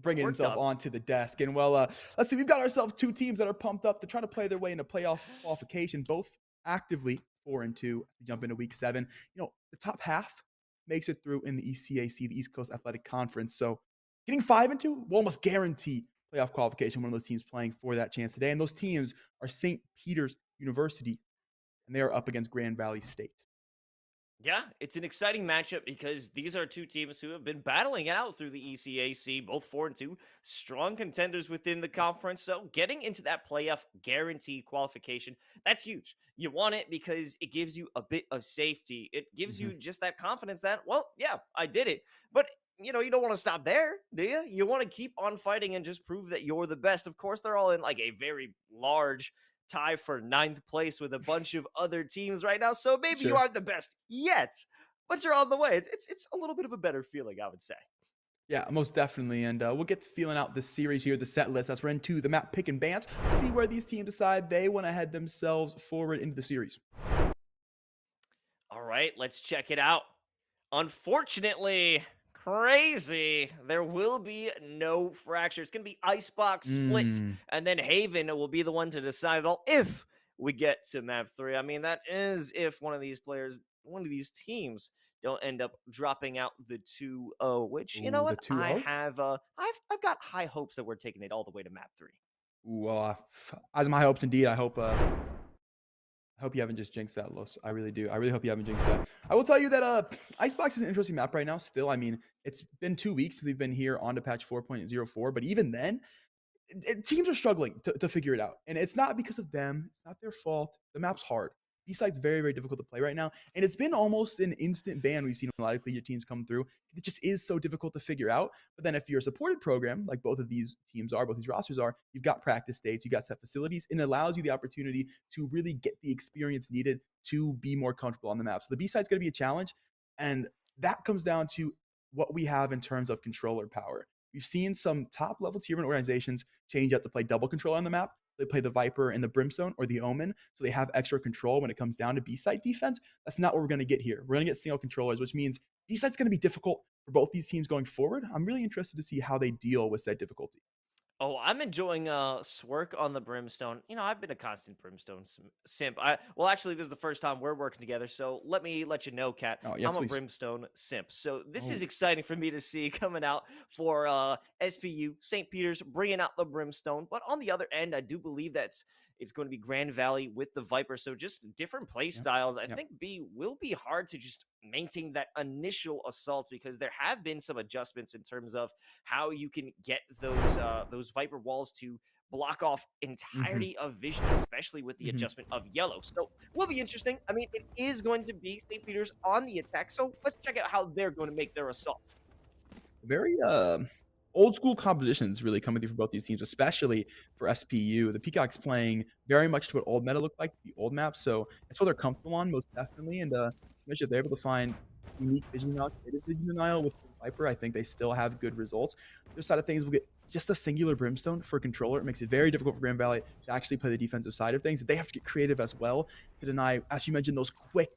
bringing Worked himself up. onto the desk. And, well, let's see. We've got ourselves 2 teams that are pumped up to try to play their way into playoff qualification, both actively 4-2. We jump into week 7. The top half makes it through in the ECAC, the East Coast Athletic Conference. So getting 5-2 will almost guarantee playoff qualification. One of those teams playing for that chance today. And those teams are St. Peter's University, and they are up against Grand Valley State. Yeah, it's an exciting matchup because these are 2 teams who have been battling it out through the ECAC, both 4-2, strong contenders within the conference. So getting into that playoff guaranteed qualification, that's huge. You want it because it gives you a bit of safety. It gives you just that confidence that, well, yeah, I did it. But you don't want to stop there, do you? You want to keep on fighting and just prove that you're the best. Of course, they're all in like a very large tie for 9th place with a bunch of other teams right now. So maybe you aren't the best yet, but you're on the way. It's a little bit of a better feeling, I would say. Yeah, most definitely. And we'll get to feeling out this series here, the set list, as we're into the map pick and bans. See where these teams decide they want to head themselves forward into the series. All right, let's check it out. Unfortunately, crazy, there will be no fracture. It's going to be Icebox splits, and then Haven will be the one to decide it all if we get to map 3. I mean, that is if one of these teams don't end up dropping out the 2-0, which, you know what, the 2-0? I've got high hopes that we're taking it all the way to map 3. Well, as my hopes indeed, I hope you haven't just jinxed that, Los. I really do. I really hope you haven't jinxed that. I will tell you that Icebox is an interesting map right now still. I mean, it's been 2 weeks since we've been here on to patch 4.04, but even then, teams are struggling to figure it out. And it's not because of them. It's not their fault. The map's hard. B-side's very, very difficult to play right now. And it's been almost an instant ban. We've seen a lot of collegiate teams come through. It just is so difficult to figure out. But then if you're a supported program, like both of these teams are, both these rosters are, you've got practice states, you've got set facilities, and it allows you the opportunity to really get the experience needed to be more comfortable on the map. So the B-side's going to be a challenge. And that comes down to what we have in terms of controller power. We've seen some top-level tier 1 organizations change up to play double control on the map. They play the Viper and the Brimstone or the Omen, so they have extra control when it comes down to B-side defense. That's not what we're going to get here. We're going to get single controllers, which means B-side's going to be difficult for both these teams going forward. I'm really interested to see how they deal with said difficulty. Oh, I'm enjoying Swerk on the Brimstone. I've been a constant Brimstone simp. Actually, this is the first time we're working together, so let me let you know, Kat. Oh, yeah, I'm please. a Brimstone simp. So this is exciting for me to see coming out for SPU, St. Peter's, bringing out the Brimstone. But on the other end, I do believe that it's going to be Grand Valley with the Viper. So just different play styles. I think B will be hard to just maintain that initial assault because there have been some adjustments in terms of how you can get those Viper walls to block off entirety of vision, especially with the adjustment of yellow. So will be interesting. I mean, it is going to be St. Peter's on the attack. So let's check out how they're going to make their assault. Very old school compositions really coming through for both these teams, especially for SPU. The Peacock's playing very much to what old meta looked like, the old map. So that's what they're comfortable on, most definitely. And if they're able to find unique vision denial, creative vision denial with the Viper, I think they still have good results. The other side of things, we'll get just a singular Brimstone for controller. It makes it very difficult for Grand Valley to actually play the defensive side of things. They have to get creative as well to deny, as you mentioned, those quick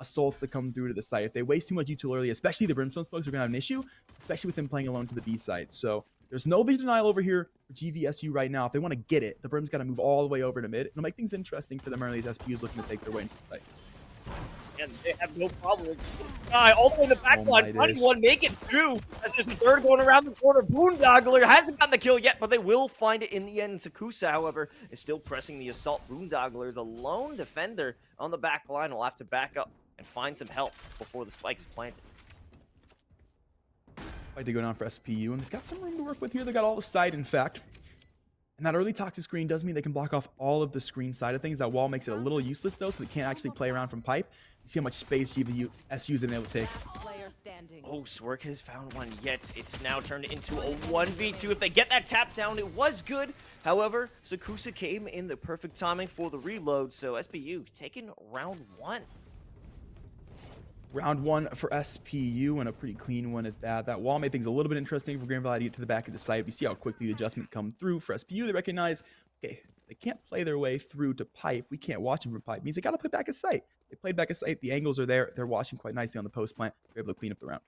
assaults that come through to the site. If they waste too much util early, especially the Brimstone smokes, are going to have an issue, especially with them playing alone to the B side. So there's no vision denial over here for GVSU right now. If they want to get it, the Brim's got to move all the way over to mid. It'll make things interesting for them early as SPU is looking to take their way into the site. And they have no problem with guy all the way in the back line. 21 make it through. As there's a third going around the corner. Boondoggler hasn't gotten the kill yet, but they will find it in the end. Sakusa, however, is still pressing the assault. Boondoggler, the lone defender on the back line, will have to back up and find some help before the spike is planted. Like to go down for SPU, and they've got some room to work with here. They got all the side, in fact. And that early toxic screen does mean they can block off all of the screen side of things. That wall makes it a little useless, though, so they can't actually play around from pipe. You see how much space GVSU is able to take. Oh, Swerk has found one, yet it's now turned into a 1v2. If they get that tap down, it was good. However, Sakusa came in the perfect timing for the reload, so SPU taking round 1. Round 1 for SPU, and a pretty clean one at that. That wall made things a little bit interesting for Grand Valley to get to the back of the site. We see how quickly the adjustment come through. For SPU, they recognize, okay, they can't play their way through to pipe. We can't watch them from pipe. It means they got to play back a site. They played back a site. The angles are there. They're watching quite nicely on the post plant. They're able to clean up the round.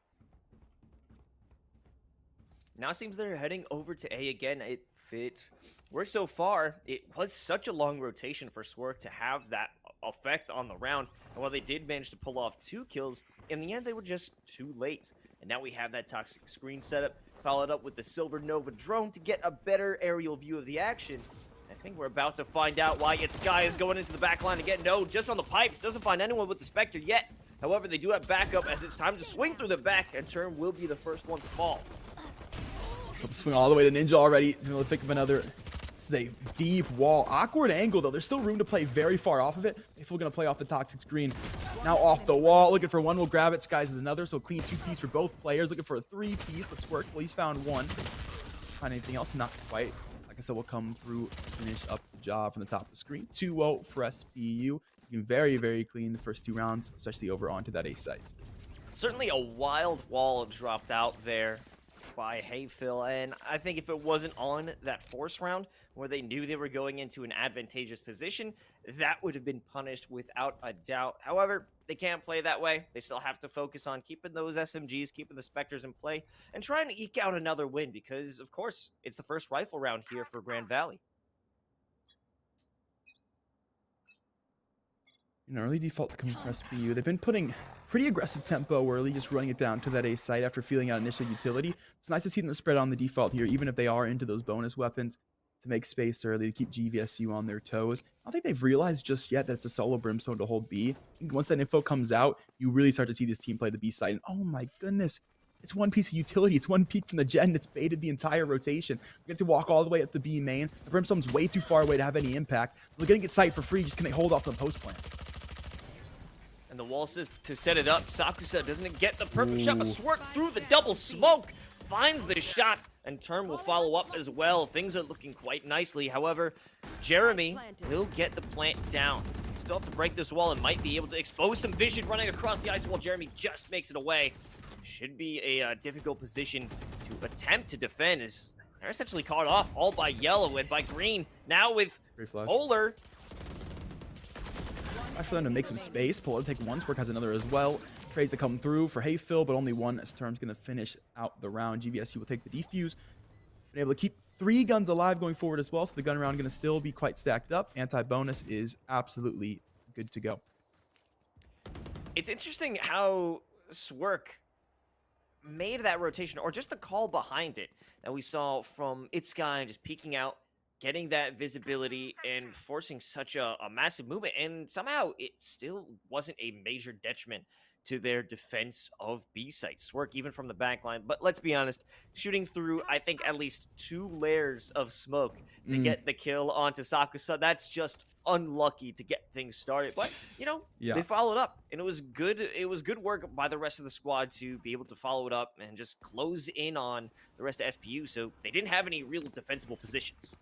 Now it seems they're heading over to A again. It fits. Work so far, it was such a long rotation for Swerk to have that effect on the round. And while they did manage to pull off 2 kills, in the end they were just too late. And now we have that toxic screen setup, followed up with the Silver Nova drone to get a better aerial view of the action. I think we're about to find out why Sky is going into the back line again. No, just on the pipes. Doesn't find anyone with the Spectre yet. However, they do have backup as it's time to swing through the back, and Term will be the first one to fall. Swing all the way to Ninja already. They'll pick up another. This is a deep wall. Awkward angle, though. There's still room to play very far off of it. They're still going to play off the toxic screen. Now off the wall. Looking for one. Will grab it. Skies is another. So clean 2-piece for both players. Looking for a 3-piece, but Swerk, well, he's found one. Find anything else? Not quite. Like I said, we'll come through, finish up the job from the top of the screen. 2-0 for SPU. Looking very, very clean the first 2 rounds, especially over onto that A site. Certainly a wild wall dropped out there by Hayfill, and I think if it wasn't on that force round where they knew they were going into an advantageous position, that would have been punished without a doubt. However, they can't play that way. They still have to focus on keeping those SMGs, keeping the Spectres in play, and trying to eke out another win because, of course, it's the first rifle round here for Grand Valley. An early default coming from SPU. They've been putting pretty aggressive tempo early, just running it down to that A site after feeling out initial utility. It's nice to see them spread on the default here, even if they are into those bonus weapons, to make space early, to keep GVSU on their toes. I don't think they've realized just yet that it's a solo Brimstone to hold B. I think once that info comes out, you really start to see this team play the B side. And oh my goodness, it's one piece of utility. It's one peek from the jet, and it's baited the entire rotation. We get to walk all the way up the B main. The Brimstone's way too far away to have any impact. They're going to get sight for free. Just can they hold off the post plant? And the wall says to set it up. Sakusa doesn't get the perfect shot, but Swerk through the double smoke finds the shot, and Term will follow up as well. Things are looking quite nicely. However, Jeremy will get the plant down. Still have to break this wall and might be able to expose some vision running across the ice wall. Jeremy just makes it away. Should be a difficult position to attempt to defend, as they're essentially caught off all by yellow and by green. Now with Polar. For them to make some space. Polar take one. Swerk has another as well. Trades to come through for Hayfill, but only one as Term's going to finish out the round. GVSU will take the defuse. Been able to keep 3 guns alive going forward as well, so the gun round going to still be quite stacked up. Anti-bonus is absolutely good to go. It's interesting how Swerk made that rotation, or just the call behind it that we saw from ECAC just peeking out, getting that visibility and forcing such a massive movement, and somehow it still wasn't a major detriment to their defense of B site. Swerk even from the back line, but let's be honest, shooting through, I think, at least 2 layers of smoke to get the kill onto Sakusa, that's just unlucky to get things started. But, you know, they followed up, and it was good. It was good work by the rest of the squad to be able to follow it up and just close in on the rest of SPU, so they didn't have any real defensible positions.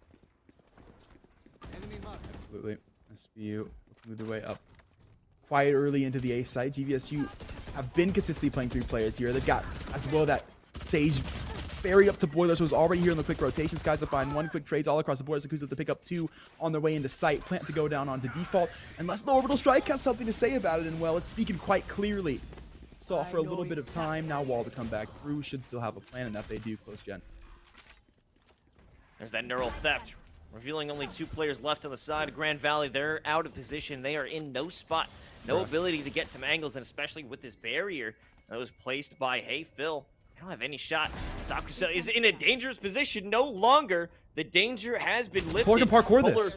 Absolutely. SPU move their way up quite early into the A site. GVSU have been consistently playing 3 players here. They've got as well that Sage buried up to Boilers, who's already here in the quick rotation. Skies to find 1 quick trades all across the board. Sakusa to pick up 2 on their way into site. Plant to go down onto default. Unless the orbital strike has something to say about it, and well, it's speaking quite clearly. Stall for a little bit of time. Now wall to come back through. Should still have a plan, and that they do. Close gen. There's that neural theft. Revealing only 2 players left on the side of Grand Valley. They're out of position. They are in no spot. No ability to get some angles, and especially with this barrier that was placed by Hayfill. They don't have any shot. Sakusa is in a dangerous position no longer. The danger has been lifted. Polar can parkour this.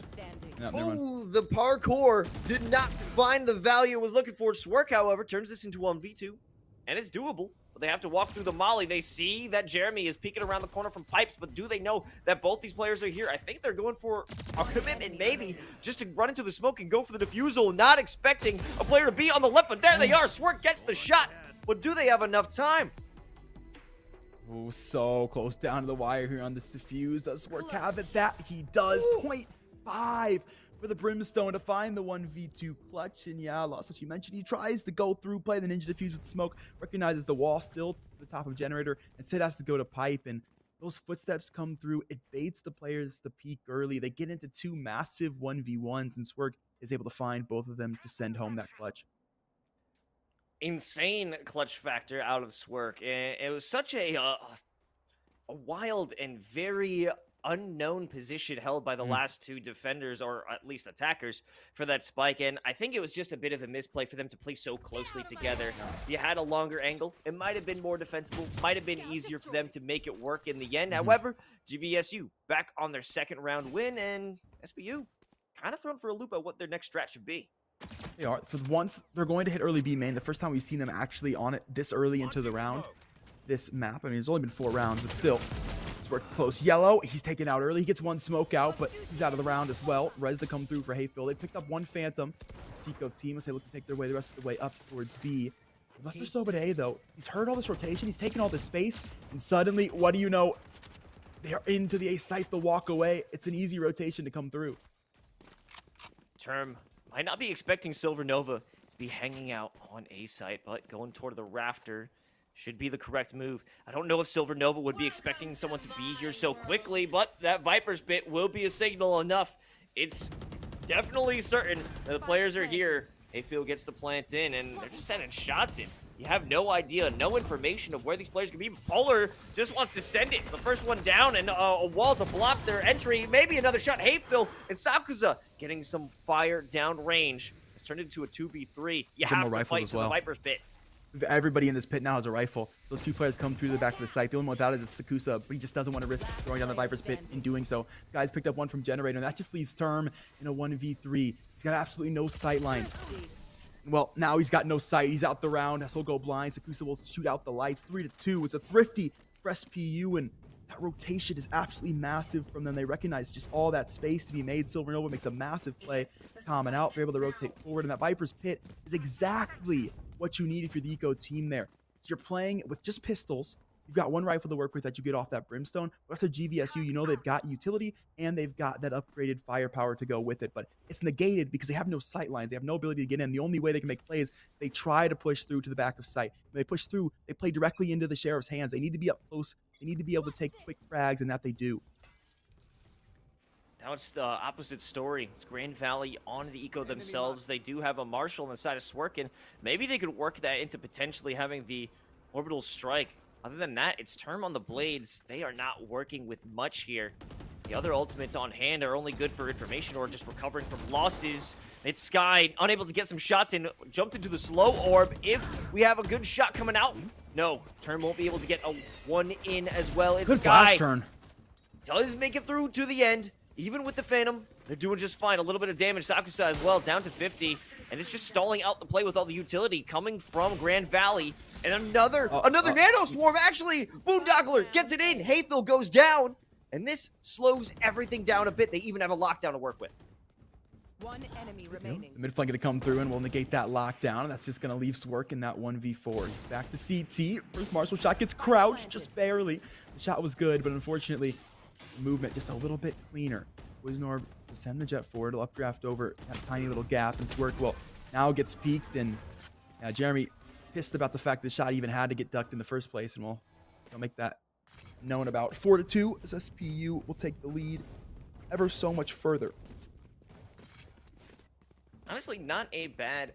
Oh, the parkour did not find the value it was looking for. Swerk, however, turns this into 1v2, and it's doable. They have to walk through the molly. They see that Jeremy is peeking around the corner from pipes, but do they know that both these players are here? I think they're going for a commitment, maybe, just to run into the smoke and go for the defusal, not expecting a player to be on the left, but there they are. Swerk gets the shot. but do they have enough time? Oh, so close down to the wire here on this defuse. Does Swerk have it? That he does. 0.5 for the Brimstone to find the 1v2 clutch. And yeah, Lost, as you mentioned, he tries to go through, play the Ninja defuse with smoke, recognizes the wall still to the top of generator, instead has to go to pipe. And those footsteps come through. It baits the players to peek early. They get into 2 massive 1v1s, and Swerk is able to find both of them to send home that clutch. Insane clutch factor out of Swerk. And it was such a wild and very unknown position held by the last 2 defenders, or at least attackers, for that spike. And I think it was just a bit of a misplay for them to play so closely together. You had a longer angle. It might have been more defensible, might have been easier for them to make it work in the end. However, GVSU back on their 2nd round win, and SBU kind of thrown for a loop at what their next strat should be. They are. For once, they're going to hit early B main. The first time we've seen them actually on it this early into the round, this map. I mean, it's only been 4 rounds, but still. Swerk close. Yellow, he's taken out early. He gets 1 smoke out, but he's out of the round as well. Res to come through for Hayfield. They picked up 1 Phantom. Seco team as they look to take their way the rest of the way up towards B. Left their Soba to A, though. He's heard all this rotation. He's taken all this space, and suddenly, what do you know? They are into the A site. They'll walk away. It's an easy rotation to come through. Term might not be expecting Silver Nova to be hanging out on A site, but going toward the rafter should be the correct move. I don't know if Silver Nova would be expecting someone to be here so quickly, but that Viper's Pit will be a signal enough. It's definitely certain that the players are here. Hayfield gets the plant in, and they're just sending shots in. You have no idea, no information of where these players could be. Polar just wants to send it. The first one down, and a wall to block their entry. Maybe another shot. Hayfield and Sakuza getting some fire down range. It's turned into a 2v3. You have to fight to the Viper's Pit. Everybody in this pit now has a rifle. Those 2 players come through the back of the site. The only one without it is Sakusa, but he just doesn't want to risk throwing down the Viper's Pit in doing so. Guys picked up 1 from Generator, and that just leaves Term in a 1v3. He's got absolutely no sight lines. Well, now he's got no sight. He's out the round. So he'll go blind. Sakusa will shoot out the lights. 3-2. It's a thrifty for SPU, and that rotation is absolutely massive from them. They recognize just all that space to be made. Silver Nova makes a massive play, common out. They're able to rotate forward, and that Viper's Pit is exactly what you need if you're the eco team there. So you're playing with just pistols. You've got 1 rifle to work with that you get off that Brimstone. But after GVSU, you know they've got utility and they've got that upgraded firepower to go with it. But it's negated because they have no sight lines. They have no ability to get in. The only way they can make plays, they try to push through to the back of sight. When they push through, they play directly into the Sheriff's hands. They need to be up close. They need to be able to take quick frags, and that they do. Now it's the opposite story. It's Grand Valley on the eco themselves. They do have a Marshal on the side of Swerk, and maybe they could work that into potentially having the orbital strike. Other than that, it's Term on the blades. They are not working with much here. The other ultimates on hand are only good for information or just recovering from losses. It's Sky, unable to get some shots in, jumped into the slow orb. If we have a good shot coming out, no, Term won't be able to get a 1 in as well. It's Good Sky. flash turn. Does make it through to the end. Even with the Phantom, they're doing just fine. A little bit of damage. Sakusa as well, down to 50. And it's just stalling out the play with all the utility coming from Grand Valley. And another Nano Swarm, actually. Boondogler gets it in. Hayfield goes down. And this slows everything down a bit. They even have a lockdown to work with. 1 enemy remaining. The mid flank going to come through and will negate that lockdown. And that's just going to leave Swerk in that 1v4. He's back to CT. First Marshall shot gets crouched just barely. The shot was good, but unfortunately, movement just a little bit cleaner. Wisnor to send the jet forward. He'll updraft over that tiny little gap, and Swerk will now gets peaked. And Jeremy pissed about the fact the shot even had to get ducked in the first place, and we'll make that known about. 4-2 as SPU will take the lead ever so much further. Honestly, not a bad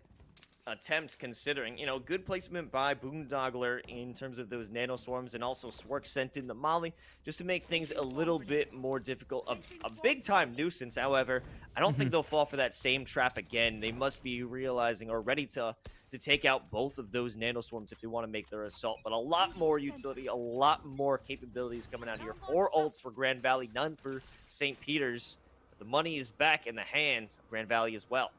attempt considering, you know, good placement by Boondogler in terms of those nano swarms, and also Swerk sent in the molly just to make things a little bit more difficult. A big time nuisance, however. I don't think they'll fall for that same trap again. They must be realizing or ready to take out both of those nano swarms if they want to make their assault. But a lot more utility, a lot more capabilities coming out here. 4 ults for Grand Valley, none for St. Peter's. But the money is back in the hands of Grand Valley as well.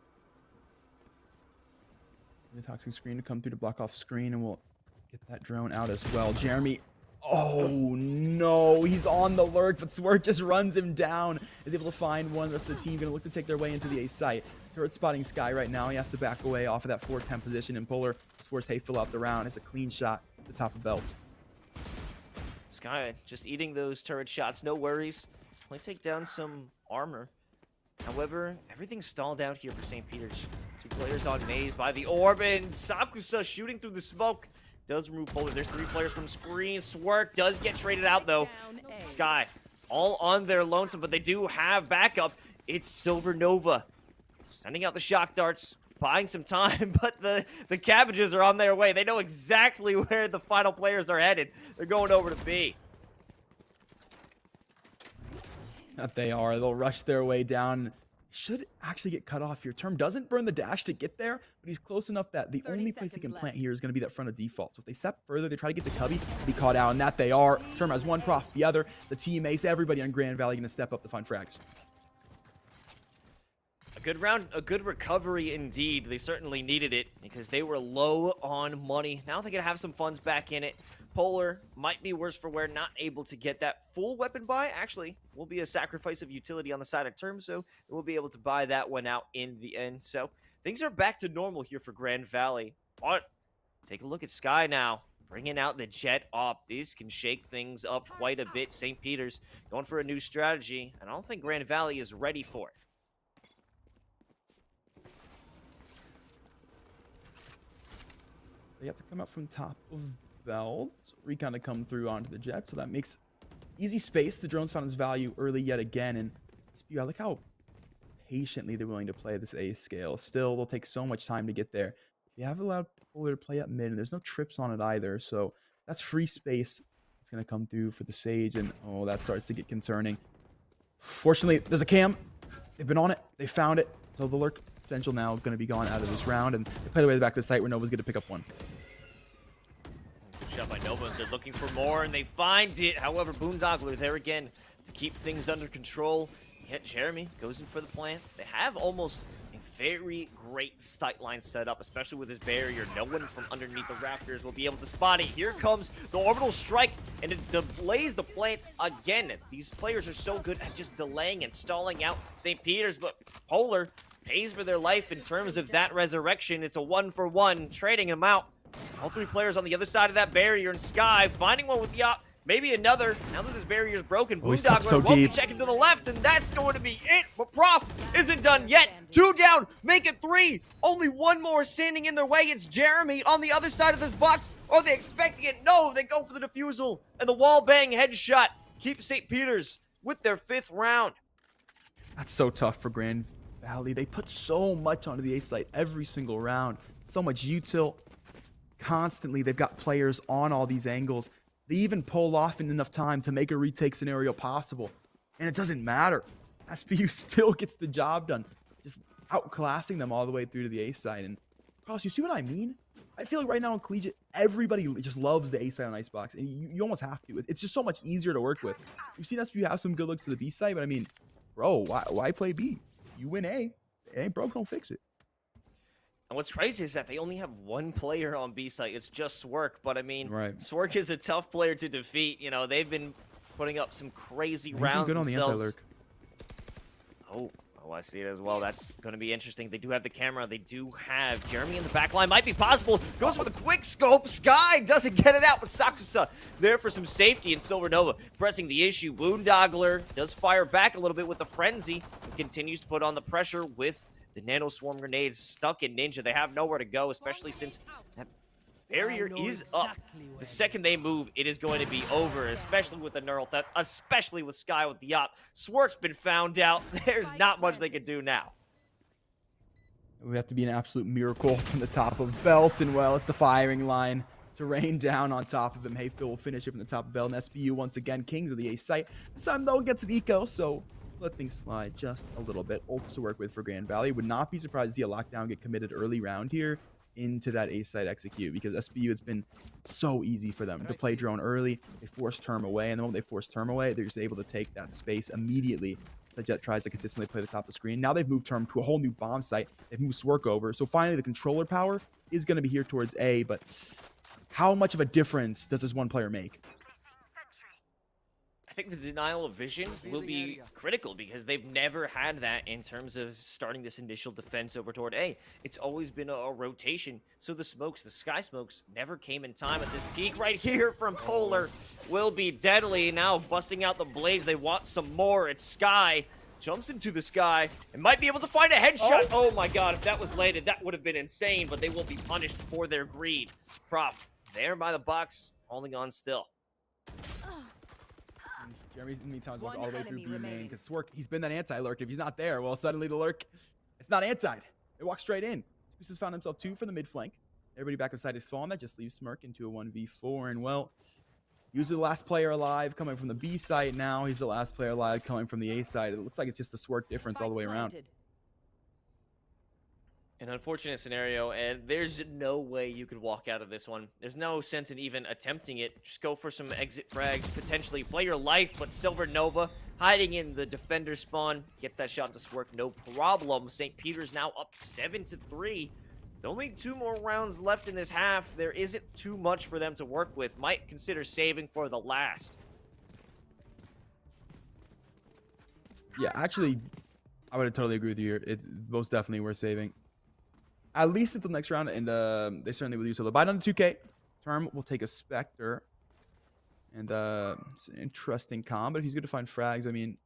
The toxic screen to come through to block off screen, and we'll get that drone out as well. Jeremy, oh no, he's on the lurk, but Swerk just runs him down. Is able to find one. The rest of the team gonna look to take their way into the A site. turret spotting Sky right now. He has to back away off of that 410 position, and Polar is forced to fill out the round. It's a clean shot at the top of belt. Sky just eating those turret shots, no worries. Only take down some armor. However, everything's stalled out here for St. Peter's. 2 players on maze by the orb, and Sakusa shooting through the smoke. Does remove Polar. There's 3 players from screen. Swerk does get traded out, though. Sky, all on their lonesome, but they do have backup. It's Silver Nova. Sending out the shock darts, buying some time, but the cabbages are on their way. They know exactly where the final players are headed. They're going over to B. That they are. They'll rush their way down. Should actually get cut off here. Term doesn't burn the dash to get there, but he's close enough that the only place he can plant here is going to be that front of default. So if they step further, they try to get the cubby to be caught out, and that they are. Term has one prof, the other. The team ace. Everybody on Grand Valley going to step up to find frags. A good round, a good recovery indeed. They certainly needed it because they were low on money. Now they're going to have some funds back in it. Polar might be worse for wear, not able to get that full weapon buy. Actually, will be a sacrifice of utility on the side of Term, so we'll be able to buy that one out in the end. So things are back to normal here for Grand Valley. But take a look at Sky now. Bringing out the jet op. This can shake things up quite a bit. St. Peter's going for a new strategy, and I don't think Grand Valley is ready for it. They have to come up from top of belt. Recon to come through onto the jet, so that makes easy space. The drones found its value early yet again, and SPU, I like how patiently they're willing to play this A scale. Still, they'll take so much time to get there. They have allowed Polar to play up mid, and there's no trips on it either, so that's free space. It's going to come through for the Sage, and oh, that starts to get concerning. Fortunately, there's a cam. They've been on it. They found it, so the lurk potential now going to be gone out of this round, and they play the way back to the site where Nova's going to pick up one. Good shot by Nova. They're looking for more, and they find it. However, Boondogler there again to keep things under control. Yet Jeremy goes in for the plant. They have almost a very great sight line set up, especially with his barrier. No one from underneath the rafters will be able to spot it. Here comes the orbital strike, and it delays the plant again. These players are so good at just delaying and stalling out St. Peter's, but Polar pays for their life in terms of that resurrection. It's a 1-for-1, trading him out. All 3 players on the other side of that barrier, and Sky finding one with the op. Maybe another. Now that this barrier is broken, Boondogler so won't be deep. checking to the left, and that's going to be it. But Prof isn't done yet. 2 down, make it 3. Only one more standing in their way. It's Jeremy on the other side of this box. Are they expecting it? No, they go for the defusal, and the wall bang headshot keeps St. Peter's with their 5th round. That's so tough for Grand Valley. They put so much onto the A site every single round. So much util. Constantly, they've got players on all these angles. They even pull off in enough time to make a retake scenario possible. And it doesn't matter. SPU still gets the job done. Just outclassing them all the way through to the A side. And Carlos, you see what I mean? I feel like right now in Collegiate, everybody just loves the A side on Icebox. And you almost have to. It's just so much easier to work with. We've seen SPU have some good looks to the B side, but I mean, bro, why play B? You win A. It ain't broke, don't fix it. And what's crazy is that they only have 1 player on B site. It's just Swerk, but I mean, Right. Swerk is a tough player to defeat. You know, they've been putting up some crazy He's rounds been good themselves. on the anti-lurk. Oh, I see it as well. That's going to be interesting. They do have the camera. They do have Jeremy in the back line. Might be possible. Goes for the quick scope. Sky doesn't get it out, but Sakusa there for some safety, and Silver Nova pressing the issue. Boondogler does fire back a little bit with the frenzy, and continues to put on the pressure with the nano swarm grenades stuck in Ninja. They have nowhere to go, especially since that barrier is up. The second they move, it is going to be over, especially with the neural theft, especially with Sky with the op. Swerk's been found out. There's not much they can do now. It would have to be an absolute miracle from the top of belt, and well, it's the firing line to rain down on top of him. Hayfield will finish it from the top of belt, and SPU once again, kings of the A site. This time though, gets an eco, so let things slide just a little bit. Ults to work with for Grand Valley. Would not be surprised to see a lockdown get committed early round here into that A site execute, because SPU, it's been so easy for them to play drone early. They force Term away, and the moment they force Term away, they're just able to take that space immediately. The Jet tries to consistently play the top of the screen. Now they've moved Term to a whole new bomb site. They've moved Swerk over, so finally the controller power is going to be here towards A, but how much of a difference does this one player make? I I think the denial of vision will be critical because they've never had that in terms of starting this initial defense over toward A. It's always been a rotation, so the smokes, the sky smokes, never came in time. At this peak right here from Polar will be deadly. Now busting out the blades, they want some more. It's Sky. Jumps into the sky and might be able to find a headshot. Oh my god, if that was landed, that would have been insane, but they will be punished for their greed. Prof, there by the box, holding on still. Jeremy, in the meantime, is walking all the way through B main because Swerk, he's been that anti-lurk. If he's not there, well, suddenly the lurk, it's not anti. It walks straight in. Spooks has found himself 2 for the mid flank. Everybody back inside his spawn. That just leaves Smirk into a 1v4. And, well, usually the last player alive coming from the B side now. He's the last player alive coming from the A side. It looks like it's just a Swerk difference all the way around. An unfortunate scenario, and there's no way you could walk out of this one. There's no sense in even attempting it. Just go for some exit frags, potentially play your life, but Silver Nova hiding in the defender spawn gets that shot to Swerk, no problem. St. Peter's now up 7-3. Only 2 more rounds left in this half. There isn't too much for them to work with. Might consider saving for the last. Yeah, actually, I would totally agree with you here. It's most definitely worth saving. At least until next round, and they certainly will do so. They'll buy it on the 2K. Term will take a Spectre. And it's an interesting comp, but if he's good to find frags, I mean,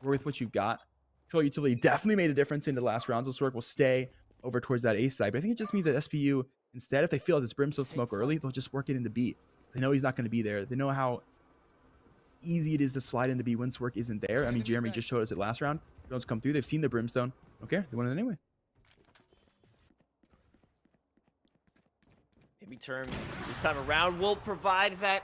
with what you've got. Control utility definitely made a difference in the last round, so Swerk will stay over towards that A side. But I think it just means that SPU, instead, if they feel this Brimstone smoke early, they'll just work it into B. They know he's not going to be there. They know how easy it is to slide into B when Swerk isn't there. I mean, Jeremy just showed us it last round. Drones come through. They've seen the Brimstone. Okay, they want it anyway. Maybe Term this time around will provide that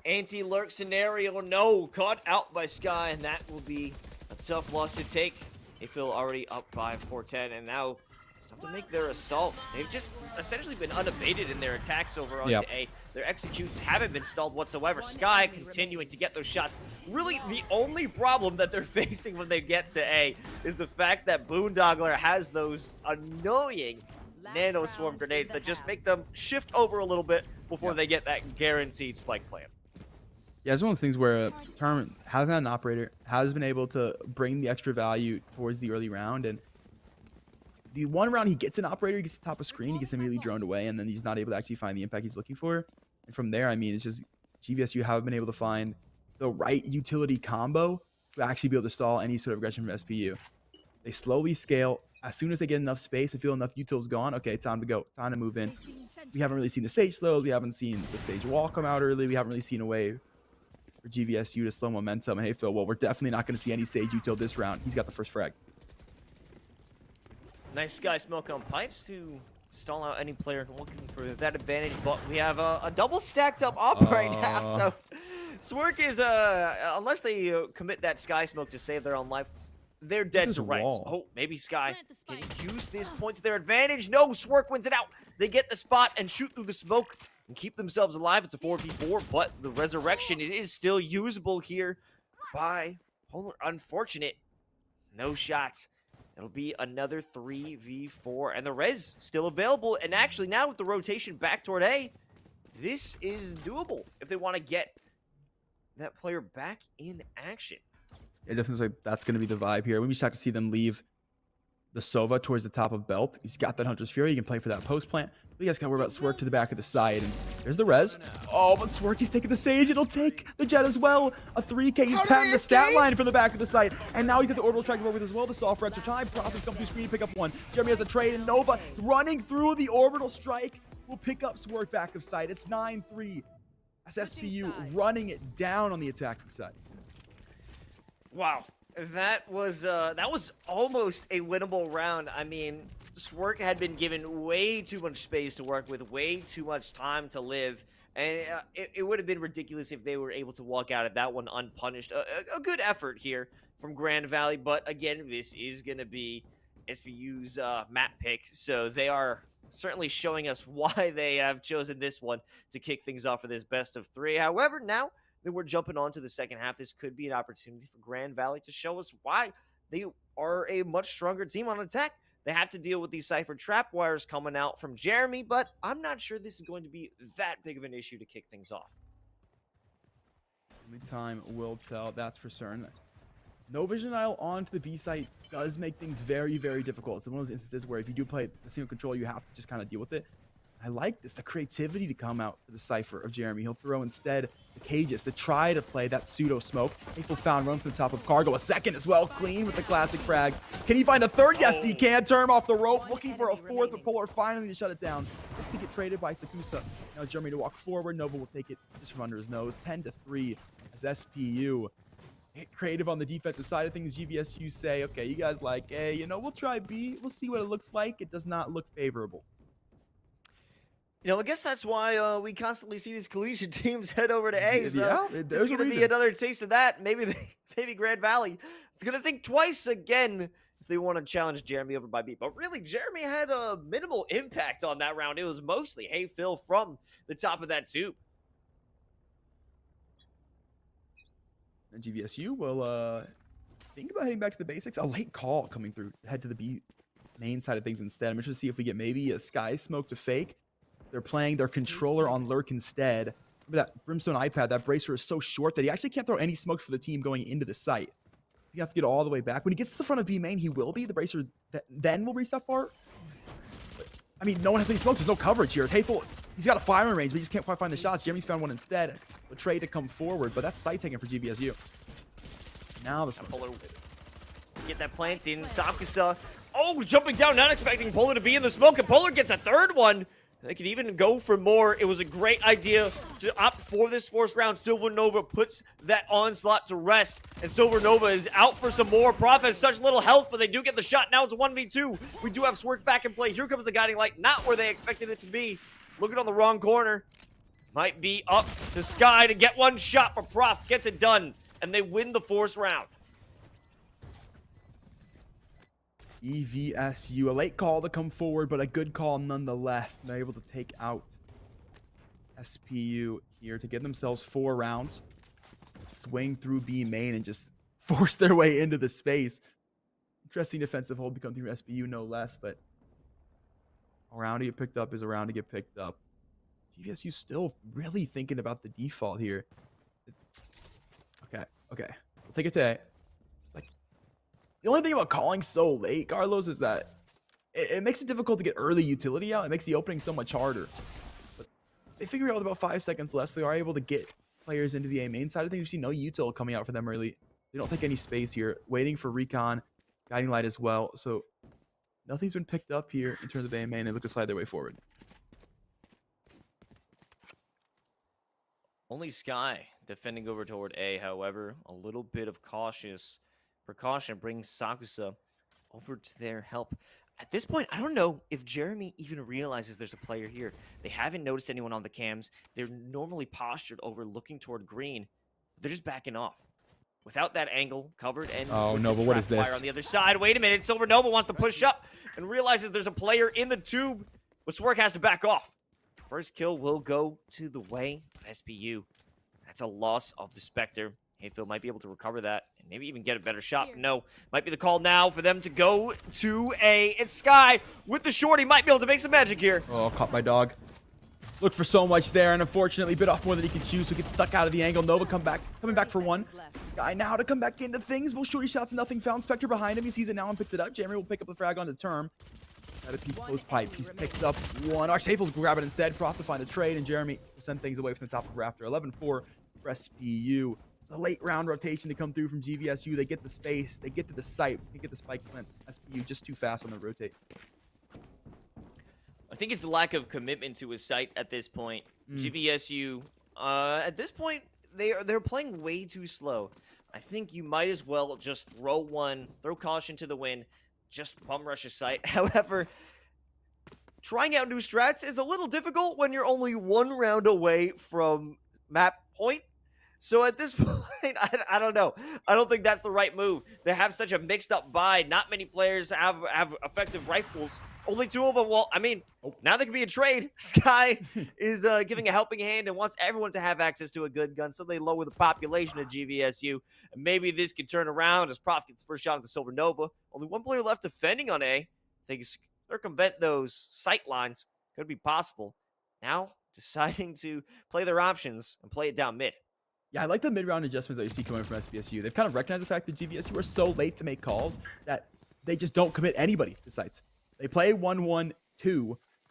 anti-lurk scenario. No, caught out by Sky, and that will be a tough loss to take. They feel already up by 4-10, and now it's time to make their assault. They've just essentially been unabated in their attacks over onto A. Their executes haven't been stalled whatsoever. Sky continuing to get those shots. Really, the only problem that they're facing when they get to A is the fact that Boondoggler has those annoying nano swarm grenades that just make them shift over a little bit before they get that guaranteed spike plant. Yeah, it's one of those things where Term hasn't had an operator, has been able to bring the extra value towards the early round, and the one round he gets an operator, he gets the top of screen, he gets immediately droned away, and then he's not able to actually find the impact he's looking for. And from there, I mean, it's just GVSU haven't been able to find the right utility combo to actually be able to stall any sort of aggression from SPU. They slowly scale. As soon as they get enough space and feel enough util's gone, okay, time to go. Time to move in. We haven't really seen the Sage slows. We haven't seen the Sage wall come out early. We haven't really seen a way for GVSU to slow momentum. And hey, Phil, well, we're definitely not going to see any Sage util this round. He's got the first frag. Nice Sky smoke on pipes to stall out any player looking for that advantage. But we have a double stacked up op right now. So Swerk is, unless they commit that Sky smoke to save their own life, they're dead to rights. Oh, maybe Sky can use this point to their advantage. No, Swerk wins it out. They get the spot and shoot through the smoke and keep themselves alive. It's a 4v4, but the resurrection is still usable here by Polar. Unfortunate. No shots. It'll be another 3v4, and the res still available. And actually, now with the rotation back toward A, this is doable if they want to get that player back in action. It definitely looks like that's going to be the vibe here. We just have to see them leave the Sova towards the top of belt. He's got that Hunter's Fury. He can play for that post plant. But you guys got to worry about Swerk to the back of the side. And there's the res. Oh, but Swerk, he's taking the Sage. It'll take the Jet as well. A 3K. He's patting the stat line from the back of the site. And now he's got the orbital strike over with as well. The soft for extra time. Prophet's come through screen to pick up one. Jeremy has a trade. And Nova running through the orbital strike will pick up Swerk back of sight. It's 9-3. As SPU running it down on the attacking side. Wow, that was almost a winnable round. I mean, Swerk had been given way too much space to work with, way too much time to live, and it would have been ridiculous if they were able to walk out of that one unpunished. A good effort here from Grand Valley, but again, this is going to be SPU's map pick, so they are certainly showing us why they have chosen this one to kick things off for this best of 3. However, now that we're jumping on to the second half, this could be an opportunity for Grand Valley to show us why they are a much stronger team on attack. They have to deal with these Cypher trap wires coming out from Jeremy, but I'm not sure this is going to be that big of an issue to kick things off. Only time will tell, that's for certain. No vision aisle onto the B site does make things very, very difficult. It's one of those instances where if you do play the single control, you have to just kind of deal with it. I like this, the creativity to come out for the Cypher of Jeremy. He'll throw instead the Cages to try to play that pseudo smoke. Hateful's found run from the top of Cargo. A second as well, clean with the classic frags. Can he find a third? Yes, he can. Turn off the rope, looking for a fourth, but Polar finally to shut it down. Just to get traded by Sakusa. Now Jeremy to walk forward. Nova will take it just from under his nose. 10-3 as SPU. Hit creative on the defensive side of things. GVSU say, okay, you guys like, hey, you know, we'll try B. We'll see what it looks like. It does not look favorable. You know, I guess that's why we constantly see these collegiate teams head over to A. So Yeah, there's it's a going to be reason. another taste of that. Maybe maybe Grand Valley is going to think twice again if they want to challenge Jeremy over by B. But really, Jeremy had a minimal impact on that round. It was mostly Hey Phil from the top of that tube. And GVSU will think about heading back to the basics. A late call coming through. Head to the B main side of things instead. I'm interested to see if we get maybe a Sky Smoke to fake. They're playing their controller on Lurk instead. Remember that Brimstone iPad, that bracer is so short that he actually can't throw any smokes for the team going into the site. You have to get all the way back. When he gets to the front of B main, he will be. The bracer then will reach that far. But, I mean, no one has any smokes. There's no coverage here. It's Hateful. He's got a firing range, but he just can't quite find the shots. Jeremy's found one instead. A trade to come forward, but that's site taken for GVSU. Now the smokes. Polar get that plant in. Sakusa, oh, jumping down, not expecting Polar to be in the smoke, and Polar gets a third one. They could even go for more. It was a great idea to opt for this first round. Silver Nova puts that onslaught to rest, and Silver Nova is out for some more. Prof has such little health, but they do get the shot. Now it's a 1v2. We do have Swerk back in play. Here comes the guiding light, not where they expected it to be. Looking on the wrong corner. Might be up to Sky to get one shot, but Prof gets it done, and they win the fourth round. EVSU, a late call to come forward, but a good call nonetheless. They're able to take out SPU here to get themselves 4 rounds. Swing through B main and just force their way into the space. Interesting defensive hold to come through SPU, no less, but a round to get picked up is a round to get picked up. GVSU still really thinking about the default here. Okay. We'll take it to A. The only thing about calling so late, Carlos, is that it makes it difficult to get early utility out. It makes the opening so much harder. But they figure out with about 5 seconds less, they are able to get players into the A main side. I think we see no util coming out for them early. They don't take any space here. Waiting for recon, guiding light as well. So nothing's been picked up here in terms of A main. They look to slide their way forward. Only Sky defending over toward A, however, a little bit of cautious precaution brings Sakusa over to their help. At this point, I don't know if Jeremy even realizes there's a player here. They haven't noticed anyone on the cams. They're normally postured over looking toward green. They're just backing off. Without that angle covered and Oh no, but what is this? fire on the other side. Wait a minute, Silver Nova wants to push up and realizes there's a player in the tube, but Swerk has to back off. First kill will go to the way of SPU. That's a loss of the Spectre. Hayfield might be able to recover that and maybe even get a better shot. No, might be the call now for them to go to A. It's Sky with the short. He might be able to make some magic here. Oh, caught my dog. Looked for so much there, and unfortunately bit off more than he could chew, so gets stuck out of the angle. Nova coming back for one. Sky now to come back into things. Both shorty shots, nothing found. Spectre behind him. He sees it now and picks it up. Jeremy will pick up the frag on the term. Got a peek close pipe. He's picked up one. Hayfields will grab it instead. Prof to find a trade, and Jeremy will send things away from the top of Rafter. 11-4 for SPU. A late round rotation to come through from GVSU. They get the space. They get to the site. They get the spike plant. SPU just too fast on the rotate. I think it's the lack of commitment to his site at this point. GVSU, at this point, they're playing way too slow. I think you might as well just throw caution to the wind, just bum rush a site. However, trying out new strats is a little difficult when you're only 1 round away from map point. So at this point, I don't know. I don't think that's the right move. They have such a mixed up buy. Not many players have effective rifles. Only 2 of them. Well, I mean, now they can be a trade. Sky is giving a helping hand and wants everyone to have access to a good gun, so they lower the population of GVSU. And maybe this could turn around as Prof gets the first shot at the Silver Nova. Only 1 player left defending on A. Things circumvent those sight lines. Could be possible. Now deciding to play their options and play it down mid. Yeah, I like the mid-round adjustments that you see coming from SPSU. They've kind of recognized the fact that GVSU are so late to make calls that they just don't commit anybody to sites. They play 1-1-2,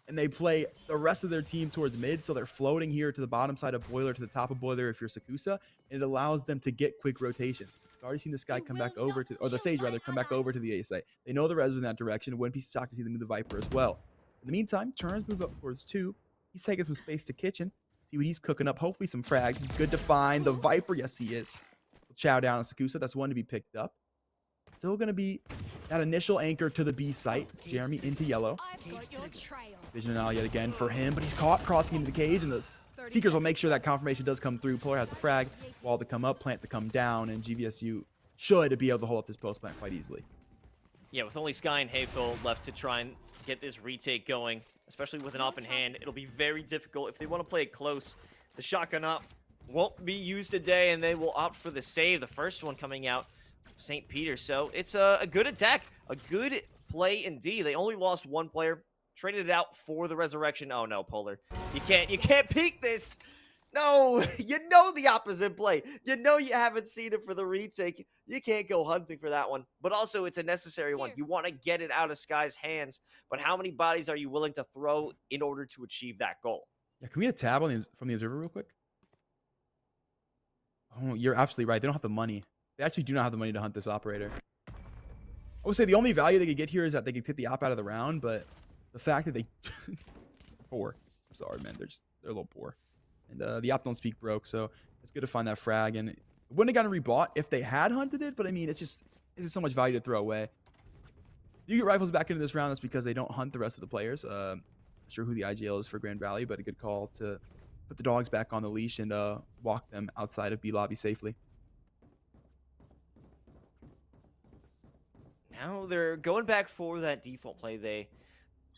and they play the rest of their team towards mid, so they're floating here to the bottom side of Boiler, to the top of Boiler if you're Sakusa, and it allows them to get quick rotations. We've already seen this guy come back over to, or the Sage rather, come back over to the A site. They know the res in that direction. It wouldn't be shocked to see them move the Viper as well. In the meantime, Turns move up towards 2. He's taking some space to Kitchen. See what he's cooking up. Hopefully some frags. He's good to find. The Viper, yes, he is. Chow down on Sakusa. That's one to be picked up. Still going to be that initial anchor to the B site. Jeremy into yellow. Vision and all yet again for him, but he's caught crossing into the cage, and the Seekers will make sure that confirmation does come through. Polar has the frag, wall to come up, plant to come down, and GVSU should be able to hold up this post plant quite easily. Yeah, with only Sky and Hayfill left to try and get this retake going, especially with an op in hand, it'll be very difficult. If they want to play it close, the shotgun op won't be used today, and they will opt for the save, the first one coming out of St. Peter. So it's a good attack, a good play indeed. They only lost one player, traded it out for the resurrection. Oh no, Polar, you can't peek this. No, you know the opposite play. You know you haven't seen it for the retake. You can't go hunting for that one. But also, it's a necessary one. You want to get it out of Sky's hands. But how many bodies are you willing to throw in order to achieve that goal? Yeah, can we get a tab on from the observer real quick? Oh, you're absolutely right. They don't have the money. They actually do not have the money to hunt this operator. I would say the only value they could get here is that they could hit the op out of the round, but the fact that they poor. I'm sorry, man. They're a little poor. And the op don't speak broke, so it's good to find that frag. And it wouldn't have gotten rebought if they had hunted it, but I mean, it's just so much value to throw away. You get rifles back into this round, that's because they don't hunt the rest of the players. Not sure who the IGL is for Grand Valley, but a good call to put the dogs back on the leash and walk them outside of B lobby safely. Now they're going back for that default play. They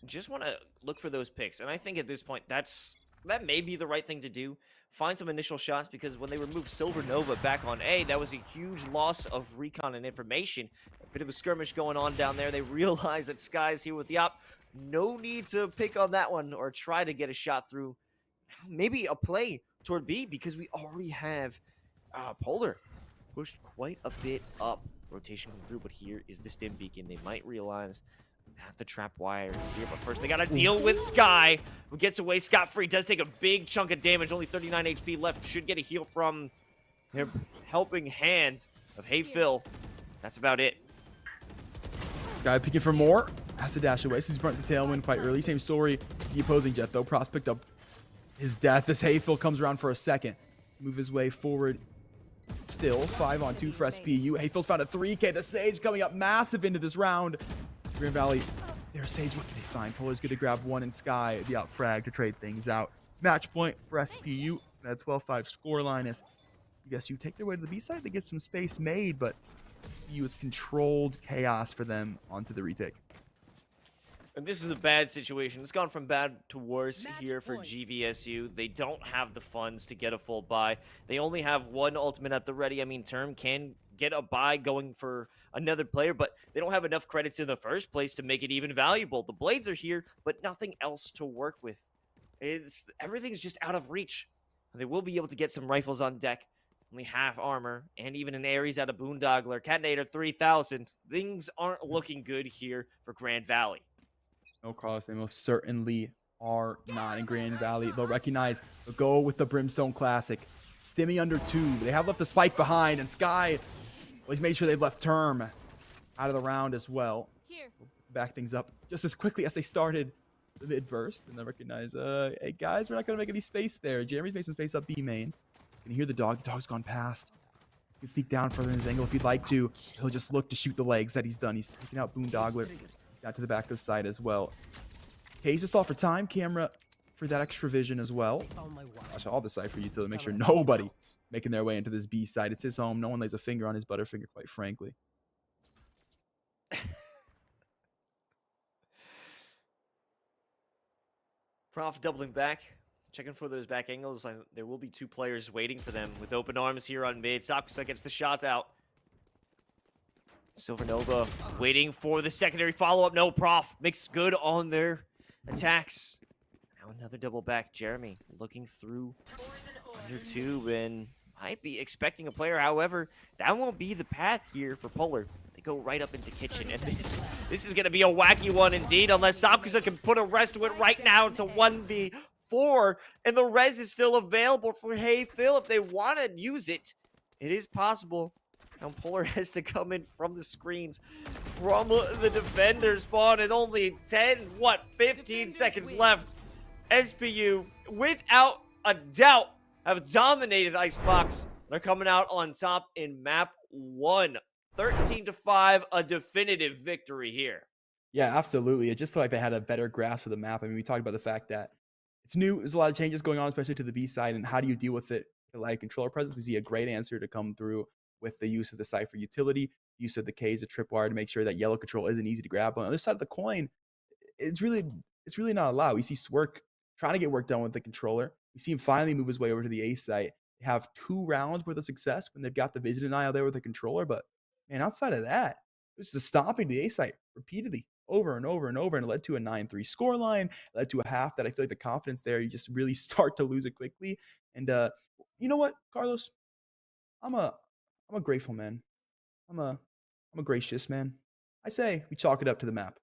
just want to look for those picks, and I think at this point that may be the right thing to do. Find some initial shots, because when they removed Silver Nova back on A, that was a huge loss of recon and information. A bit of a skirmish going on down there. They realize that Sky's here with the op. No need to pick on that one or try to get a shot through. Maybe a play toward B, because we already have Polar pushed quite a bit up. Rotation come through, but here is the stim beacon. They might realize that the trap wire is here, but first they gotta deal with Sky, who gets away scot-free. Does take a big chunk of damage, only 39 HP left. Should get a heal from their helping hand of Hey Phil. That's about it. Sky picking for more. Has to dash away, so he's burnt the tailwind quite early. Same story, the opposing Jet, though. Prost picked up his death as Hayfield comes around for a second. Move his way forward. Still 5-on-2 for SPU. Hayfield's found a 3K. The Sage coming up massive into this round. Grand Valley, there's Sage. What do they find? Polar's good to grab one in Sky, the out frag to trade things out. It's match point for SPU. That 12-5 scoreline as you guess you take their way to the B side. They get some space made, but SPU is controlled chaos for them onto the retake. And this is a bad situation. It's gone from bad to worse here for GVSU. They don't have the funds to get a full buy. They only have one ultimate at the ready. I mean, Term can get a buy going for another player, but they don't have enough credits in the first place to make it even valuable. The blades are here, but nothing else to work with. Everything's just out of reach. They will be able to get some rifles on deck. Only half armor, and even an Ares out of Boondogler. Catinator 3000. Things aren't looking good here for Grand Valley. No, Carlos, they most certainly are not in Grand Valley. They'll recognize, they'll go with the Brimstone Classic. Stimmy under 2. They have left a spike behind, and Sky, well, he's made sure they've left Term out of the round as well. We'll back things up just as quickly as they started the mid burst, and they recognize, hey guys, we're not going to make any space there. Jeremy's making space up B main. You can hear the dog. The dog's gone past. You can sneak down further in his angle if you'd like to. He'll just look to shoot the legs that he's done. He's taking out Boondogler. Got to the back of the side as well. Case to stall for time. Camera for that extra vision as well. Gosh, I'll decipher you to make sure nobody making their way into this B side. It's his home. No one lays a finger on his butterfinger, quite frankly. Prof doubling back. Checking for those back angles. There will be 2 players waiting for them with open arms here on mid. Sakusa gets the shots out. Silver Nova waiting for the secondary follow-up. No, Prof makes good on their attacks. Now another double back. Jeremy looking through under 2, and might be expecting a player. However, that won't be the path here for Polar. They go right up into kitchen, and this is going to be a wacky one indeed, unless Sakusa can put a rest to it right now. It's a 1v4, and the res is still available for Hey Phil if they want to use it. It is possible. Now Polar has to come in from the screens, from the defender spawn, and only 15 seconds left. SPU, without a doubt, have dominated Icebox. They're coming out on top in map 1. 13-5, a definitive victory here. Yeah, absolutely. It just felt like they had a better grasp of the map. I mean, we talked about the fact that it's new. There's a lot of changes going on, especially to the B side. And how do you deal with it? Like controller presence, we see a great answer to come through with the use of the Cypher utility, use of the K as a tripwire to make sure that yellow control isn't easy to grab. On the other side of the coin, it's really not allowed. We see Swerk trying to get work done with the controller. We see him finally move his way over to the A site. They have 2 rounds worth of success when they've got the vision denial there with the controller, but man, outside of that, it was just stomping the A site repeatedly over and over and over, and it led to a 9-3 scoreline. It led to a half that I feel like the confidence there, you just really start to lose it quickly. And you know what, Carlos? I'm a grateful man. I'm a gracious man. I say we chalk it up to the map.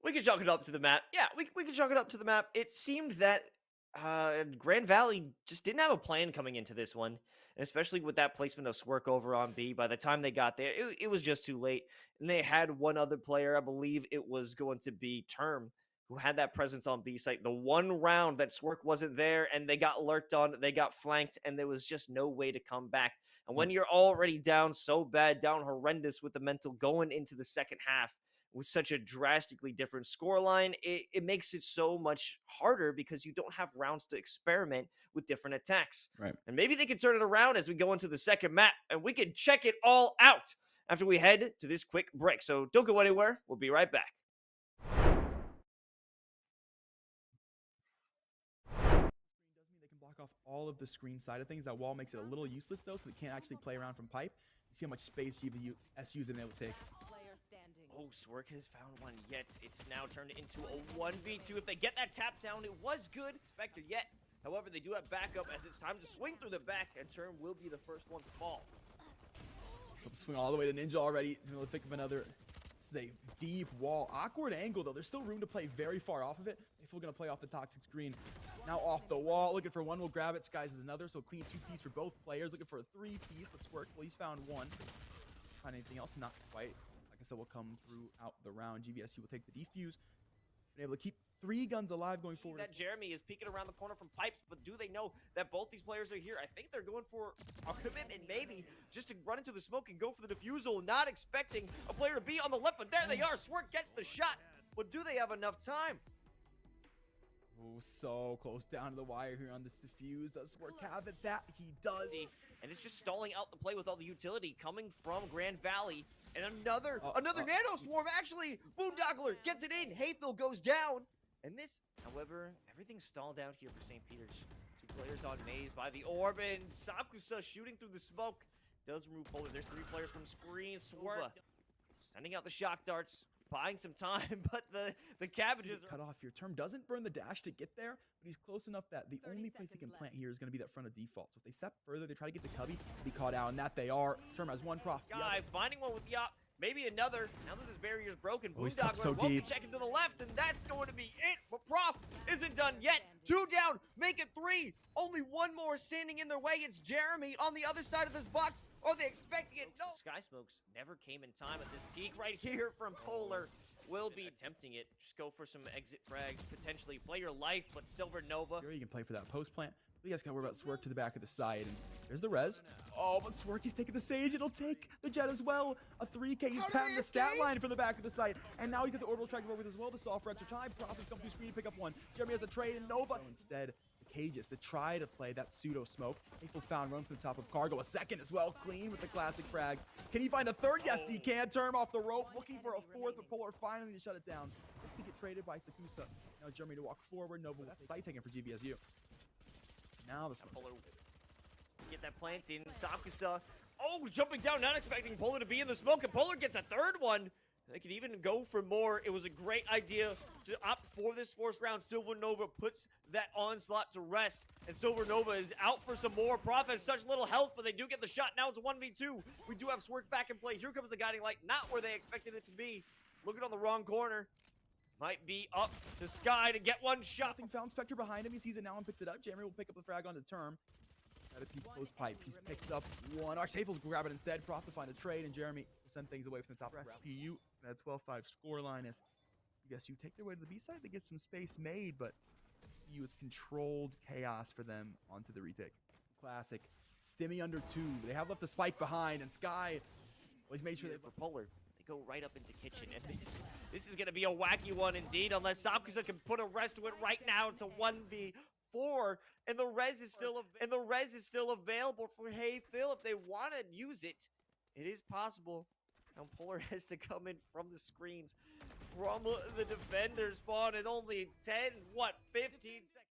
We can chalk it up to the map. Yeah, we can chalk it up to the map. It seemed that Grand Valley just didn't have a plan coming into this one, and especially with that placement of Swerk over on B. By the time they got there, it was just too late. And they had one other player, I believe it was going to be Term, who had that presence on B site. The one round that Swerk wasn't there, and they got lurked on, they got flanked, and there was just no way to come back. And when you're already down so bad, down horrendous with the mental going into the second half, with such a drastically different scoreline, it makes it so much harder because you don't have rounds to experiment with different attacks. Right. And maybe they can turn it around as we go into the second map, and we can check it all out after we head to this quick break. So don't go anywhere. We'll be right back. Doesn't mean they can block off all of the screen side of things. That wall makes it a little useless, though, so they can't actually play around from pipe. You see how much space ESU's been able to take. Oh, Swerk has found one yet. It's now turned into a 1v2. If they get that tap down, it was good. Expected yet. However, they do have backup as it's time to swing through the back, and Term will be the first one to fall. Swing all the way to Ninja already. They'll pick up another. This is a deep wall. Awkward angle, though. There's still room to play very far off of it. If we're going to play off the toxic screen. Now off the wall. Looking for one. Will grab it. Skies is another. So clean 2-piece for both players. Looking for a 3-piece, but Swerk, well, he's found one. Find anything else? Not quite. So will come throughout the round. GVSU will take the defuse. Been able to keep 3 guns alive going forward. That Jeremy is peeking around the corner from pipes, but do they know that both these players are here? I think they're going for a commitment, maybe, just to run into the smoke and go for the defusal, not expecting a player to be on the left, but there they are. Swerk gets the shot, but do they have enough time? Oh, so close down to the wire here on this defuse. Does Swerk have it? That he does. And it's just stalling out the play with all the utility coming from Grand Valley. And another nano swarm, actually. Boondogler gets it in. Haythel goes down. And this, however, everything's stalled out here for St. Peter's. 2 players on maze by the orb, and Sakusa shooting through the smoke. Does remove Polar. There's 3 players from screen. Swerve sending out the shock darts. Buying some time, but the cabbages cut off here. Term doesn't burn the dash to get there, but he's close enough that the only place he can plant here is going to be that front of default. So if they step further, they try to get the cubby, be caught out, and that they are. Term has 1 prof. Guy finding one with the op, maybe another. Now that this barrier is broken, Oh, he's stuck Boondogler so won't be deep. checking to the left, and that's going to be it. But Prof isn't done yet. 2 down, make it 3. Only 1 more standing in their way. It's Jeremy on the other side of this box. Are they expecting it? No. Sky Smokes never came in time at this peak right here from Polar. Will be attempting it. Just go for some exit frags, potentially play your life, but Silver Nova. Here you can play for that post plant. You guys gotta worry about Swerk to the back of the side, and there's the res. Oh, but Swerk, he's taking the Sage. It'll take the Jet as well. A 3K. He's patting the stat line from the back of the site, and now he's got the orbital strike over as well. The soft for extra time. Prof has come through screen to pick up 1. Jeremy has a trade, and Nova instead. Cages to try to play that pseudo smoke. Haythel's found run from the top of Cargo. A second as well, clean with the classic frags. Can he find a 3rd? Yes, he can. Term off the rope, looking for a 4th, but Polar finally to shut it down. Just to get traded by Sakusa. Now Jeremy to walk forward. Nova, that's site taken for GVSU. Now this one's Polar get that plant in. Sakusa, oh, jumping down, not expecting Polar to be in the smoke, and Polar gets a 3rd one. They could even go for more. It was a great idea to opt for this forced round. Silver Nova puts that onslaught to rest, and Silver Nova is out for some more. Prof has such little health, but they do get the shot. Now it's a 1v2. We do have Swerk back in play. Here comes the guiding light. Not where they expected it to be. Looking on the wrong corner. Might be up to Sky to get one shot. Nothing found. Spectre behind him. He sees it now and picks it up. Jeremy will pick up the frag on the term. Got a peek post pipe. He's picked up one. Archsafel's grab it instead. Prof to find a trade, and Jeremy will send things away from the top. SPU at 12-5 scoreline as ESU take their way to the B side. They get some space made, but SPU is controlled chaos for them onto the retake. Classic. Stimmy under 2. They have left a spike behind, and Sky always made sure they for Polar. They go right up into kitchen, and this is going to be a wacky one indeed, unless Sakusa can put a rest to it right now. It's a 1v4, and the res is still available for Hey Phil if they want to use it. It is possible. Now Polar has to come in from the screens, from the defender spawn in only 15 seconds.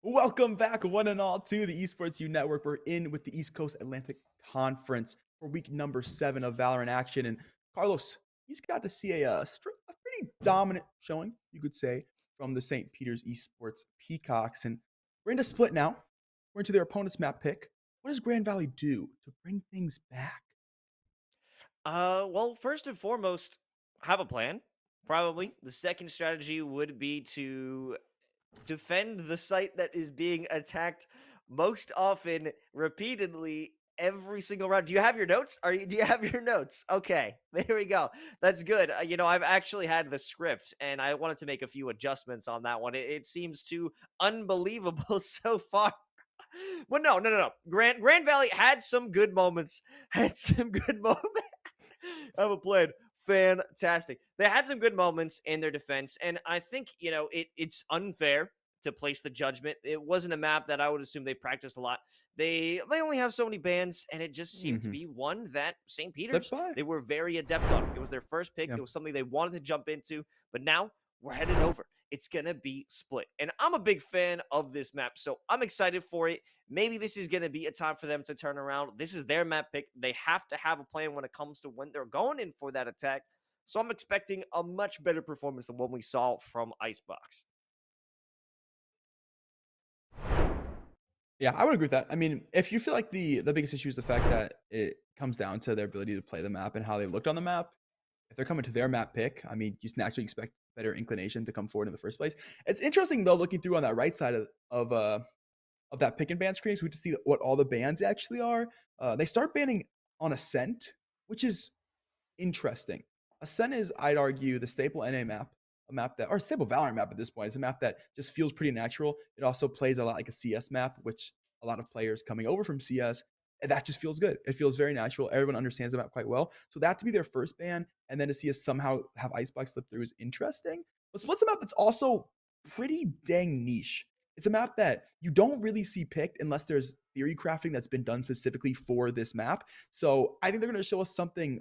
Welcome back, one and all, to the Esports U Network. We're in with the East Coast Atlantic Conference for week number 7 of Valorant action. And Carlos, he's got to see a pretty dominant showing, you could say, from the St. Peter's Esports Peacocks. And we're into split now. We're into their opponent's map pick. What does Grand Valley do to bring things back? Well, first and foremost, have a plan. Probably. The second strategy would be to defend the site that is being attacked most often, repeatedly, every single round. Do you have your notes? Do you have your notes? Okay, there we go. That's good. I've actually had the script, and I wanted to make a few adjustments on that one. It seems too unbelievable so far. Well, no. Grand Valley had some good moments. I have a plan. Fantastic. They had some good moments in their defense, and I think, it's unfair to place the judgment. It wasn't a map that I would assume they practiced a lot. They only have so many bans, and it just seemed to be one that St. Peter's, they were very adept on. It was their first pick. It was something they wanted to jump into, but now we're headed over. It's going to be split, and I'm a big fan of this map, so I'm excited for it. Maybe this is going to be a time for them to turn around. This is their map pick. They have to have a plan when it comes to when they're going in for that attack. So I'm expecting a much better performance than what we saw from Icebox. Yeah, I would agree with that. I mean, if you feel like the biggest issue is the fact that it comes down to their ability to play the map and how they looked on the map, if they're coming to their map pick, I mean, you can actually expect better inclination to come forward in the first place. It's interesting, though, looking through on that right side of that pick and ban screen, so we get to see what all the bans actually are. They start banning on Ascent, which is interesting. Ascent is, I'd argue, the staple NA map, a map that, or a staple Valorant map at this point. It's a map that just feels pretty natural. It also plays a lot like a CS map, which a lot of players coming over from CS, and that just feels good. It feels very natural. Everyone understands the map quite well. So that to be their first ban, and then to see us somehow have Icebox slip through is interesting. But Split's a map that's also pretty dang niche. It's a map that you don't really see picked unless there's theory crafting that's been done specifically for this map. So I think they're going to show us something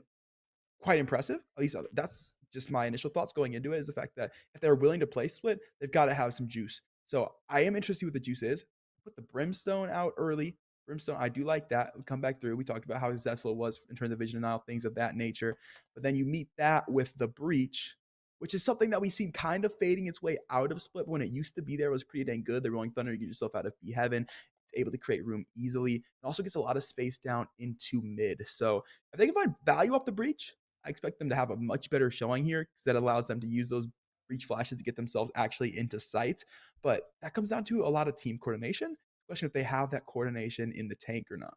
quite impressive. At least that's just my initial thoughts going into it, is the fact that if they're willing to play split, they've got to have some juice. So I am interested what the juice is. Put the Brimstone out early. Brimstone, I do like that. We come back through. We talked about how Zesla was in terms of vision denial, things of that nature. But then you meet that with the Breach, which is something that we've seen kind of fading its way out of split. But when it used to be there, it was pretty dang good. The Rolling Thunder, you get yourself out of B Heaven, able to create room easily. It also gets a lot of space down into mid. So if they can find value off the Breach, I expect them to have a much better showing here, because that allows them to use those Breach flashes to get themselves actually into sight. But that comes down to a lot of team coordination, especially if they have that coordination in the tank or not.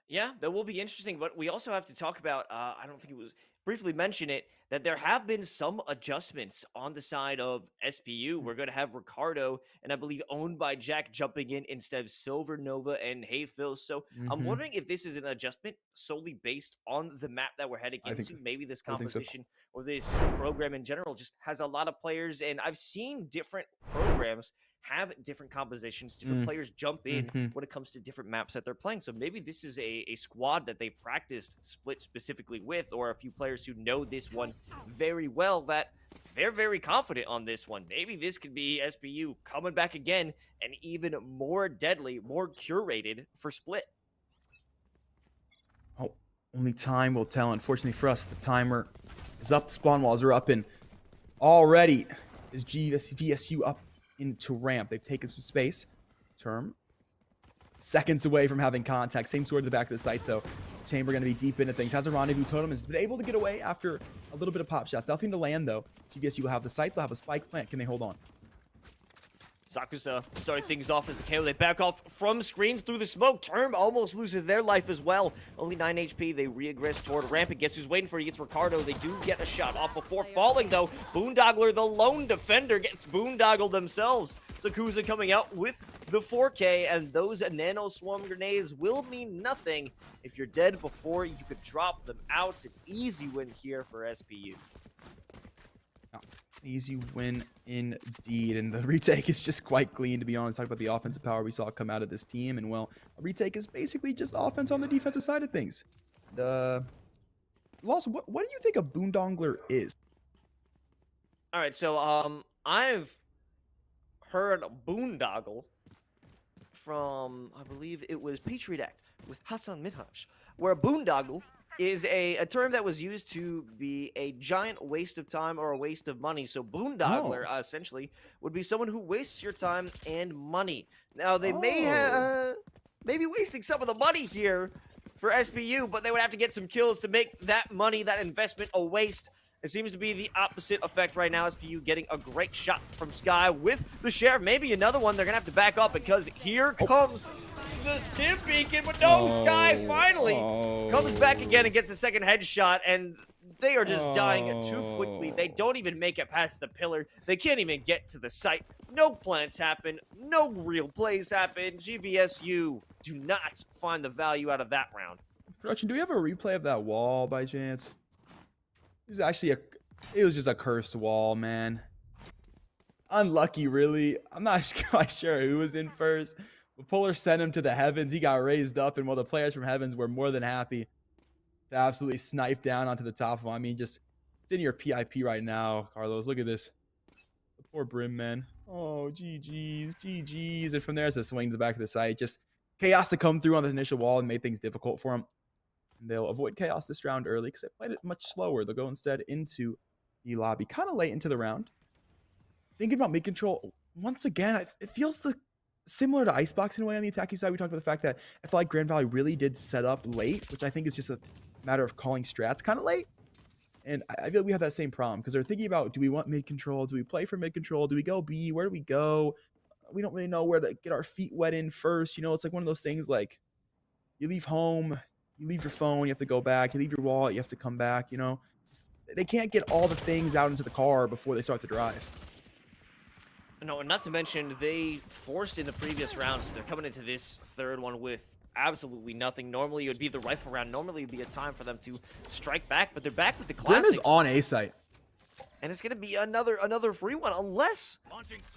Yeah, that will be interesting, but we also have to talk about, I don't think it was briefly mention it, that there have been some adjustments on the side of SPU. We're going to have Ricardo, and I believe owned by Jack, jumping in instead of Silver, Nova, and Hey Phil. So I'm wondering if this is an adjustment solely based on the map that we're heading I think into. so. Maybe this I think so. composition or this program in general just has a lot of players, and I've seen different programs have different compositions, different players jump in when it comes to different maps that they're playing. So maybe this is a squad that they practiced split specifically with, or a few players who know this one very well, that they're very confident on this one. Maybe this could be SPU coming back again and even more deadly, more curated for split. Oh, only time will tell. Unfortunately for us, the timer is up. The spawn walls are up, and already is VSU up into ramp. They've taken some space. Term seconds away from having contact. Same sword to the back of the site, though. Chamber going to be deep into things. Has a rendezvous totem. Has been able to get away after a little bit of pop shots. Nothing to land, though. GVSU will have the site. They'll have a spike plant. Can they hold on? Sakusa starting things off as the KO. They back off from screens through the smoke. Term almost loses their life as well. Only 9 HP. They regress toward ramp. And guess who's waiting for it? It's Ricardo. They do get a shot off before falling, though. Boondoggler, the lone defender, gets boondoggled themselves. Sakusa coming out with the 4K, and those nano swarm grenades will mean nothing if you're dead before you could drop them out. It's an easy win here for SPU. Easy win indeed, and the retake is just quite clean, to be honest. Talk about the offensive power we saw come out of this team, and well, a retake is basically just offense on the defensive side of things. Lawson, what do you think a boondogler is? All right, so I've heard boondoggle from, I believe it was Peach Redact with Hassan Minhaj, where a boondoggle is a term that was used to be a giant waste of time or a waste of money. So boondoggler essentially would be someone who wastes your time and money. Now they may be wasting some of the money here for SPU, but they would have to get some kills to make that money, that investment, a waste. It seems to be the opposite effect right now. SPU getting a great shot from Sky with the Sheriff. Maybe another one. They're going to have to back up because here comes the stim beacon, but no, Sky finally comes back again and gets a second headshot, and they are just dying too quickly. They don't even make it past the pillar. They can't even get to the site. No plants happen. No real plays happen. GVSU do not find the value out of that round. Production, do we have a replay of that wall by chance? It was actually it was just a cursed wall, man. Unlucky, really. I'm not quite sure who was in first. But Polar sent him to the heavens. He got raised up, and while the players from heavens were more than happy to absolutely snipe down onto the top of him. I mean, just it's in your PIP right now, Carlos. Look at this. The poor Brim, man. Oh, GG's. And from there, it's a swing to the back of the site. Just chaos to come through on the initial wall and made things difficult for him. And they'll avoid chaos this round early because they played it much slower. They'll go instead into the lobby kind of late into the round. Thinking about mid control, once again, it feels similar to Icebox in a way on the attacking side. We talked about the fact that I feel like Grand Valley really did set up late, which I think is just a matter of calling strats kind of late. And I feel like we have that same problem because they're thinking about, do we want mid control? Do we play for mid control? Do we go B? Where do we go? We don't really know where to get our feet wet in first. You know, it's like one of those things like you leave home, you leave your phone, you have to go back. You leave your wallet, you have to come back. You know, they can't get all the things out into the car before they start the drive. No, and not to mention, they forced in the previous round, so they're coming into this third one with absolutely nothing. Normally, it would be the rifle round. Normally, it would be a time for them to strike back, but they're back with the classics. Grim is on A site. And it's going to be another free one, unless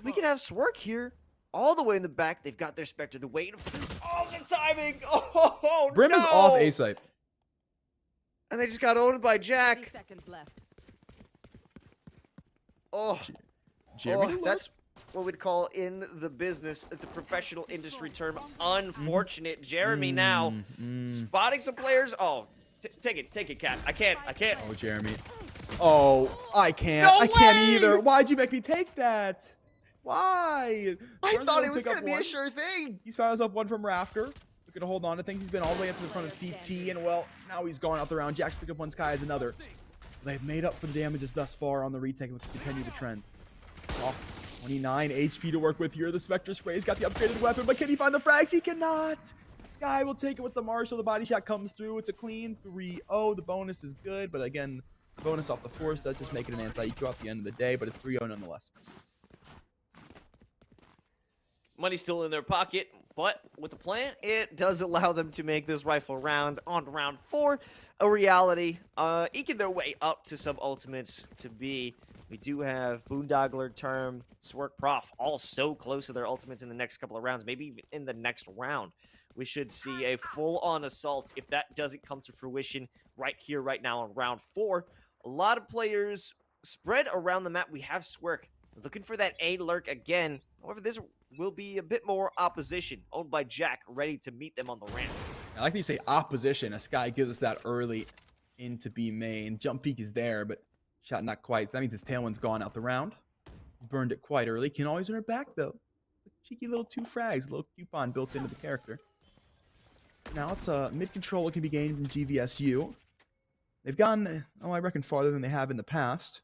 we can have Swerk here. All the way in the back, they've got their Spectre. They're waiting. Oh, the timing! Oh, Brim is off A site. And they just got owned by 30 Jack. seconds left. Oh, Jeremy that's what we'd call in the business. It's a professional industry term. Unfortunate. Jeremy now spotting some players. Oh, take it, Cat. I can't. Oh, Jeremy. Oh, I can't. No I can't way! either. Why'd you make me take that? Why? I First thought one, it was pick up gonna be one. a sure thing. He's found himself one from Rafter. Looking to hold on to things. He's been all the way up to the front of CT, and well, now he's going out the round. Jack's picked up one, Sky has another. They've made up for the damages thus far on the retake and will continue the trend. Off 29 HP to work with here. The Spectre Spray's got the upgraded weapon, but can he find the frags? He cannot. Sky will take it with the Marshall. The body shot comes through. It's a clean 3-0. The bonus is good, but again, the bonus off the force does just make it an anti-EQ at the end of the day, but it's 3-0 nonetheless. Money's still in their pocket, but with the plan, it does allow them to make this rifle round on round 4 a reality. Eking their way up to some ultimates to be. We do have Boondogler, Term, Swerk, Prof, all so close to their ultimates in the next couple of rounds, maybe even in the next round. We should see a full-on assault if that doesn't come to fruition right here, right now on round 4. A lot of players spread around the map. We have Swerk looking for that A lurk again. However, this will be a bit more opposition, owned by Jack, ready to meet them on the ramp. I like that you say opposition. As Sky gives us that early into B main. Jump peek is there, but shot not quite. So that means his tailwind's gone out the round. He's burned it quite early. Can always earn it back, though. Cheeky little 2 frags, little coupon built into the character. Now it's mid control that can be gained from GVSU. They've gone, I reckon, farther than they have in the past.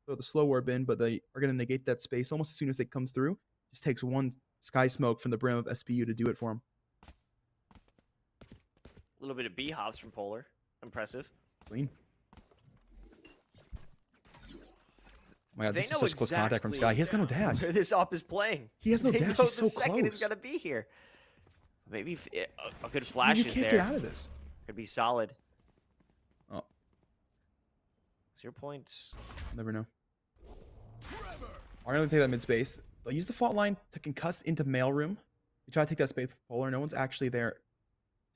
Throw the slow warp in, but they are going to negate that space almost as soon as it comes through. Just takes one Sky Smoke from the brim of SPU to do it for him. A little bit of B-hops from Polar. Impressive. Clean. Oh my god, They this know is such close contact from Sky. He has got no dash. where this op is playing. He has no They dash. know He's so the second is close. going to be here. Maybe a good flash You is can't there. get out of this. Could be solid. Oh, 0 points. never know. Are going to take that mid space. They'll use the fault line to concuss into mailroom. You try to take that space with Polar. No one's actually there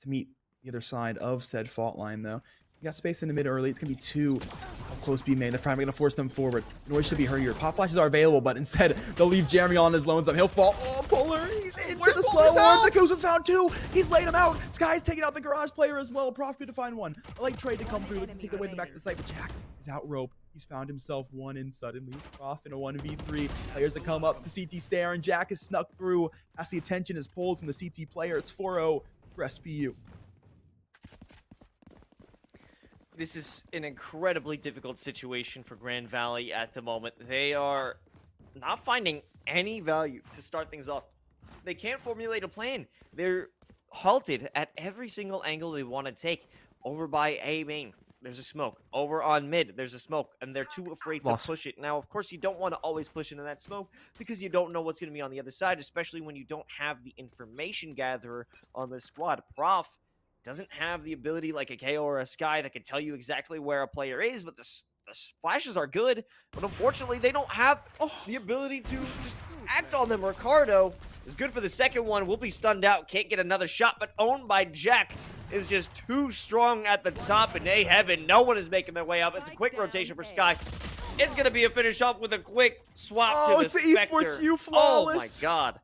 to meet the other side of said fault line, though. You got space in the mid early. It's going to be 2 close B main. They're finally going to force them forward. Noise should be hurrier. Pop flashes are available, but instead they'll leave Jeremy on his lonesome. He'll fall. Oh, Polar! He's into the slow warp. Zakuza's found 2. He's laid him out. Sky's taking out the garage player as well. Prof good to find 1. A late trade to come through. Let's take the way to the back of the site. But Jack is out rope. He's found himself 1 in suddenly. Prof in a 1v3. Players that come up. The CT stare, and Jack is snuck through as the attention is pulled from the CT player. It's 4-0 for SPU. This is an incredibly difficult situation for Grand Valley at the moment. They are not finding any value to start things off. They can't formulate a plan. They're halted at every single angle they want to take. Over by A main, there's a smoke. Over on mid, there's a smoke, and they're too afraid to push it. Now, of course, you don't want to always push into that smoke because you don't know what's going to be on the other side, especially when you don't have the information gatherer on the squad. Prof doesn't have the ability like a KO or a Sky that can tell you exactly where a player is, but the flashes are good. But unfortunately, they don't have the ability to just act on them. Ricardo is good for the second one. Will be stunned out. Can't get another shot, but owned by Jack is just too strong at the top. And hey, heaven, no one is making their way up. It's a quick rotation for Sky. It's going to be a finish up with a quick swap to the it's the Spectre. Esports U flawless. Oh my god.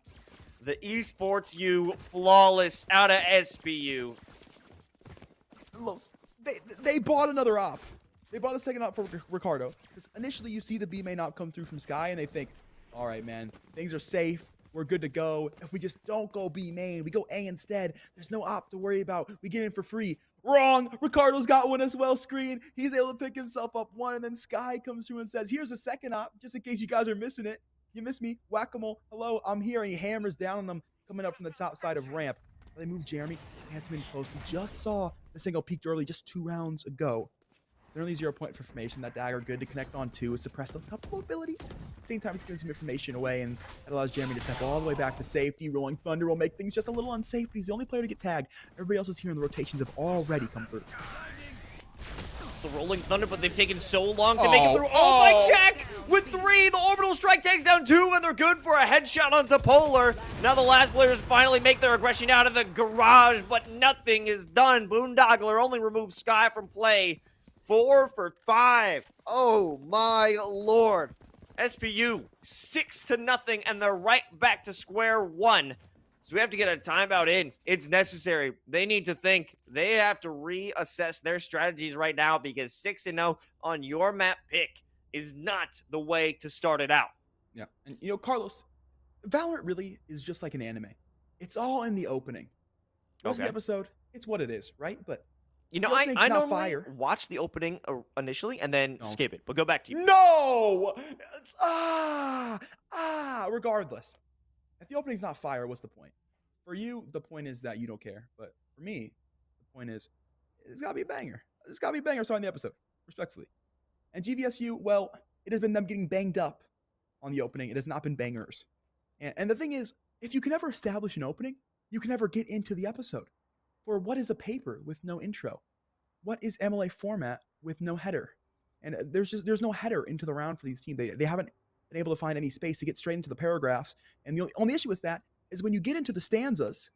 The Esports U flawless out of SPU. They bought another op. They bought a second op for Ricardo. Because initially you see the B main op come through from Sky and they think, all right, man, things are safe. We're good to go. If we just don't go B main, we go A instead. There's no op to worry about. We get in for free. Wrong. Ricardo's got one as well. Screen. He's able to pick himself up 1, and then Sky comes through and says, here's a second op, just in case you guys are missing it. You miss me. Whack-a-mole. Hello, I'm here. And he hammers down on them coming up from the top side of ramp. They move Jeremy. Hands him in close. We just saw the single peaked early just 2 rounds ago. Nearly 0 point for formation. That dagger good to connect on 2. Suppress a couple abilities. At the same time, it's giving some information away, and that allows Jeremy to step all the way back to safety. Rolling Thunder will make things just a little unsafe, but he's the only player to get tagged. Everybody else is here, and the rotations have already come through. The Rolling Thunder, but they've taken so long to make it through. Oh my Jack with 3. The Orbital Strike takes down 2, and they're good for a headshot onto Polar. Now the last players finally make their aggression out of the garage, but nothing is done. Boondogler only removes Sky from play. 4 for 5. Oh my lord. SPU 6-0, and they're right back to square one. So we have to get a timeout in. It's necessary. They need to think. They have to reassess their strategies right now, because 6-0 on your map pick is not the way to start it out. Yeah. And, you know, Carlos, Valorant really is just like an anime. It's all in the opening. What's the episode? It's what it is, right? But you know, the I opening's not normally watch the opening initially and then skip it, but go back to you. No! Regardless. If the opening's not fire, what's the point? For you, the point is that you don't care. But for me, the point is, it's got to be a banger. It's got to be a banger starting the episode, respectfully. And GVSU, well, it has been them getting banged up on the opening. It has not been bangers. And the thing is, if you can ever establish an opening, you can never get into the episode. For what is a paper with no intro? What is MLA format with no header? And there's no header into the round for these teams. They haven't been able to find any space to get straight into the paragraphs. And the only issue with that is when you get into the stanzas,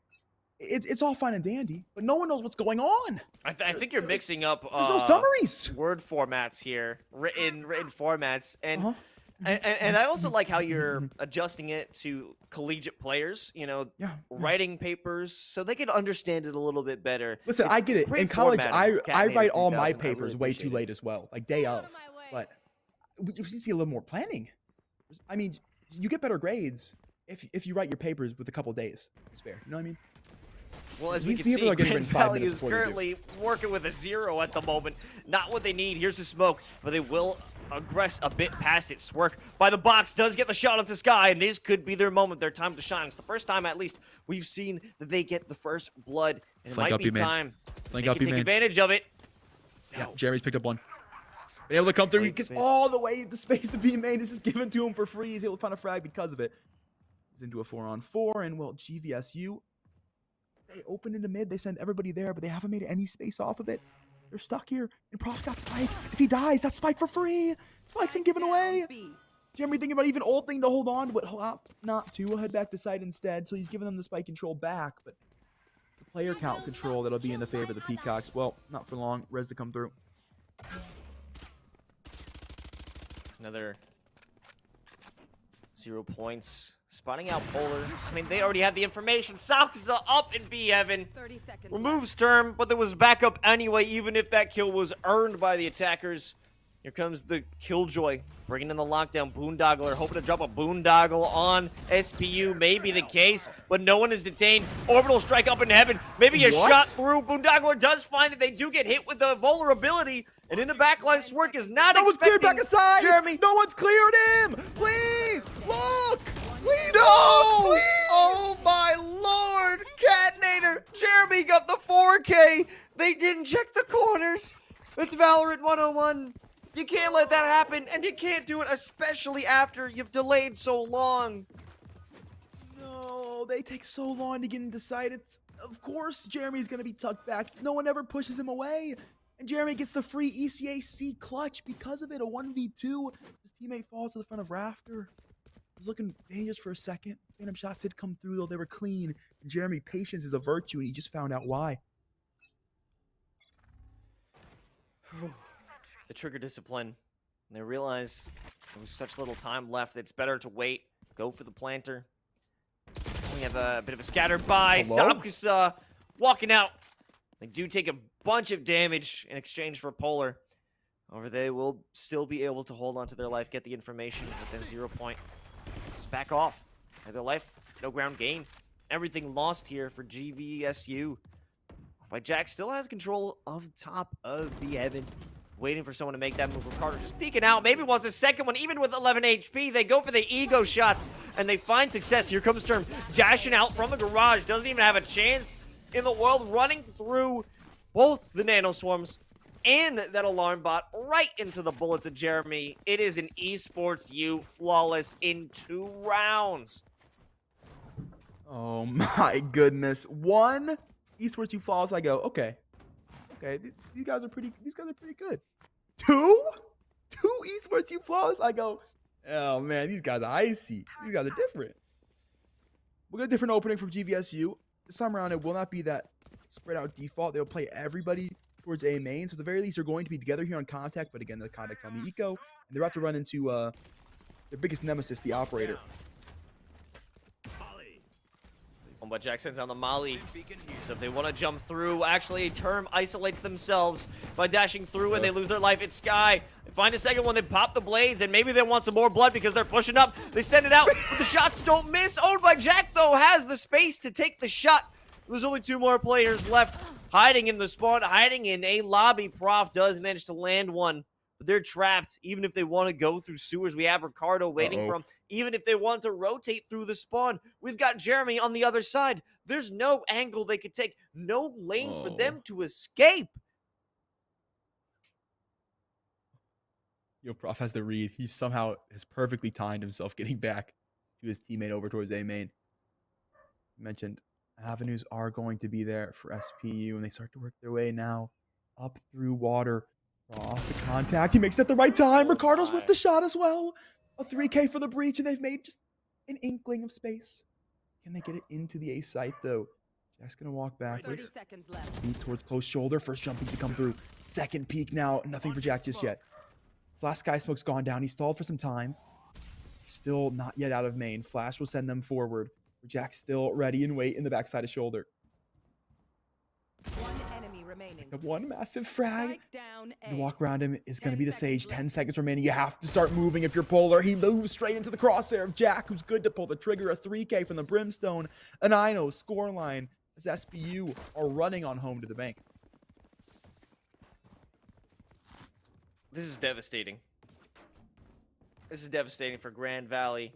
it's all fine and dandy, but no one knows what's going on. I think you're mixing up there's no summaries, word formats here, written formats, and and I also like how you're adjusting it to collegiate players, you know, writing papers so they can understand it a little bit better. Listen, I get it. In college, I write all my papers way too late as well, like day of. But we see a little more planning. I mean, you get better grades if you write your papers with a couple days to spare. You know what I mean? Well, as we can see, Grand Valley is currently working with a 0 at the moment. Not what they need. Here's the smoke, but they will aggress a bit past it. Swerk by the box does get the shot into Sky, and this could be their moment, their time to shine. It's the first time, at least, we've seen that they get the first blood. And it might be time. They can take advantage of it. Yeah, Jeremy's picked up one. Been able to come through. He gets all the way the space to be made. This is given to him for free. He's able to find a frag because of it. He's into a 4-on-4, and well, GVSU, they open into mid. They send everybody there, but they haven't made any space off of it. They're stuck here, and Prof's got Spike. If he dies, that's Spike for free. Spike's been given away. Jeremy thinking about even old thing to hold on to, but not to. We'll head back to side instead, so he's giving them the Spike control back, but the player count control that'll be in the favor of the Peacocks. Well, not for long. Res to come through. It's another 0 points. Spotting out Polar. I mean, they already have the information. Salk's up in B, Evan. 30 seconds Removes Sturm, but there was backup anyway, even if that kill was earned by the attackers. Here comes the Killjoy, bringing in the lockdown. Boondoggle, hoping to drop a Boondoggle on SPU. May be the case, but no one is detained. Orbital strike up in heaven. Maybe a shot through. Boondoggle does find it. They do get hit with the vulnerability. And in the backline, Swerk is not expecting. No one's cleared back aside. Jeremy. No one's cleared him. Please, look. Please, no! Please. Oh my lord! Catnator! Jeremy got the 4K! They didn't check the corners! It's Valorant 101! You can't let that happen, and you can't do it especially after you've delayed so long! No, they take so long to get into sight. Of course Jeremy's going to be tucked back. No one ever pushes him away. And Jeremy gets the free ECAC clutch because of it, a 1v2. His teammate falls to the front of Rafter. Was looking dangerous for a second. Phantom shots did come through, though. They were clean. And Jeremy, patience is a virtue, and he just found out why. The trigger discipline. They realize there was such little time left. It's better to wait. Go for the planter. We have a bit of a scattered by. Samkusa walking out. They do take a bunch of damage in exchange for Polar. However, they will still be able to hold on to their life, get the information within 0 point. Just back off. Their life, no ground gain. Everything lost here for GVSU. But Jack still has control of top of the heaven. Waiting for someone to make that move. Ricardo just peeking out. Maybe wants a second one, even with 11 HP. They go for the ego shots, and they find success. Here comes Sturm, dashing out from the garage. Doesn't even have a chance in the world, running through both the nano swarms and that alarm bot right into the bullets of Jeremy. It is an esports U flawless in 2 rounds. Oh my goodness. 1 esports U flawless. I go, okay, these guys are pretty good. 2 esports U flawless. I go, oh man, these guys are icy. These guys are different. We'll get a different opening from GVSU. This time around, it will not be that spread out default. They'll play everybody towards A main. So at the very least, they're going to be together here on contact. But again, the contact's on the eco, and they're about to run into their biggest nemesis, the operator. But Jack sends on the Molly. So if they want to jump through, actually Term isolates themselves by dashing through and they lose their life. It's Sky. They find a second one, they pop the blades, and maybe they want some more blood because they're pushing up. They send it out, but the shots don't miss. Owned by Jack, though, has the space to take the shot. There's only 2 more players left. Hiding in the spawn, hiding in a lobby. Prof does manage to land one. But they're trapped, even if they want to go through sewers. We have Ricardo waiting for them. Even if they want to rotate through the spawn, we've got Jeremy on the other side. There's no angle they could take. No lane for them to escape. Yo, Prof has the read. He somehow has perfectly timed himself getting back to his teammate over towards A main. Mentioned avenues are going to be there for SPU, and they start to work their way now up through water. Off the contact. He makes it at the right time. Ricardo's with the shot as well. A 3K for the breach, and they've made just an inkling of space. Can they get it into the A site, though? Jack's going to walk 30 backwards. seconds left. Peek towards close shoulder. First jumping to come through. Second peek now. Nothing for Jack just yet. His last Sky Smoke's gone down. He stalled for some time. Still not yet out of main. Flash will send them forward. Jack's still ready and wait in the backside of shoulder. One enemy remaining. The one massive frag. Strike down A. The walk around him is going to 10 be the seconds Sage. left. 10 seconds remaining. You have to start moving if you're Polar. He moves straight into the crosshair of Jack, who's good to pull the trigger. A 3K from the Brimstone. An Ino scoreline as SPU are running on home to the bank. This is devastating. This is devastating for Grand Valley.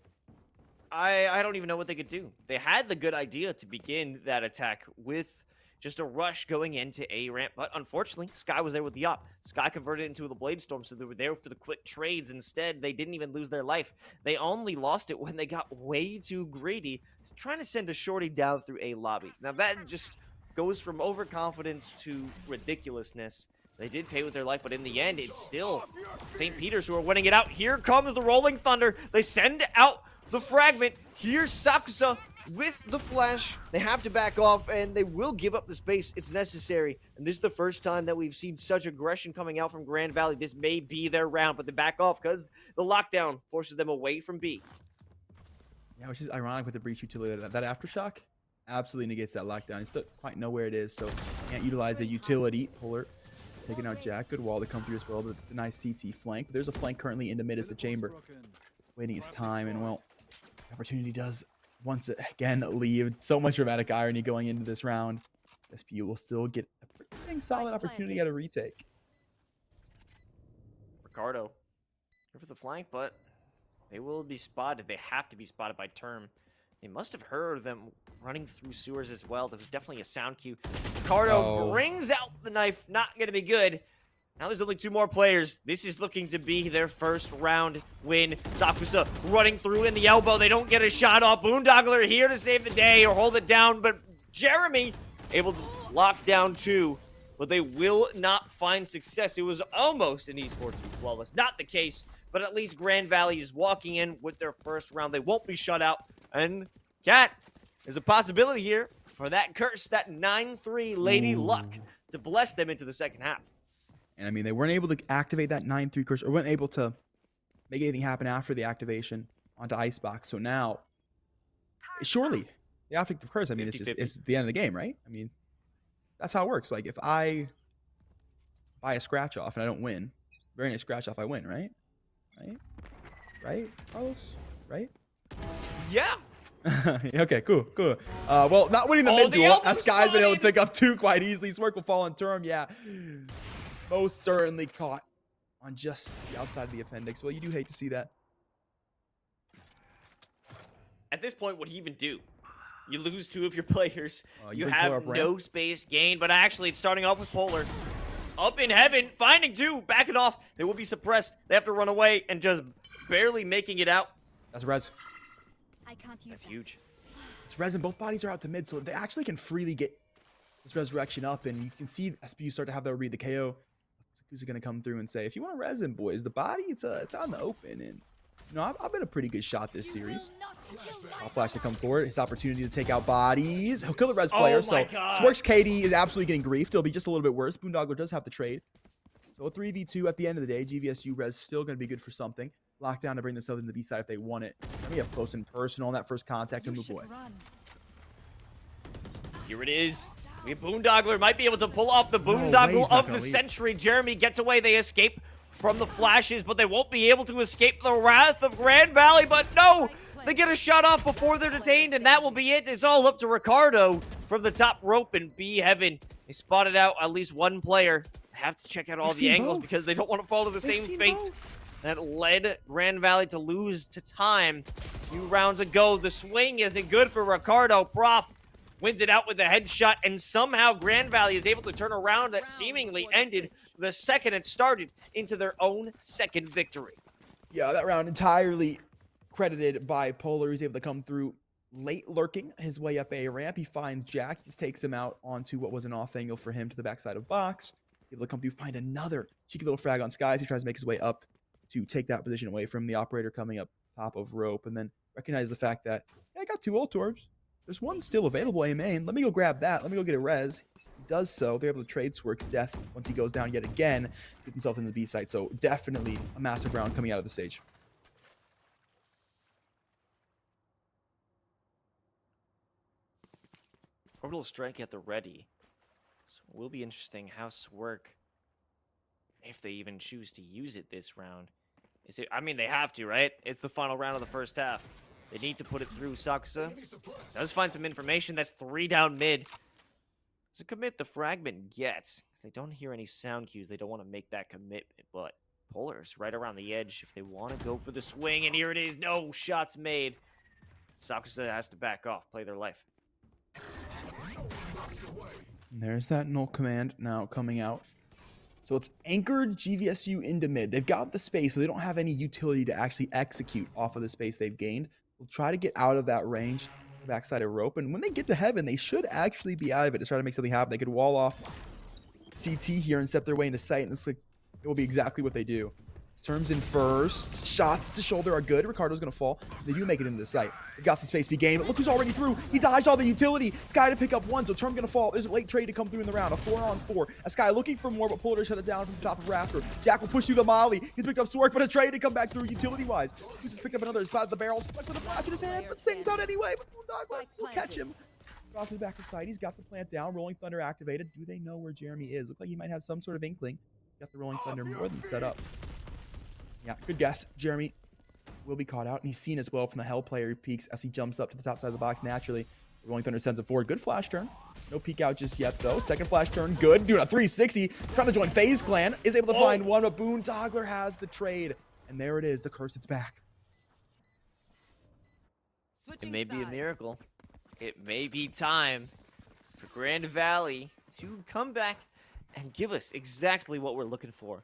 I don't even know what they could do. They had the good idea to begin that attack with just a rush going into A ramp, but unfortunately, Sky was there with the op. Sky converted into the Blade Storm, so they were there for the quick trades. Instead, they didn't even lose their life. They only lost it when they got way too greedy, trying to send a shorty down through A lobby. Now, that just goes from overconfidence to ridiculousness. They did pay with their life, but in the end, it's still St. Peter's who are winning it out. Here comes the Rolling Thunder. They send out the fragment. Here's Sakusa with the flash. They have to back off, and they will give up the space. It's necessary. And this is the first time that we've seen such aggression coming out from Grand Valley. This may be their round, but they back off because the lockdown forces them away from B. Yeah, which is ironic with the breach utility. That aftershock absolutely negates that lockdown. You still quite know where it is, so can't utilize the utility. Polar taking out Jack. Good wall to come through as well. The nice CT flank. There's a flank currently into mid. It's a chamber. Waiting his time, and well, the opportunity does once again leave. So much dramatic irony going into this round. SPU will still get a pretty dang solid opportunity at a retake. Ricardo here for the flank, but they will be spotted. They have to be spotted by Term. They must have heard them running through sewers as well. There was definitely a sound cue. Ricardo brings out the knife. Not going to be good. Now there's only 2 more players. This is looking to be their first round win. Sakusa running through in the elbow. They don't get a shot off. Boondoggler here to save the day or hold it down, but Jeremy able to lock down 2. But they will not find success. It was almost an esports flawless. Not the case, but at least Grand Valley is walking in with their first round. They won't be shut out. And Cat, there's a possibility here for that curse, that 9-3 Lady Luck to bless them into the second half. And I mean, they weren't able to activate that 9-3 curse, or weren't able to make anything happen after the activation onto Icebox. So now, surely, the afflictive curse, I mean, it's just 50-50. it's the end of the game, right? I mean, that's how it works. Like, if I buy a scratch off and I don't win, very nice scratch off, I win, right? Right, Carlos? Right? Yeah. Okay, cool. Well, not winning the mid the duel. elbow As Sky's been able to spotted. pick up 2 quite easily. Smirk will fall in term. Yeah, most certainly caught on just the outside of the appendix. Well, you do hate to see that. At this point, what do you even do? You lose 2 of your players. You bring Polar have up ramp. no space gained, but actually it's starting off with Polar. Up in heaven, finding 2, backing off. They will be suppressed. They have to run away and just barely making it out. That's res. I can't use That's that. huge. It's res, and both bodies are out to mid, so they actually can freely get this resurrection up, and you can see SPU start to have that read the KO. Who's going to come through and say, if you want to res him, boys, the body, it's out in the open, and You know, I've been a pretty good shot this series. I'll flash to come forward. His opportunity to take out bodies. He'll kill the res player. Oh my So God. Swark's KD is absolutely getting griefed. It'll be just a little bit worse. Boondogler does have the trade. So a 3v2 at the end of the day. GVSU res still going to be good for something. Lockdown to bring themselves in the B side if they want it. Let me have close and personal on that first contact and move away. Here it is. We have Boondogler might be able to pull off the way, Boondoggle he's not of gonna the leave. century. Jeremy gets away. They escape from the flashes, but they won't be able to escape the wrath of Grand Valley. But no, they get a shot off before they're detained, and that will be it. It's all up to Ricardo from the top rope in B Heaven. They spotted out at least one player. Have to check out all They've the seen angles both. because they don't want to fall to the They've same seen fate both. that led Grand Valley to lose to time. A few rounds ago, the swing isn't good for Ricardo. Prof wins it out with a headshot, and somehow Grand Valley is able to turn around that seemingly ended the second it started into their own second victory. Yeah, that round entirely credited by Polar. He's able to come through late lurking his way up a ramp. He finds Jack. He just takes him out onto what was an off angle for him to the backside of box. Able to come through, find another cheeky little frag on Skies. He tries to make his way up to take that position away from the operator coming up top of rope, and then recognize the fact that, hey, I got 2 ult orbs. There's one still available, A main. Let me go grab that. Let me go get a res. He does so. They're able to trade Swerk's death once he goes down yet again, get themselves into the B site. So definitely a massive round coming out of the stage. Orbital strike at the ready. So it will be interesting how Swerk, if they even choose to use it this round. Is it? I mean, they have to, right? It's the final round of the first half. They need to put it through. Sakusa does find some information. That's 3 down mid. Does it commit the fragment yet? Because they don't hear any sound cues. They don't want to make that commitment. But Polar's right around the edge if they want to go for the swing. And here it is. No shots made. Sakusa has to back off. Play their life. And there's that null command now coming out. So it's anchored GVSU into mid. They've got the space, but they don't have any utility to actually execute off of the space they've gained. They'll try to get out of that range, the backside of rope. And when they get to heaven, they should actually be out of it to try to make something happen. They could wall off CT here and step their way into sight. And it's like, it will be exactly what they do. Terms in first. Shots to shoulder are good. Ricardo's going to fall. They do make it into the site. They've got some space to be gained, but look who's already through. He dodged all the utility. Sky to pick up 1, so Term going to fall. There's a late trade to come through in the round. A 4-on-4. A Sky looking for more, but Polar shut it down from the top of Rafter. Jack will push through the molly. He's picked up Swerk, but a trade to come back through utility-wise. He's just picked up another spot at the barrel. Stuck with a flash in his hand, but sings out anyway. But Boondoggle will catch him. Off to the back of the side. He's got the plant down. Rolling Thunder activated. Do they know where Jeremy is? Looks like he might have some sort of inkling. Got the Rolling Thunder more than set up. Yeah, good guess. Jeremy will be caught out, and he's seen as well from the Hell player. He peeks as he jumps up to the top side of the box naturally. Rolling Thunder sends it forward. Good flash turn. No peek out just yet, though. Second flash turn, good. Doing a 360. Trying to join FaZe Clan. Is able to find one, but Boondogler has the trade. And there it is. The curse, it's back. It may be a miracle. It may be time for Grand Valley to come back and give us exactly what we're looking for.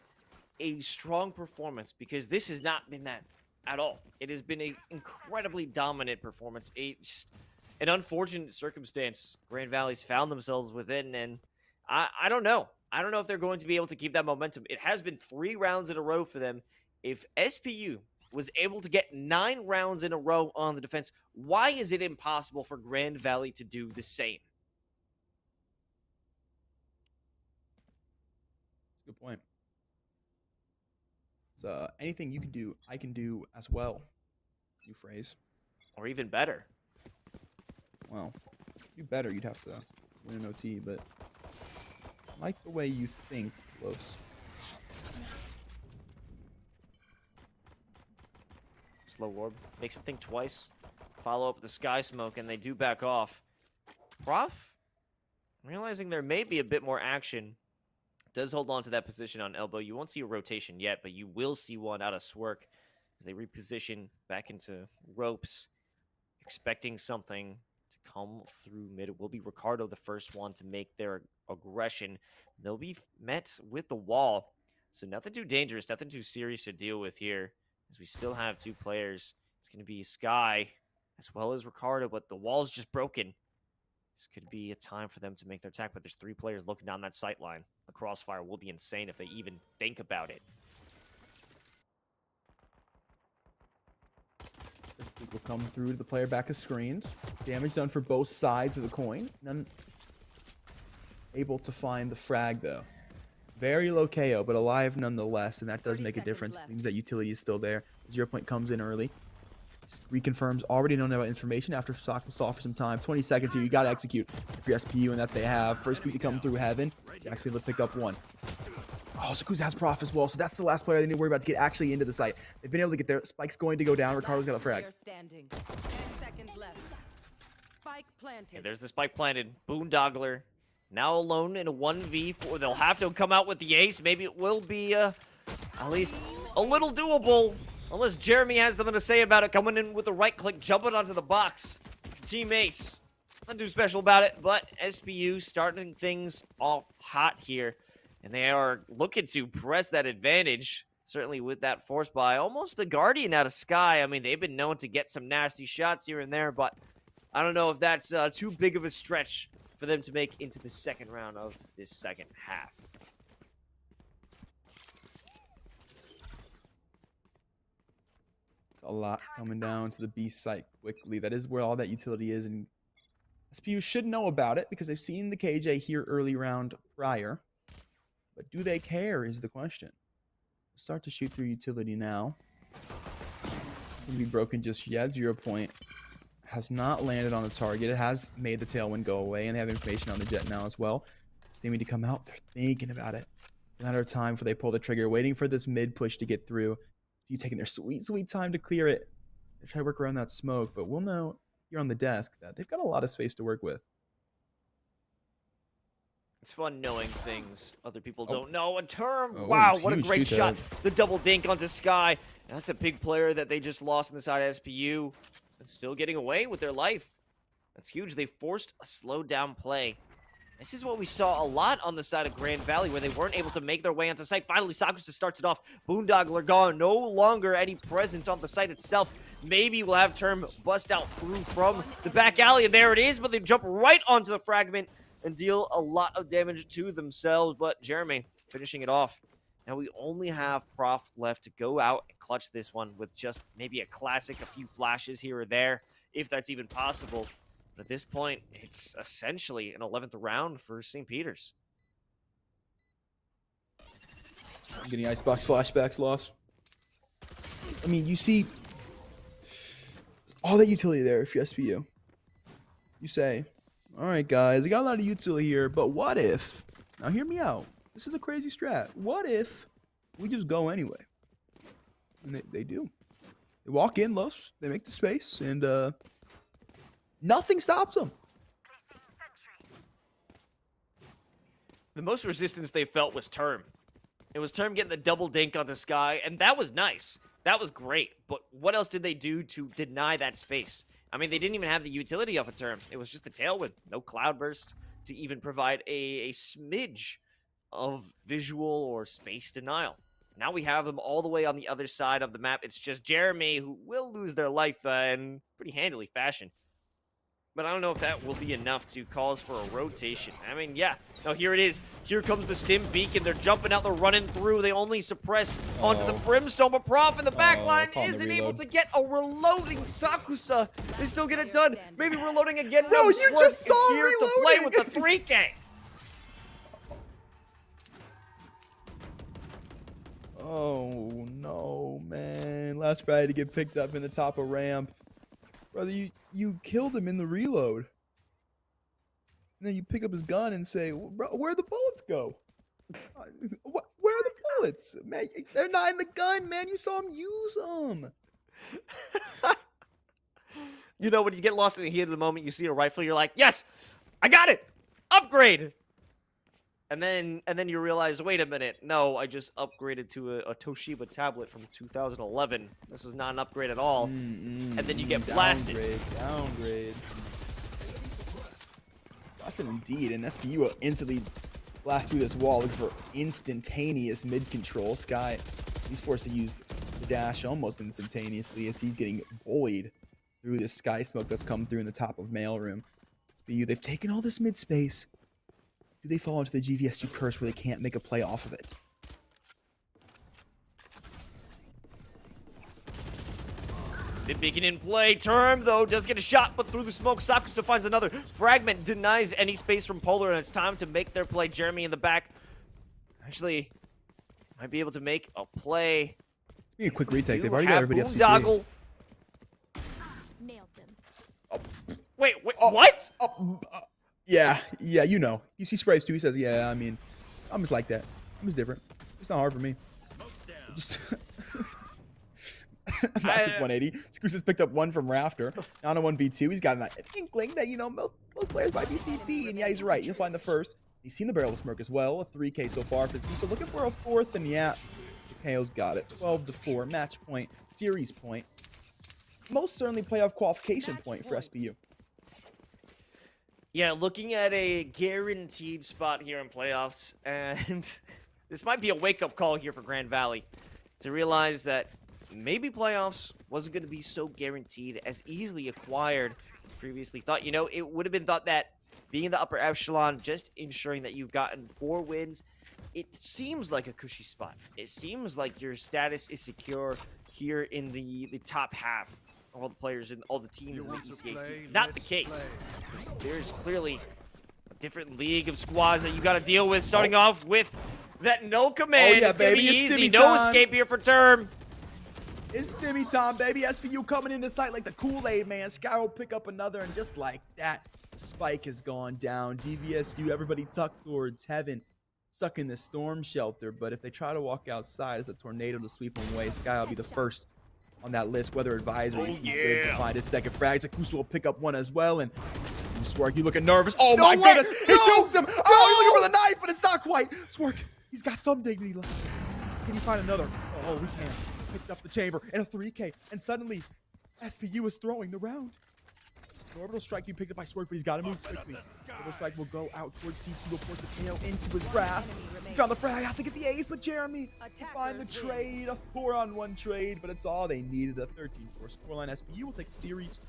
A strong performance, because this has not been that at all. It has been an incredibly dominant performance. Just an unfortunate circumstance Grand Valley's found themselves within, and I don't know. I don't know if they're going to be able to keep that momentum. It has been 3 rounds in a row for them. If SPU was able to get 9 rounds in a row on the defense, why is it impossible for Grand Valley to do the same? Good point. So anything you can do, I can do as well. New phrase. Or even better. Well, to do better, you'd have to win an OT, but I like the way you think, Los. Slow orb. Makes him think twice. Follow up with the sky smoke, and they do back off. Prof, realizing there may be a bit more action, does hold on to that position on elbow. You won't see a rotation yet, but you will see one out of Swerk as they reposition back into ropes, expecting something to come through mid. It will be Ricardo the first one to make their aggression. They'll be met with the wall, so nothing too dangerous, nothing too serious to deal with here, as we still have 2 players. It's going to be Sky as well as Ricardo, but the wall's just broken. This could be a time for them to make their attack, but there's 3 players looking down that sight line. The crossfire will be insane if they even think about it. It will come through to the player back as screened. Damage done for both sides of the coin. None able to find the frag though. Very low KO, but alive nonetheless, and that does 30 make a seconds difference. left. Means that utility is still there. 0 point comes in early. Reconfirms already known about information after Sock was stalled for some time. 20 seconds here. You got to execute if you're SPU, and that they have. First peek to come through Heaven. Jack's able to pick up one. Oh, Sakusa has Prof as well, so that's the last player they need to worry about to get actually into the site. They've been able to get there. Spike's going to go down. Ricardo's got a frag. Player standing. 10 seconds left. Spike planted. Okay, there's the spike planted. Boondogler now alone in a 1v4. They'll have to come out with the ace. Maybe it will be at least a little doable. Unless Jeremy has something to say about it. Coming in with the right click, jumping onto the box. It's team ace. Nothing too special about it, but SPU starting things off hot here. And they are looking to press that advantage. Certainly with that force buy. Almost a Guardian out of Sky. I mean, they've been known to get some nasty shots here and there, but I don't know if that's too big of a stretch for them to make into the second round of this second half. It's a lot coming down to the B site quickly. That is where all that utility is, and SPU should know about it because they've seen the KJ here early round prior. But do they care is the question. Start to shoot through utility now. Can be broken just yet. 0 point has not landed on the target. It has made the tailwind go away, and they have information on the jet now as well. They need to come out. They're thinking about it. A matter of time before they pull the trigger, waiting for this mid push to get through. You taking their sweet, sweet time to clear it. They try to work around that smoke, but we'll know here on the desk that they've got a lot of space to work with. It's fun knowing things other people don't know. A term. Oh, Wow, what a huge great shot. two-tap. The double dink onto Sky. And that's a big player that they just lost on the side of SPU. And still getting away with their life. That's huge. They forced a slow down play. This is what we saw a lot on the side of Grand Valley, where they weren't able to make their way onto site. Finally, Sakusa starts it off. Boondogler gone. No longer any presence on the site itself. Maybe we'll have Term bust out through from the back alley, and there it is, but they jump right onto the fragment and deal a lot of damage to themselves. But Jeremy finishing it off. Now we only have Prof left to go out and clutch this one with just maybe a classic, a few flashes here or there, if that's even possible. But at this point, it's essentially an 11th round for St. Peter's. I'm getting Icebox flashbacks lost. I mean, you see all that utility there if you're SPU. You say, all right, guys, I got a lot of utility here, but what if, now hear me out. This is a crazy strat. What if we just go anyway? And they do. They walk in, low, they make the space, and nothing stops them. The most resistance they felt was Term. It was Term getting the double dink on the Sky, and that was nice. That was great. But what else did they do to deny that space? I mean, they didn't even have the utility off a Term. It was just the tailwind. No Cloudburst to even provide a smidge of visual or space denial. Now we have them all the way on the other side of the map. It's just Jeremy who will lose their life in pretty handily fashion. But I don't know if that will be enough to cause for a rotation. I mean, yeah. Now here it is. Here comes the Stim Beacon. They're jumping out. They're running through. They only suppress onto the Brimstone. But Prof in the back line isn't able to get a reloading Sakusa. They still get it done. Maybe reloading again. Bro, No, you Swerve just is saw here to play with reloading. the 3K. Oh, no, man. Last Friday to get picked up in the top of ramp. Brother, you killed him in the reload. And then you pick up his gun and say, bro, where'd the bullets go? Where are the bullets? Man, they're not in the gun, man. You saw him use them. You know, when you get lost in the heat of the moment, you see a rifle, you're like, yes, I got it. Upgrade. And then you realize, wait a minute, no, I just upgraded to a Toshiba tablet from 2011. This was not an upgrade at all. And then you get blasted. Downgrade. Blasted indeed, and SPU will instantly blast through this wall looking for instantaneous mid-control. Sky, he's forced to use the dash almost instantaneously as he's getting bullied through this Sky smoke that's come through in the top of mailroom. SPU, they've taken all this mid-space. Do they fall into the GVSU curse where they can't make a play off of it? Spin beacon in play. Term, though, does get a shot, but through the smoke, Sopka still finds another. Fragment denies any space from Polar, and it's time to make their play. Jeremy in the back. Actually, might be able to make a play. Be a quick retake. They've Do already got have everybody up CT. Boondoggle. Nailed them. Wait, Oh. what? Yeah, you know. You see sprays too. He says, yeah, I mean, I'm just like that. I'm just different. It's not hard for me. Just massive 180. Screws has picked up one from Rafter. Down to 1v2. He's got an inkling that, you know, most players might be CT. And yeah, he's right. You'll find the first. He's seen the barrel of smoke as well. A 3K so far for the So looking for a fourth. And yeah, KO's got it. 12-4. Match point. Series point. Most certainly playoff qualification point for SPU. Yeah, looking at a guaranteed spot here in playoffs, and this might be a wake-up call here for Grand Valley to realize that maybe playoffs wasn't going to be so guaranteed as easily acquired as previously thought. You know, it would have been thought that being in the upper echelon, just ensuring that you've gotten 4 wins, it seems like a cushy spot. It seems like your status is secure here in the top half. All the players and all the teams in the ECAC. Not the case. There's clearly a different league of squads that you got to deal with. Starting off with that no command. Oh, yeah, it's going to be baby. It's easy. Stimmy No time. escape here for Term. It's Stimmy time, baby. SPU coming into sight like the Kool-Aid, man. Sky will pick up another, and just like that, Spike has gone down. GVSU, everybody tucked towards heaven, stuck in the storm shelter. But if they try to walk outside, it's a tornado to sweep them away. Sky will be the first on that list. Weather advisory. He's good to find his second frag. Zakusa will pick up one as well. And Swark, you looking nervous. Oh, my goodness. He choked him. Oh, he's looking for the knife, but it's not quite. Swark, he's got some dignity left. Can he find another? Oh, we can. Picked up the chamber and a 3K. And suddenly, SPU is throwing the round. The orbital strike you picked up by Swark, but he's got to move quickly. Orbital strike will go out towards CT. Will force the KO into his grasp. He's found the frag. Has to get the ace, but Jeremy to find the trade. A 4-on-1 trade, but it's all they needed. A 13-4 scoreline. SPU will take the series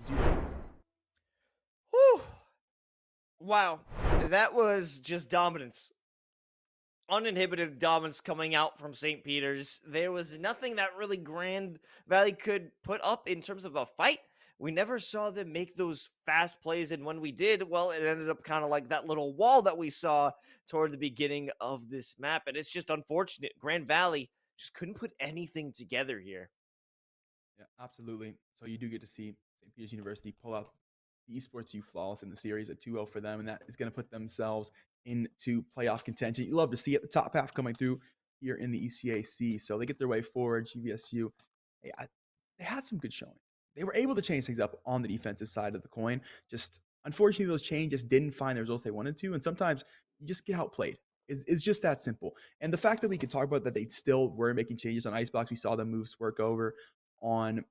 2-0. Whew. Wow. That was just dominance. Uninhibited dominance coming out from St. Peter's. There was nothing that really Grand Valley could put up in terms of a fight. We never saw them make those fast plays, and when we did, well, it ended up kind of like that little wall that we saw toward the beginning of this map, and it's just unfortunate. Grand Valley just couldn't put anything together here. Yeah, absolutely. So you do get to see St. Peter's University pull out the Esports U flawless in the series at 2-0 for them, and that is going to put themselves into playoff contention. You love to see it, the top half coming through here in the ECAC. So they get their way forward. GVSU, they had some good showing. They were able to change things up on the defensive side of the coin. Just unfortunately, those changes didn't find the results they wanted to. And sometimes you just get outplayed. It's just that simple. And the fact that we could talk about that they still were making changes on Icebox. We saw them move Swerk over on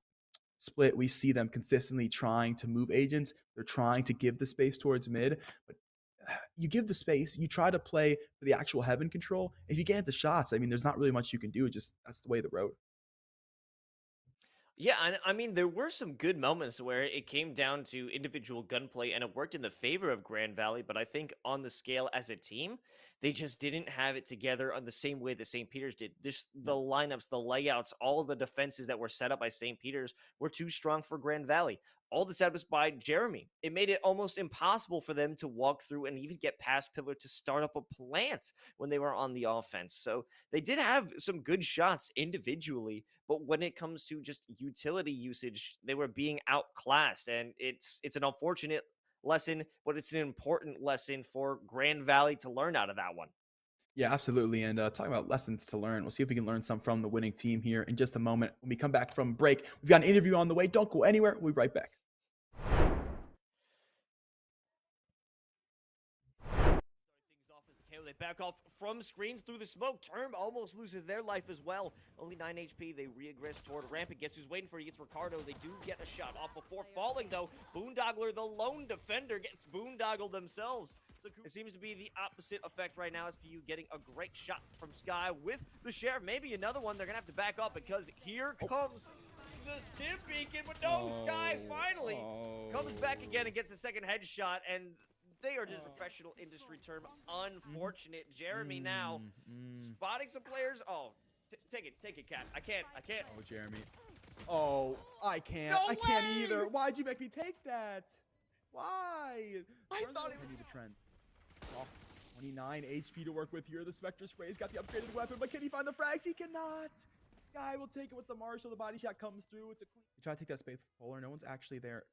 Split. We see them consistently trying to move agents. They're trying to give the space towards mid. But you give the space. You try to play for the actual heaven control. If you get into shots, I mean, there's not really much you can do. Just that's the way of the road. Yeah, and I mean, there were some good moments where it came down to individual gunplay and it worked in the favor of Grand Valley, but I think on the scale as a team, they just didn't have it together on the same way that St. Peter's did. Just the lineups, the layouts, all the defenses that were set up by St. Peter's were too strong for Grand Valley. All the setups by Jeremy. It made it almost impossible for them to walk through and even get past Pillar to start up a plant when they were on the offense. So they did have some good shots individually, but when it comes to just utility usage, they were being outclassed. And it's an unfortunate lesson, but it's an important lesson for Grand Valley to learn out of that one. Yeah, absolutely. And talking about lessons to learn, we'll see if we can learn some from the winning team here in just a moment. When we come back from break, we've got an interview on the way. Don't go anywhere. We'll be right back. They back off from screens through the smoke. Term almost loses their life as well. Only 9 HP. They regress toward Rampant. Guess who's waiting for it? It's Ricardo. They do get a shot off before falling, though. Boondoggler, the lone defender, gets boondoggled themselves. So it seems to be the opposite effect right now. SPU getting a great shot from Sky with the Sheriff. Maybe another one. They're going to have to back up because here comes the stim beacon. But no, Sky finally comes back again and gets a second headshot. And they are just a professional industry term. Unfortunate. Jeremy now spotting some players. Oh, take it, Cat. I can't. Oh, Jeremy. Oh, I can't. No I can't way! either. Why'd you make me take that? Why? I thought it Continue the trend. Off 29 HP to work with here. The Spectre Spray's got the upgraded weapon, but can he find the frags? He cannot. Sky will take it with the Marshall. The body shot comes through. It's a clean. We try to take that space polar. No one's actually there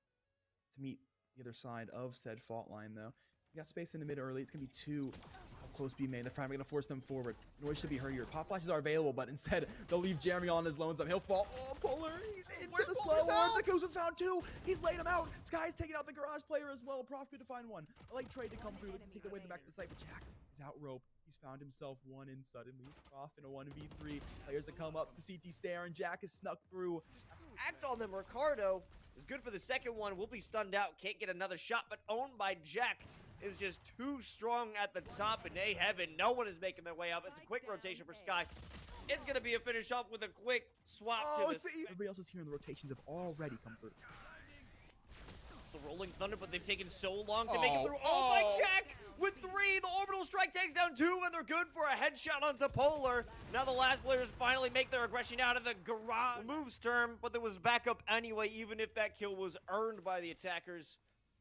to meet the other side of said fault line, though. We got space in the mid early. It's going to be 2. How close B main. The frag going to force them forward. Noise should be hurrier. Pop flashes are available, but instead they'll leave Jeremy on his lonesome. He'll fall. Oh, Polar. He's into the slow orbs. Akusa's found 2. He's laid him out. Sky's taking out the garage player as well. Prof good to find 1. A late trade to come through. Looks to take the way to the back of the site, but Jack is out rope. He's found himself 1 in suddenly. Prof in a 1v3. Players that come up to CT stare, and Jack is snuck through. Act on them. Ricardo is good for the second one. Will be stunned out. Can't get another shot, but owned by Jack. Is just too strong at the top, and A heaven, no one is making their way up. It's a quick rotation for Sky. It's going to be a finish up with a quick swap to this. Everybody else is here, and the rotations have already come through. The Rolling Thunder, but they've taken so long to make it through. Oh my Jack with 3. The orbital strike takes down 2, and they're good for a headshot onto Polar. Now the last players finally make their aggression out of the garage. Moves term, but there was backup anyway, even if that kill was earned by the attackers.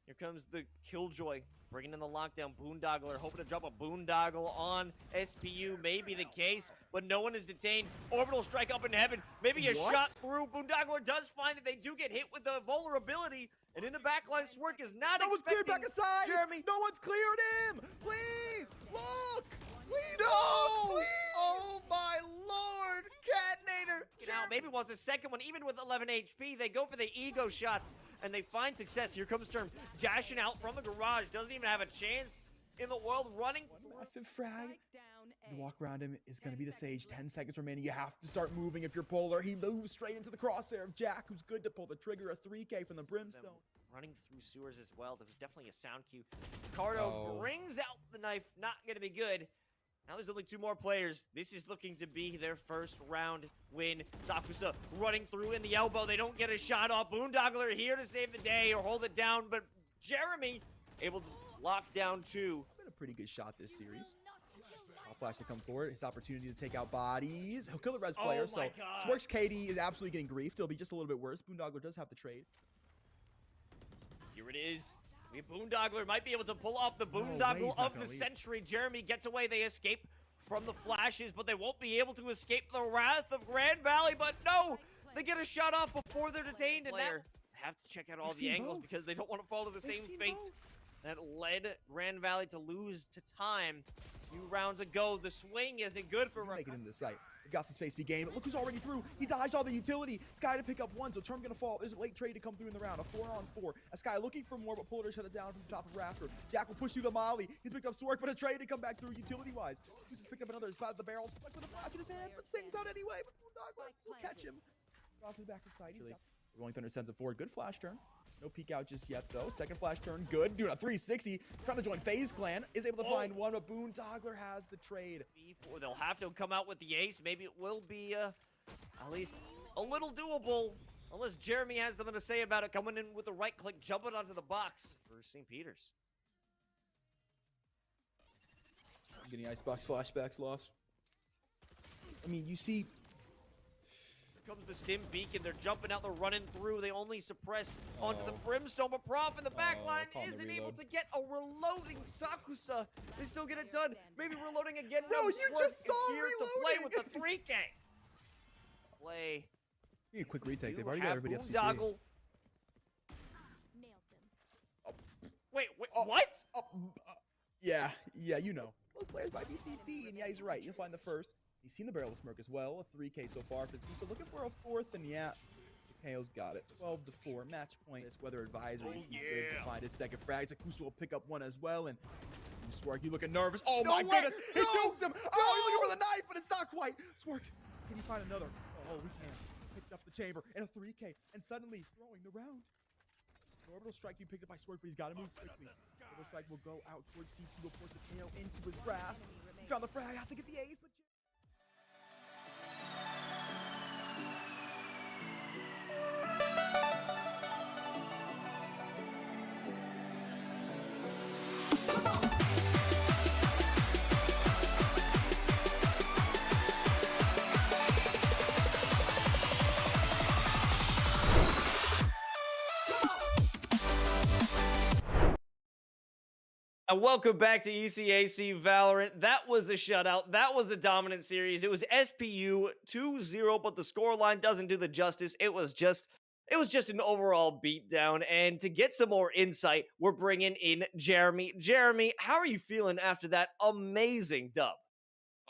Here comes the Killjoy, bringing in the lockdown. Boondoggle, hoping to drop a Boondoggle on SPU. May be the case, but no one is detained. Orbital strike up in heaven. Maybe a shot through. Boondoggle does find it. They do get hit with the vulnerability. And in the backline, Swerk is not No one's cleared back aside. Jeremy. No one's cleared him. Please, look. Please, No! please. Oh my lord! Catnator! Now, maybe wants a second one, even with 11 HP. They go for the ego shots, and they find success. Here comes Term, dashing out from the garage. Doesn't even have a chance in the world, running. Massive frag. Strike down A. The walk around him is going to be the 10 Sage. seconds 10 seconds remaining. You have to start moving if you're Polar. He moves straight into the crosshair of Jack, who's good to pull the trigger. A 3K from the Brimstone. Running through sewers as well. There was definitely a sound cue. Ricardo brings out the knife. Not going to be good. Now there's only 2 more players. This is looking to be their first round win. Sakusa running through in the elbow. They don't get a shot off. Boondoggler here to save the day or hold it down, but Jeremy able to lock down 2. Been a pretty good shot this series. Flash to come forward. His opportunity to take out bodies. He'll kill the res player. Oh my So God. Swerk's KD is absolutely getting griefed. It'll be just a little bit worse. Boondoggler does have the trade. Here it is. We Boondoggler might be able to pull off the way Boondoggle he's not of gonna the leave. century. Jeremy gets away. They escape from the flashes, but they won't be able to escape the wrath of Grand Valley. But no, they get a shot off before they're detained, and that have to check out all They've the seen angles both. because they don't want to fall to the They've same seen fate both. that led Grand Valley to lose to time a few rounds ago. The swing isn't good for Make it into the site. They've got some space to be gained, but look who's already through. He dodged all the utility. Sky to pick up 1, so Term gonna fall. There's a late trade to come through in the round. A 4-on-4. A Sky looking for more, but Polar shut it down from the top of Rafter. Jack will push through the Molly. He's picked up Swerk, but a trade to come back through utility-wise. He's just picked up another side of the barrel. Stuck with a flash in his hand, but sings out anyway. But Boondoggle will catch him. Off to the back of the site. He's got Rolling Thunder sends it forward. Good flash turn. No peek out just yet, though. Second flash turn, good. Doing a 360. Trying to join FaZe Clan. Is able to find 1, but Boondoggler has the trade. They'll have to come out with the ace. Maybe it will be at least a little doable. Unless Jeremy has something to say about it. Coming in with the right click, jumping onto the box for St. Peter's. Getting Icebox flashbacks lost. I mean, you see... Comes the stim beacon. They're jumping out. They're running through. They only suppress onto the Brimstone. But Prof in the back line call him to isn't able reload. to get a reloading Sakusa. They still get it done. Maybe reloading again. Bro, No, you Swerk just is saw here to play reloading. with the 3K. Play. Need a quick retake. They've to already got have everybody up to Boondoggle. Nailed them. Wait, what? Yeah, you know. Those players by BCT, and yeah, he's right. You'll find the first. He's seen the barrel of smirk as well. A 3K so far for so looking for a 4th, and yeah, KO's got it. 12-4 match point. It's weather advisory. He's good to find his second frag. Zakusa will pick up 1 as well, and Swerk, you looking nervous. Oh my goodness, he choked him. Oh, he's looking for the knife, but it's not quite. Swerk, can you find another? Oh, we can. Picked up the chamber and a 3K, and suddenly throwing the round. The orbital strike being picked up by Swerk, but he's got to move quickly. Orbital strike will go out towards CT, will force the KO into his grasp. He's found the frag, has to get the ace, but And welcome back to ECAC Valorant. That was a shutout. That was a dominant series. It was SPU 2-0, but the scoreline doesn't do the justice. It was just an overall beatdown. And to get some more insight, we're bringing in Jeremy. Jeremy, how are you feeling after that amazing dub?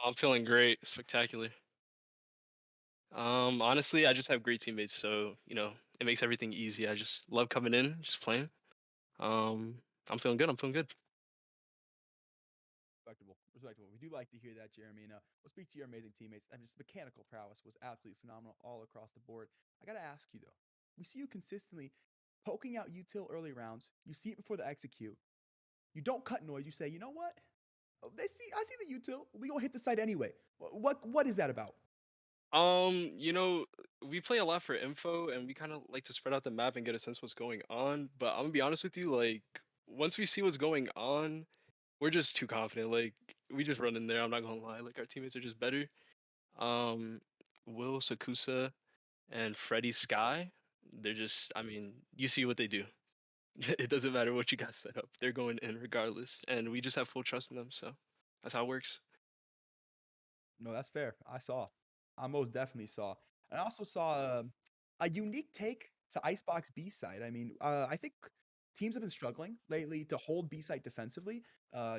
I'm feeling great, spectacular. Honestly, I just have great teammates, so it makes everything easy. I just love coming in, just playing. I'm feeling good. I'm feeling good. Respectable. Respectable. We do like to hear that, Jeremy. And we'll speak to your amazing teammates. And just mechanical prowess was absolutely phenomenal all across the board. I got to ask you, though. We see you consistently poking out util early rounds. You see it before the execute. You don't cut noise. You say, you know what? Oh, I see the util. We gonna hit the site anyway. What is that about? We play a lot for info, and we kind of like to spread out the map and get a sense of what's going on. But I'm gonna be honest with you, like once we see what's going on, we're just too confident. Like we just run in there. I'm not gonna lie. Like our teammates are just better. Will, Sakusa, and Freddy Sky, they're just. I mean, you see what they do. It doesn't matter what you guys set up. They're going in regardless, and we just have full trust in them. So that's how it works. No, that's fair. I most definitely saw. And I also saw a unique take to Icebox B side. I mean, I think teams have been struggling lately to hold B side defensively.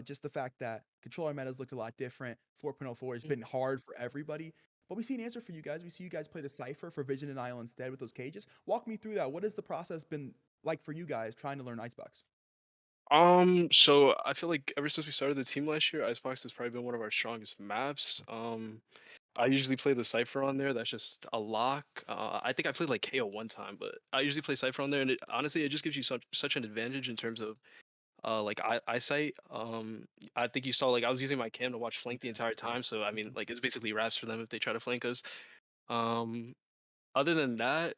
Just the fact that controller metas looked a lot different. 4.04 has been hard for everybody. But we see an answer for you guys. We see you guys play the Cypher for Vision and Isle instead with those cages. Walk me through that. What has the process been like for you guys trying to learn Icebox? So I feel like ever since we started the team last year, Icebox has probably been one of our strongest maps. I usually play the Cypher on there. That's just a lock. I think I played like KO one time, but I usually play Cypher on there, and honestly, it just gives you such an advantage in terms of like eyesight. I think you saw like I was using my cam to watch flank the entire time, so I mean like it's basically wraps for them if they try to flank us. Um, Other than that,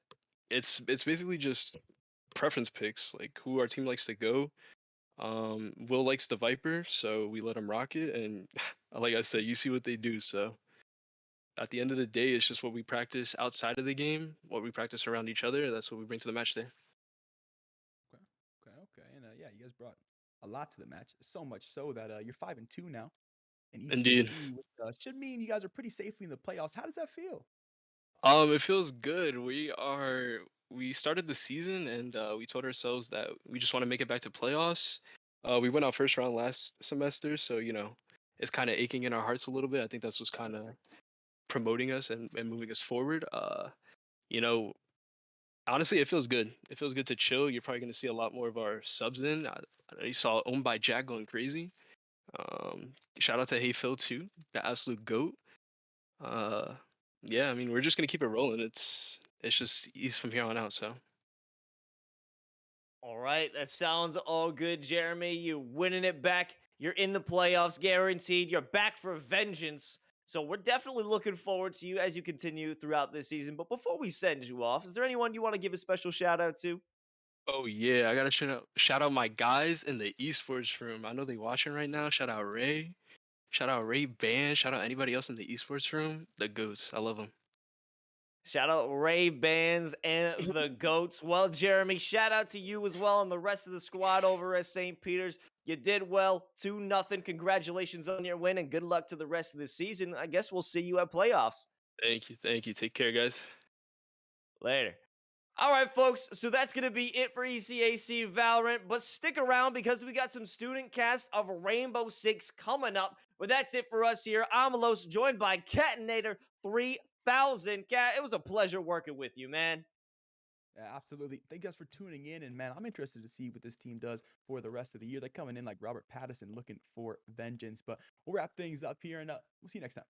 it's basically just preference picks, like who our team likes to go. Will likes the Viper, so we let him rock it, and like I said, you see what they do. So at the end of the day, it's just what we practice outside of the game, what we practice around each other. That's what we bring to the match day. Okay. And yeah, you guys brought a lot to the match. So much so that you're 5-2 now in Indeed. ECAC, which should mean you guys are pretty safely in the playoffs. How does that feel? It feels good. We started the season and we told ourselves that we just want to make it back to playoffs. We went out first round last semester, so it's kind of aching in our hearts a little bit. I think that's what's kind of promoting us and moving us forward. You know, Honestly, it feels good. It feels good to chill. You're probably going to see a lot more of our subs in. I know you saw Owned by Jack going crazy. Shout out to Hey Phil too, the absolute goat. Uh, yeah, I mean we're just gonna keep it rolling. It's just easy from here on out. So All right, that sounds all good, Jeremy. You're winning it back. You're in the playoffs, guaranteed. You're back for vengeance. So we're definitely looking forward to you as you continue throughout this season. But before we send you off, is there anyone you want to give a special shout out to? oh yeah, I gotta shout out my guys in the esports room. I know they watching right now. Shout out Ray. Shout out Ray Band. Shout out anybody else in the esports room. The goats. I love them. Shout out Ray Bands and the Goats. Well, Jeremy, shout out to you as well and the rest of the squad over at St. Peter's. You did well, 2-0. Congratulations on your win and good luck to the rest of the season. I guess we'll see you at playoffs. Thank you. Thank you. Take care, guys. Later. All right, folks, so that's going to be it for ECAC Valorant, but stick around because we got some student cast of Rainbow Six coming up. But that's it for us here. I'm Los, joined by Catinator 3000. Cat, it was a pleasure working with you, man. Yeah, absolutely. Thank you guys for tuning in. And man, I'm interested to see what this team does for the rest of the year. They're coming in like Robert Pattinson looking for vengeance. But we'll wrap things up here and we'll see you next time.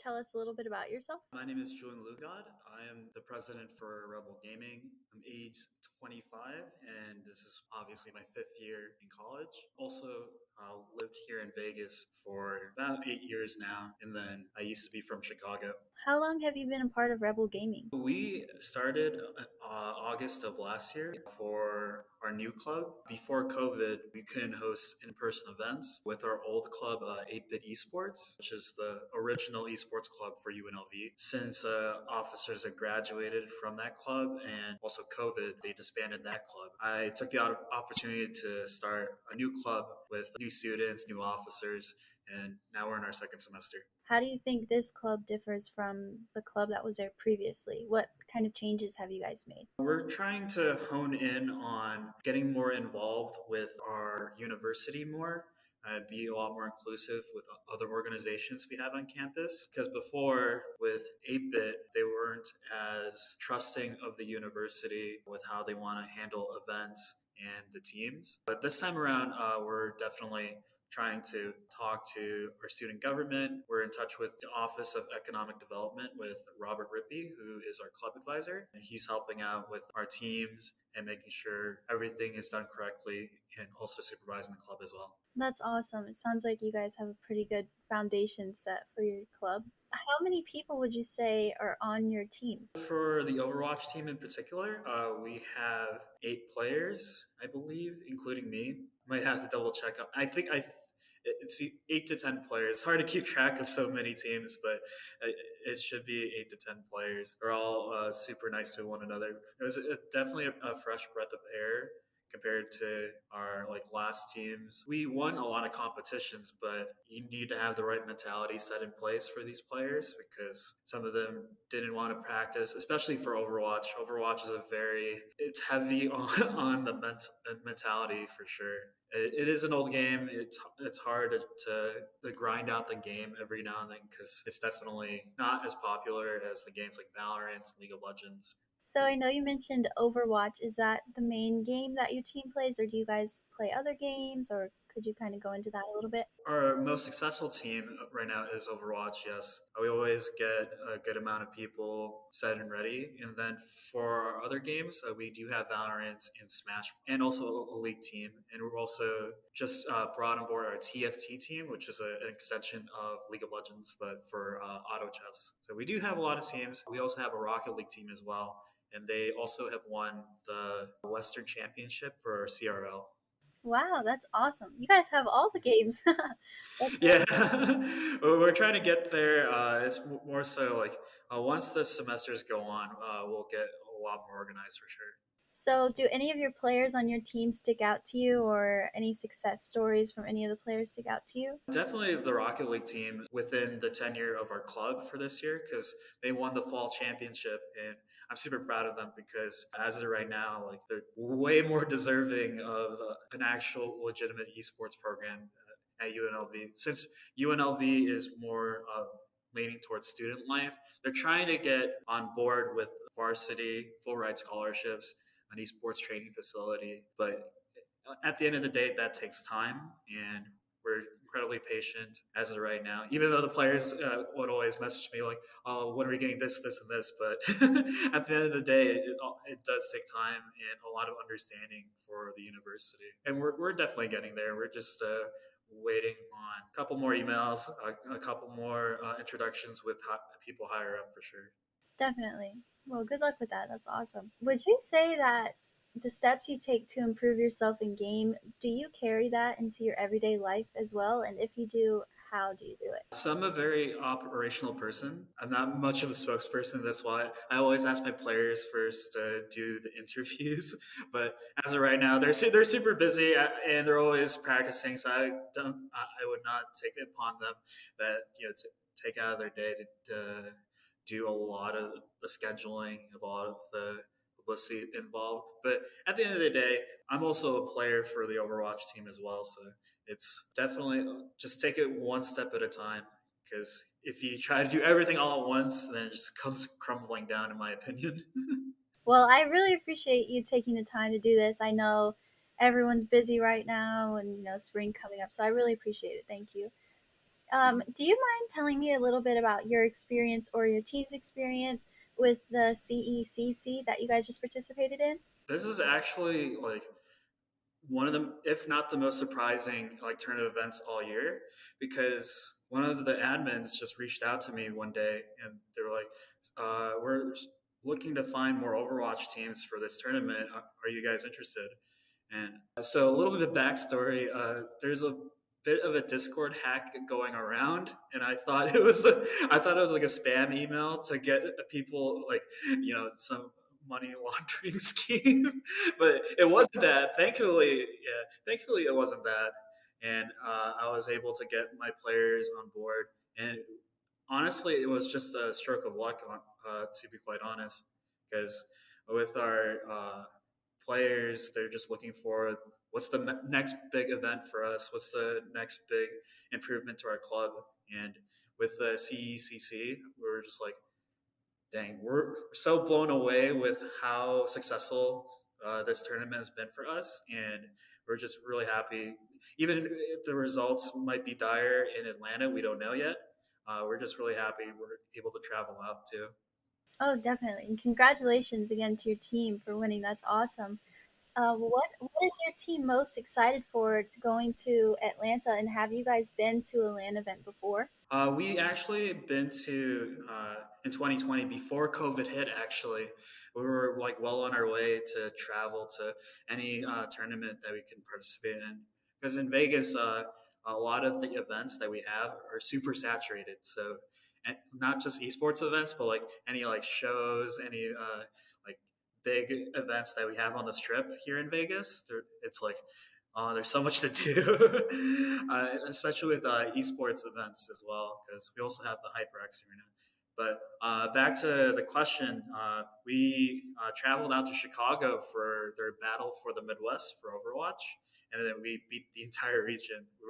tell us a little bit about yourself? My name is Julian Lugod. I am the president for Rebel Gaming. I'm age 25, and this is obviously my 5th year in college. Also, lived here in Vegas for about 8 years now, and then I used to be from Chicago. How long have you been a part of Rebel Gaming? We started August of last year for our new club. Before COVID, we couldn't host in-person events with our old club, 8-Bit Esports, which is the original esports club for UNLV. Since officers had graduated from that club and also COVID, they disbanded that club. I took the opportunity to start a new club with new students, new officers, and now we're in our 2nd semester. How do you think this club differs from the club that was there previously? What kind of changes have you guys made? We're trying to hone in on getting more involved with our university more, be a lot more inclusive with other organizations we have on campus. Because before, with 8-Bit, they weren't as trusting of the university with how they want to handle events and the teams. But this time around, we're definitely trying to talk to our student government. We're in touch with the Office of Economic Development with Robert Rippey, who is our club advisor. And he's helping out with our teams and making sure everything is done correctly and also supervising the club as well. That's awesome. It sounds like you guys have a pretty good foundation set for your club. How many people would you say are on your team? For the Overwatch team in particular, we have 8 players, I believe, including me. Might have to double check. It's 8 to 10 players. It's hard to keep track of so many teams, but it should be 8 to 10 players. They're all super nice to one another. It was definitely a fresh breath of air compared to our last teams. We won a lot of competitions, but you need to have the right mentality set in place for these players because some of them didn't want to practice, especially for Overwatch. Overwatch is it's heavy on the mentality for sure. It is an old game. It's hard to grind out the game every now and then because it's definitely not as popular as the games like VALORANT, League of Legends. So I know you mentioned Overwatch. Is that the main game that your team plays, or do you guys play other games, or could you kind of go into that a little bit? Our most successful team right now is Overwatch, yes. We always get a good amount of people set and ready. And then for our other games, we do have Valorant and Smash, and also a League team. And we're also just brought on board our TFT team, which is an extension of League of Legends, but for auto chess. So we do have a lot of teams. We also have a Rocket League team as well. And they also have won the Western Championship for our CRL. Wow, that's awesome. You guys have all the games. Yeah, we're trying to get there. It's more so once the semesters go on, we'll get a lot more organized for sure. So, do any of your players on your team stick out to you, or any success stories from any of the players stick out to you? Definitely the Rocket League team within the tenure of our club for this year because they won the fall championship, and I'm super proud of them because as of right now, they're way more deserving of an actual legitimate esports program at UNLV. Since UNLV is more leaning towards student life, they're trying to get on board with varsity full ride scholarships, an esports training facility. But at the end of the day, that takes time, and we're incredibly patient as of right now. Even though the players would always message me "Oh, when are we getting this, this, and this?" But at the end of the day, it does take time and a lot of understanding for the university, and we're definitely getting there. We're just waiting on a couple more emails, a couple more introductions with people higher up for sure. Definitely. Well, good luck with that. That's awesome. Would you say that the steps you take to improve yourself in game, do you carry that into your everyday life as well? And if you do, how do you do it? So I'm a very operational person. I'm not much of a spokesperson. That's why I always ask my players first to do the interviews. But as of right now, they're super busy and they're always practicing. So I would not take it upon them that take out of their day to do a lot of the scheduling, of a lot of the publicity involved. But at the end of the day, I'm also a player for the Overwatch team as well. So it's definitely just take it one step at a time. Because if you try to do everything all at once, then it just comes crumbling down, in my opinion. Well, I really appreciate you taking the time to do this. I know everyone's busy right now and, spring coming up. So I really appreciate it. Thank you. Do you mind telling me a little bit about your experience or your team's experience with the CECC that you guys just participated in? This is actually like one of the, if not the most surprising like turn of events all year, because one of the admins just reached out to me one day and they were like, we're looking to find more Overwatch teams for this tournament. Are you guys interested? And so a little bit of backstory. There's a bit of a Discord hack going around, and I thought it was I thought it was like a spam email to get people like some money laundering scheme, but it wasn't that. Thankfully it wasn't that, and I was able to get my players on board. And honestly, it was just a stroke of luck, to be quite honest, because with our players, they're just looking for what's the next big event for us, what's the next big improvement to our club. And with the CECC, we were just like, dang, we're so blown away with how successful this tournament has been for us, and we're just really happy. Even if the results might be dire in Atlanta, we don't know yet. We're just really happy we're able to travel out too. Oh, definitely. And congratulations again to your team for winning. That's awesome. What is your team most excited for to going to Atlanta? And have you guys been to a LAN event before? We actually been to in 2020 before COVID hit. Actually, we were like well on our way to travel to any tournament that we can participate in. Because in Vegas, a lot of the events that we have are super saturated. So, and not just esports events, but like any like shows, any like big events that we have on the strip here in Vegas. It's like there's so much to do, especially with esports events as well, because we also have the HyperX Arena. But back to the question, we traveled out to Chicago for their battle for the Midwest for Overwatch, and then we beat the entire region. We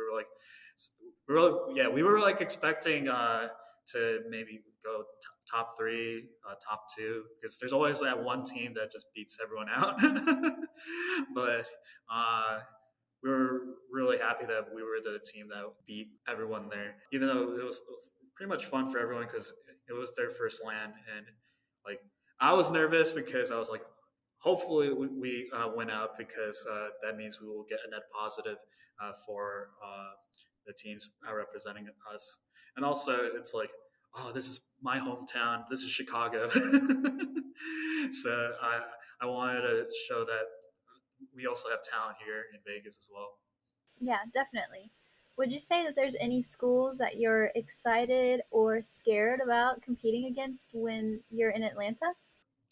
were like expecting to maybe go top three, top two, because there's always that one team that just beats everyone out. But we were really happy that we were the team that beat everyone there, even though it was pretty much fun for everyone because it was their first LAN. And like I was nervous because I was like, hopefully we win out, because that means we will get a net positive for the teams representing us. And also, it's like, oh, this is my hometown. This is Chicago. So I wanted to show that we also have talent here in Vegas as well. Yeah, definitely. Would you say that there's any schools that you're excited or scared about competing against when you're in Atlanta?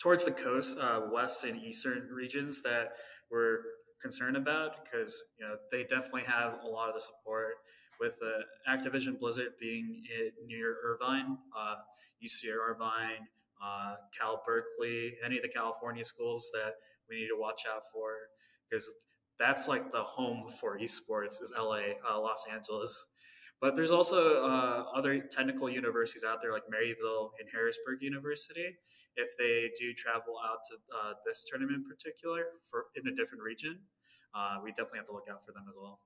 Towards the coast, west and eastern regions that we're concerned about, because they definitely have a lot of the support with Activision Blizzard being near Irvine, UC Irvine, Cal Berkeley, any of the California schools that we need to watch out for, because that's like the home for esports is LA, Los Angeles. But there's also other technical universities out there like Maryville and Harrisburg University. If they do travel out to this tournament in particular for in a different region, we definitely have to look out for them as well.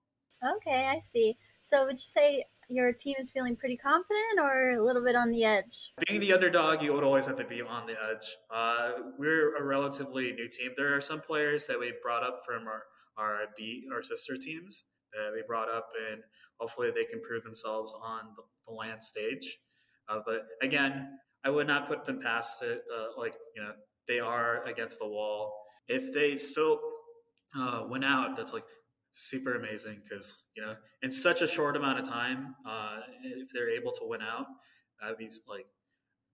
Okay, I see. So would you say your team is feeling pretty confident or a little bit on the edge? Being the underdog, you would always have to be on the edge. We're a relatively new team. There are some players that we brought up from our sister teams that we brought up, and hopefully they can prove themselves on the LAN stage. But again, I would not put them past it. They are against the wall. If they still win out, that's like super amazing, because in such a short amount of time, if they're able to win out, that'd be like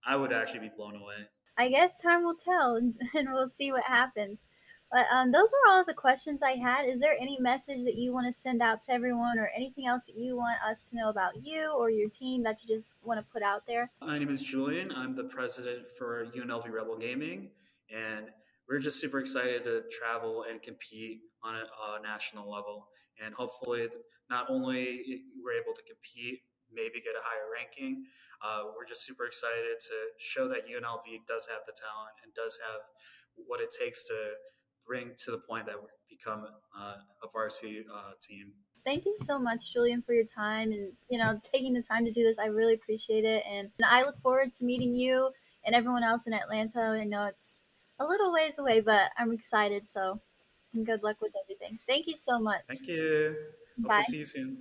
I would actually be blown away. I guess time will tell, and we'll see what happens. But those were all of the questions I had. Is there any message that you want to send out to everyone, or anything else that you want us to know about you or your team that you just want to put out there? My name is Julian. I'm the president for UNLV Rebel Gaming, and we're just super excited to travel and compete on a national level. And hopefully, not only we're able to compete, maybe get a higher ranking, we're just super excited to show that UNLV does have the talent and does have what it takes to bring to the point that we become a varsity team. thank you so much, Julian, for your time and taking the time to do this. I really appreciate it, and I look forward to meeting you and everyone else in Atlanta. I know it's a little ways away, but I'm excited. So, and good luck with everything. Thank you so much. Thank you. Hope Bye. to see you soon.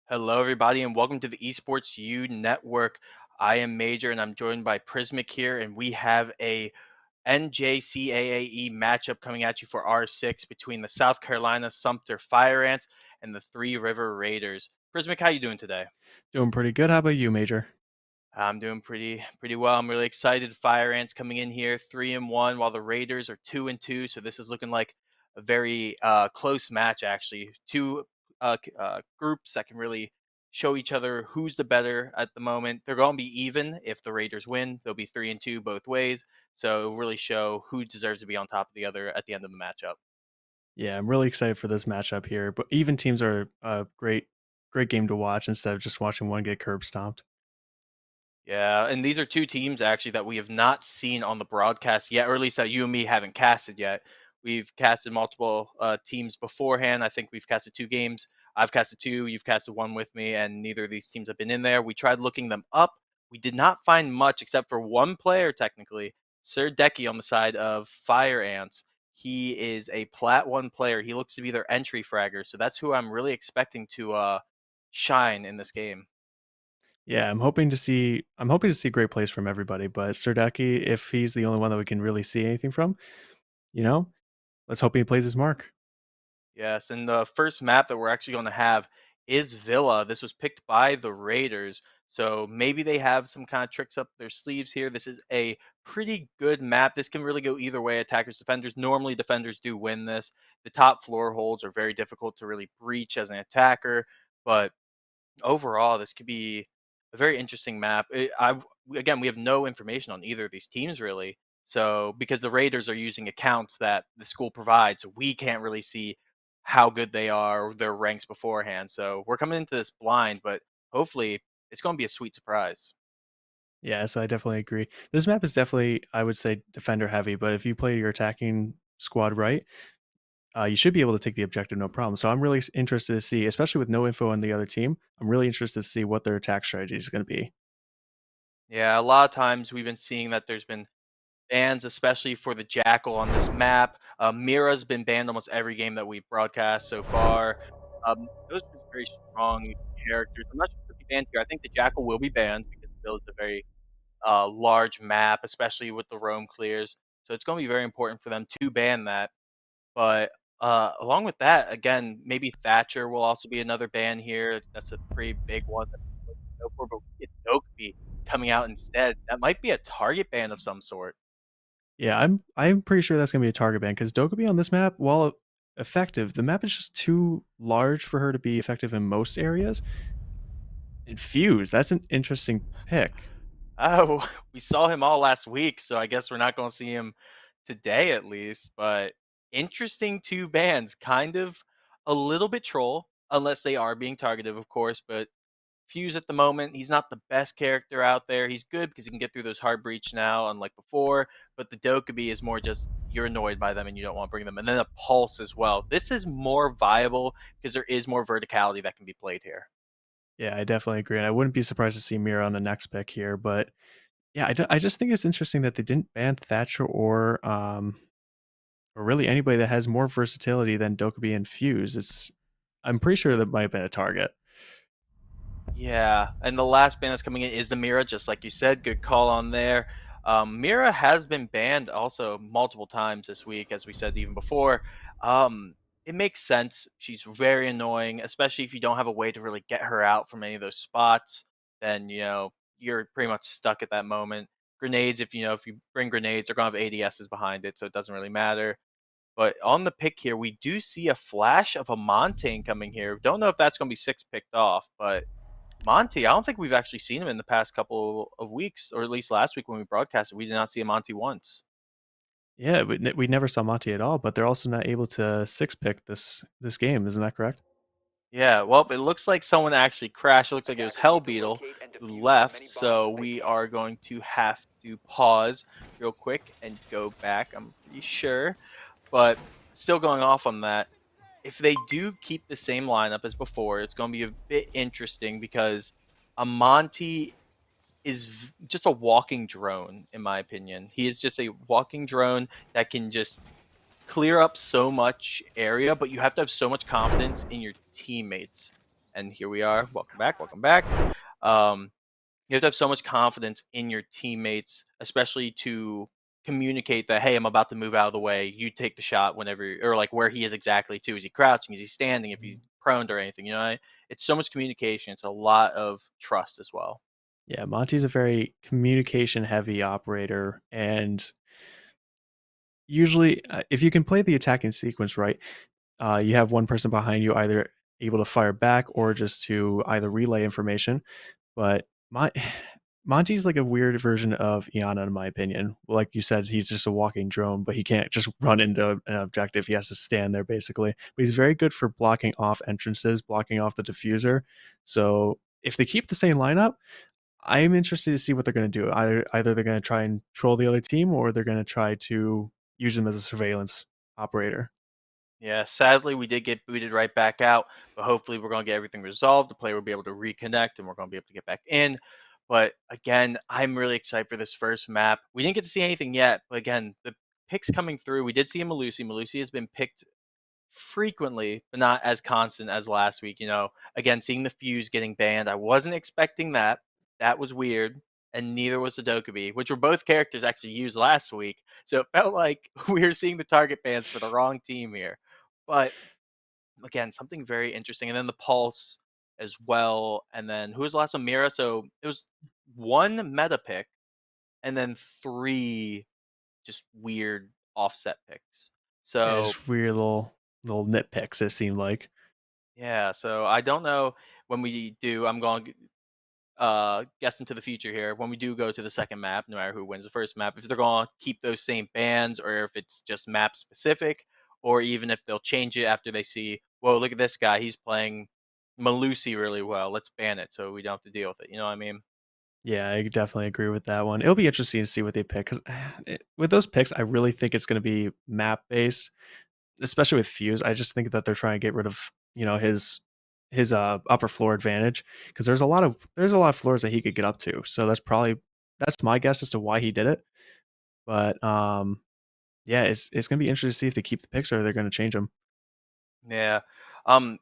Hello, everybody, and welcome to the Esports U Network. I am Major, and I'm joined by Prismic here, and we have a NJCAAE matchup coming at you for R6 between the South Carolina Sumter Fire Ants and the Three River Raiders. Prismic, how you doing today? Doing pretty good. How about you, Major? I'm doing pretty well. I'm really excited. Fire Ants coming in here 3-1, while the Raiders are 2-2. So this is looking like a very close match, actually. Two groups that can really show each other who's the better at the moment. They're going to be even. If the Raiders win, they'll be 3-2 both ways. So it'll really show who deserves to be on top of the other at the end of the matchup. Yeah, I'm really excited for this matchup here. But even teams are a great game to watch instead of just watching one get curb stomped. Yeah, and these are two teams actually that we have not seen on the broadcast yet, or at least that you and me haven't casted yet. We've casted multiple teams beforehand. I think we've casted 2 games. I've casted 2. You've casted 1 with me, and neither of these teams have been in there. We tried looking them up. We did not find much except for one player, technically, Sir Decky on the side of Fire Ants. He is a Plat 1 player. He looks to be their entry fragger, so that's who I'm really expecting to shine in this game. Yeah, I'm hoping to see great plays from everybody, but Serdaki, if he's the only one that we can really see anything from, you know, let's hope he plays his mark. Yes, and the first map that we're actually going to have is Villa. This was picked by the Raiders, so maybe they have some kind of tricks up their sleeves here. This is a pretty good map. This can really go either way, attackers, defenders. Normally, defenders do win this. The top floor holds are very difficult to really breach as an attacker, but overall, this could be a very interesting map. Again, we have no information on either of these teams really. So because the Raiders are using accounts that the school provides, we can't really see how good they are, or their ranks beforehand. So we're coming into this blind, but hopefully it's going to be a sweet surprise. Yeah, so I definitely agree. This map is definitely, I would say, defender heavy, but if you play your attacking squad right, you should be able to take the objective no problem. So I'm really interested to see, especially with no info on the other team, I'm really interested to see what their attack strategy is going to be. Yeah, a lot of times we've been seeing that there's been bans, especially for the Jackal on this map. Mira's been banned almost every game that we've broadcast so far. Those are very strong characters. I'm not sure if they'll be banned here. I think the Jackal will be banned because Bill is a very large map, especially with the roam clears. So it's going to be very important for them to ban that. But along with that, again, maybe Thatcher will also be another ban here. That's a pretty big one that people go for. But we get Dokeby coming out instead. That might be a target ban of some sort. Yeah, I'm pretty sure that's going to be a target ban because Dokkaebi on this map, while effective, the map is just too large for her to be effective in most areas. And Fuse, that's an interesting pick. Oh, we saw him all last week, so I guess we're not going to see him today at least. But interesting 2 bans, kind of a little bit troll, unless they are being targeted, of course. But Fuse at the moment, he's not the best character out there. He's good because he can get through those hard breach now, unlike before. But the Dokkaebi is more just you're annoyed by them and you don't want to bring them. And then a Pulse as well. This is more viable because there is more verticality that can be played here. Yeah, I definitely agree. And I wouldn't be surprised to see Mira on the next pick here. But yeah, I just think it's interesting that they didn't ban Thatcher or really anybody that has more versatility than Dokkaebi and Fuse. I'm pretty sure that might have been a target. Yeah, and the last ban that's coming in is the Mira, just like you said. Good call on there. Mira has been banned also multiple times this week, as we said even before. It makes sense. She's very annoying, especially if you don't have a way to really get her out from any of those spots. Then you're pretty much stuck at that moment. Grenades, if you bring grenades, they're gonna have ADSs behind it, so it doesn't really matter. But on the pick here, we do see a flash of a Montaigne coming here. Don't know if that's gonna be 6 picked off, but Monty, I don't think we've actually seen him in the past couple of weeks, or at least last week when we broadcasted. We did not see a Monty once. Yeah, we never saw Monty at all, but they're also not able to 6-pick this game. Isn't that correct? Yeah, well, it looks like someone actually crashed. It looks like it was Hellbeetle who left, so we are going to have to pause real quick and go back, I'm pretty sure. But still going off on that, if they do keep the same lineup as before, it's going to be a bit interesting because a Monty is just a walking drone, in my opinion. He is just a walking drone that can just clear up so much area, but you have to have so much confidence in your teammates. And here we are. Welcome back. Welcome back. You have to have so much confidence in your teammates, especially to communicate that, hey, I'm about to move out of the way. You take the shot whenever, or like where he is exactly too. Is he crouching? Is he standing? If he's prone or anything, it's so much communication. It's a lot of trust as well. Yeah, Monty's a very communication heavy operator, and usually if you can play the attacking sequence right, you have one person behind you either able to fire back or just to either relay information. But Monty's like a weird version of Iana, in my opinion. Like you said, he's just a walking drone, but he can't just run into an objective. He has to stand there basically. But he's very good for blocking off entrances, blocking off the diffuser. So if they keep the same lineup, I'm interested to see what they're going to do. Either they're going to try and troll the other team, or they're going to try to use them as a surveillance operator. Yeah, sadly, we did get booted right back out, but hopefully we're going to get everything resolved. The player will be able to reconnect, and we're going to be able to get back in. But again, I'm really excited for this first map. We didn't get to see anything yet, but again, the picks coming through, we did see a Malusi. Malusi has been picked frequently, but not as constant as last week. Again, seeing the Fuse getting banned, I wasn't expecting that. That was weird. And neither was the Dokkaebi, which were both characters actually used last week. So it felt like we were seeing the target bans for the wrong team here. But again, something very interesting. And then the Pulse as well. And then who was the last one? Mira. So it was one meta pick and then 3 just weird offset picks. So just weird little nitpicks, it seemed like. yeah, so I don't know when we do. I'm going to guess into the future here. When we do go to the second map, no matter who wins the first map, if they're going to keep those same bans or if it's just map specific, or even if they'll change it after they see, whoa, look at this guy. He's playing Malusi really well. Let's ban it so we don't have to deal with it. You know what I mean? Yeah, I definitely agree with that one. It'll be interesting to see what they pick because with those picks, I really think it's going to be map based, especially with Fuse. I just think that they're trying to get rid of his upper floor advantage because there's a lot of floors that he could get up to. So that's my guess as to why he did it. But yeah, it's gonna be interesting to see if they keep the picks or they're gonna change them. Yeah.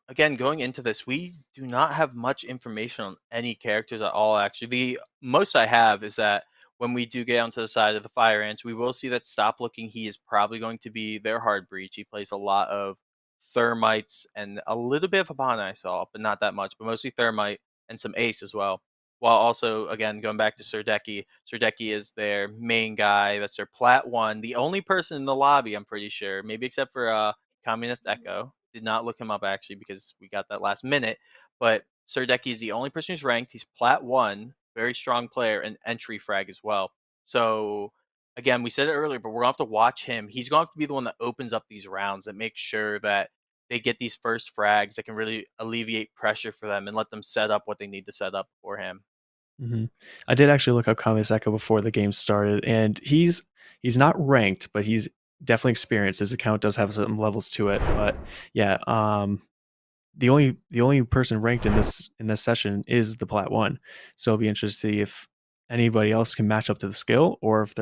Again, going into this, we do not have much information on any characters at all, actually. The most I have is that when we do get onto the side of the Fire Ants, we will see that Stop Looking, he is probably going to be their hard breach. He plays a lot of Thermites and a little bit of Habana I saw, but not that much, but mostly Thermite and some Ace as well. While also, again, going back to Surdeki, Surdeki is their main guy. That's their Plat 1. The only person in the lobby, I'm pretty sure, maybe except for Communist Echo. Did not look him up actually because we got that last minute. But Surdeki is the only person who's ranked. He's Plat 1, very strong player, and entry frag as well. So again, we said it earlier, but we're gonna have to watch him. He's gonna have to be the one that opens up these rounds that makes sure that they get these first frags that can really alleviate pressure for them and let them set up what they need to set up for him. Mm-hmm. I did actually look up Communist Echo before the game started, and he's not ranked, but he's definitely experienced. His account does have some levels to it, but yeah, the only person ranked in this session is the Plat 1. So it'll be interesting to see if anybody else can match up to the skill, or if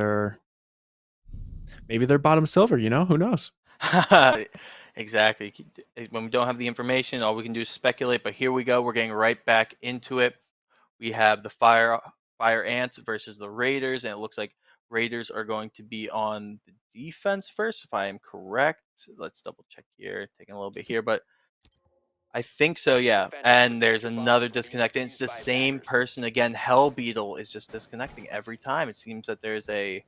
maybe they're bottom silver. Who knows? Exactly. When we don't have the information, all we can do is speculate. But here we go. We're getting right back into it. We have the Fire Ants versus the Raiders, and it looks like Raiders are going to be on the defense first, if I am correct. Let's double check here. Taking a little bit here, but I think so, yeah. And there's another disconnect. And it's the same person again. Hell Beetle is just disconnecting every time. It seems that there's a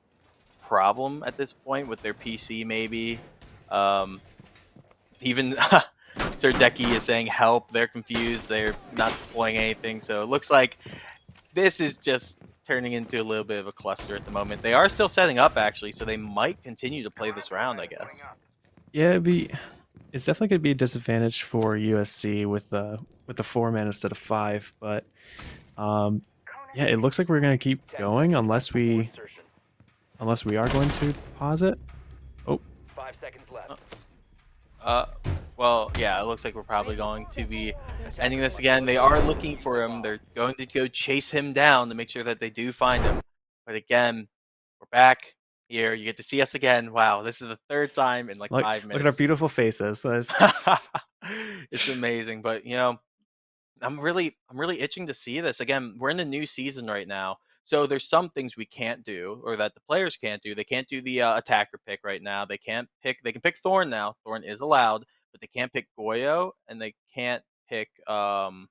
problem at this point with their PC, maybe. Even Surdeki is saying help. They're confused. They're not deploying anything. So it looks like this is just turning into a little bit of a cluster at the moment. They are still setting up, actually, so they might continue to play this round, I guess. Yeah, it's definitely going to be a disadvantage for USC with the 4-man instead of 5. But yeah, it looks like we're going to keep going unless we are going to pause it. Oh. 5 seconds left. Well, yeah, it looks like we're probably going to be ending this again. They are looking for him. They're going to go chase him down to make sure that they do find him. But again, we're back here. You get to see us again. Wow, this is the 3rd time in like 5 minutes. Look at our beautiful faces. It's amazing. But I'm really itching to see this. Again, we're in a new season right now. So there's some things we can't do, or that the players can't do. They can't do the attacker pick right now. They can pick Thorn now. Thorn is allowed, but they can't pick Goyo, and they can't pick Azami.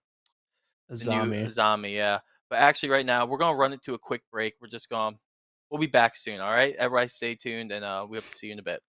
Azami, yeah. But actually, right now we're gonna run it to a quick break. We'll be back soon. All right, everybody, stay tuned, and we hope to see you in a bit.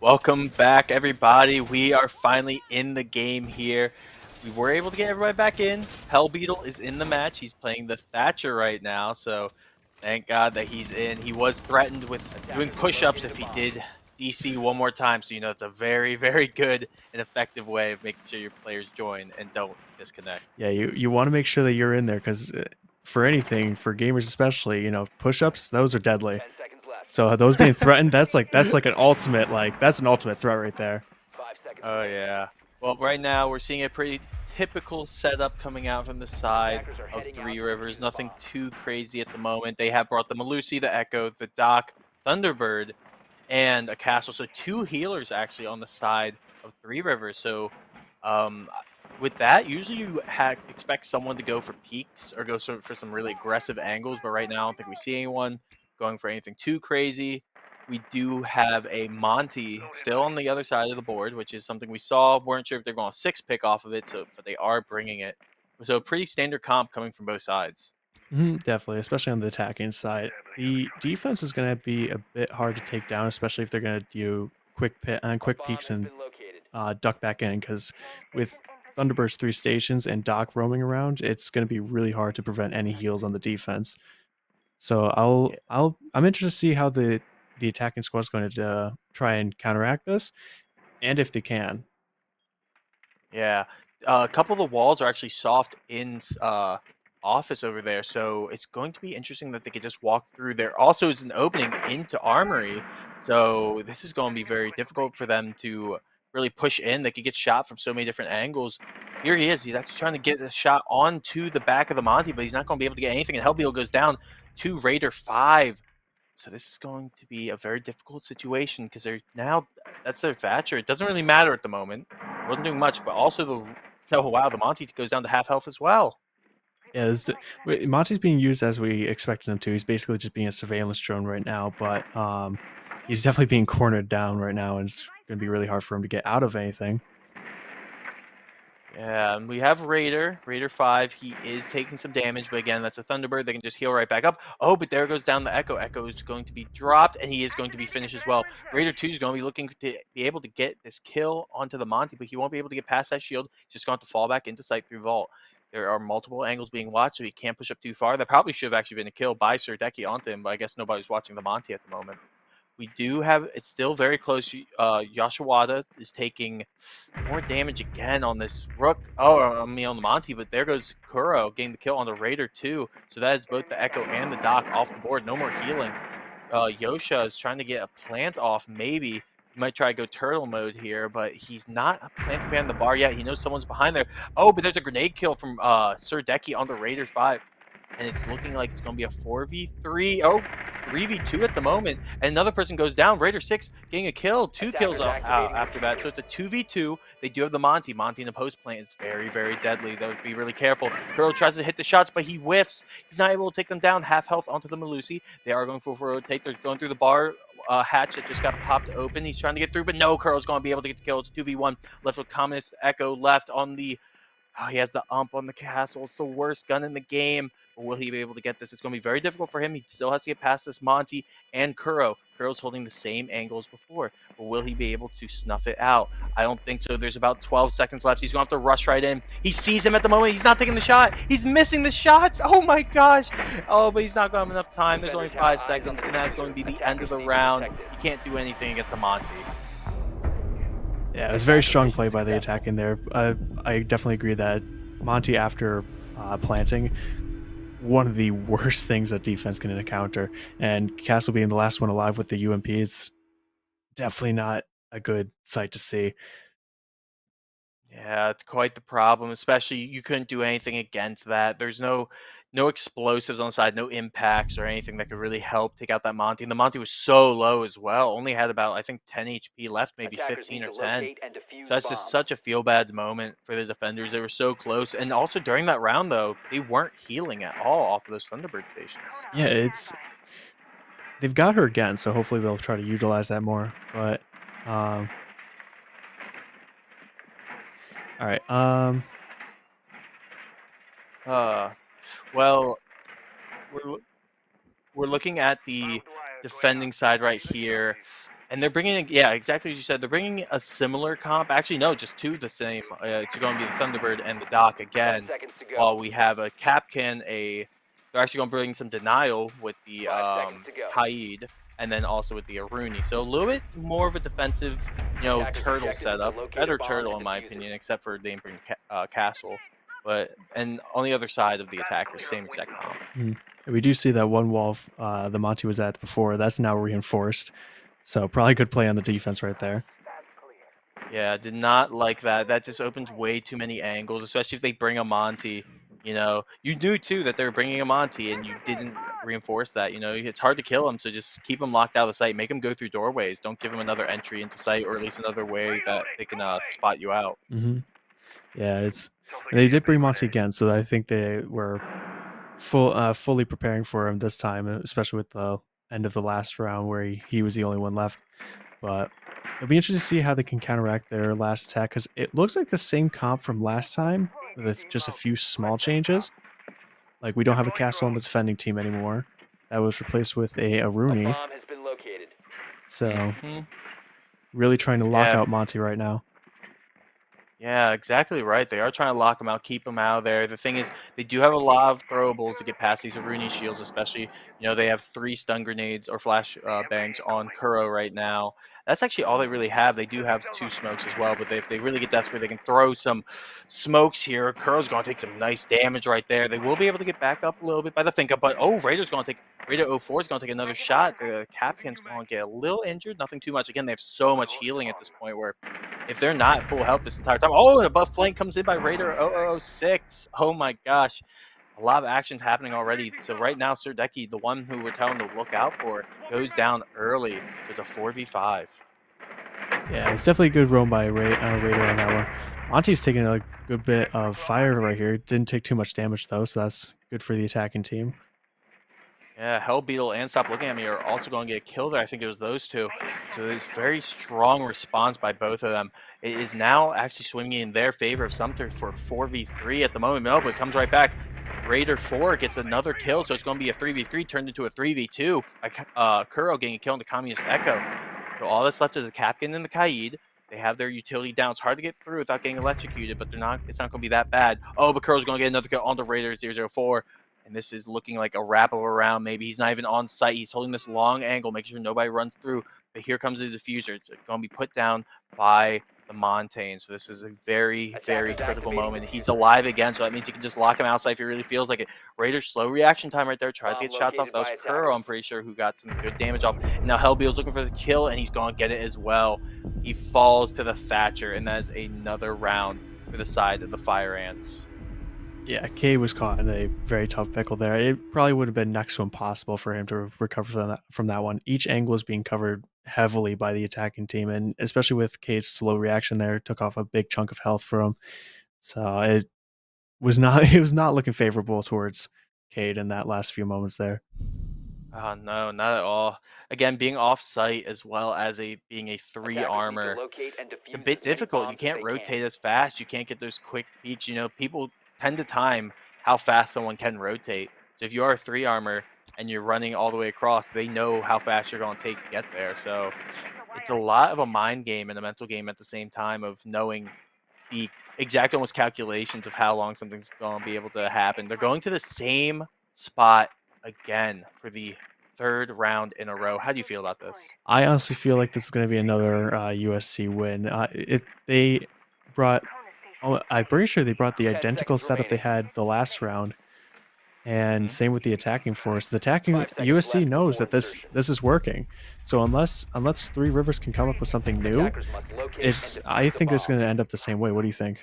Welcome back, everybody. We are finally in the game here. We were able to get everybody back in. Hellbeetle is in the match. He's playing the Thatcher right now, so thank God that he's in. He was threatened with doing push-ups if he did DC one more time, so you know it's a very, very good and effective way of making sure your players join and don't disconnect. Yeah, you want to make sure that you're in there because for anything, for gamers especially, you know, push-ups, those are deadly. 10 seconds left. So those being threatened, that's an ultimate that's an ultimate threat right there. 5 seconds. Oh yeah. Well, right now we're seeing a pretty typical setup coming out from the side of Three Rivers. Nothing too crazy at the moment. They have brought the Malusi, the Echo, the Doc, Thunderbird, and a Castle. So 2 healers actually on the side of Three Rivers. So with that, usually you expect someone to go for peaks or go for some really aggressive angles, but right now I don't think we see anyone going for anything too crazy. We do have a Monty still on the other side of the board, which is something we saw. Weren't sure if they're going to 6 pick off of it, but they are bringing it. So pretty standard comp coming from both sides. Definitely, especially on the attacking side. The defense is going to be a bit hard to take down, especially if they're going to do quick peeks and duck back in, because with Thunderbird's 3 stations and Doc roaming around, it's going to be really hard to prevent any heals on the defense. So I'm interested to see how the attacking squad is going to try and counteract this, and if they can. Yeah, a couple of the walls are actually soft in office over there, so it's going to be interesting that they could just walk through. There also is an opening into Armory, so this is going to be very difficult for them to really push in. They could get shot from so many different angles. Here he is. He's actually trying to get a shot onto the back of the Monty, but he's not going to be able to get anything, and Hellbeetle goes down to Raider 5. So this is going to be a very difficult situation because they're now, that's their Thatcher. It doesn't really matter at the moment. Wasn't doing much, but also oh wow, the Monty goes down to half health as well. Yeah, Monty's being used as we expected him to. He's basically just being a surveillance drone right now, but he's definitely being cornered down right now, and it's going to be really hard for him to get out of anything. Yeah, and we have Raider 5. He is taking some damage, but again, that's a Thunderbird. They can just heal right back up. Oh, but there goes down the Echo. Echo is going to be dropped, and he is going to be finished as well. Raider 2 is going to be looking to be able to get this kill onto the Monty, but he won't be able to get past that shield. He's just going to fall back into sight through Vault. There are multiple angles being watched, so he can't push up too far. That probably should have actually been a kill by Surdeki onto him, but I guess nobody's watching the Monty at the moment. We do have, it's still very close. Yoshiwada is taking more damage again on this Rook. Oh, I mean on the Monty, but there goes Kuro getting the kill on the Raider too. So that is both the Echo and the Doc off the board. No more healing. Yosha is trying to get a plant off, maybe. He might try to go turtle mode here, but he's not planting behind the bar yet. He knows someone's behind there. Oh, but there's a grenade kill from Surdeki on the Raiders 5. And it's looking like it's going to be a 4v3. Oh, 3v2 at the moment. And another person goes down. Raider 6 getting a kill. 2 kills after that. So it's a 2v2. They do have the Monty. Monty in the post plant is very, very deadly. They would be really careful. Kuro tries to hit the shots, but he whiffs. He's not able to take them down. Half health onto the Malusi. They are going for a rotate. They're going through the bar. Hatch that just got popped open. He's trying to get through, but no, Kuro's going to be able to get the kill. It's 2v1. Left with Communist Echo left on the... Oh, he has the ump on the castle. It's the worst gun in the game. But will he be able to get this? It's going to be very difficult for him. He still has to get past this Monty and Kuro. Kuro's holding the same angle as before. But will he be able to snuff it out? I don't think so. There's about 12 seconds left. He's going to have to rush right in. He sees him at the moment. He's not taking the shot. He's missing the shots. Oh my gosh. Oh, but he's not going to have enough time. There's only 5 seconds, and that's going to be the end of the round. You can't do anything against a Monty. Yeah, it was very strong play by the attack in there. I definitely agree that Monty, after planting, one of the worst things that defense can encounter, and Castle being the last one alive with the UMP, it's definitely not a good sight to see. Yeah, it's quite the problem, especially you couldn't do anything against that. There's no explosives on the side, no impacts or anything that could really help take out that Monty. And the Monty was so low as well. Only had about, I think, 10 HP left, maybe 15 or 10. So that's just such a feel-bad moment for the defenders. They were so close. And also during that round, though, they weren't healing at all off of those Thunderbird stations. Yeah, they've got her again, so hopefully they'll try to utilize that more. But all right. Well, we're looking at the defending side right here, And they're bringing, yeah, exactly as you said. They're bringing a similar comp. Actually, no, just two the same. It's going to be the Thunderbird and the Doc 10 again. seconds to go. While we have a Capcan, they're actually going to bring some Denial with the 5 seconds to go. Kaid, and then also with the Aruni. So a little bit more of a defensive, Attackers' turtle objective is to setup. locate a Better bomb turtle and in my defuse it. opinion, except for they bring Castle. And on the other side of the attackers, same exact comp. We do see that one wall the Monty was at before. That's now reinforced. So probably good play on the defense right there. Yeah, did not like that. That just opens way too many angles, especially if they bring a Monty. You knew too that they were bringing a Monty, and you didn't reinforce that. It's hard to kill him, so just keep him locked out of the site. Make him go through doorways. Don't give him another entry into site, or at least another way that they can spot you out. Yeah, and they did bring Monty again, so I think they were fully preparing for him this time, especially with the end of the last round where he was the only one left. But it'll be interesting to see how they can counteract their last attack, because it looks like the same comp from last time with just a few small changes. Like, we don't have a Castle on the defending team anymore. That was replaced with a Aruni. Bomb has been located. So really trying to lock out Monty right now. Yeah, exactly right. They are trying to lock him out, keep him out of there. The thing is, they do have a lot of throwables to get past these Aruni shields, especially, they have 3 stun grenades or flash bangs on Kuro right now. That's actually all they really have. They do have 2 smokes as well, but if they really get desperate, they can throw some smokes here. Kuro's going to take some nice damage right there. They will be able to get back up a little bit by the Finka, but Raider 04 is going to take another shot. The Capcan's going to get a little injured, nothing too much. Again, they have so much healing at this point where if they're not at full health this entire time. And a buff flank comes in by Raider 006. Oh my gosh. A lot of actions happening already. So right now, Surdeki, the one who we're telling to look out for, goes down early. So it's a 4v5. Yeah, it's definitely a good roam by Raider on that one. Monty's taking a good bit of fire right here. Didn't take too much damage though, so that's good for the attacking team. Yeah, Hellbeetle and Stop Looking At Me are also going to get killed there. I think it was those two. So there's very strong response by both of them. It is now actually swinging in their favor of Sumter for 4v3 at the moment. No, but it comes right back. Raider 4 gets another kill, so it's going to be a 3v3 turned into a 3v2. Kuro getting a kill into Communist Echo. So all that's left is the Capcan and the Kaid. They have their utility down. It's hard to get through without getting electrocuted, but it's not going to be that bad. But Kuro's going to get another kill onto Raider 004. And this is looking like a wrap around. Maybe he's not even on site. He's holding this long angle, making sure nobody runs through. But here comes the diffuser. It's going to be put down by the Montaigne. So this is a very, very critical moment. He's alive again, so that means you can just lock him outside if he really feels like it. Raider's slow reaction time right there. Tries to get shots off. That was Kuro, I'm pretty sure, who got some good damage off. And now Hellbeel's looking for the kill, and he's going to get it as well. He falls to the Thatcher, and that is another round for the side of the Fire Ants. Yeah, Kay was caught in a very tough pickle there. It probably would have been next to impossible for him to recover from that one. Each angle is being covered heavily by the attacking team, and especially with Kay's slow reaction there, took off a big chunk of health for him. So it was not looking favorable towards Cade in that last few moments there. Oh, no, not at all. Again, being off-site as well as being a 3 armor, it's a bit difficult. You can't rotate as fast. You can't get those quick peaks. People tend to time how fast someone can rotate. So if you are a 3 armor and you're running all the way across, they know how fast you're going to take to get there. So it's a lot of a mind game and a mental game at the same time of knowing the exact almost calculations of how long something's going to be able to happen. They're going to the same spot again for the 3rd round in a row. How do you feel about this? I honestly feel like this is going to be another USC win. I'm pretty sure they brought the identical setup they had the last round, and same with the attacking force. The attacking USC knows that this is working. So unless 3 Rivers can come up with something new, I think it's going to end up the same way. What do you think?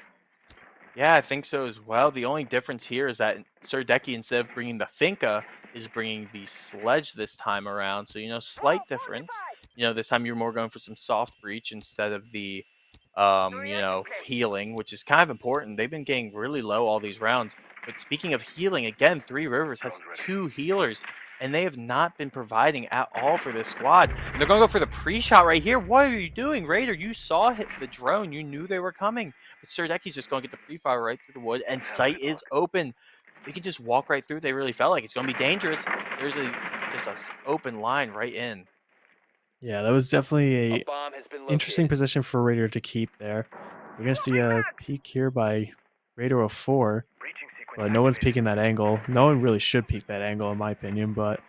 Yeah, I think so as well. The only difference here is that Surdeki, instead of bringing the Finka, is bringing the Sledge this time around. So, slight difference. This time you're more going for some soft breach instead of the, healing, which is kind of important. They've been getting really low all these rounds. But speaking of healing, again, 3 Rivers has 2 healers, and they have not been providing at all for this squad. And they're going to go for the pre-shot right here. What are you doing, Raider? You saw the drone. You knew they were coming. But Surdeki's just going to get the pre-fire right through the wood, and sight is open. They can just walk right through. They really felt like it's going to be dangerous. There's just an open line right in. Yeah, that was definitely A a bomb has been interesting located. position for Raider to keep there. We're gonna see a peek here by Raider 04, but no one's peeking that angle. No one really should peek that angle, in my opinion. But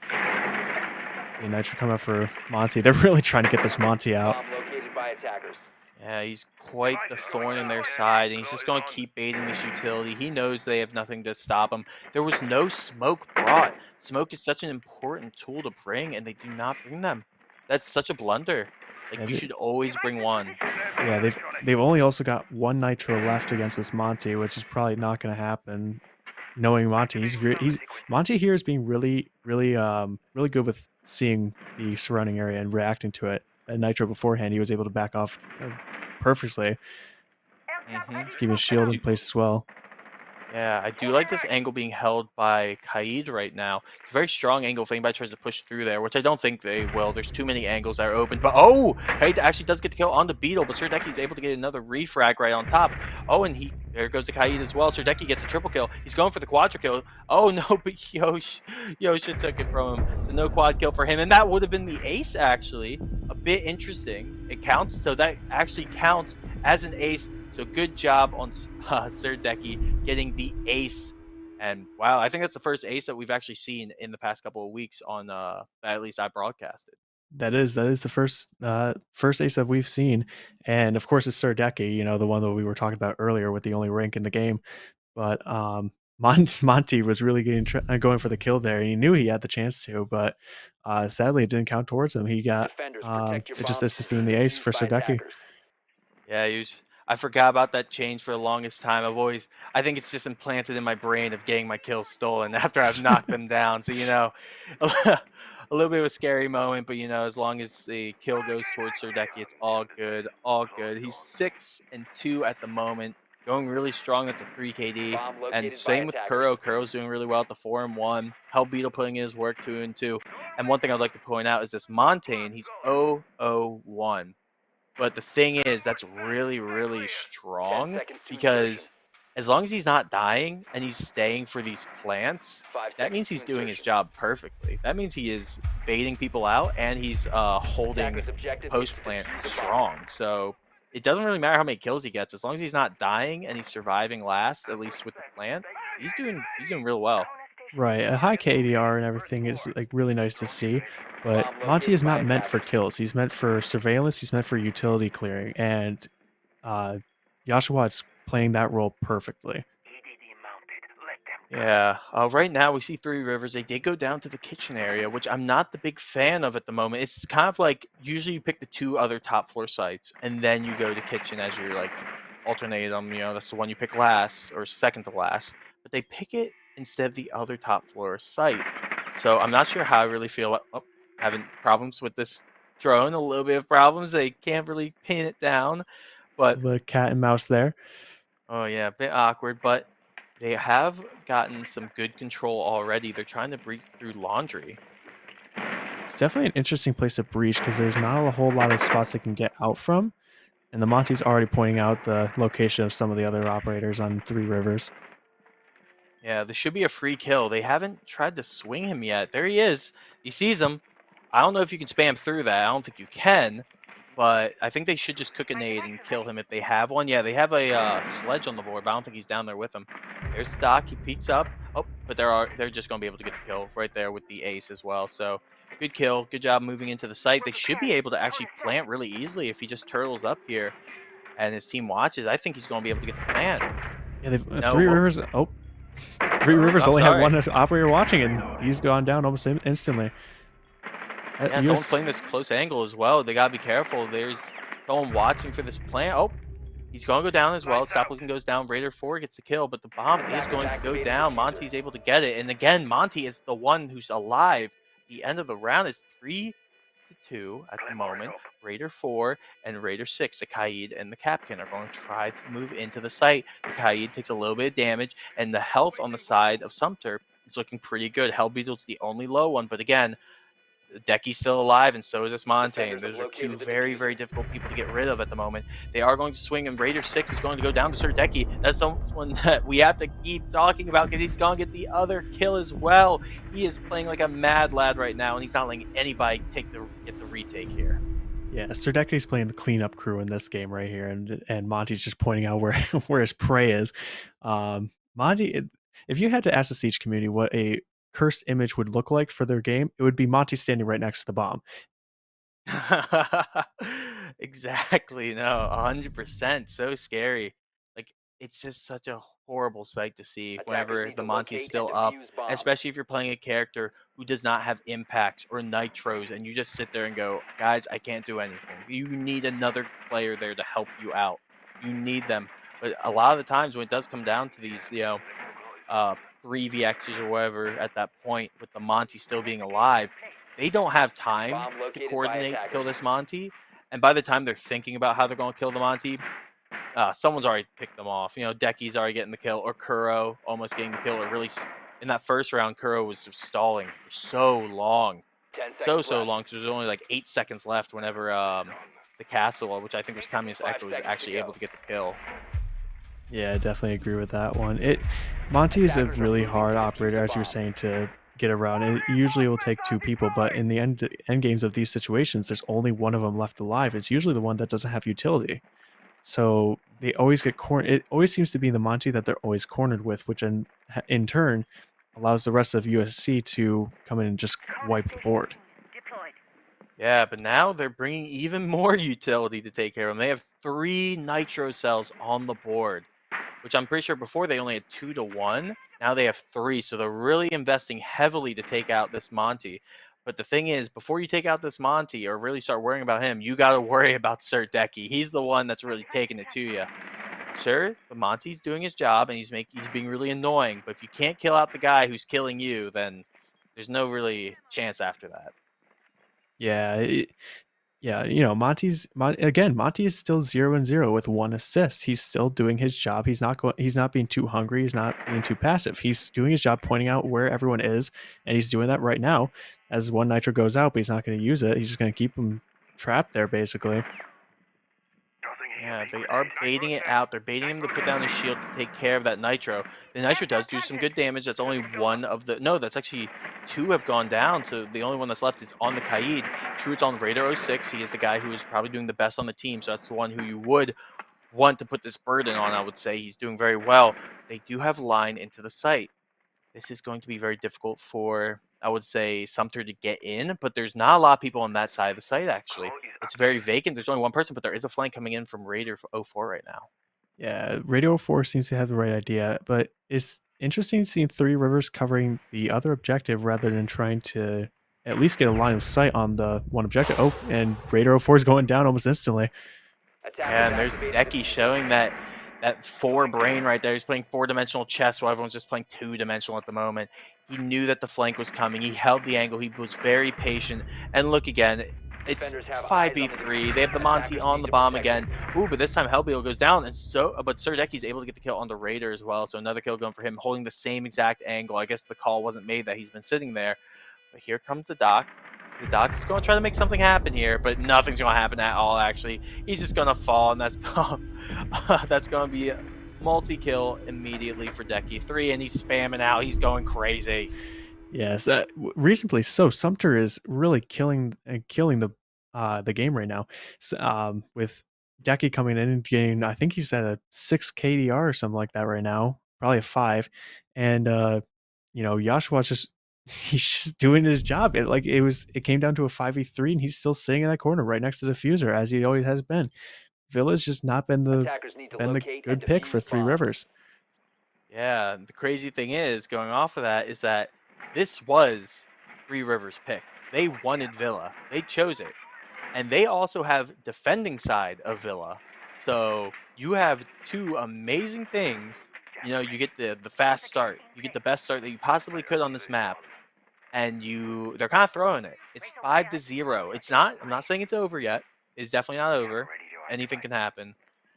the Nitro come out for Monty. They're really trying to get this Monty out. Bomb located by attackers. Yeah, he's quite the thorn in their side, and he's just going to keep baiting this utility. He knows they have nothing to stop him. There was no smoke brought. Smoke is such an important tool to bring, and they do not bring them. That's such a blunder. Like, Yeah, you should always bring one. Yeah, they've only also got one Nitro left against this Monty, which is probably not going to happen. Knowing Monty, he's Monty here is being really good with seeing the surrounding area and reacting to it. And Nitro beforehand, he was able to back off perfectly. He's keeping his shield in place as well. Yeah, I do like this angle being held by Kaid right now. It's a very strong angle if anybody tries to push through there, which I don't think they will. There's too many angles that are open. But oh, Kaid actually does get the kill on the Beetle, but Serdecki's able to get another refrag right on top. Oh, and there goes the Kaid as well. Serdecki gets a triple kill. He's going for the quadra kill. Oh no, but Yosha took it from him. So no quad kill for him. And that would have been the ace, actually. A bit interesting. It counts, so that actually counts as an ace. So good job on Serdecki getting the ace. And wow, I think that's the first ace that we've actually seen in the past couple of weeks on at least I broadcasted. That is the first ace that we've seen, and of course it's Serdecki, the one that we were talking about earlier with the only rank in the game. But Monty was really going for the kill there, and he knew he had the chance to, but sadly it didn't count towards him. He got it just assisted in the ace for Serdecki. Yeah, I forgot about that change for the longest time. I think it's just implanted in my brain of getting my kills stolen after I've knocked them down. So, a little bit of a scary moment, but as long as the kill goes towards Serdecki, it's all good, all good. He's 6-2 at the moment, going really strong at the 3 KD, and same with Kuro. Kuro's doing really well at the 4-1. Hell Beetle putting in his work 2-2. And one thing I'd like to point out is this Montaigne, he's 0-1. But the thing is, that's really, really strong because as long as he's not dying and he's staying for these plants, that means he's doing his job perfectly. That means he is baiting people out and he's holding post-plant strong. So it doesn't really matter how many kills he gets. As long as he's not dying and he's surviving last, at least with the plant, he's doing real well. Right, a high KDR and everything is really nice to see, but Monty is not meant for kills. He's meant for surveillance. He's meant for utility clearing, and Yashawad's playing that role perfectly. Yeah, right now we see Three Rivers. They did go down to the kitchen area, which I'm not the big fan of at the moment. It's kind of like usually you pick the 2 other top floor sites, and then you go to kitchen as you're alternate them. That's the one you pick last or second to last. But they pick it instead of the other top floor site. So I'm not sure how I really feel. Having problems with this drone, a little bit of problems. They can't really pin it down. But the cat and mouse there. Oh yeah, a bit awkward, but they have gotten some good control already. They're trying to break through laundry. It's definitely an interesting place to breach because there's not a whole lot of spots they can get out from. And the Monty's already pointing out the location of some of the other operators on Three Rivers. Yeah, this should be a free kill. They haven't tried to swing him yet. There he is. He sees him. I don't know if you can spam through that. I don't think you can. But I think they should just cook a nade and kill him if they have one. Yeah, they have a sledge on the board, but I don't think he's down there with him. There's the Doc. He peeks up. Oh, but they're just going to be able to get the kill right there with the ace as well. So good kill. Good job moving into the site. They should be able to actually plant really easily if he just turtles up here and his team watches. I think he's going to be able to get the plant. Yeah, Three Rivers. Oh, Three Rivers only had one operator watching, and he's gone down almost instantly. Yeah, someone's playing this close angle as well. They gotta be careful. There's someone watching for this plant. Oh, he's gonna go down as well. Stop looking goes down. Raider 4 gets the kill, but the bomb is going to go down. Monty's able to get it, and again, Monty is the one who's alive. The end of the round is 3-2 at the moment. Raider 4 and Raider 6, the Kaid and the Capkin, are going to try to move into the site. The Kaid takes a little bit of damage, and the health on the side of Sumter is looking pretty good. Hell Beetle's the only low one, but again, Decky's still alive, and so is this Monte. And Defenders those have are two located the very, diffuser. very difficult people to get rid of at the moment. They are going to swing, and Raider 6 is going to go down to Sir Decky. That's someone that we have to keep talking about because he's going to get the other kill as well. He is playing like a mad lad right now, and he's not letting anybody get the retake here. Yeah, Sir Decky's playing the cleanup crew in this game right here, and Monty's just pointing out where where his prey is. Monty, if you had to ask the Siege community what a cursed image would look like for their game, it would be Monty standing right next to the bomb. Exactly. No, 100%. So scary. Like, it's just such a horrible sight to see Attackers whenever need the to Monty is locate still and up, defuse bombs. especially if you're playing a character who does not have impacts or nitros, and you just sit there and go, guys, I can't do anything. You need another player there to help you out. You need them. But a lot of the times when it does come down to these, 3VXs or whatever at that point, with the Monty still being alive, they don't have time Bomb to located by coordinate to attackers. kill this Monty. And by the time they're thinking about how they're going to kill the Monty, someone's already picked them off. Decky's already getting the kill, or Kuro almost getting the kill, or really in that first round, Kuro was just stalling for so long. 10 So seconds left. long. So there's only like 8 seconds left whenever the castle, which I think was Communist 5 Echo, was seconds to actually go. able to get the kill. Yeah, I definitely agree with that one. Monty is a really hard operator, as you were saying, to get around. It usually will take 2 people, but in the end games of these situations, there's only one of them left alive. It's usually the one that doesn't have utility. So they always get cornered. It always seems to be the Monty that they're always cornered with, which in turn allows the rest of USC to come in and just wipe the board. Yeah, but now they're bringing even more utility to take care of them. They have 3 nitro cells on the board, which I'm pretty sure before they only had 2 to 1. Now they have 3, so they're really investing heavily to take out this Monty. But the thing is, before you take out this Monty or really start worrying about him, you got to worry about Sir Decky. He's the one that's really taking it to you. Sure, the Monty's doing his job and he's being really annoying. But if you can't kill out the guy who's killing you, then there's no really chance after that. Yeah, Monty is still 0-0 with 1 assist. He's still doing his job. He's not being too hungry. He's not being too passive. He's doing his job, pointing out where everyone is, and he's doing that right now. As 1 nitro goes out, but he's not going to use it. He's just going to keep him trapped there, basically. Yeah, they are baiting it out. They're baiting him to put down his shield to take care of that nitro. The nitro does do some good damage. That's only one of the... No, that's actually 2 have gone down, so the only one that's left is on the Kaid. True, it's on Raider 06. He is the guy who is probably doing the best on the team, so that's the one who you would want to put this burden on, I would say. He's doing very well. They do have line into the site. This is going to be very difficult for, I would say, Sumter to get in, but there's not a lot of people on that side of the site, actually. It's very vacant. There's only 1 person, but there is a flank coming in from Raider 04 right now. Yeah, Radio 4 seems to have the right idea, but it's interesting seeing 3 Rivers covering the other objective rather than trying to at least get a line of sight on the one objective. Oh, and Radio 4 is going down almost instantly. Yeah, and there's Decky showing that 4 brain right there. He's playing 4-dimensional chess while everyone's just playing 2-dimensional at the moment. He knew that the flank was coming. He held the angle. He was very patient. And look again, it's 5v3. They have the Monty on the bomb again. Ooh, but this time Hellbeal goes down, and but Sir Decky's able to get the kill on the Raider as well. So another kill going for him, holding the same exact angle. I guess the call wasn't made that he's been sitting there. But here comes the Doc. The Doc is going to try to make something happen here, but nothing's going to happen at all, actually. He's just going to fall, and that's going to be a multi-kill immediately for Decky 3, and he's spamming out. He's going crazy. Yes, reasonably so. Sumter is really killing the game right now. With Decky coming in and getting, I think he's at a 6 KDR or something like that right now, probably a 5, and Yoshua's just he's just doing his job. It came down to a 5v3, and he's still sitting in that corner right next to the diffuser as he always has been. Villa's just not been the good pick for 3 Rivers. Yeah, the crazy thing is, going off of that, is that this was 3 Rivers' pick. They wanted Villa. They chose it. And they also have defending side of Villa. So you have 2 amazing things. You get the fast start. You get the best start that you possibly could on this map. And they're kind of throwing it. It's 5-0. It's not, I'm not saying it's over yet. It's definitely not over. Anything can happen.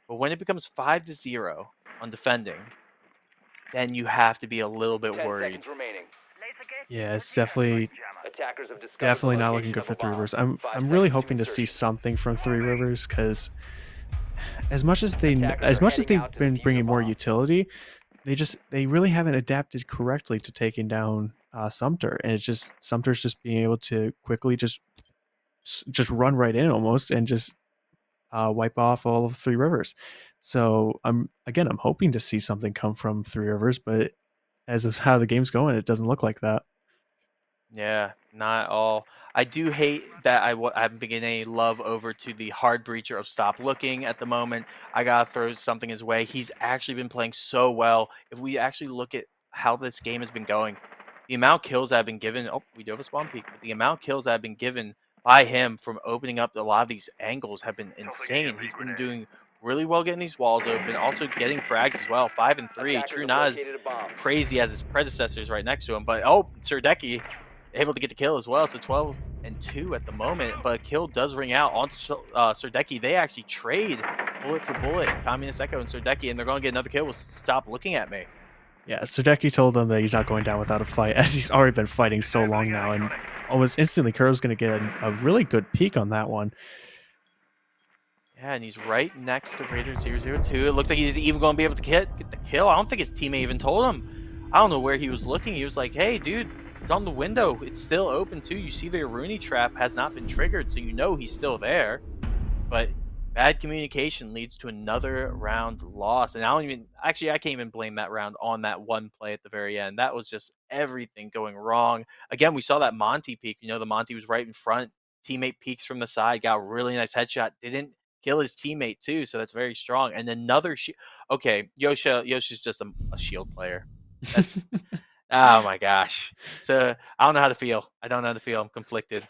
But when it becomes 5-0 on defending, then you have to be a little bit worried. Yeah, it's definitely Attackers have discovered definitely the not looking location good of for a Three bomb. Rivers. 5 I'm really seconds to hoping to see insertion. something from Three Rivers, because as much as Attackers are heading they've out to been defuse a bringing more bomb. utility, they really haven't adapted correctly to taking down Sumter, and it's just Sumter's just being able to quickly just run right in almost and just wipe off all of Three Rivers. So I'm hoping to see something come from Three Rivers, but as of how the game's going, it doesn't look like that. Yeah, not at all. I do hate that I haven't been getting any love over to the hard breacher of Stop Looking at the moment. I gotta throw something his way. He's actually been playing so well. If we actually look at how this game has been going, the amount of kills that have been given. Oh, we do have a spawn peak. But the amount of kills that have been given by him from opening up a lot of these angles have been insane. He's been doing really well getting these walls open, also getting frags as well. 5 and 3. Attackers True, have not as located a bomb. crazy as his predecessors right next to him, but oh, Surdeki able to get the kill as well. So 12 and 2 at the moment, but a kill does ring out on Surdeki. They actually trade bullet for bullet, Communist Echo and Surdeki, and they're going to get another kill with Stop Looking at Me. Yeah, Surdeki told them that he's not going down without a fight, as he's already been fighting so long now, and almost instantly Kuro's going to get a really good peek on that one. Yeah, and he's right next to Raider 002. It looks like he's even going to be able to get the kill. I don't think his teammate even told him. I don't know where he was looking. He was like, hey, dude, it's on the window. It's still open, too. You see the Rooney trap has not been triggered, so you know he's still there. But bad communication leads to another round loss. And I can't even blame that round on that one play at the very end. That was just everything going wrong. Again, we saw that Monty peek. You know, the Monty was right in front. Teammate peeks from the side, got a really nice headshot. Didn't kill his teammate, too, so that's very strong. And another okay, Yosha's just a shield player. That's oh my gosh. So I don't know how to feel. I don't know how to feel. I'm conflicted.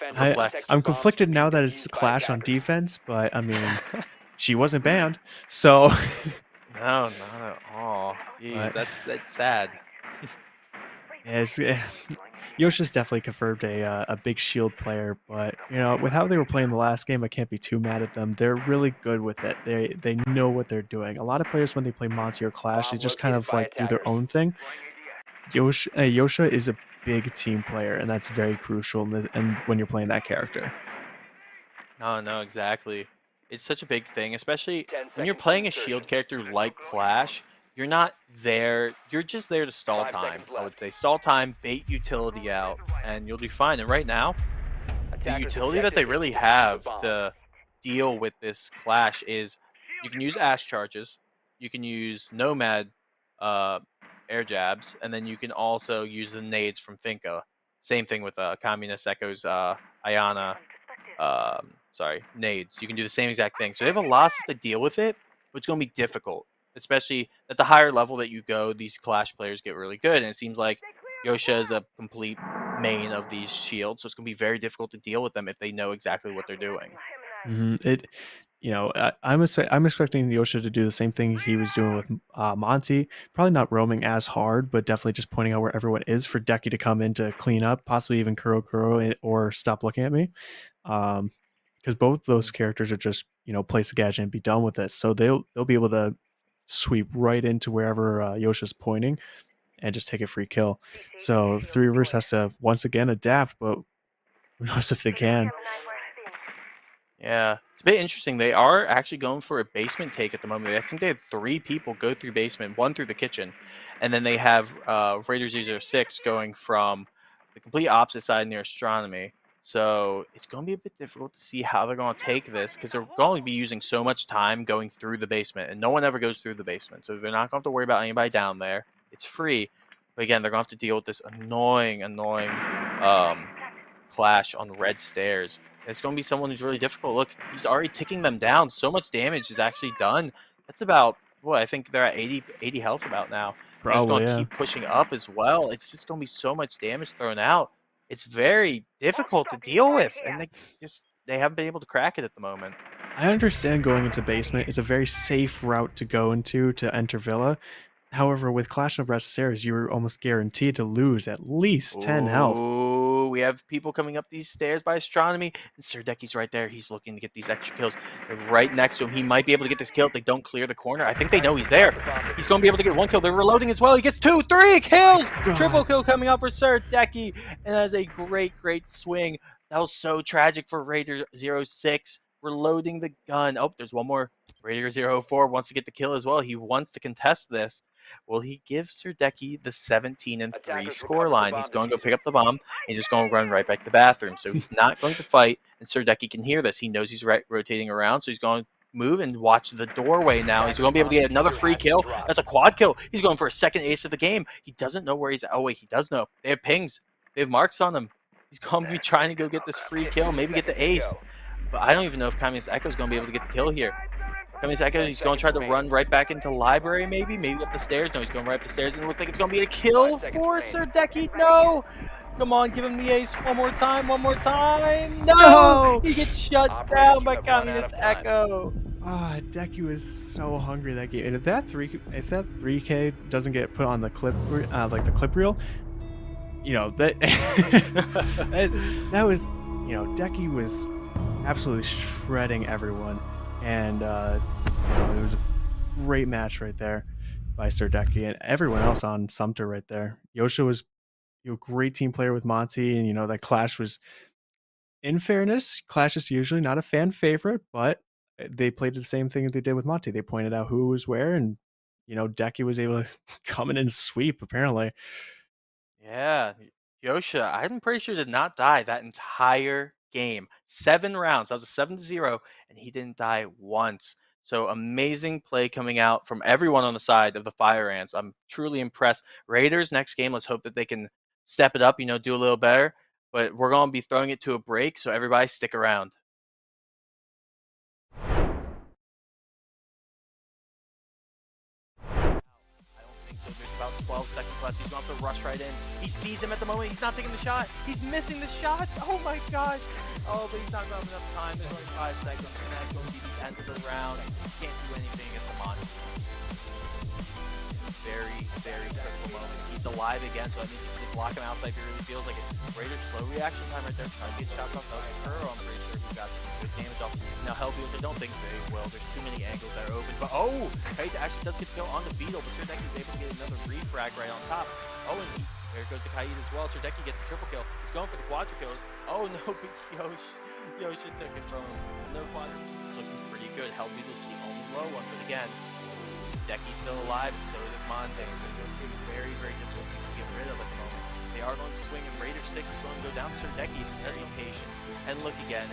I'm conflicted now that it's Clash on defense, but I mean, she wasn't banned, so. No, not at all. Jeez, that's sad. Yeah, Yosha's definitely confirmed a big shield player, but you know, with how they were playing the last game, I can't be too mad at them. They're really good with it. They know what they're doing. A lot of players, when they play Monty or Clash, they just kind of like do their own thing. Yosha is a big team player, and that's very crucial and when you're playing that character. No, exactly. It's such a big thing, especially when you're playing a shield character like Clash. You're not there. You're just there to stall time. I would say stall time, bait utility out, and you'll do fine. And right now, the utility that they really have to deal with this Clash is you can use Ash charges, you can use Nomad air jabs, and then you can also use the nades from Finka. Same thing with Communist Echo's Ayana. Nades. You can do the same exact thing. So they have a lot of stuff to deal with it, but it's going to be difficult. Especially at the higher level that you go, these Clash players get really good, and it seems like Yosha is a complete main of these shields, so it's going to be very difficult to deal with them if they know exactly what they're doing. I'm expecting Yosha to do the same thing he was doing with Monty. Probably not roaming as hard, but definitely just pointing out where everyone is for Deki to come in to clean up, possibly even Kuro or Stop Looking at Me. Because both those characters are just, place a gadget and be done with it. So they'll be able to sweep right into wherever Yosha's pointing and just take a free kill. So Three Rivers has to once again adapt, but who knows if they can. Yeah, it's a bit interesting. They are actually going for a basement take at the moment. I think they had 3 people go through basement, 1 through the kitchen, and then they have Raider 006 going from the complete opposite side near Astronomy. So it's going to be a bit difficult to see how they're going to take this, because they're going to be using so much time going through the basement, and no one ever goes through the basement. So they're not going to have to worry about anybody down there. It's free. But again, they're going to have to deal with this annoying Clash on red stairs. It's going to be someone who's really difficult. Look, he's already ticking them down. So much damage is actually done. That's about, I think they're at 80 health about now. Probably, he's going to keep pushing up as well. It's just going to be so much damage thrown out. It's very difficult to deal with, and they haven't been able to crack it at the moment. I understand going into basement is a very safe route to go into to enter Villa. However, with Clash of Red Stairs, you're almost guaranteed to lose at least 10 health. Ooh, We have people coming up these stairs by Astronomy, and Serdecki's right there. He's looking to get these extra kills. They're right next to him. He might be able to get this kill if they don't clear the corner. I think they know he's there. He's going to be able to get 1 kill. They're reloading as well. He gets 2, 3 kills. Triple kill coming out for Serdecki, and that is a great swing. That was so tragic for Raider 06. Reloading the gun. Oh, there's one more. Raider 04 wants to get the kill as well. He wants to contest this. Will he give Serdecki the 17-3 scoreline? He's going to go pick up the bomb. He's just going to run right back to the bathroom. So he's not going to fight, and Serdecki can hear this. He knows he's rotating around, so he's going to move and watch the doorway now. He's going to be able to get another free kill. That's a quad kill. He's going for a second ace of the game. He doesn't know where he's at. Oh, wait, he does know. They have pings. They have marks on them. He's going to be trying to go get this free kill, maybe get the ace. But I don't even know if Communist Echo is going to be able to get the kill here. Communist Echo, he's going to try to run right back into library, maybe up the stairs. No, he's going right up the stairs, and it looks like it's going to be a kill for Serdecki. No! Come on, give him the ace one more time. No! He gets shut down by Communist Echo. Ah, Decky was so hungry that game, and if that 3K doesn't get put on the clip, like the clip reel, you know that that was, you know, Decky was absolutely shredding everyone, and you know, it was a great match right there by Serdecki and everyone else on Sumter right there. Yosha was, you know, great team player with Monty, and you know that Clash was, in fairness, Clash is usually not a fan favorite, but they played the same thing that they did with Monty. They pointed out who was where, and you know Decky was able to come in and sweep apparently. Yeah, Yosha, I'm pretty sure did not die that entire game. 7 rounds. That was a 7-0, and he didn't die once. So amazing play coming out from everyone on the side of the Fire Ants. I'm truly impressed. Raiders next game, let's hope that they can step it up, you know, do a little better. But we're going to be throwing it to a break, so everybody stick around. There's about 12 seconds left. He's going to have to rush right in. He sees him at the moment. He's not taking the shot. He's missing the shot. Oh my gosh. Oh, but he's not going to have enough time. There's only 5 seconds. And that's going to be the end of the round. He can't do anything against the monster. Very critical moment. He's alive again, so I need to just lock him outside if he really feels like it. Raiders slow reaction time right there. Trying to get shots off of Kuro. I'm pretty sure he got good damage off. Now Hellbeals, I don't think they will. There's too many angles that are open. But oh, Kite actually does get to go on the Beetle, but Serdecki is able to get another refrag right on top. Oh, and there goes the Kite as well. Serdecki gets a triple kill. He's going for the quadra kill. Oh no, but Yoshi took it from him. No quadra. It's looking pretty good. Hellbeals is the only low one, but again, Decky's still alive, and so is Monte. It's very difficult to get rid of at the moment. They are going to swing, and Raider 6 is going to go down. Serdecki is very patient. And look again,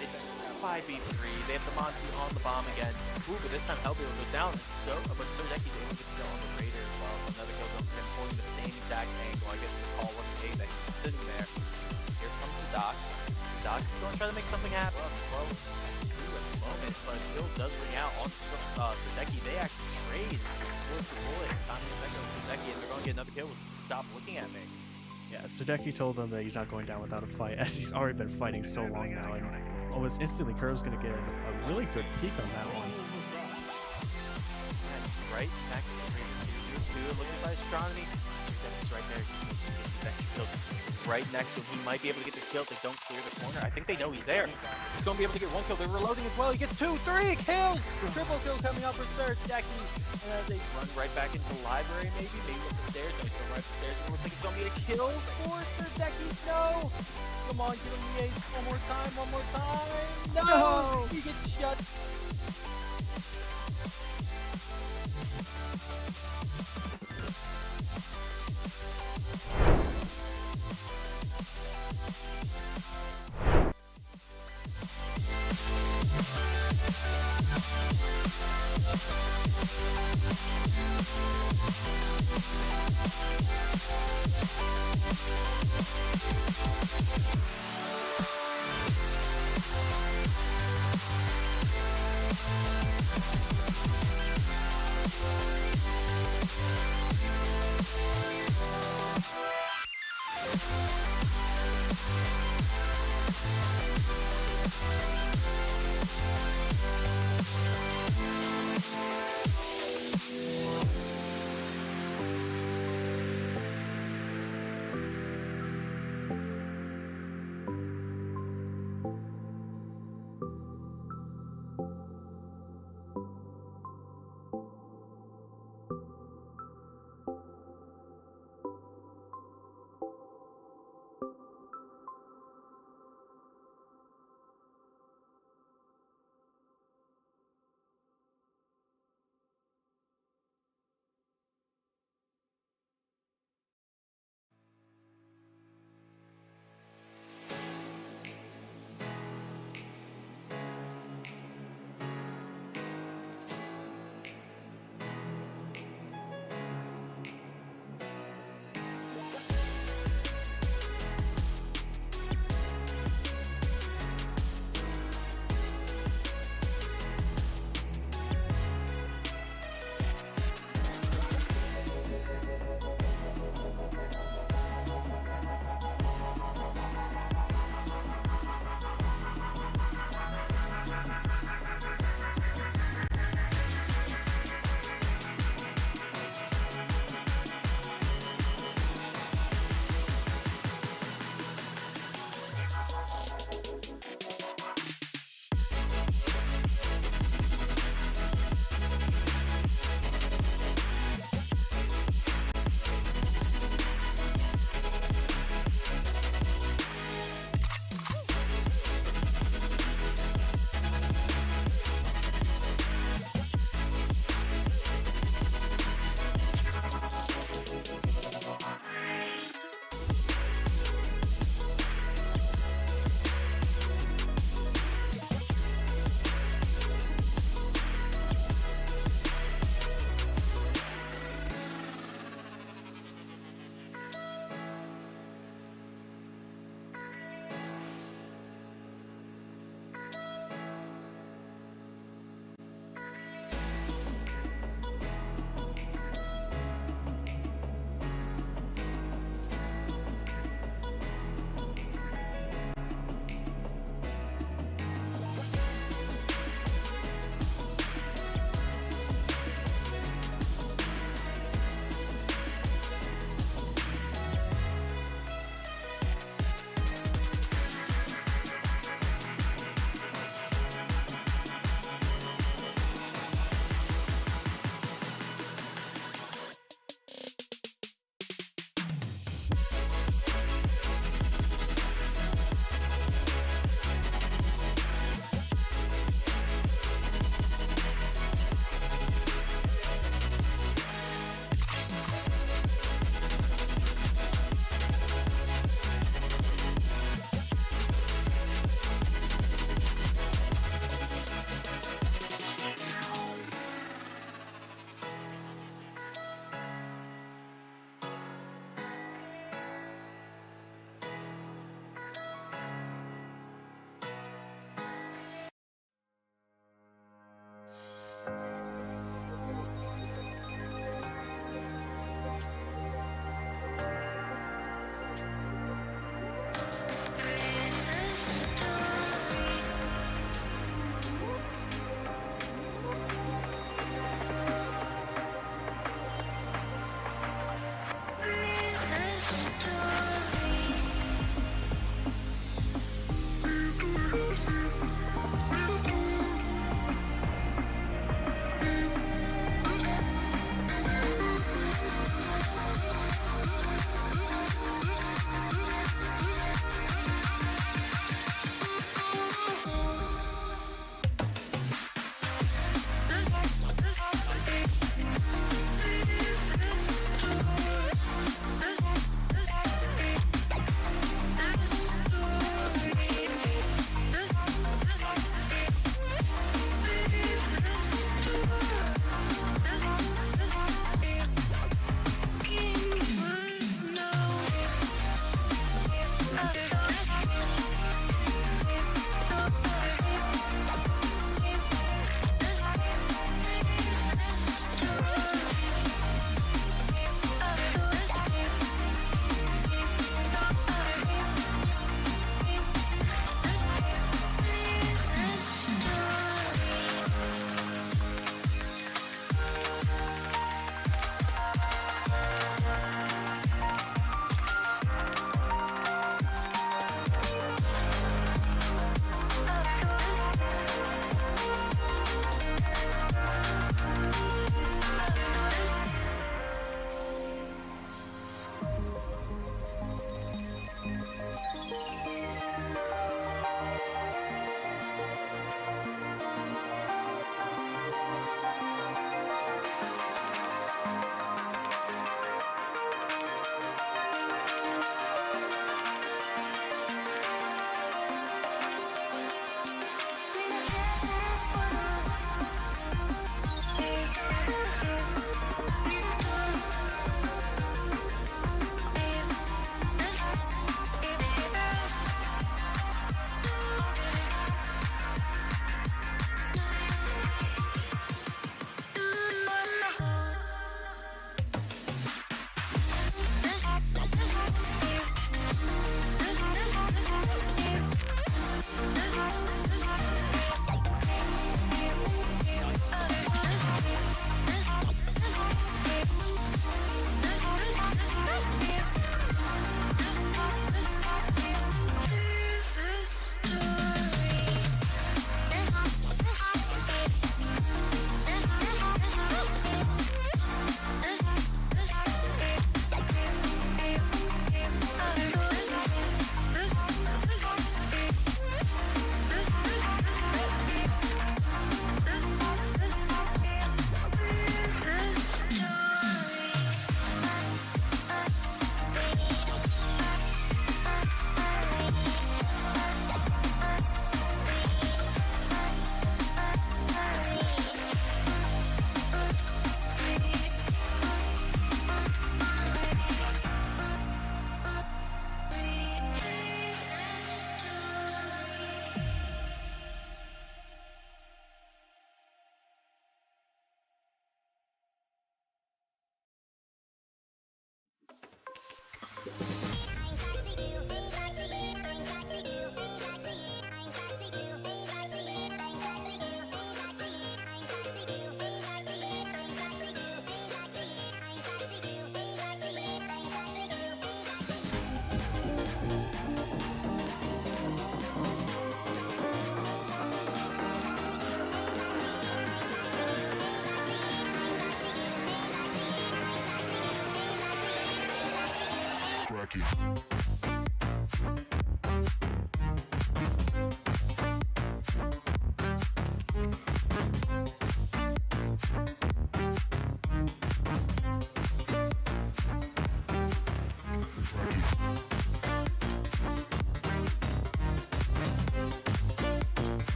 it's 5v3. They have the Monty on the bomb again. Ooh, but this time Hellbeal goes down. So, but Serdecki's able to get the kill on the Raider as well. So another kill from him, holding the same exact angle. I guess the call wasn't made that he's sitting there. Here comes the Doc. Doc is going to try to make something happen. Well, moment, but Bill does ring out on Serdecki. They actually trade bullet for bullet. Serdecki, and they're going to get another kill. Stop looking at me. Yeah, Serdecki told them that he's not going down without a fight, as he's already been fighting so long now, and almost instantly Kuro's going to get a really good peek on that one. Yeah, right next to 2, looking by Astronomy. Serdecki's right there. He's actually killed. Right next to him. He might be able to get the kill if they don't clear the corner. I think they know he's there. He's going to be able to get 1 kill. They're reloading as well. He gets 2, 3 kills. Triple kill coming out for Serdecki. And as they run right back into the library, maybe up the stairs. No, he's going right up the stairs. It looks like it's going to be a kill for Serdecki. No. Come on, give him the ace one more time. No. He gets shut.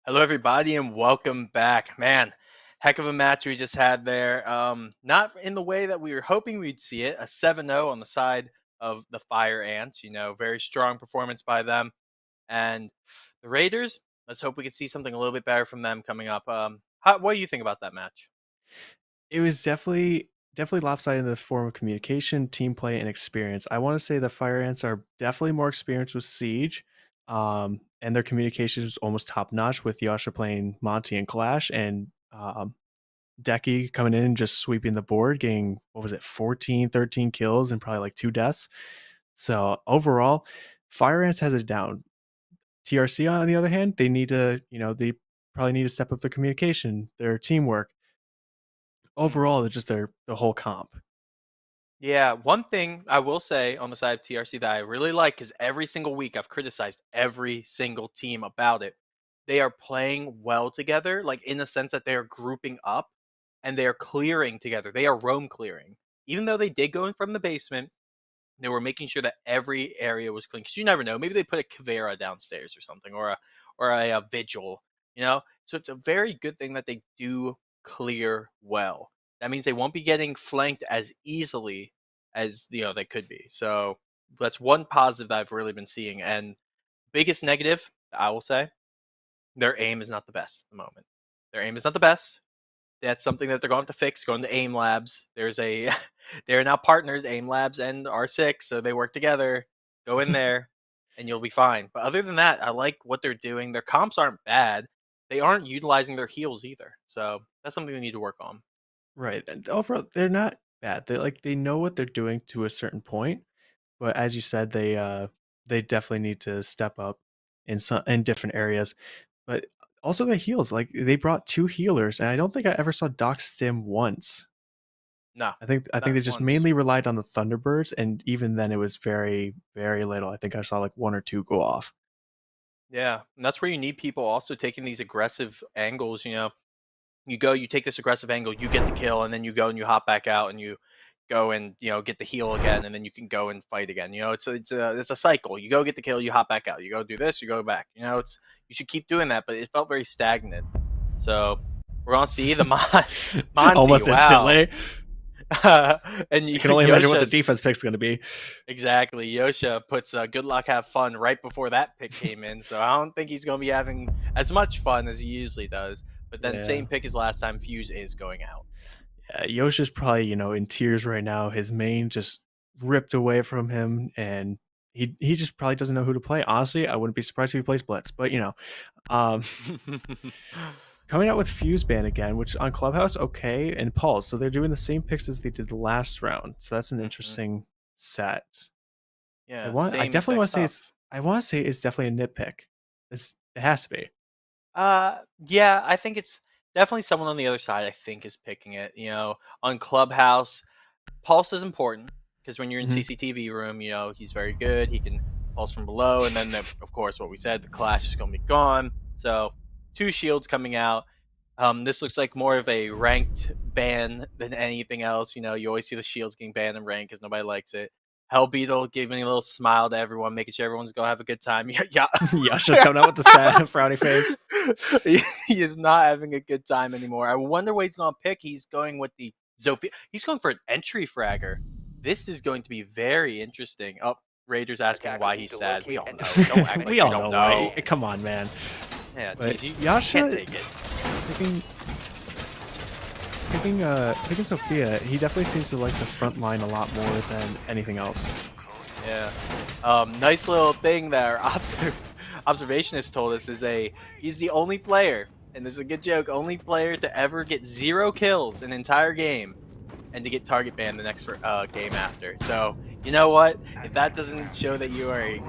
Hello, everybody, and welcome back. Man, heck of a match we just had there. Not in the way that we were hoping we'd see it. A 7-0 on the side of the Fire Ants. Very strong performance by them. And the Raiders, let's hope we can see something a little bit better from them coming up. What do you think about that match? It was definitely lopsided in the form of communication, team play, and experience. I want to say the Fire Ants are definitely more experienced with Siege, and their communication is almost top notch with Yasha playing Monty and Clash, and Decky coming in and just sweeping the board, getting 14, 13 kills and probably like 2 deaths. So overall, Fire Ants has it down. TRC on the other hand, they need to, they probably need to step up their communication, their teamwork. Overall, it's just the whole comp. Yeah, one thing I will say on the side of TRC that I really like is every single week I've criticized every single team about it. They are playing well together, like in the sense that they are grouping up and they are clearing together. They are roam clearing. Even though they did go in from the basement, they were making sure that every area was clean. Because you never know, maybe they put a Kavera downstairs or something, or a vigil. So it's a very good thing that they do clear well. That means they won't be getting flanked as easily as they could be. So that's one positive that I've really been seeing. And biggest negative, I will say, their aim is not the best at the moment. Their aim is not the best. That's something that they're going to have to fix. Going to AIM Labs. They're now partnered, AIM Labs and R6, so they work together. Go in there, and you'll be fine. But other than that, I like what they're doing. Their comps aren't bad. They aren't utilizing their heals either. So that's something we need to work on. Right. And overall, they're not bad. They know what they're doing to a certain point, but as you said, they definitely need to step up in different areas. But also the heals, like they brought 2 healers, and I don't think I ever saw Doc stim once. No. I think they just mainly relied on the Thunderbirds, and even then it was very, very little. I think I saw like 1 or 2 go off. Yeah, and that's where you need people also taking these aggressive angles. You take this aggressive angle, you get the kill, and then you go and you hop back out and you go and get the heal again, and then you can go and fight again. It's a cycle. You go get the kill, you hop back out. You go do this, you go back. You should keep doing that, but it felt very stagnant. So we're gonna see the Monty. Almost instantly. And you can only imagine what the defense pick's going to be. Exactly. Yosha puts good luck, have fun right before that pick came in. So I don't think he's going to be having as much fun as he usually does. But then same pick as last time, Fuse is going out. Yeah, Yosha's probably, in tears right now. His main just ripped away from him, and he just probably doesn't know who to play. Honestly, I wouldn't be surprised if he plays Blitz, but coming out with Fuse Ban again, which on Clubhouse, okay, and Pulse. So they're doing the same picks as they did the last round. So that's an interesting set. Yeah, I definitely want to say it's definitely a nitpick. It has to be. Yeah, I think it's definitely someone on the other side, I think, is picking it. On Clubhouse, Pulse is important because when you're in CCTV room, he's very good. He can pulse from below, and then of course, what we said, the Clash is going to be gone. So 2 shields coming out. This looks like more of a ranked ban than anything else. You always see the shields getting banned in ranked because nobody likes it. Hell Beetle giving a little smile to everyone, making sure everyone's going to have a good time. Yeah. Yasha's coming out with the sad frowny face. He is not having a good time anymore. I wonder what he's going to pick. He's going with the Zofia. He's going for an entry fragger. This is going to be very interesting. Oh, Raiders asking why he's sad. We all know. We Don't act like we you all don't know. know. Why. Come on, man. Yeah, But GG. Yasha Can't take it. Picking Sophia, he definitely seems to like the front line a lot more than anything else. Yeah. Nice little thing that our observationist told us is he's the only player, and this is a good joke, only player to ever get 0 kills an entire game and to get target banned the next game after. So, you know what? If that doesn't show that you are a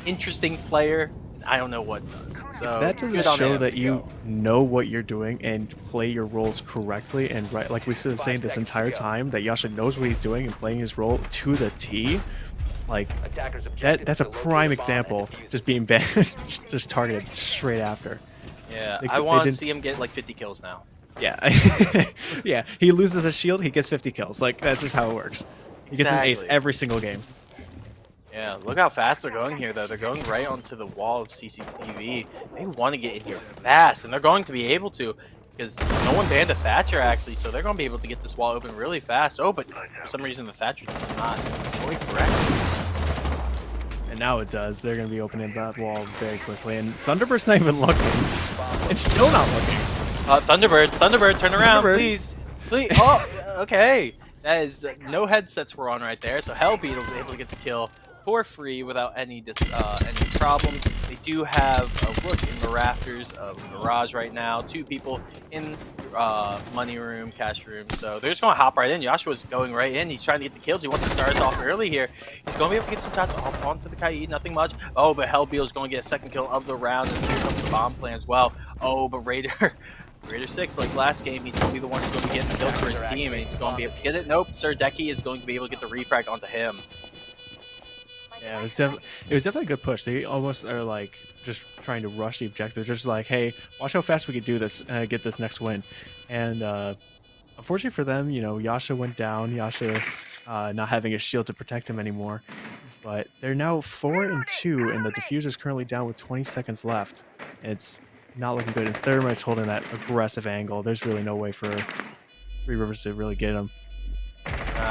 interesting player, I don't know what does. So If that doesn't show that you know what you're doing and play your roles correctly and right, like we've been saying this entire time, that Yasha knows what he's doing and playing his role to the T, like that's a prime example. Just being banned, just targeted straight after. Yeah, I want to see him get like 50 kills now. Yeah, yeah. He loses a shield, he gets 50 kills. Like that's just how it works. He gets an ace every single game. Yeah, look how fast they're going here, though. They're going right onto the wall of CCTV. They want to get in here fast, and they're going to be able to, because no one banned a Thatcher, actually, so they're going to be able to get this wall open really fast. Oh, but for some reason the Thatcher does not deploy correctly. And now it does. They're going to be opening that wall very quickly, and Thunderbird's not even looking. It's still not looking. Thunderbird, turn around, Thunderbird. please. Oh, okay. That is no headsets were on right there, so Hellbeat was able to get the kill for free without any problems. They do have a look in the rafters of the garage right now. 2 people in money room, cash room. So they're just going to hop right in. Joshua's going right in. He's trying to get the kills. He wants to start us off early here. He's going to be able to get some shots off onto the Kaid. Nothing much. Oh, but Hellbeat is going to get a second kill of the round. And here comes the bomb plan as well. Oh, but Raider 6, like last game, he's going to be the one who's going to be getting the kills for his team. And he's going to be able to get it. Nope, Sir Decky is going to be able to get the refrag onto him. Yeah, it was definitely a good push. They almost are like just trying to rush the objective. They're just like, hey, watch how fast we can do this, get this next win. And unfortunately for them, you know, Yasha went down. Yasha not having a shield to protect him anymore. But they're now 4-2, and the diffuser's currently down with 20 seconds left. It's not looking good. And Thermite's holding that aggressive angle. There's really no way for Three Rivers to really get him.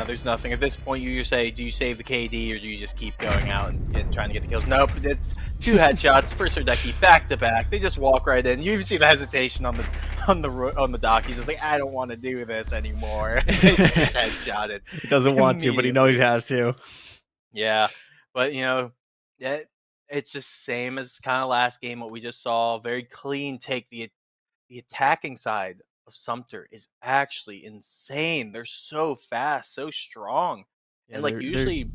There's nothing. At this point, you say, do you save the KD or do you just keep going out and trying to get the kills? Nope, it's 2 headshots for Sir Decky back to back. They just walk right in. You even see the hesitation on the dock. He's just like, I don't want to do this anymore. He just gets headshotted. He doesn't want to, but he knows he has to. Yeah, but you know, it's the same as kind of last game. What we just saw, very clean take. The attacking side of Sumter is actually insane. They're so fast, so strong, Yeah, and like usually,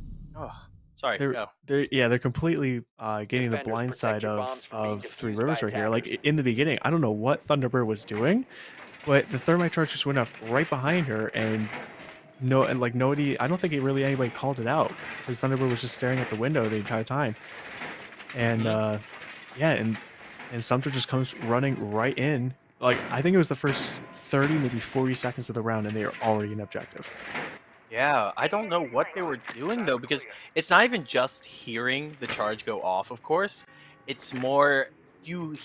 they're completely getting the blind side of Three Rivers right here. Like in the beginning, I don't know what Thunderbird was doing, but the thermite charge just went off right behind her, and nobody. I don't think anybody called it out because Thunderbird was just staring at the window the entire time, and and Sumter just comes running right in. Like, I think it was the first 30, maybe 40 seconds of the round, and they are already in objective. Yeah, I don't know what they were doing, though, because it's not even just hearing the charge go off, of course. It's more, you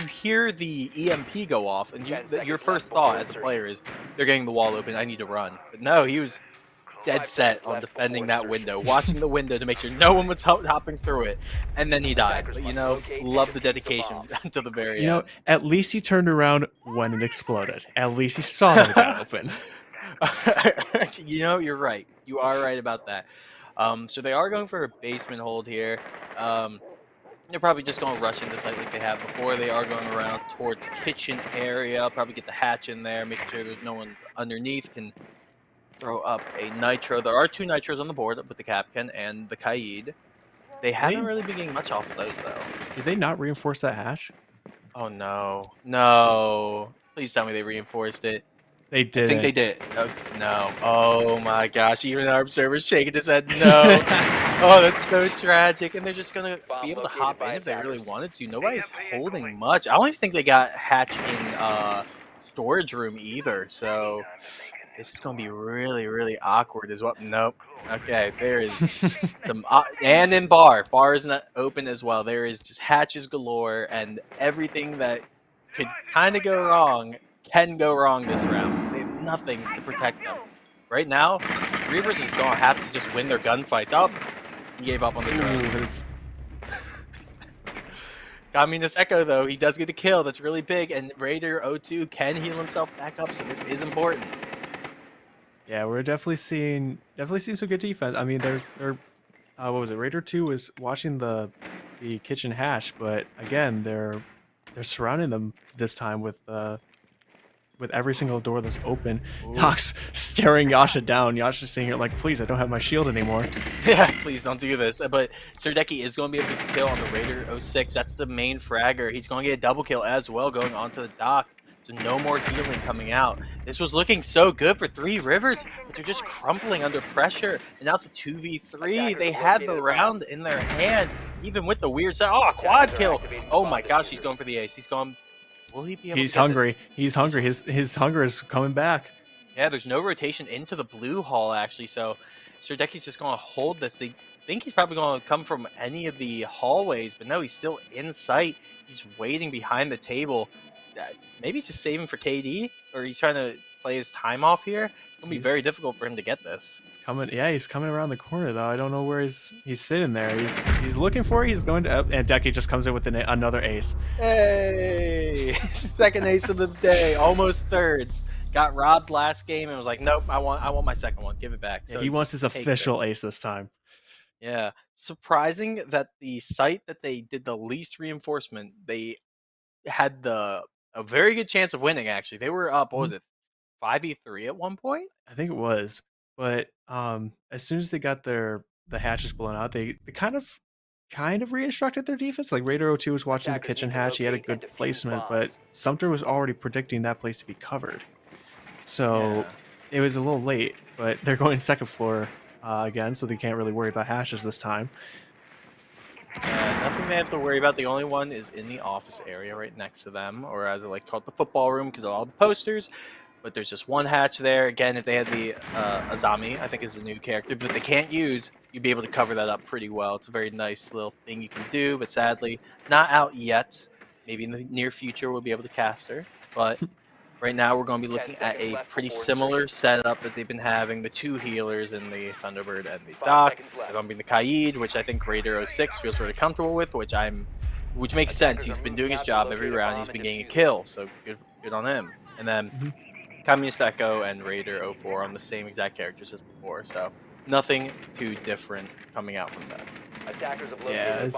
hear the EMP go off, and your first thought as a player is, they're getting the wall open, I need to run. But no, he was dead set on defending that window, watching the window to make sure no one was hopping through it, and then he died. But you know, love the dedication to the very end. You know, at least he turned around when it exploded. At least he saw that it got open. You know, you're right. You are right about that. So they are going for a basement hold here. They're probably just going to rush into the site like they have before. They are going around towards kitchen area. Probably get the hatch in there, making sure there's no one underneath. Can throw up a nitro. There are 2 nitros on the board with the Capcan and the Kaid. They haven't really been getting much off of those, though. Did they not reinforce that hatch? Oh, no. No. Please tell me they reinforced it. They did. I think they did. No. Oh, my gosh. Even our observer's shaking his head. No. Oh, that's so tragic. And they're just going to be able to hop in if they really wanted to. Nobody's holding much. I don't even think they got hatch in storage room either. So this is going to be really, really awkward as well. Nope. Okay, there is some... and in bar. Bar is not open as well. There is just hatches galore, and everything that could kind of go wrong can go wrong this round. They have nothing to protect them. Right now, Reavers is going to have to just win their gunfights. Oh, He gave up on the drone. Ooh, it's- Communist Echo, though, he does get a kill. That's really big. And Raider 02 can heal himself back up, so this is important. Yeah, we're definitely seeing some good defense. I mean, they're what was it? Raider 2 was watching the kitchen hatch, but again, they're surrounding them this time with every single door that's open. Ooh. Doc's staring Yasha down. Yasha's sitting here like, please, I don't have my shield anymore. Yeah, please don't do this. But Serdeki is going to be able to kill on the Raider 06. That's the main fragger. He's going to get a double kill as well going onto the dock. So no more healing coming out. This was looking so good for Three Rivers, but they're just crumpling under pressure. And now it's a 2v3. They had the round in their hand, even with the weird set. Oh, a quad kill. Oh my gosh, he's going for the ace. He's going. Will he be able He's to get hungry. this? He's hungry. His hunger is coming back. Yeah, there's no rotation into the blue hall, actually, so Serdeki's just going to hold this. They think he's probably going to come from any of the hallways, but no, he's still in sight. He's waiting behind the table. Maybe just saving for KD, or he's trying to play his time off here. It's going to be very difficult for him to get this. It's coming. Yeah, he's coming around the corner, though. I don't know where he's sitting there. He's looking for it. He's going to... and Deki just comes in with another ace. Hey! Second ace of the day, almost thirds. Got robbed last game and was like, nope, I want my second one. Give it back. So Yeah, he wants his official ace this time. Yeah. Surprising that the site that they did the least reinforcement, they had a very good chance of winning, actually. They were up, what was it, 5v3 at one point? I think it was. But as soon as they got the hatches blown out, they kind of re-instructed their defense. Like Raider 02 was watching the kitchen hatch. He had a good placement, but Sumter was already predicting that place to be covered. So it was a little late, but they're going second floor again, so they can't really worry about hashes this time. Nothing they have to worry about. The only one is in the office area right next to them, or as I like to call it, the football room, because of all the posters. But there's just one hatch there. Again, if they had the Azami, I think is a new character, but they can't use, you'd be able to cover that up pretty well. It's a very nice little thing you can do, but sadly, not out yet. Maybe in the near future we'll be able to cast her, but right now we're going to be looking at a pretty similar setup that they've been having. The two healers in the Thunderbird and the Doc. They're going to be the Kaid, which I think Raider 06 feels really comfortable with, which makes sense. He's been doing his job every round. He's been getting a kill, so good on him. And then Communist Echo and Raider 04 on the same exact characters as before, so nothing too different coming out from that. Yeah,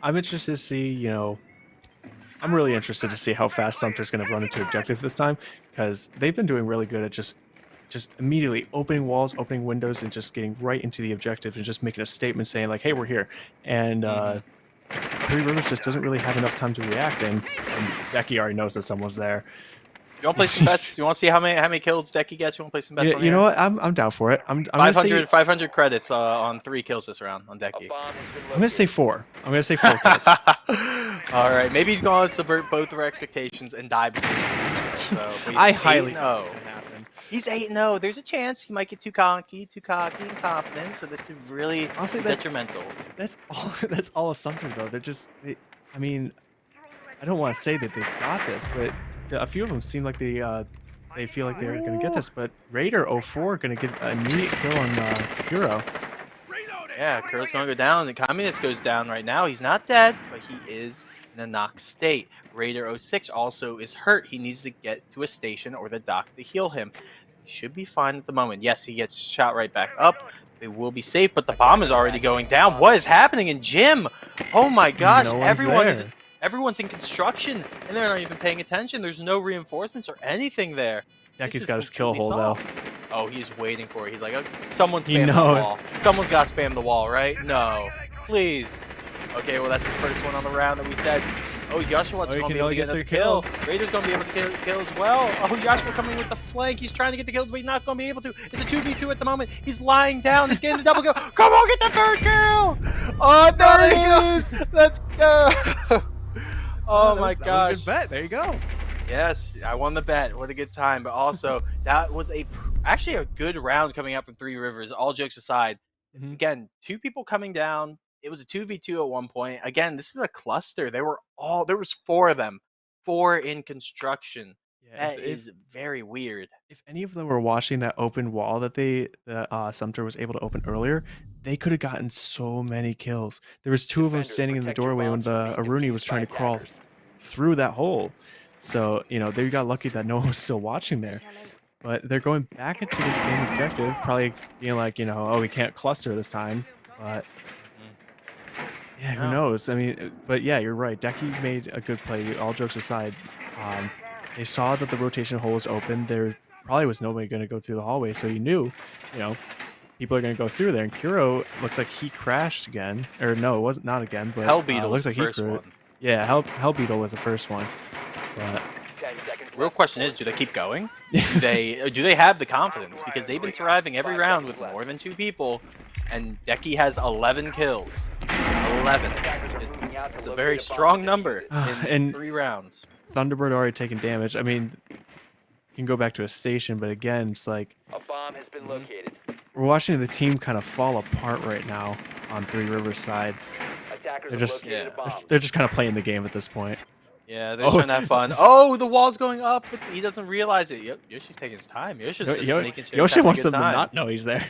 I'm interested to see, I'm really interested to see how fast Sumter's going to run into objective this time, because they've been doing really good at just immediately opening walls, opening windows, and just getting right into the objective and just making a statement saying like, hey, we're here. And Three Rivers just doesn't really have enough time to react, and Becky already knows that someone's there. You want to play some bets? You want to see how many kills Decky gets? You want to play some bets? You know what? I'm down for it. I'm 500 credits on 3 kills this round on Decky. I'm gonna say 4. I'm gonna say 4 kills. All right, maybe he's going to subvert both of our expectations and die between them. So, I highly doubt it's gonna happen. He's 8-0. There's a chance he might get too cocky and confident. So this could really be detrimental. That's all of Sumter though. I mean, I don't want to say that they got this, but a few of them seem like they feel like they're going to get this, but Raider 04 going to get an immediate kill on Kuro. Yeah, Kuro's going to go down. The Communist goes down right now. He's not dead, but he is in a knock state. Raider 06 also is hurt. He needs to get to a station or the dock to heal him. He should be fine at the moment. Yes, he gets shot right back up. They will be safe, but the bomb is already going down. What is happening in gym? Oh my gosh, No everyone's in construction, and they're not even paying attention. There's no reinforcements or anything there. Decky's got his kill hole, though. Oh, he's waiting for it. He's like, oh, someone spam the wall. Someone's got to spam the wall, right? No. Please. Okay, well, that's his first one on the round that we said. Oh, Yoshua's going to be able to get another kill. Raider's going to be able to get a kill as well. Oh, Yoshua coming with the flank. He's trying to get the kills, but he's not going to be able to. It's a 2v2 at the moment. He's lying down. He's getting the double kill. Come on, get the third kill! Oh, there it is! Let's go! Oh my gosh. That was a good bet. There you go. Yes, I won the bet. What a good time. But also, that was actually a good round coming out from Three Rivers, all jokes aside. Again, 2 people coming down. It was a 2v2 at one point. Again, this is a cluster. There was 4 of them. 4 in construction. Yeah, That is very weird. if any of them were watching that open wall that Sumter was able to open earlier, they could have gotten so many kills. There was two of them Defenders, standing in the protect your doorway when bombs from the being Aruni defused was by trying to crawl attackers. through that hole. So, they got lucky that no one was still watching there. But they're going back into the same objective, probably being like, oh, we can't cluster this time. But yeah, who No. knows? I mean, but yeah, you're right. Decky made a good play. All jokes aside, they saw that the rotation hole was open. There probably was nobody going to go through the hallway, so you knew, people are going to go through there. And Kuro looks like he crashed again, or no, it wasn't not again, but Hell Beetle looks was like the he first crewed. one. Yeah, Hell Beetle was the first one. But 10 seconds Real left question before is, do they keep going? Do they have the confidence? Because they've been surviving every round with more than 2 people, and Decky has 11 kills. 11. attackers are moving out to It's a locate very bomb strong diffuser. number in And 3 rounds. Thunderbird already taken damage. I mean, can go back to a station, but again, it's like A bomb has been located. we're watching the team kind of fall apart right now on Three Rivers side. Attackers They're have just located a bomb. they're just kind of playing the game at this point. Yeah, they're Oh, trying to have fun. s- Oh, the wall's going up, but he doesn't realize it. Yoshi's taking his time. Yoshi's just making sure he's Yoshi having a wants good them to time. not know he's there.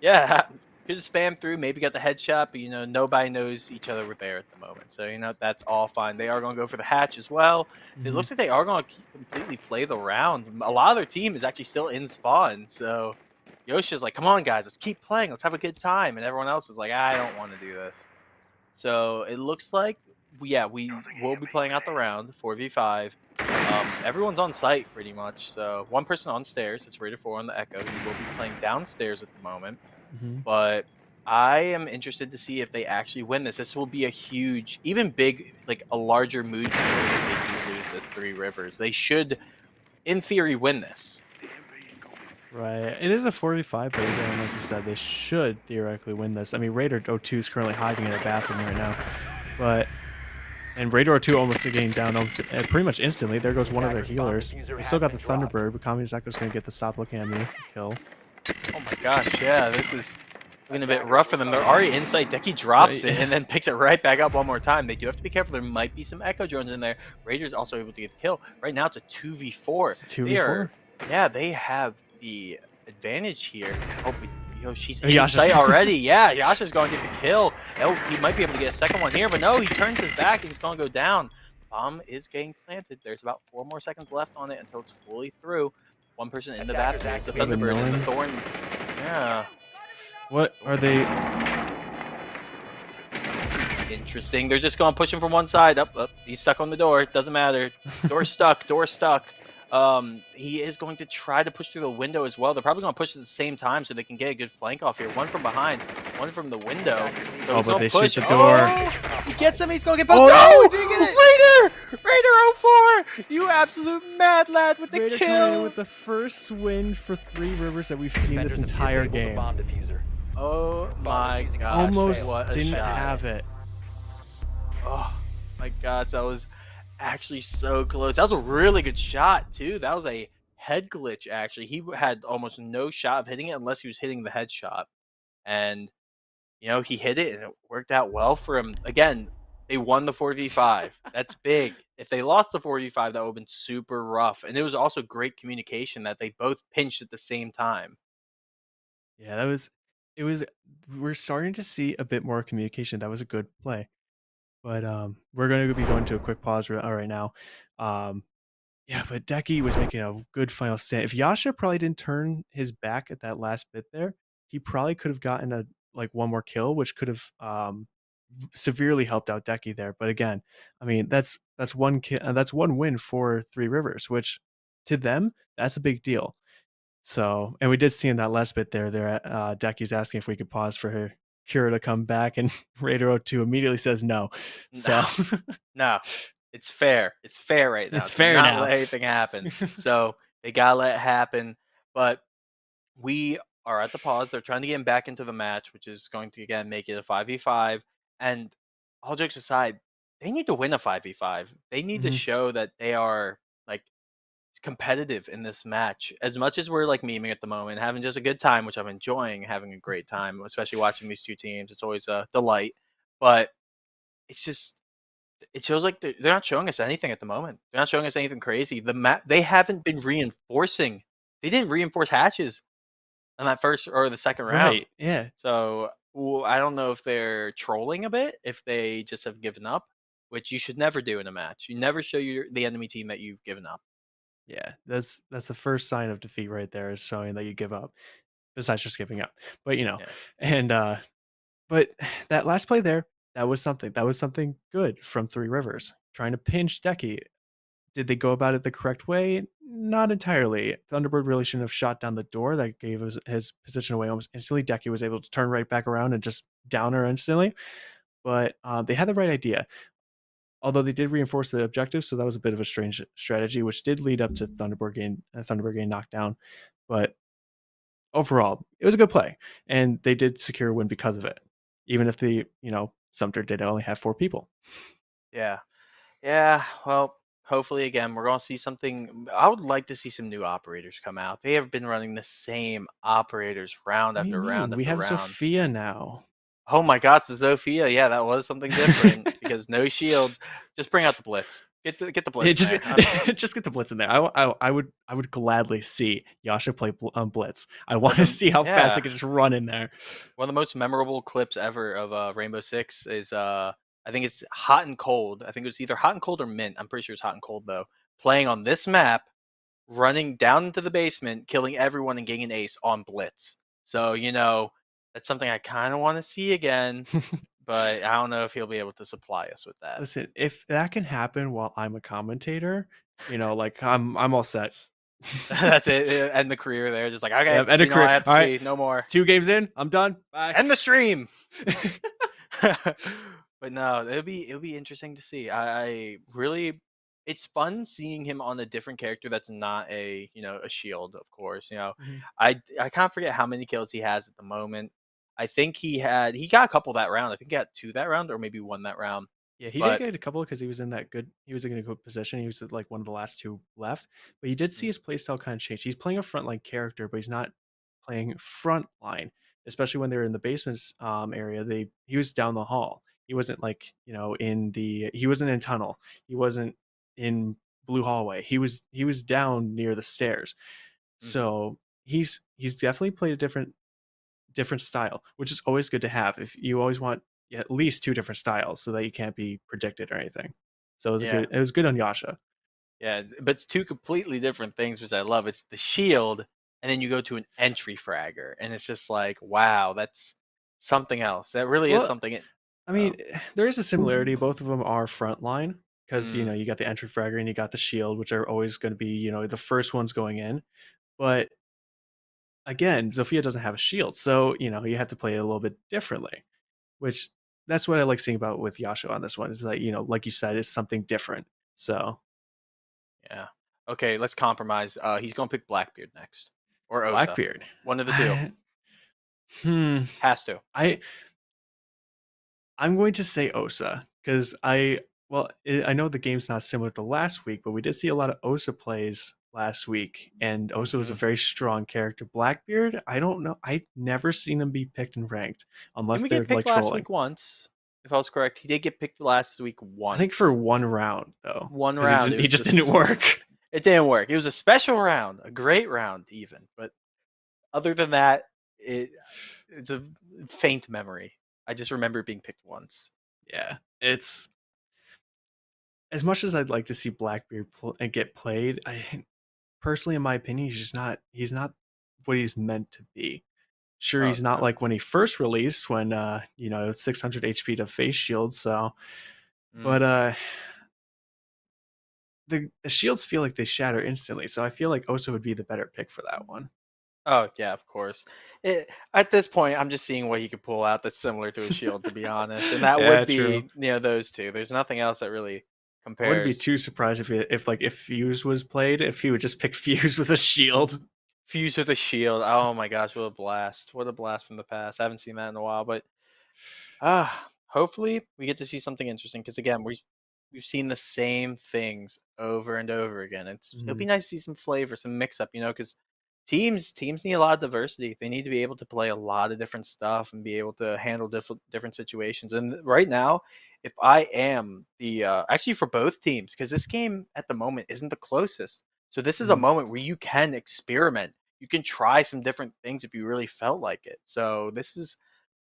Yeah, could just spam through, maybe got the headshot, but nobody knows each other were there at the moment. So that's all fine. They are going to go for the hatch as well. It looks like they are going to completely play the round. A lot of their team is actually still in spawn. So Yoshi's like, come on guys, let's keep playing, let's have a good time. And everyone else is like, I don't want to do this. So it looks like we will be playing out the round 4v5. Everyone's on site pretty much. So one person on stairs. It's Raider 4 on the Echo. He will be playing downstairs at the moment. But I am interested to see if they actually win this. This will be a huge, even big, like a larger mood if they do lose this Three Rivers. They should, in theory, win this. Right. It is a 45, but again, like you said, they should theoretically win this. I mean, Raider 02 is currently hiding in a bathroom right now. And Raider 02 almost getting down almost pretty much instantly. There goes one of their healers. They still got the Thunderbird, but Kami's not just going to get the stop looking at me kill. Oh my gosh, yeah, this is looking a bit rough for them. They're already inside. Decky drops it and then picks it right back up one more time. They do have to be careful. There might be some Echo drones in there. Raider's also able to get the kill. Right now it's a 2v4. It's a 2v4. They have the advantage here. Oh, but, she's in Yasha's sight already. Yeah, Yasha's going to get the kill. Oh, he might be able to get a second one here, but no, he turns his back and he's going to go down. Bomb is getting planted. There's about 4 more seconds left on it until it's fully through. One person in the bathroom. It's the Thunderbird and the Thorn. Yeah. What are they? Interesting. They're just going to push him from one side. Up. He's stuck on the door. It doesn't matter. Door's stuck. Door's stuck. He is going to try to push through the window as well. They're probably going to push at the same time so they can get a good flank off here. One from behind, one from the window. So he's but going they to push. shoot the door. Oh, he gets him. He's going to get both. Oh, no! he didn't get it! Raider 04! You absolute mad lad with the Raider coming in kill! with the first win for Three Rivers that we've seen this entire game. Bomb diffuser. Oh my gosh. Almost what a didn't shot. have it. Oh my gosh, that was actually so close. That was a really good shot too. That was a head glitch actually. He had almost no shot of hitting it unless he was hitting the headshot. And he hit it and it worked out well for him. Again, they won the 4v5. That's big. If they lost the 4v5, that would have been super rough. And it was also great communication that they both pinched at the same time. Yeah, we're starting to see a bit more communication. That was a good play. But we're going to be going to a quick pause right now. Yeah, but Decky was making a good final stand. If Yasha probably didn't turn his back at that last bit there, he probably could have gotten one more kill, which could have severely helped out Decky there. But again, I mean that's one that's one win for Three Rivers, which to them that's a big deal. So, and we did see in that last bit there, Decky's asking if we could pause for her Kira to come back, and Raider 02 immediately says no. So no, it's fair. It's fair right now. It's fair not now. Let anything happen. So they gotta let it happen. But we are at the pause. They're trying to get him back into the match, which is going to again make it a 5v5. And all jokes aside, they need to win a 5v5. They need to show that they are competitive in this match. As much as we're memeing at the moment, having just a good time, which I'm enjoying, having a great time, especially watching these two teams. It's always a delight. But it's just it shows like they're not showing us anything at the moment. They're not showing us anything crazy. The map, they haven't been reinforcing. They didn't reinforce hatches on that first or the second round. Right. Yeah. So I don't know if they're trolling a bit, if they just have given up, which you should never do in a match. You never show the enemy team that you've given up. Yeah. That's the first sign of defeat right there, is showing that you give up. Besides just giving up. But Yeah. and but that last play there, that was something. That was something good from Three Rivers. Trying to pinch Decky. Did they go about it the correct way? Not entirely. Thunderbird really shouldn't have shot down the door. That gave his position away almost instantly. Decky was able to turn right back around and just down her instantly. But they had the right idea. Although they did reinforce the objective, so that was a bit of a strange strategy, which did lead up to Thunderbird getting knocked down. But overall, it was a good play, and they did secure a win because of it. Even if Sumter did only have 4 people. Yeah. Yeah. Well, hopefully, again, we're going to see something. I would like to see some new operators come out. They have been running the same operators round What do you after round mean? We after have round. Sophia now. Oh my gosh, the Zofia. Yeah, that was something different because no shields. Just bring out the blitz. Get the blitz. Just, in there. just get the blitz in there. I would gladly see Yasha play blitz. I want to see how fast they can just run in there. One of the most memorable clips ever of Rainbow Six is I think it's Hot and Cold. I think it was either Hot and Cold or Mint. I'm pretty sure it's Hot and Cold though. Playing on this map, running down into the basement, killing everyone and getting an ace on blitz. So that's something I kind of want to see again. But I don't know if he'll be able to supply us with that. Listen, if that can happen while I'm a commentator, like I'm all set. That's it. End the career there. Just like, okay, Yeah, end a career. I have to All see. right. No more. 2 games in, I'm done. Bye. End the stream. But no, it'll be interesting to see. I really, it's fun seeing him on a different character that's not a shield, of course. I can't forget how many kills he has at the moment. I think he got a couple that round. I think he got 2 that round, or maybe 1 that round. Yeah, he did get a couple because he was in a good position. He was like one of the last 2 left. But you did see his playstyle kind of change. He's playing a frontline character, but he's not playing frontline, especially when they were in the basements area. He was down the hall. He wasn't like, he wasn't in tunnel. He wasn't in blue hallway. He was down near the stairs. So he's definitely played a different style, which is always good to have. If you always want at least 2 different styles so that you can't be predicted or anything. So it was good on Yasha. Yeah, but it's 2 completely different things, which I love. It's the shield, and then you go to an entry fragger, and it's just like, wow, that's something else. That really is something. I mean, there is a similarity. Both of them are frontline because you got the entry fragger and you got the shield, which are always going to be the first ones going in. But again, Zofia doesn't have a shield, so you have to play it a little bit differently, which that's what I like seeing about with Yasha on this one. It's like like you said, it's something different. So yeah, okay, let's compromise. He's gonna pick Blackbeard next, or Osa. Blackbeard, one of the 2. Has to. I'm going to say Osa because I know the game's not similar to last week, but we did see a lot of Osa plays last week, and Osa was a very strong character. Blackbeard, I don't know. I've never seen him be picked and ranked unless they're Get picked like last trolling. week once, if I was correct. He did get picked last week once. I think for 1 round though. 1 round. He just didn't work. It didn't work. It was a special round, a great round even. But other than that, it's a faint memory. I just remember being picked once. Yeah, it's as much as I'd like to see Blackbeard get played. Personally, in my opinion, he's not what he's meant to be. Sure, he's not like when he first released, when 600 HP to face shield. So, but the shields feel like they shatter instantly. So I feel like Osa would be the better pick for that one. Oh yeah, of course. At this point, I'm just seeing what he could pull out that's similar to a shield, to be honest, and that would be true. Those 2. There's nothing else that really compares. I wouldn't be too surprised if Fuse was played, if he would just pick Fuse with a shield. Fuse with a shield. Oh my gosh, what a blast! What a blast from the past. I haven't seen that in a while, but hopefully we get to see something interesting because again, we've seen the same things over and over again. It'll be nice to see some flavor, some mix up, because teams need a lot of diversity. They need to be able to play a lot of different stuff and be able to handle different situations. And right now, if I am the actually for both teams, because this game at the moment isn't the closest. So this is a moment where you can experiment. You can try some different things if you really felt like it. So this is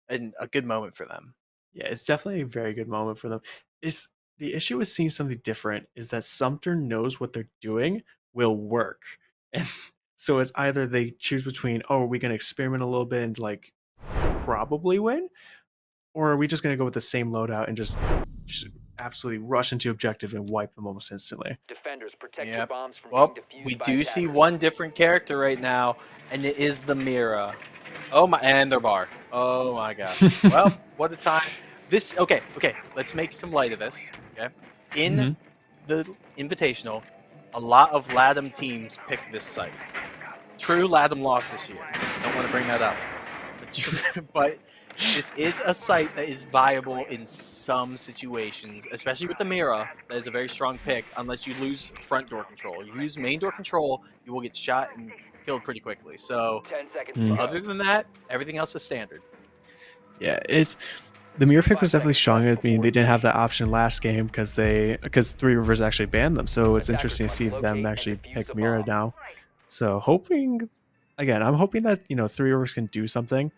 a good moment for them. Yeah, it's definitely a very good moment for them. Is the issue with seeing something different is that Sumter knows what they're doing will work. And so it's either they choose between, oh, are we gonna experiment a little bit and like probably win? Or are we just gonna go with the same loadout and just absolutely rush into objective and wipe them almost instantly? Defenders, protect your Yep. bombs from Well, being we defused by do see attackers. one different character right now, and it is the Mira. Oh my, and their bar. Oh my gosh. Well, what a time. This, okay, let's make some light of this, okay? In the Invitational, a lot of LATAM teams picked this site. True, LATAM lost this year. Don't want to bring that up. But this is a site that is viable in some situations, especially with the Mira. That is a very strong pick, unless you lose front door control. You lose main door control, you will get shot and killed pretty quickly. So, 10 seconds to go. other than that, everything else is standard. Yeah, it's the mirror pick was definitely strong. I mean, they didn't have that option last game because Three Rivers actually banned them. So it's interesting to see them actually pick Mira now. So hoping, again, I'm hoping that Three Rivers can do something.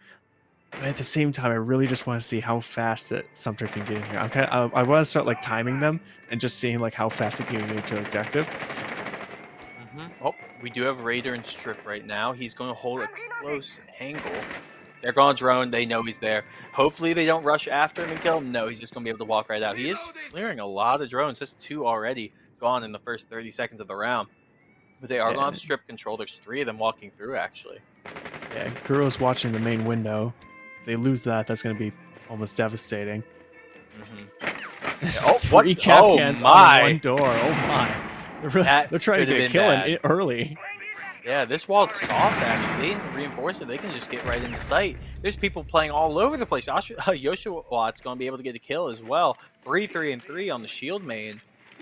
But at the same time, I really just want to see how fast that Sumter can get in here. I want to start like timing them and just seeing like how fast it can get to objective. Oh, we do have Raider and Strip right now. He's going to hold a close angle. They're going to drone. They know he's there. Hopefully they don't rush after him and kill him. No, he's just going to be able to walk right out. He is clearing a lot of drones. There's 2 already gone in the first 30 seconds of the round. But they are going to have strip control. There's 3 of them walking through, actually. Yeah, Kuro's watching the main window. If they lose that, that's going to be almost devastating. Oh, Free cap cans on one door. Oh my. They're trying to get a kill in early. Yeah, this wall's soft, actually. They didn't reinforce it. They can just get right into sight. There's people playing all over the place. Yoshua Watt's going to be able to get a kill as well. 3-3-3 on the shield main.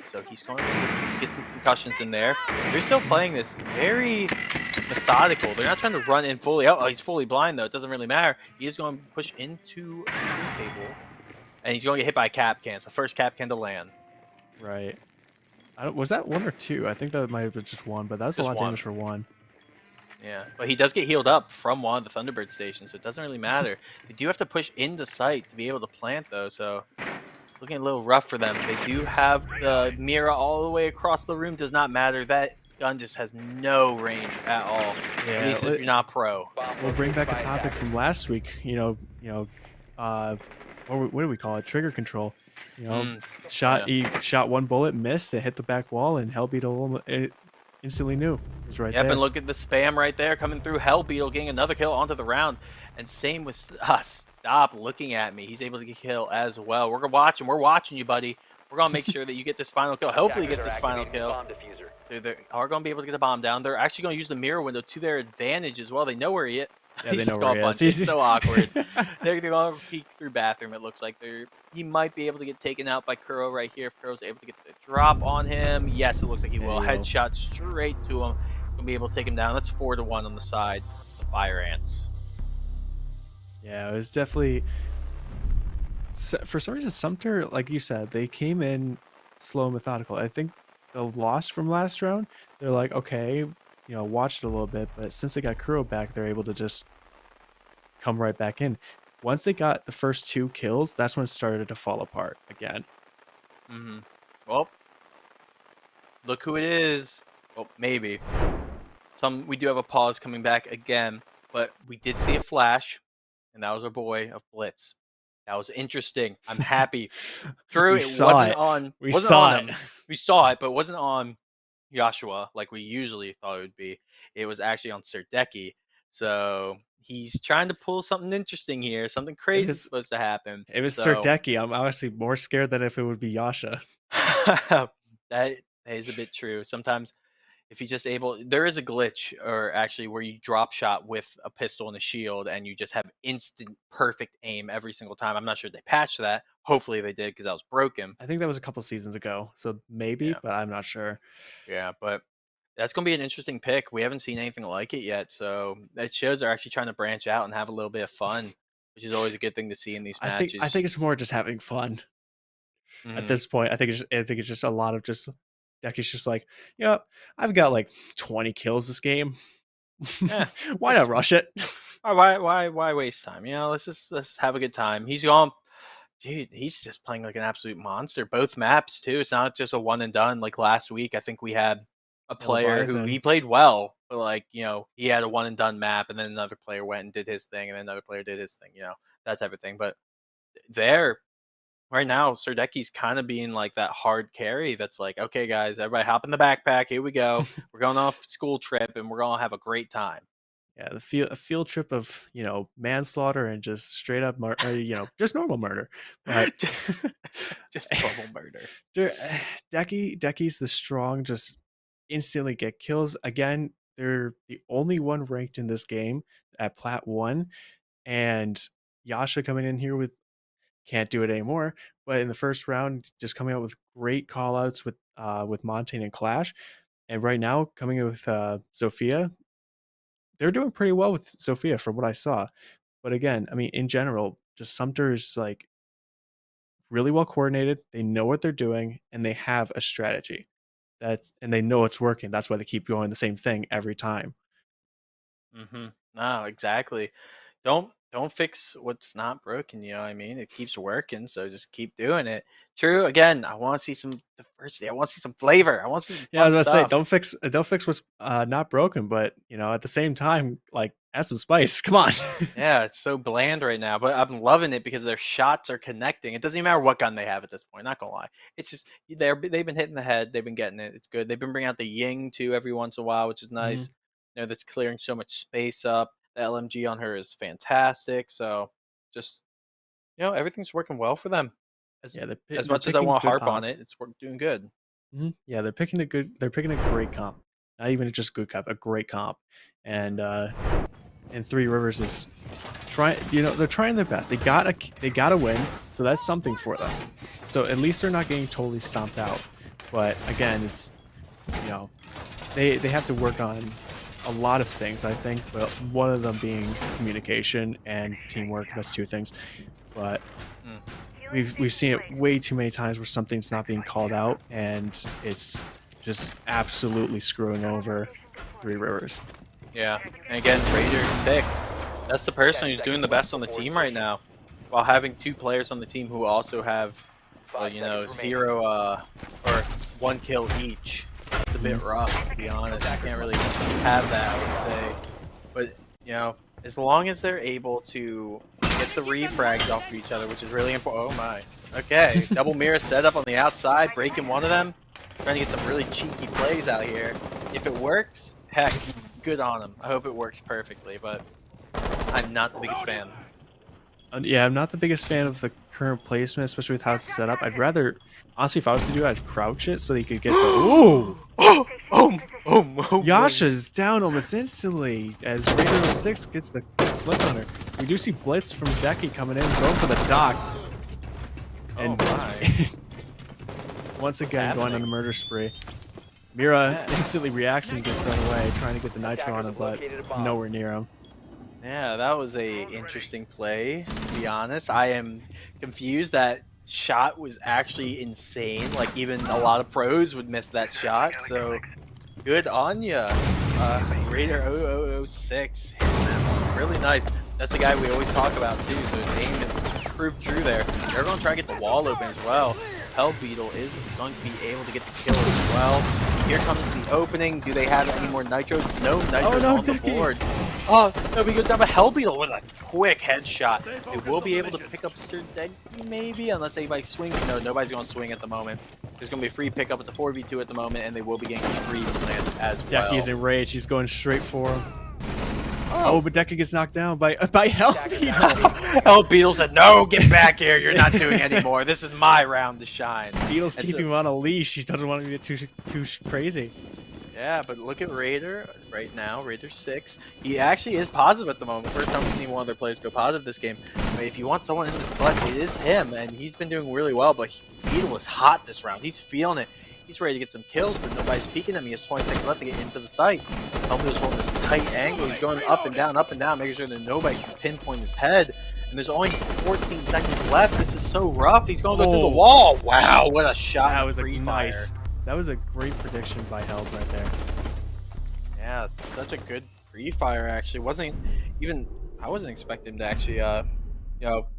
So he's going to get some concussions in there. They're still playing this very methodical. They're not trying to run in fully. Oh, he's fully blind, though. It doesn't really matter. He is going to push into the table. And he's going to get hit by a cap can. So first cap can to land. Right. Was that 1 or 2? I think that might have been just 1, but that was a lot of damage for 1. Yeah, but he does get healed up from one of the Thunderbird stations, so it doesn't really matter. They do have to push into sight to be able to plant, though, so looking a little rough for them. They do have the Mira all the way across the room. Does not matter. That gun just has no range at all. Yeah, at least if you're not pro. We'll bring back a topic from last week. What do we call it? Trigger control. He shot 1 bullet, missed, it hit the back wall, and Hellbeetle instantly knew it was right there. Yep, and look at the spam right there coming through. Hellbeetle getting another kill onto the round, and same with Stop looking at me. He's able to get kill as well. We're watching. We're watching you, buddy. We're gonna make sure that you get this final kill. Hopefully, he gets this final kill. They are gonna be able to get the bomb down. They're actually gonna use the mirror window to their advantage as well. They know where he is. Yeah, they know where he is. It's so awkward. They're gonna peek through bathroom. It looks like he might be able to get taken out by Kuro right here. If Kuro's able to get the drop on him, yes, it looks like he will. Headshot straight to him. Gonna be able to take him down. That's 4-1 on the side. The Fire Ants. Yeah, it was definitely. For some reason, Sumter, like you said, they came in slow and methodical. I think the loss from last round, they're like, okay, watch it a little bit, but since they got Kuro back, they're able to just come right back in. Once they got the first 2 kills, that's when it started to fall apart again. Well, look who it is. Well, maybe. We do have a pause coming back again, but we did see a flash, and that was our boy of Blitz. That was interesting. I'm happy. True, it wasn't on. We saw it. We saw it, but it wasn't on Joshua like we usually thought it would be. It was actually on Serdeki. So he's trying to pull something interesting here. Something crazy is supposed to happen. It was Serdeki. I'm honestly more scared than if it would be Yasha. That is a bit true. Sometimes if you're just able, there is a glitch, or actually where you drop shot with a pistol and a shield and you just have instant perfect aim every single time. I'm not sure if they patched that. Hopefully they did, because that was broken. I think that was a couple seasons ago, so maybe, but I'm not sure. Yeah, but That's going to be an interesting pick. We haven't seen anything like it yet, so it shows they're actually trying to branch out and have a little bit of fun, which is always a good thing to see in these matches. I think it's more just having fun at this point. I think it's just a lot of just Decky's just like, I've got like 20 kills this game. Yeah, why not rush it? Why waste time? Let's have a good time. He's gone. Dude, he's just playing like an absolute monster. Both maps too. It's not just a one and done. Like last week, I think we had a player who he played well, but like he had a one and done map, and then another player went and did his thing, and then another player did his thing. That type of thing. But there, right now, Serdecki's kind of being like that hard carry. That's like, okay, guys, everybody hop in the backpack. Here we go. We're going off school trip, and we're gonna have a great time. Yeah, a field trip of manslaughter and just straight up just normal murder, but just normal murder. Decky's the strong, just instantly get kills. Again, they're the only one ranked in this game at Plat 1, and Yasha coming in here with can't do it anymore. But in the first round, just coming out with great callouts with Montaigne and Clash, and right now coming in with Zofia. They're doing pretty well with Sophia from what I saw. But again, I mean, in general, just Sumter is like really well coordinated. They know what they're doing and they have a strategy. And they know it's working. That's why they keep going the same thing every time. No, exactly. Don't fix what's not broken, you know what I mean? It keeps working, so just keep doing it. True, again, I want to see some diversity. I want to see some flavor. I want to see some I was fun about to say, don't fix what's not broken, but at the same time, like add some spice. Come on. Yeah, it's so bland right now, but I'm loving it because their shots are connecting. It doesn't even matter what gun they have at this point, not gonna lie. It's just they've been hitting the head, they've been getting it. It's good. They've been bringing out the Ying too every once in a while, which is nice. That's clearing so much space up. The LMG on her is fantastic. So just everything's working well for them. As much as I want to harp on it, it's doing good. Yeah, they're picking a great comp. Not even just good comp, a great comp. And Three Rivers is they're trying their best. They gotta win, so that's something for them. So at least they're not getting totally stomped out. But again, it's they have to work on a lot of things, I think, but one of them being communication and teamwork. That's two things. But we've seen it way too many times where something's not being called out and it's just absolutely screwing over Three Rivers. Yeah, and again, Raider 6. That's the person who's doing the best on the team right now, while having two players on the team who also have, 0 or 1 kill each. It's a bit rough, to be honest. You can't really have that, I would say. But, as long as they're able to get the refrags off of each other, which is really important. Oh my. Okay, double mirror setup on the outside, breaking one of them. Trying to get some really cheeky plays out here. If it works, heck, good on them. I hope it works perfectly, but I'm not the biggest fan. Yeah, I'm not the biggest fan of the current placement, especially with how it's set up. I'd rather, honestly, if I was to do it, I'd crouch it so they could get the... Ooh! Yasha's down almost instantly as Raider 6 gets the flip on her. We do see Blitz from Decky coming in, going for the dock. And once again, going on a murder spree. Mira instantly reacts and gets thrown away, trying to get the nitro on him, but nowhere near him. Yeah, that was a interesting play, to be honest. I am confused. That shot was actually insane. Like, even a lot of pros would miss that shot, so good on ya. Raider 006 hitting that one. Really nice. That's the guy we always talk about, too, so his aim is proved true there. They're going to try to get the wall open as well. Hell Beetle is going to be able to get the kill as well. Here comes the opening. Do they have any more nitros? No nitros on the board. Oh, no, he goes down, but Hell Beetle with a quick headshot. They will be able to pick up Sir Deadly, maybe, unless anybody swings. No, nobody's going to swing at the moment. There's going to be a free pickup. It's a 4v2 at the moment, and they will be getting free plant as well. Decky's enraged. He's going straight for him. Oh, but Decky gets knocked down by Hell Beetle. Hell Beetle said, no, get back here. You're not doing anymore. This is my round to shine. Beetle's keeping him on a leash. He doesn't want to get too crazy. Yeah, but look at Raider right now, Raider 6. He actually is positive at the moment. First time we've seen one of their players go positive this game. I mean, if you want someone in this clutch, it is him, and he's been doing really well, but Beetle is hot this round. He's feeling it. He's ready to get some kills, but nobody's peeking him. He has 20 seconds left to get into the site. Helpio's holding this tight angle. He's going up and down, making sure that nobody can pinpoint his head. And there's only 14 seconds left. This is so rough. He's going to go through the wall. Wow, what a shot. That was a Free-fire. nice. That was a great prediction by Held right there. Yeah, such a good pre-fire actually. I wasn't expecting him to actually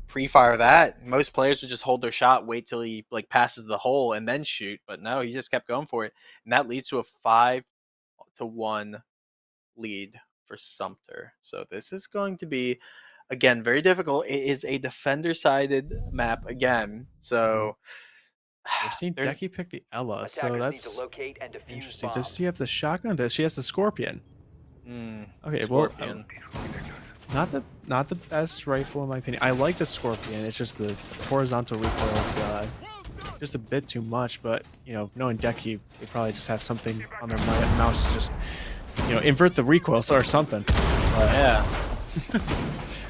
pre-fire that. Most players would just hold their shot, wait till he like passes the hole and then shoot, but no, he just kept going for it. And that leads to a 5-1 lead for Sumter. So this is going to be, again, very difficult. It is a defender-sided map again. So We've seen Decky pick the Ella, so Attackers need that's to locate and defuse interesting. bombs. Does she have the shotgun? Does she has the Scorpion? Okay, Scorpion. well, not the best rifle in my opinion. I like the Scorpion. It's just the horizontal recoil is just a bit too much. But you know, knowing Decky, they probably just have something on their mouse to just invert the recoil or something. But, yeah.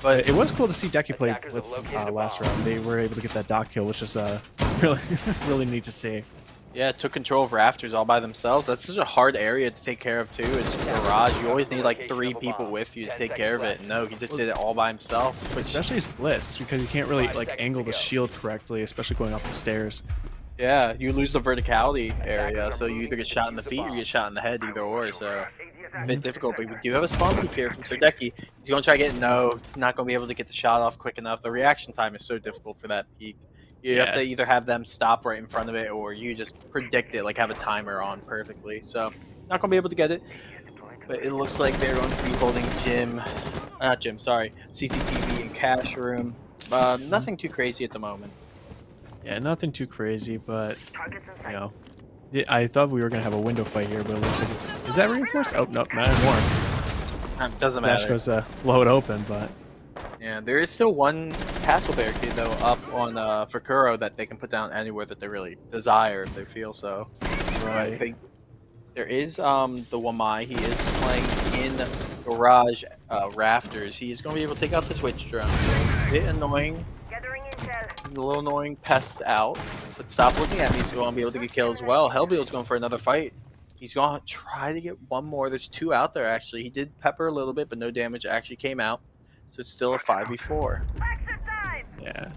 But it was cool to see Decky play Blitz last round. They were able to get that dot kill, which is really really neat to see. Yeah, took control of rafters all by themselves. That's such a hard area to take care of too. Is garage. You always need like 3 people with you to take care of it. No, he just did it all by himself. Especially his Blitz, because you can't really like angle the shield correctly, especially going up the stairs. Yeah, you lose the verticality area, so you either get shot in the feet or you get shot in the head, either or. So a bit difficult, but we do have a spawn peek here from Serdeki. He's going to try to get he's not going to be able to get the shot off quick enough. The reaction time is so difficult for that peek. You have to either have them stop right in front of it, or you just predict it, like have a timer on perfectly. So not going to be able to get it, but it looks like they're going to be holding CCTV and cash room. Nothing too crazy at the moment. Yeah, nothing too crazy, but I thought we were gonna have a window fight here, but it looks like is that reinforced? Oh nope, not anymore. Doesn't matter. Zash goes to blow it open, but yeah, there is still one castle barricade though up on Fukuro that they can put down anywhere that they really desire if they feel so. Right. I think there is the Wamai. He is playing in garage rafters. He's gonna be able to take out the Twitch drone. A bit annoying. A little annoying pest out, but stop looking at me. He's going to be able to get killed as well. Hellbeel's going for another fight. He's going to try to get one more. There's 2 out there actually. He did pepper a little bit, but no damage actually came out. So it's still a 5v4. yeah.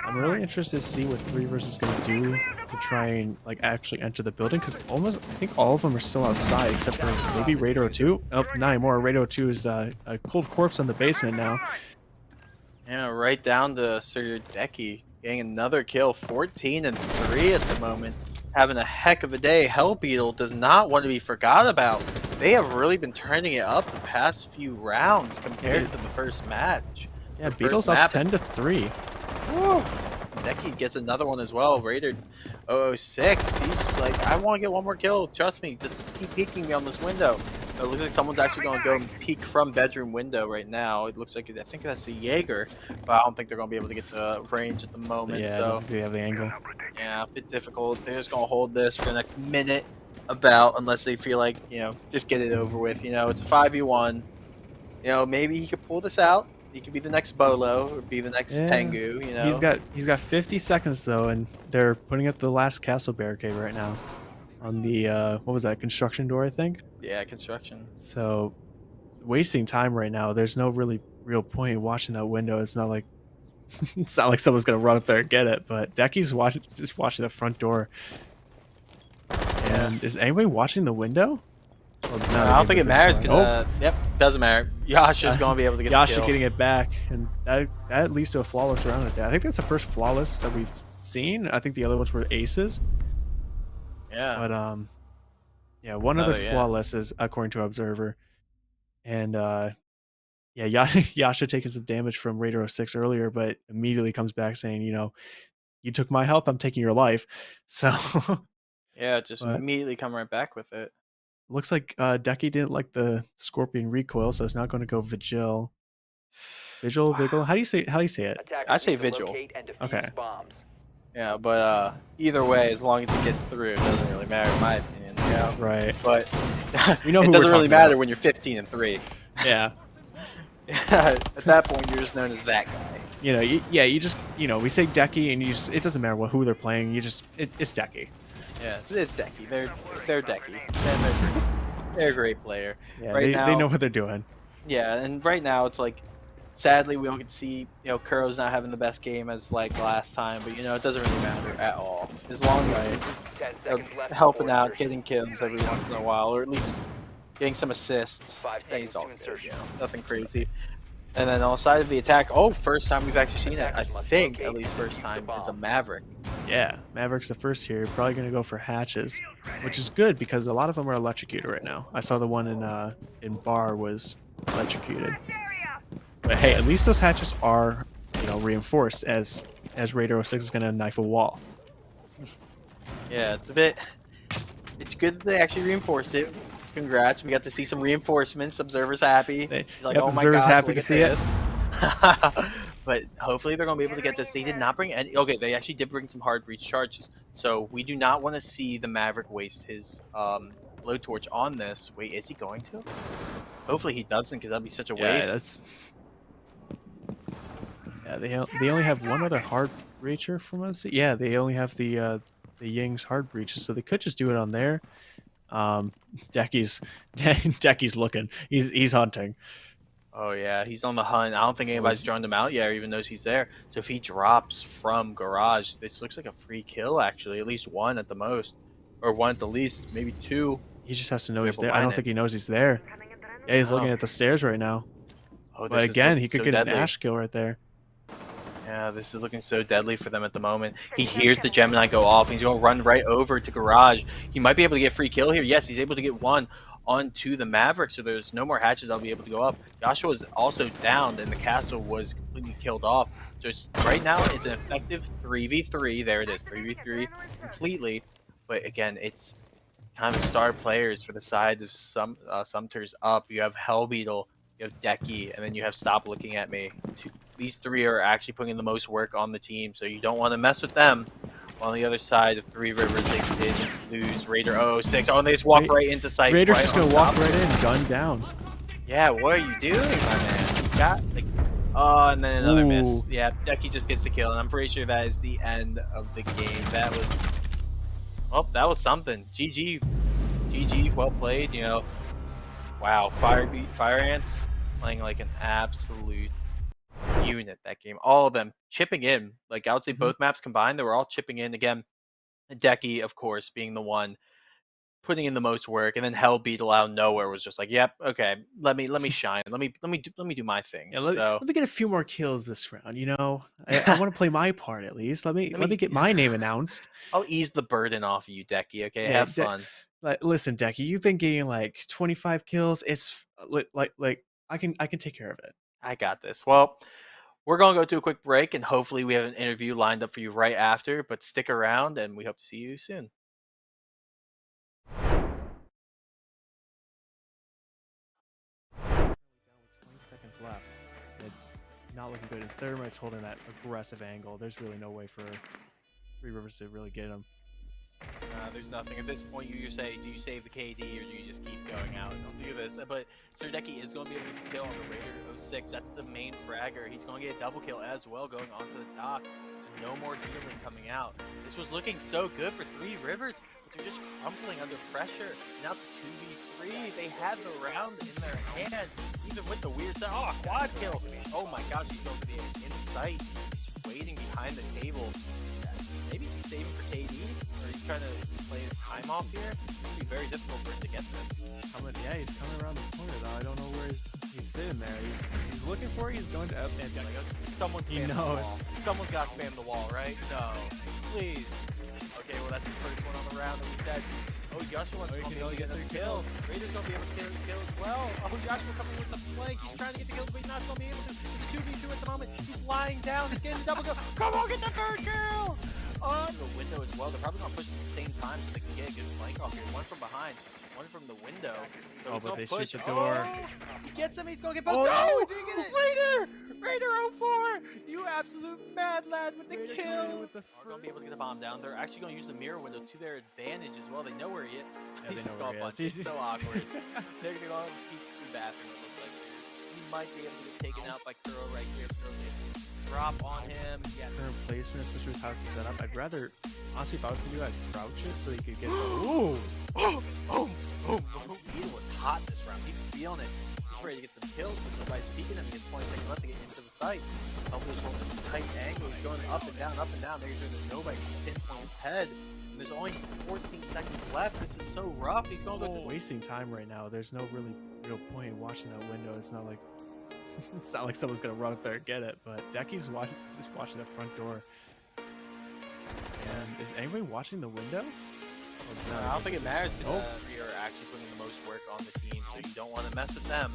I'm really interested to see what 3 versus is going to do to try and like actually enter the building, because I think all of them are still outside except for maybe Radar 2. Oh, not anymore. Radar 2 is a cold corpse in the basement now. Yeah, right down to Serdeki getting another kill. 14 and 3 at the moment. Having a heck of a day. Hellbeetle does not want to be forgot about. They have really been turning it up the past few rounds compared to the first match. Yeah, Beetle's up 10-3. Woo! Deki gets another one as well. Rated 006. He's like, I want to get one more kill. Trust me. Just keep peeking me on this window. It looks like someone's actually going to go and peek from bedroom window right now. It looks like, I think that's a Jaeger, but I don't think they're going to be able to get the range at the moment. Yeah, so they have the angle. Yeah, a bit difficult. They're just going to hold this for the next minute about, unless they feel like, just get it over with. It's a 5v1. Maybe he could pull this out. He could be the next Bolo or be the next Tengu. He's got 50 seconds though, and they're putting up the last castle barricade right now on the what was that, construction door, I think? Yeah, construction. So wasting time right now. There's no real point in watching that window. It's not like someone's gonna run up there and get it. But Decky's just watching the front door. And is anybody watching the window? Well, no, I don't think it matters because yep, doesn't matter. Yasha's gonna be able to get Yasha the kill. getting it back, and that leads to a flawless round at that. I think that's the first flawless that we've seen. I think the other ones were aces. Yeah. But yeah, one other flawless is according to Observer, and yeah, Yasha taking some damage from Radar 06 earlier, but immediately comes back saying, you took my health, I'm taking your life. So yeah, just immediately come right back with it. Looks like Decky didn't like the Scorpion recoil, so it's not going to go Vigil. Vigil. How do you say it? I say Vigil. Okay. Yeah, but either way, as long as it gets through, it doesn't really matter in my opinion. Yeah. Right. But we know it who doesn't we're really talking matter about. when you're 15 and 3. Yeah. At that point, you're just known as that guy. You just we say Decky, and it doesn't matter who they're playing. It's Decky. Yeah, it's Decky. They're Decky. They're a great player. Yeah, Right they know now, what they're doing. yeah, and right now it's like, sadly we don't get to see, Kuro's not having the best game as like last time, but it doesn't really matter at all. As long as he's 10 seconds left. helping before out, insertion. getting kills every once in a while, or at least getting some assists. 5 I think it's all seconds to good, insertion. nothing crazy. And then on the side of the attack, first time we've actually seen it, I Attackers must think, locate at least and first defuse time, the is a bomb. Maverick. Yeah, Maverick's the first here. Probably going to go for hatches, which is good because a lot of them are electrocuted right now. I saw the one in bar was electrocuted. But hey, at least those hatches are, reinforced as Raider 06 is going to knife a wall. Yeah, it's good that they actually reinforced it. Congrats, we got to see some reinforcements. Observer's happy. He's like, Yep, oh my Observer's gosh, happy look to at see it. this. But hopefully they're going to be able to get this. They did not bring any. Okay, they actually did bring some hard breach charges. So we do not want to see the Maverick waste his blowtorch on this. Wait, is he going to? Hopefully he doesn't, because that'd be such a waste. Yeah, they only have one other hard breacher from us. Yeah, they only have the Ying's hard breaches, so they could just do it on there. Decky's looking. He's hunting. Oh yeah, he's on the hunt. I don't think anybody's drawn him out yet, or even knows he's there. So if he drops from garage, this looks like a free kill actually. At least one at the most, or one at the least, maybe two. He just has to know he's there. I don't think he knows he's there. Yeah, he's looking at the stairs right now. Oh, but again, he could so get deadly. an Ash kill right there. Yeah, this is looking so deadly for them at the moment. He hears the Gemini go off, and he's going to run right over to garage. He might be able to get free kill here. Yes, he's able to get one onto the Maverick, so there's no more hatches that'll be able to go up. Joshua is also downed, and the castle was completely killed off. So right now, it's an effective 3v3. There it is, 3v3 completely. But again, it's kind of star players for the side of Sumter's up. You have Hellbeetle, you have Decky, and then you have Stop Looking at Me. These three are actually putting in the most work on the team, so you don't want to mess with them. On the other side of Three Rivers, they did lose Raider 006. Oh, and they just walk right into sight. Raider's right just gonna walk right in, gun down. Yeah, what are you doing, my man? You got like, oh, and then another miss. Yeah, Decky just gets the kill, and I'm pretty sure that is the end of the game. That was something. GG, well played. Wow, Fire Ants playing like an absolute unit that game. All of them chipping in. Like I would say both maps combined, they were all chipping in. Again, Decky, of course, being the one putting in the most work, and then Hellbeetle out of nowhere was just like, yep, okay, let me shine. Let me do my thing. Yeah, let me get a few more kills this round. I want to play my part at least. Let me get my name announced. I'll ease the burden off of you, Decky. Okay, have fun. Listen, Decky, you've been getting like 25 kills. It's like I can take care of it. I got this. Well, we're going to go to a quick break, and hopefully we have an interview lined up for you right after, but stick around, and we hope to see you soon. 20 seconds left. It's not looking good. And Thermite's holding that aggressive angle. There's really no way for Three Rivers to really get him. There's nothing at this point. You say, do you save the KD or do you just keep going out? Don't do this. But Serdeki is going to be able to kill on the Raider 06. That's the main fragger. He's going to get a double kill as well going onto the dock. So no more healing coming out. This was looking so good for Three Rivers, but they're just crumbling under pressure. Now it's a 2v3. They have the round in their hand, even with the weird side. Oh, a quad kill. Oh my gosh, he's going to be in sight, waiting behind the table. Maybe he's saving for KD, or he's trying to play his time off here. It's going to be very difficult for him to get this. He's coming around the corner though. I don't know where he's sitting there. He's looking for it. He's going to up and someone's spam the wall. Someone's got to spam the wall, right? No. Please. Okay, well that's the first one on the round that we said. Oh, Joshua wants to get another kill. Raider's going to be able to kill as well. Oh, Joshua coming with the flank. He's trying to get the kills, but he's not going to be able to. It's a 2v2 at the moment. He's lying down. He's getting the double kill. Come on, get the third kill! On the window as well. They're probably going to push at the same time so they can get a good flank off here. One from behind, one from the window. So but they push. shoot the door. He gets him. He's going to get both. Oh, no! Raider 04! You absolute mad lad with the kill! They're going to be able to get the bomb down. They're actually going to use the mirror window to their advantage as well. They know where he is. Yeah, they know where he is. It's so awkward. They're going to go keep the bathroom, it looks like. He might be able to get taken out by Kuro right here. drop on him. Yeah. Current placement, especially with how it's set up. I'd rather, honestly, if I was to do, I'd crouch it so you could get. Ooh! He was hot this round. He's feeling it. He's ready to get some kills, but nobody's peeking him. He has 20 seconds left to get into the site. Sumter's holding this tight angle. He's going up and down, up and down. There's nobody can pinpoint his head. And there's only 14 seconds left. This is so rough. He's going to go. Wasting time right now. There's no real point in watching that window. It's not like someone's gonna run up there and get it. But Decky's just watching the front door. And is anybody watching the window? No, I don't think it matters because we are actually putting the most work on the team, so you don't want to mess with them.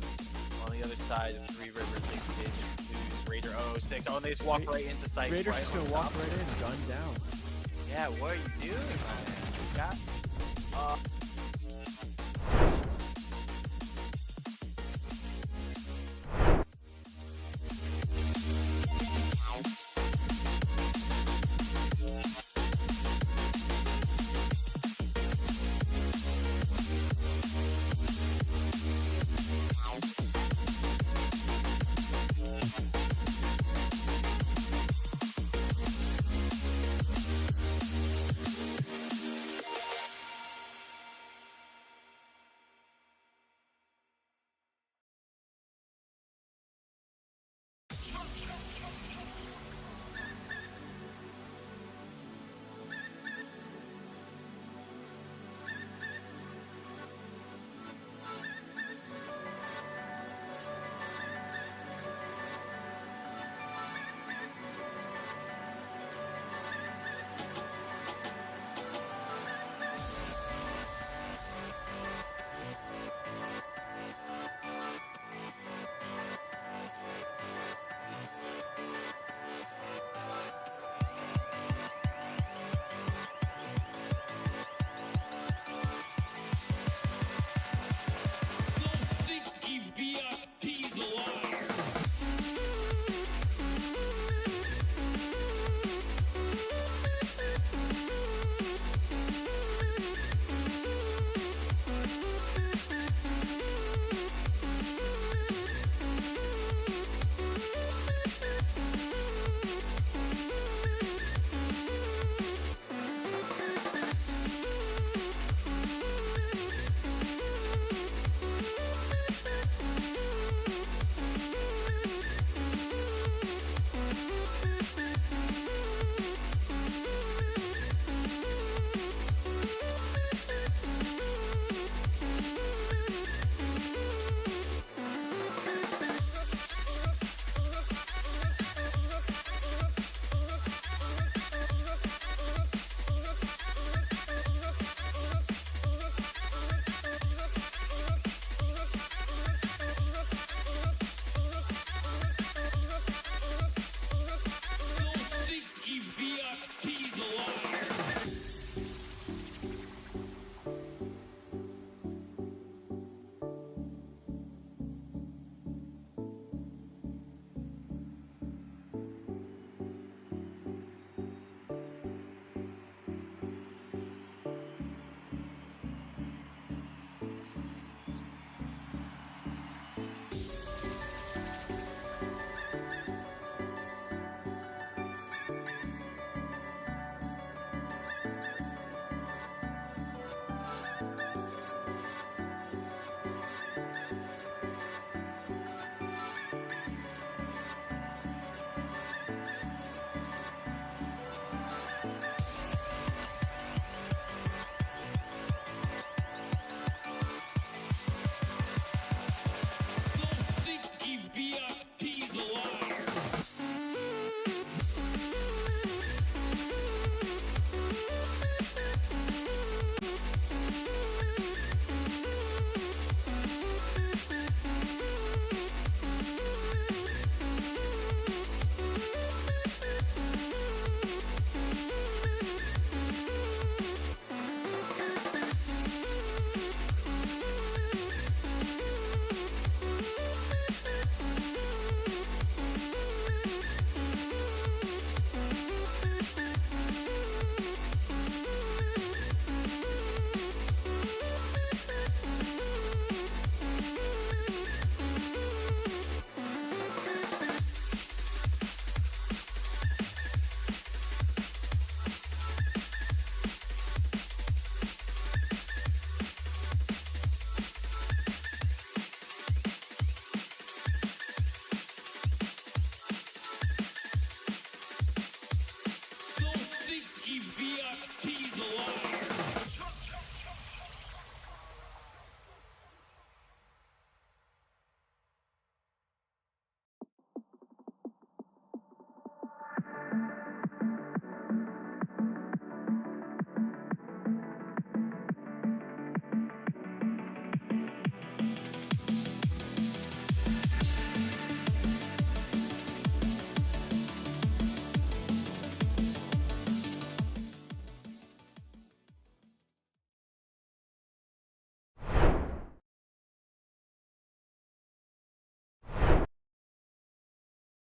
On the other side of Three Rivers, they did lose Raider 006. Oh, and they just walk right into sight. Raider's right just gonna walk right in, gun down. Yeah, what are you doing, my man? You got.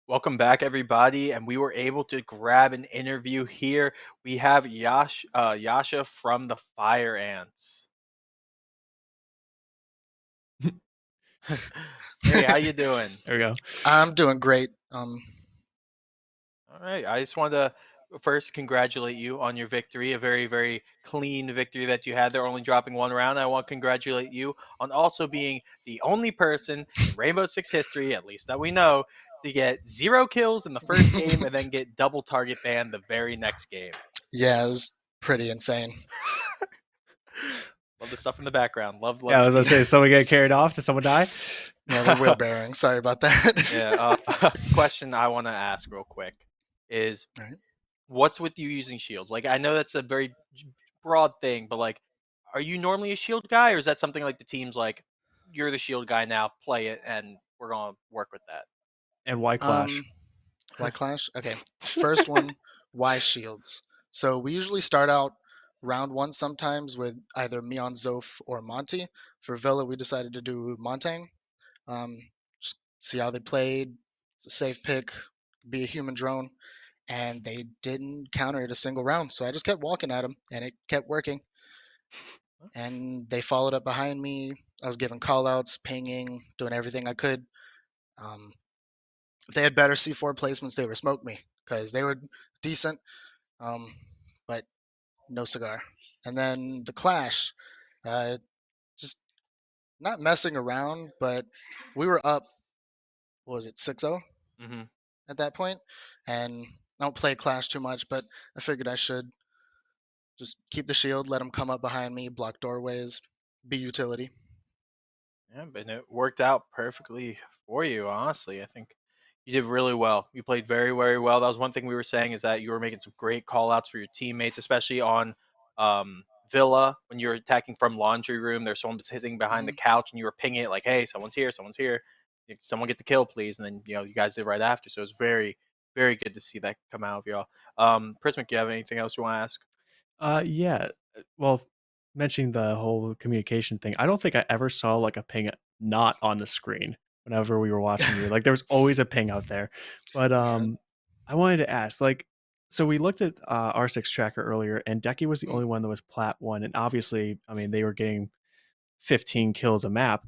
Welcome back, everybody, and we were able to grab an interview here. We have Yasha from the Fire Ants. Hey, how you doing? There we go. I'm doing great. All right, I just wanted to first congratulate you on your victory, a very, very clean victory that you had there, only dropping one round. I want to congratulate you on also being the only person in Rainbow Six history, at least that we know, to get 0 kills in the first game and then get double target ban the very next game. Yeah, it was pretty insane. Love the stuff in the background. Love. Yeah, I was gonna say, someone get carried off? Did someone die? Yeah, they're wheelbarrowing. Sorry about that. Yeah. Question I want to ask real quick is, Right. what's with you using shields? Like, I know that's a very broad thing, but like, are you normally a shield guy, or is that something like the team's like, you're the shield guy now, play it, and we're gonna work with that? And why Clash? Why Clash? Okay. First one, why shields? So we usually start out round 1 sometimes with either me on Zoph or Monty. For Villa, we decided to do Montang. Just see how they played. It's a safe pick. Be a human drone. And they didn't counter it a single round. So I just kept walking at them, and it kept working. And they followed up behind me. I was giving callouts, pinging, doing everything I could. If they had better C4 placements, they would have smoked me because they were decent, but no cigar. And then the Clash, just not messing around, but we were up, what was it, 6-0 at that point? And I don't play Clash too much, but I figured I should just keep the shield, let them come up behind me, block doorways, be utility. Yeah, but it worked out perfectly for you, honestly. I think you did really well. You played very, very well. That was one thing we were saying, is that you were making some great call outs for your teammates, especially on Villa when you're attacking from laundry room. There's someone sitting behind the couch and you were pinging it like, hey, someone's here, someone's here. Someone get the kill, please. And then, you guys did right after. So it was very, very good to see that come out of y'all. Prismic, do you have anything else you want to ask? Yeah. Well, mentioning the whole communication thing, I don't think I ever saw like a ping not on the screen whenever we were watching you. Like there was always a ping out there. But I wanted to ask, like, so we looked at R6 tracker earlier, and Decky was the only one that was plat 1, and obviously, I mean, they were getting 15 kills a map.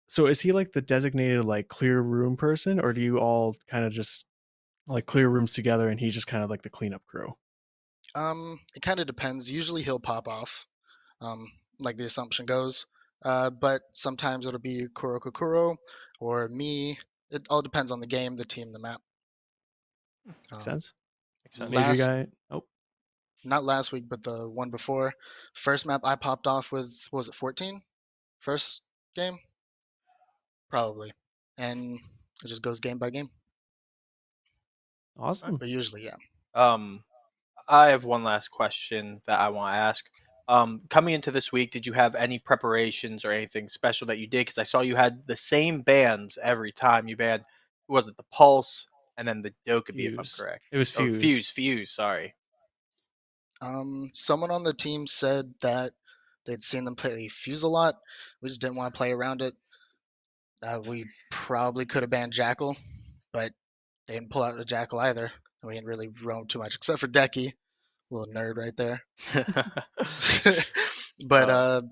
So is he like the designated like clear room person, or do you all kind of just like clear rooms together and he's just kind of like the cleanup crew? It kind of depends. Usually he'll pop off, like the assumption goes. But sometimes it'll be Kuro or me. It all depends on the game, the team, the map. Makes sense. Last, guy. Oh, not last week, but the one before. First map I popped off with, was it 14? First game? Probably. And it just goes game by game. Awesome. But usually, yeah. I have one last question that I want to ask. Coming into this week, did you have any preparations or anything special that you did? Because I saw you had the same bands every time you banned. Who was it? The Pulse and then the Dokkaebi, if I'm correct. It was Fuse. Fuse, sorry. Someone on the team said that they'd seen them play Fuse a lot. We just didn't want to play around it. We probably could have banned Jackal, but they didn't pull out the Jackal either. We didn't really roam too much, except for Decky, little nerd right there. But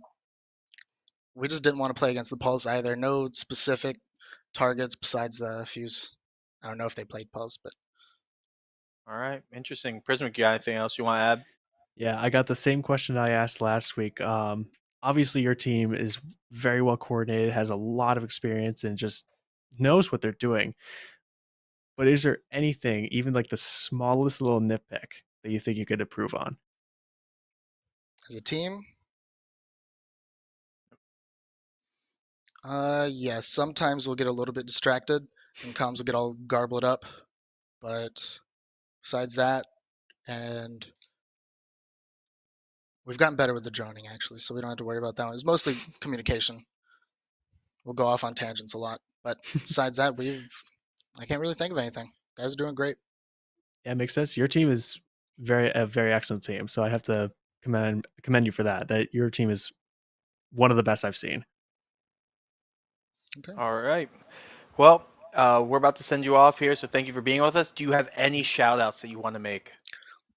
we just didn't want to play against the Pulse either. No specific targets besides the Fuse. I don't know if they played Pulse, but all right, interesting. Prismic, you got anything else you want to add? Yeah, I got the same question I asked last week. Obviously, your team is very well coordinated, has a lot of experience, and just knows what they're doing. But is there anything, even like the smallest little nitpick, that you think you could improve on? as a team. Yeah, sometimes we'll get a little bit distracted and comms will get all garbled up. But besides that, and we've gotten better with the droning actually, so we don't have to worry about that one. It's mostly communication. We'll go off on tangents a lot. But besides that, I can't really think of anything. Guys are doing great. Yeah, it makes sense. Your team is a very excellent team. So I have to commend you for that. That your team is one of the best I've seen. Okay. All right. Well, we're about to send you off here, so thank you for being with us. Do you have any shout outs that you want to make?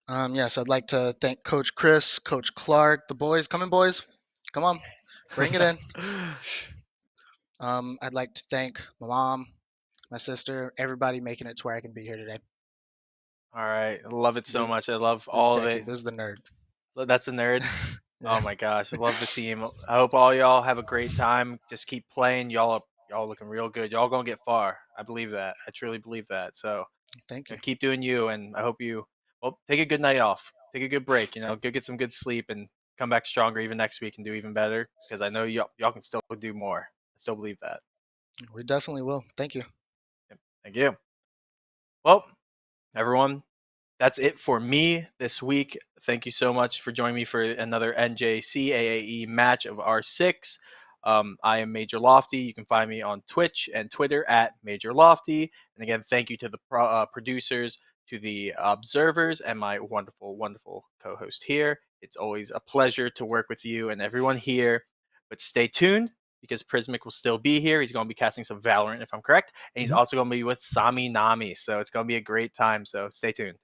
Yes, I'd like to thank Coach Chris, Coach Clark, the boys. Come in, boys. Come on, bring it in. I'd like to thank my mom, my sister, everybody making it to where I can be here today. All right. I love it so This- much. I love This all of decade, it. this is the nerd. That's the nerd. Yeah. Oh my gosh, I love the team. I hope all y'all have a great time. Just keep playing. Y'all looking real good. Y'all gonna get far. I believe that. I truly believe that. So Thank you. keep doing you, and I hope you take a good night off. Take a good break. Go get some good sleep and come back stronger even next week and do even better. Because I know y'all can still do more. I still believe that. We definitely will. Thank you. Thank you. Well, everyone, that's it for me this week. Thank you so much for joining me for another NJCAAE match of R6. I am Major Lofty. You can find me on Twitch and Twitter at Major Lofty. And again, thank you to the producers, to the observers, and my wonderful, wonderful co-host here. It's always a pleasure to work with you and everyone here. But stay tuned, because Prismic will still be here. He's going to be casting some Valorant, if I'm correct. And he's also going to be with Sami Nami. So it's going to be a great time. So stay tuned.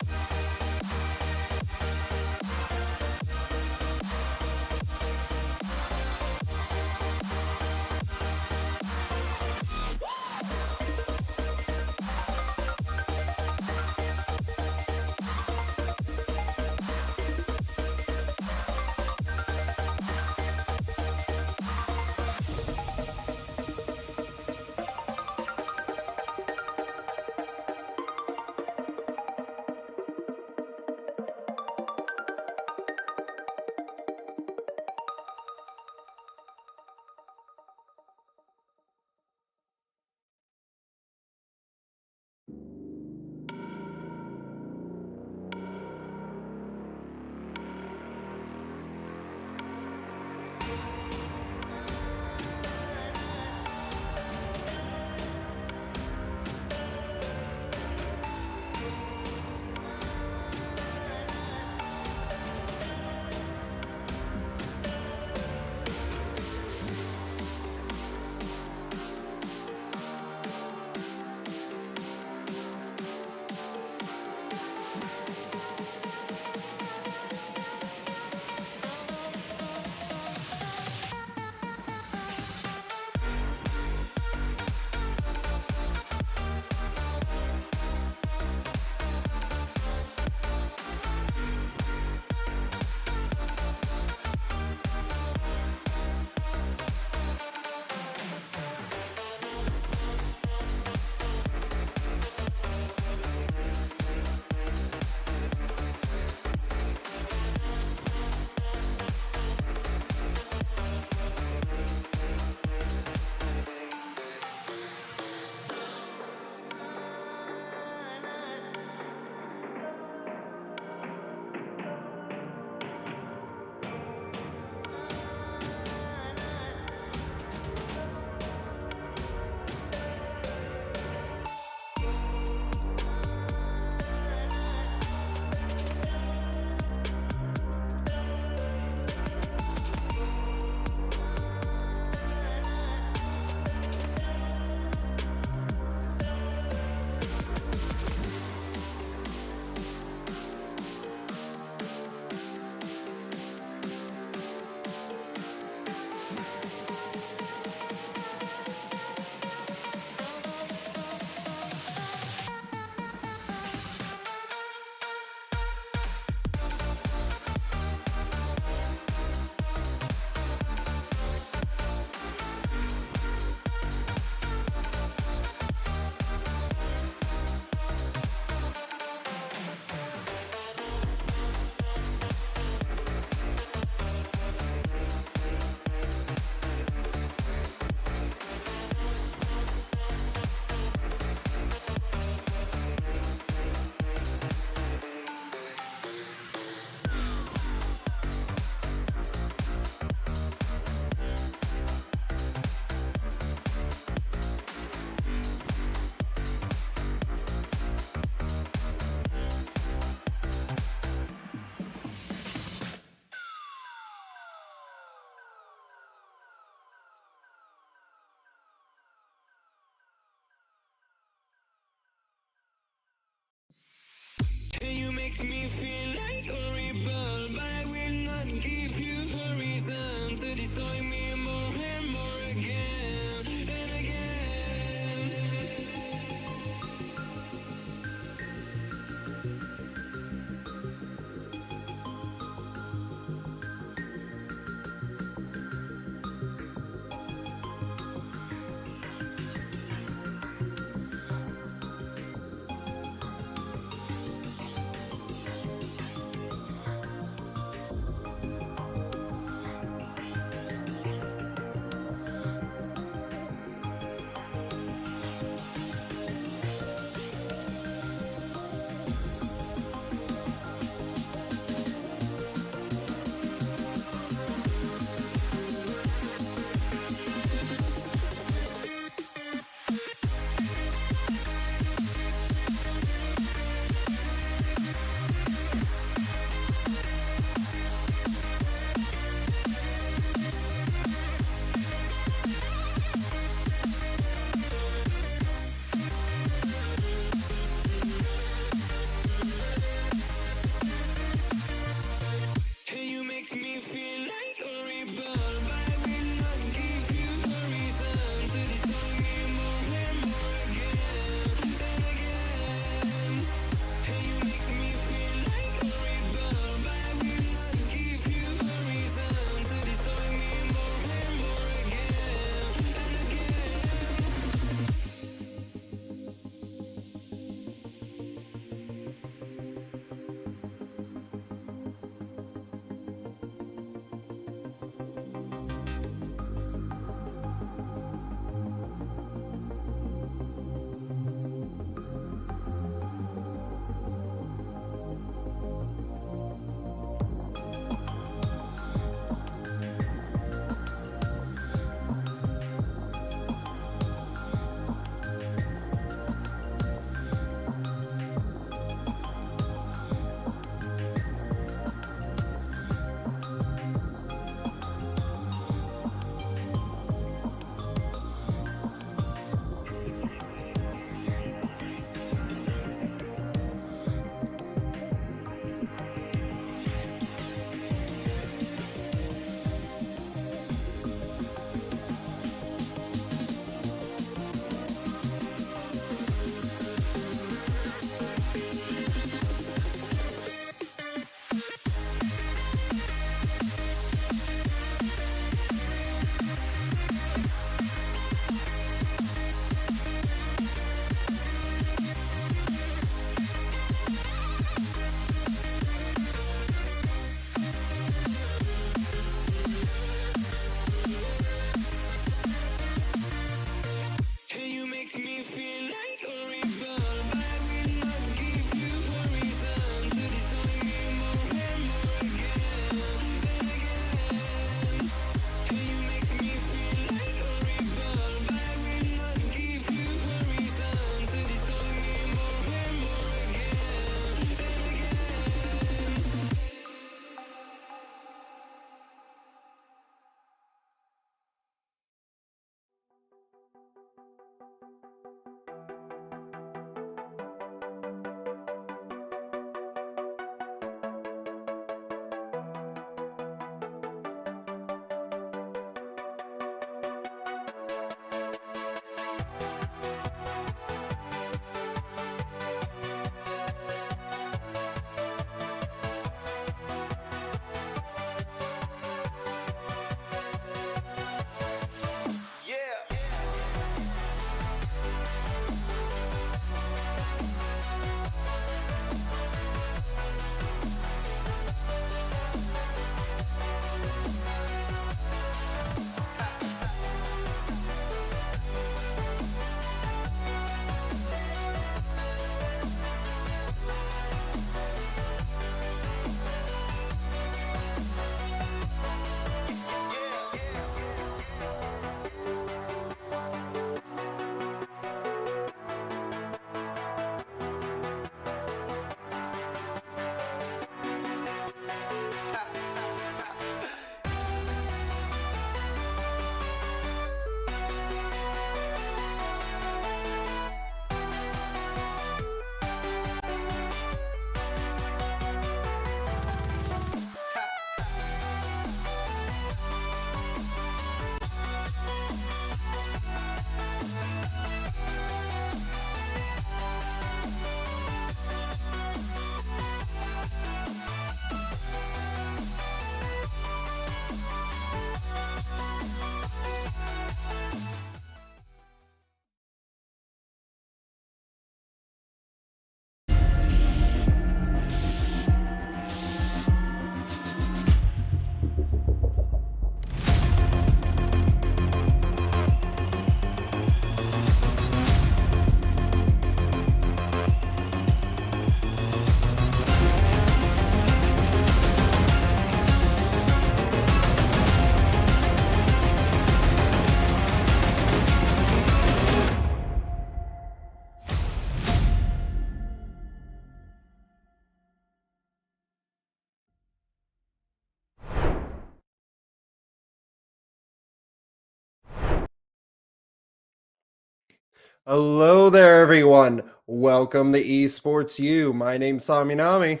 Hello there, everyone. Welcome to Esports U. My name's Saminami,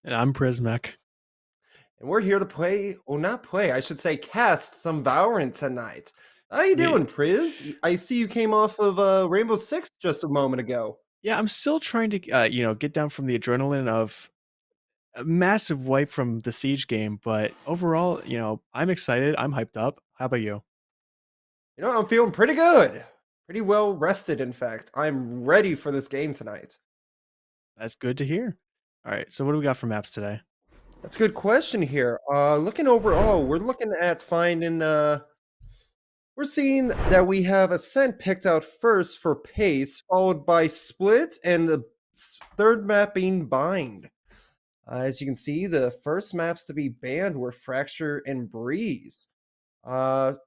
And I'm Prismac. and we're here to play, well, not play, I should say cast some Valorant tonight. How you Yeah. doing, Priz? I see you came off of Rainbow Six just a moment ago. Yeah, I'm still trying to, get down from the adrenaline of a massive wipe from the Siege game, but overall, I'm excited. I'm hyped up. How about you? You know, I'm feeling pretty good. Pretty well rested, in fact. I'm ready for this game tonight. That's good to hear. All right, so what do we got for maps today? That's a good question here. Looking overall, we're looking at finding we're seeing that we have Ascent picked out first for pace, followed by Split, and the third map being Bind. As you can see, the first maps to be banned were Fracture and Breeze. Not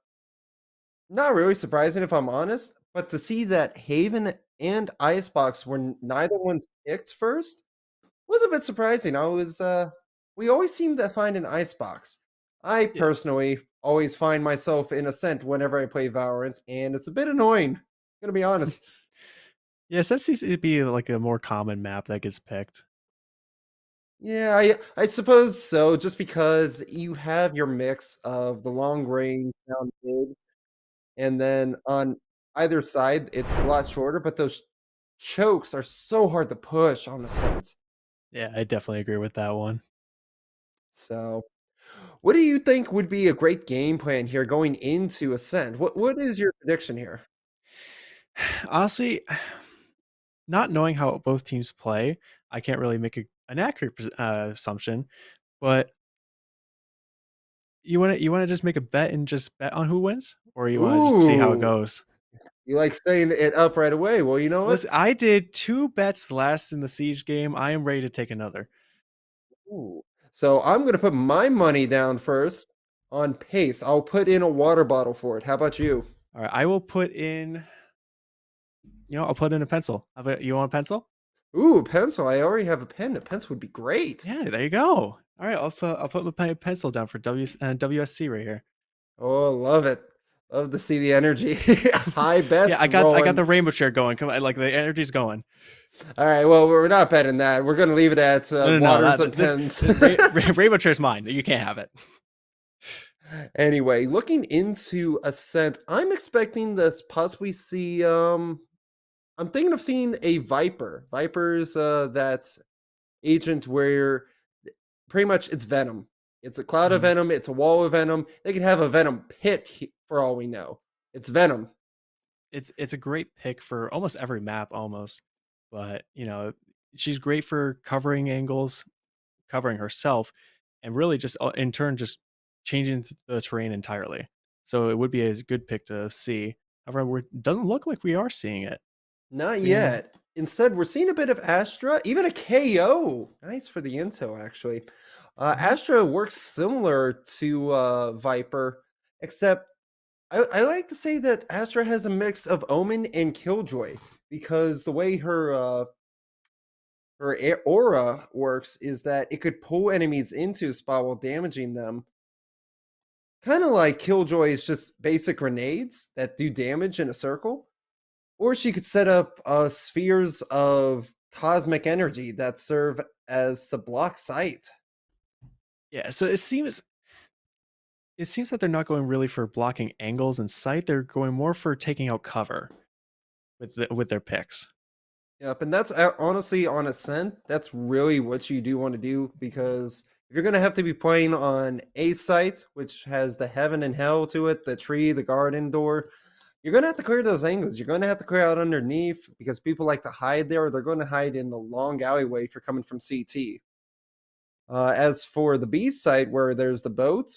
really surprising if I'm honest, but to see that Haven and Icebox were neither one's picked first was a bit surprising. We always seem to find an Icebox. I personally always find myself in Ascent whenever I play Valorant, and it's a bit annoying. I'm gonna be honest. Yes, that seems to be like a more common map that gets picked. Yeah, I suppose so, just because you have your mix of the long range down mid, and then on either side, it's a lot shorter, but those chokes are so hard to push on Ascent. Yeah, I definitely agree with that one. So, what do you think would be a great game plan here going into Ascent? What is your prediction here? Honestly, not knowing how both teams play, I can't really make an accurate assumption. But you wanna just make a bet and just bet on who wins, or you wanna just see how it Ooh, goes? you like saying it up right away. Well, you know what? Listen, I did 2 bets last in the Siege game. I am ready to take another. Ooh. So I'm gonna put my money down first on pace. I'll put in a water bottle for it. How about you? All right, I will put in. I'll put in a pencil. How about you? Want a pencil? Ooh, pencil. I already have a pen. A pencil would be great. Yeah, there you go. All right, I'll put my pencil down for WSC right here. Oh, love it. Love to see the energy. High bets. Yeah, I got rolling. the rainbow chair going. Come on, like the energy's going. All right. Well, we're not betting that. We're gonna leave it at No, waters and pens. Rainbow chair's mine. You can't have it. Anyway, looking into Ascent, I'm expecting this possibly see. I'm thinking of seeing a Viper. Viper's that's agent where pretty much it's venom. It's a cloud of venom. It's a wall of venom. They could have a venom pit for all we know. It's venom. It's a great pick for almost every map, almost. But she's great for covering angles, covering herself, and really just in turn just changing the terrain entirely. So it would be a good pick to see. However, it doesn't look like we are seeing it. Not yet. Instead, we're seeing a bit of Astra, even a KO. Nice for the intel, actually. Astra works similar to Viper, except I like to say that Astra has a mix of Omen and Killjoy because the way her aura works is that it could pull enemies into a spot while damaging them. Kind of like Killjoy is just basic grenades that do damage in a circle. Or she could set up spheres of cosmic energy that serve as the block sight. Yeah, so it seems that they're not going really for blocking angles and sight. They're going more for taking out cover with their picks. Yep, and that's honestly on Ascent. That's really what you do want to do because if you're going to have to be playing on a site, which has the heaven and hell to it, the tree, the garden door, you're going to have to clear those angles. You're going to have to clear out underneath because people like to hide there. Or they're going to hide in the long alleyway if you're coming from CT. As for the B site where there's the boat,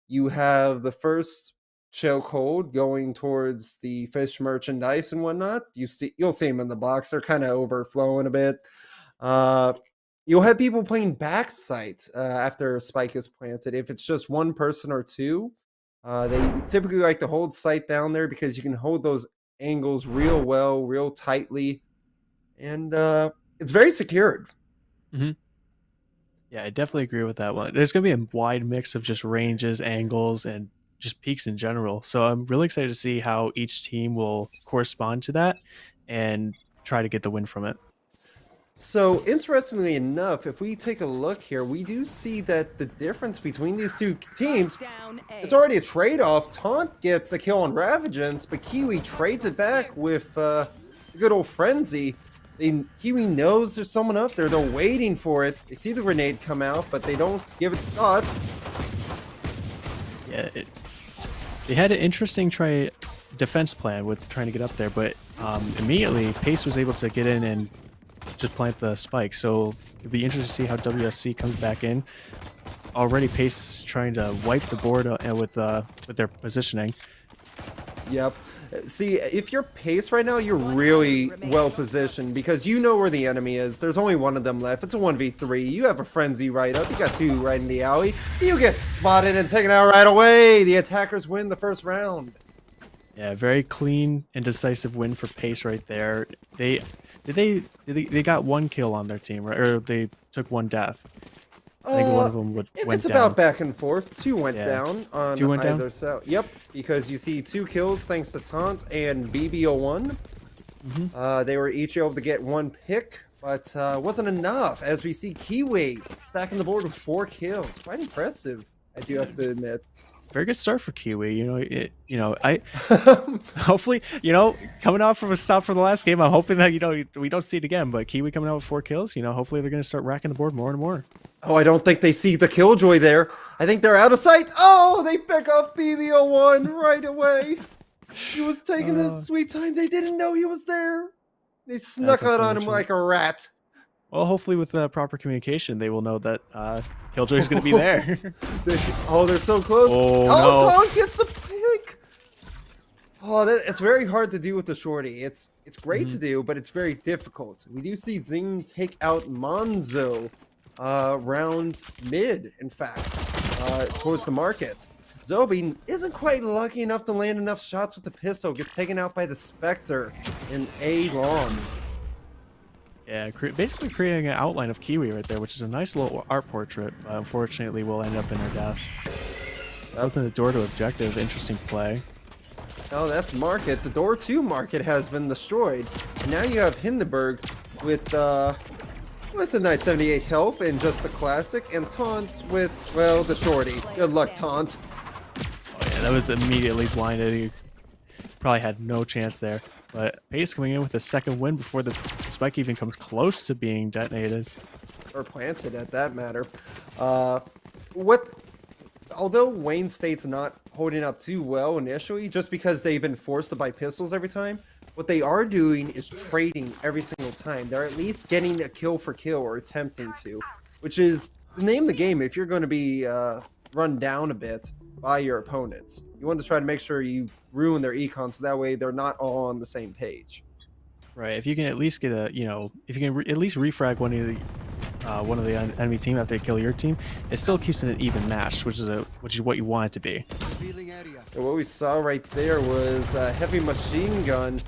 you have the first chokehold going towards the fish merchandise and whatnot. You'll see them in the box. They're kind of overflowing a bit. You'll have people playing back sight after a spike is planted. If it's just one person or two, they typically like to hold sight down there because you can hold those angles real well, real tightly, and it's very secured. Mm-hmm. Yeah, I definitely agree with that one. There's going to be a wide mix of just ranges, angles, and just peaks in general. So I'm really excited to see how each team will correspond to that. and try to get the win from it. So, interestingly enough, if we take a look here, we do see that the difference between these two teams, it's already a trade-off. Taunt gets a kill on Ravagence, but Kiwi trades it back with the good old Frenzy. Kiwi knows there's someone up there. They're waiting for it. They see the grenade come out, but they don't give it a shot. Yeah, they had an interesting defense plan with trying to get up there, but immediately Pace was able to get in and just plant the spike. So it'd be interesting to see how WSC comes back in. Already Pace trying to wipe the board with their positioning. Yep. See, if you're Pace right now, you're really well positioned because you know where the enemy is. There's only one of them left. It's a 1v3. You have a Frenzy right up. You got two right in the alley. You get spotted and taken out right away. The attackers win the first round. Yeah, very clean and decisive win for Pace right there. They got one kill on their team, right? Or they took one death. I think one of them went down. It's about back and forth. Two went down on either side. Yep, because you see 2 kills thanks to Taunt and BB01. They were each able to get 1 pick, but wasn't enough. As we see Kiwi stacking the board with 4 kills. Quite impressive, I do have to admit. Very good start for Kiwi. I hopefully, coming out from a stop for the last game, I'm hoping that we don't see it again. But Kiwi coming out with 4 kills, hopefully they're going to start racking the board more and more. Oh, I don't think they see the Killjoy there. I think they're out of sight. Oh, they pick off BB01 right away. He was taking his sweet time. They didn't know he was there. They snuck out on him like a rat. Well, hopefully with proper communication, they will know that Killjoy's going to be there. They're so close. Oh, no. Taunt gets the pick. Oh, it's very hard to do with the shorty. It's great to do, but it's very difficult. We do see Zing take out Monzo round mid, in fact, towards the market. Zobi isn't quite lucky enough to land enough shots with the pistol. Gets taken out by the Spectre in A long. Yeah, basically creating an outline of Kiwi right there, which is a nice little art portrait, but unfortunately will end up in her death. That was in the door to objective. Interesting play. Oh, that's market. The door to market has been destroyed. And now you have Hindenburg with a nice 78 health and just the classic, and Taunt with, well, the shorty. Good luck, Taunt. Oh yeah, that was immediately blinded. He probably had no chance there. But Pace coming in with a second win before the spike even comes close to being detonated. Or planted, at that matter. Although Wayne State's not holding up too well initially, just because they've been forced to buy pistols every time, what they are doing is trading every single time. They're at least getting a kill for kill, or attempting to, which is the name of the game if you're going to be run down a bit by your opponents. You want to try to make sure you ruin their econ, so that way they're not all on the same page. Right. If you can at least get if you can at least refrag one of the enemy team after they kill your team, it still keeps it an even match, which is what you want it to be. So what we saw right there was a heavy machine gun.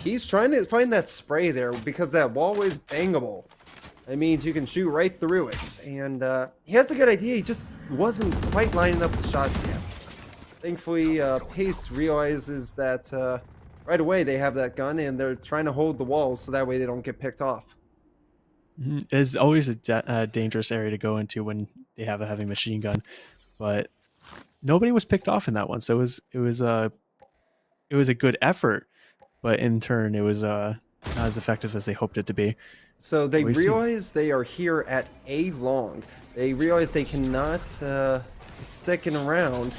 He's trying to find that spray there because that wall is bangable. That means you can shoot right through it. And he has a good idea. He just wasn't quite lining up the shots yet. Thankfully, Pace realizes that right away they have that gun and they're trying to hold the walls so that way they don't get picked off. It's always a dangerous area to go into when they have a heavy machine gun, but nobody was picked off in that one. So it was a good effort, but in turn it was not as effective as they hoped it to be. So they realize they are here at A long. They realize they cannot sticking around.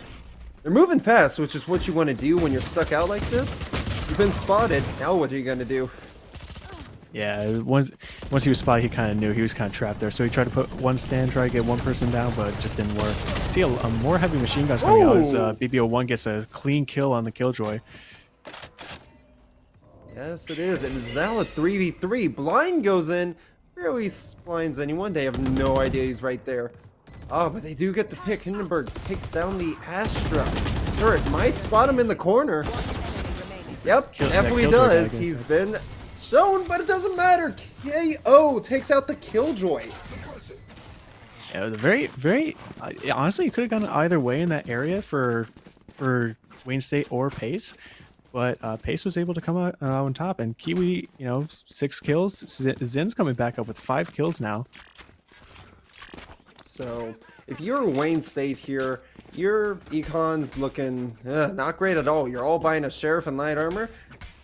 They're moving fast, which is what you want to do when you're stuck out like this. You've been spotted. Now what are you going to do? Yeah, once he was spotted, he kind of knew he was kind of trapped there. So he tried to put one stand, try to get one person down, but it just didn't work. See a more heavy machine guns coming out as BB01 gets a clean kill on the Killjoy. Yes, it is. And it's now a 3v3. Blind goes in, barely blinds anyone. They have no idea he's right there. Oh, but they do get the pick. Hindenburg takes down the Astra. Turret might spot him in the corner. Yep, definitely does. He's been shown, but it doesn't matter. KO takes out the Killjoy. Yeah, it was a very honestly, you could have gone either way in that area for Wayne State or Pace, but Pace was able to come out on top, and Kiwi, 6 kills. Zin's coming back up with 5 kills now. So if you're Wayne State here, your econ's looking not great at all. You're all buying a sheriff and light armor.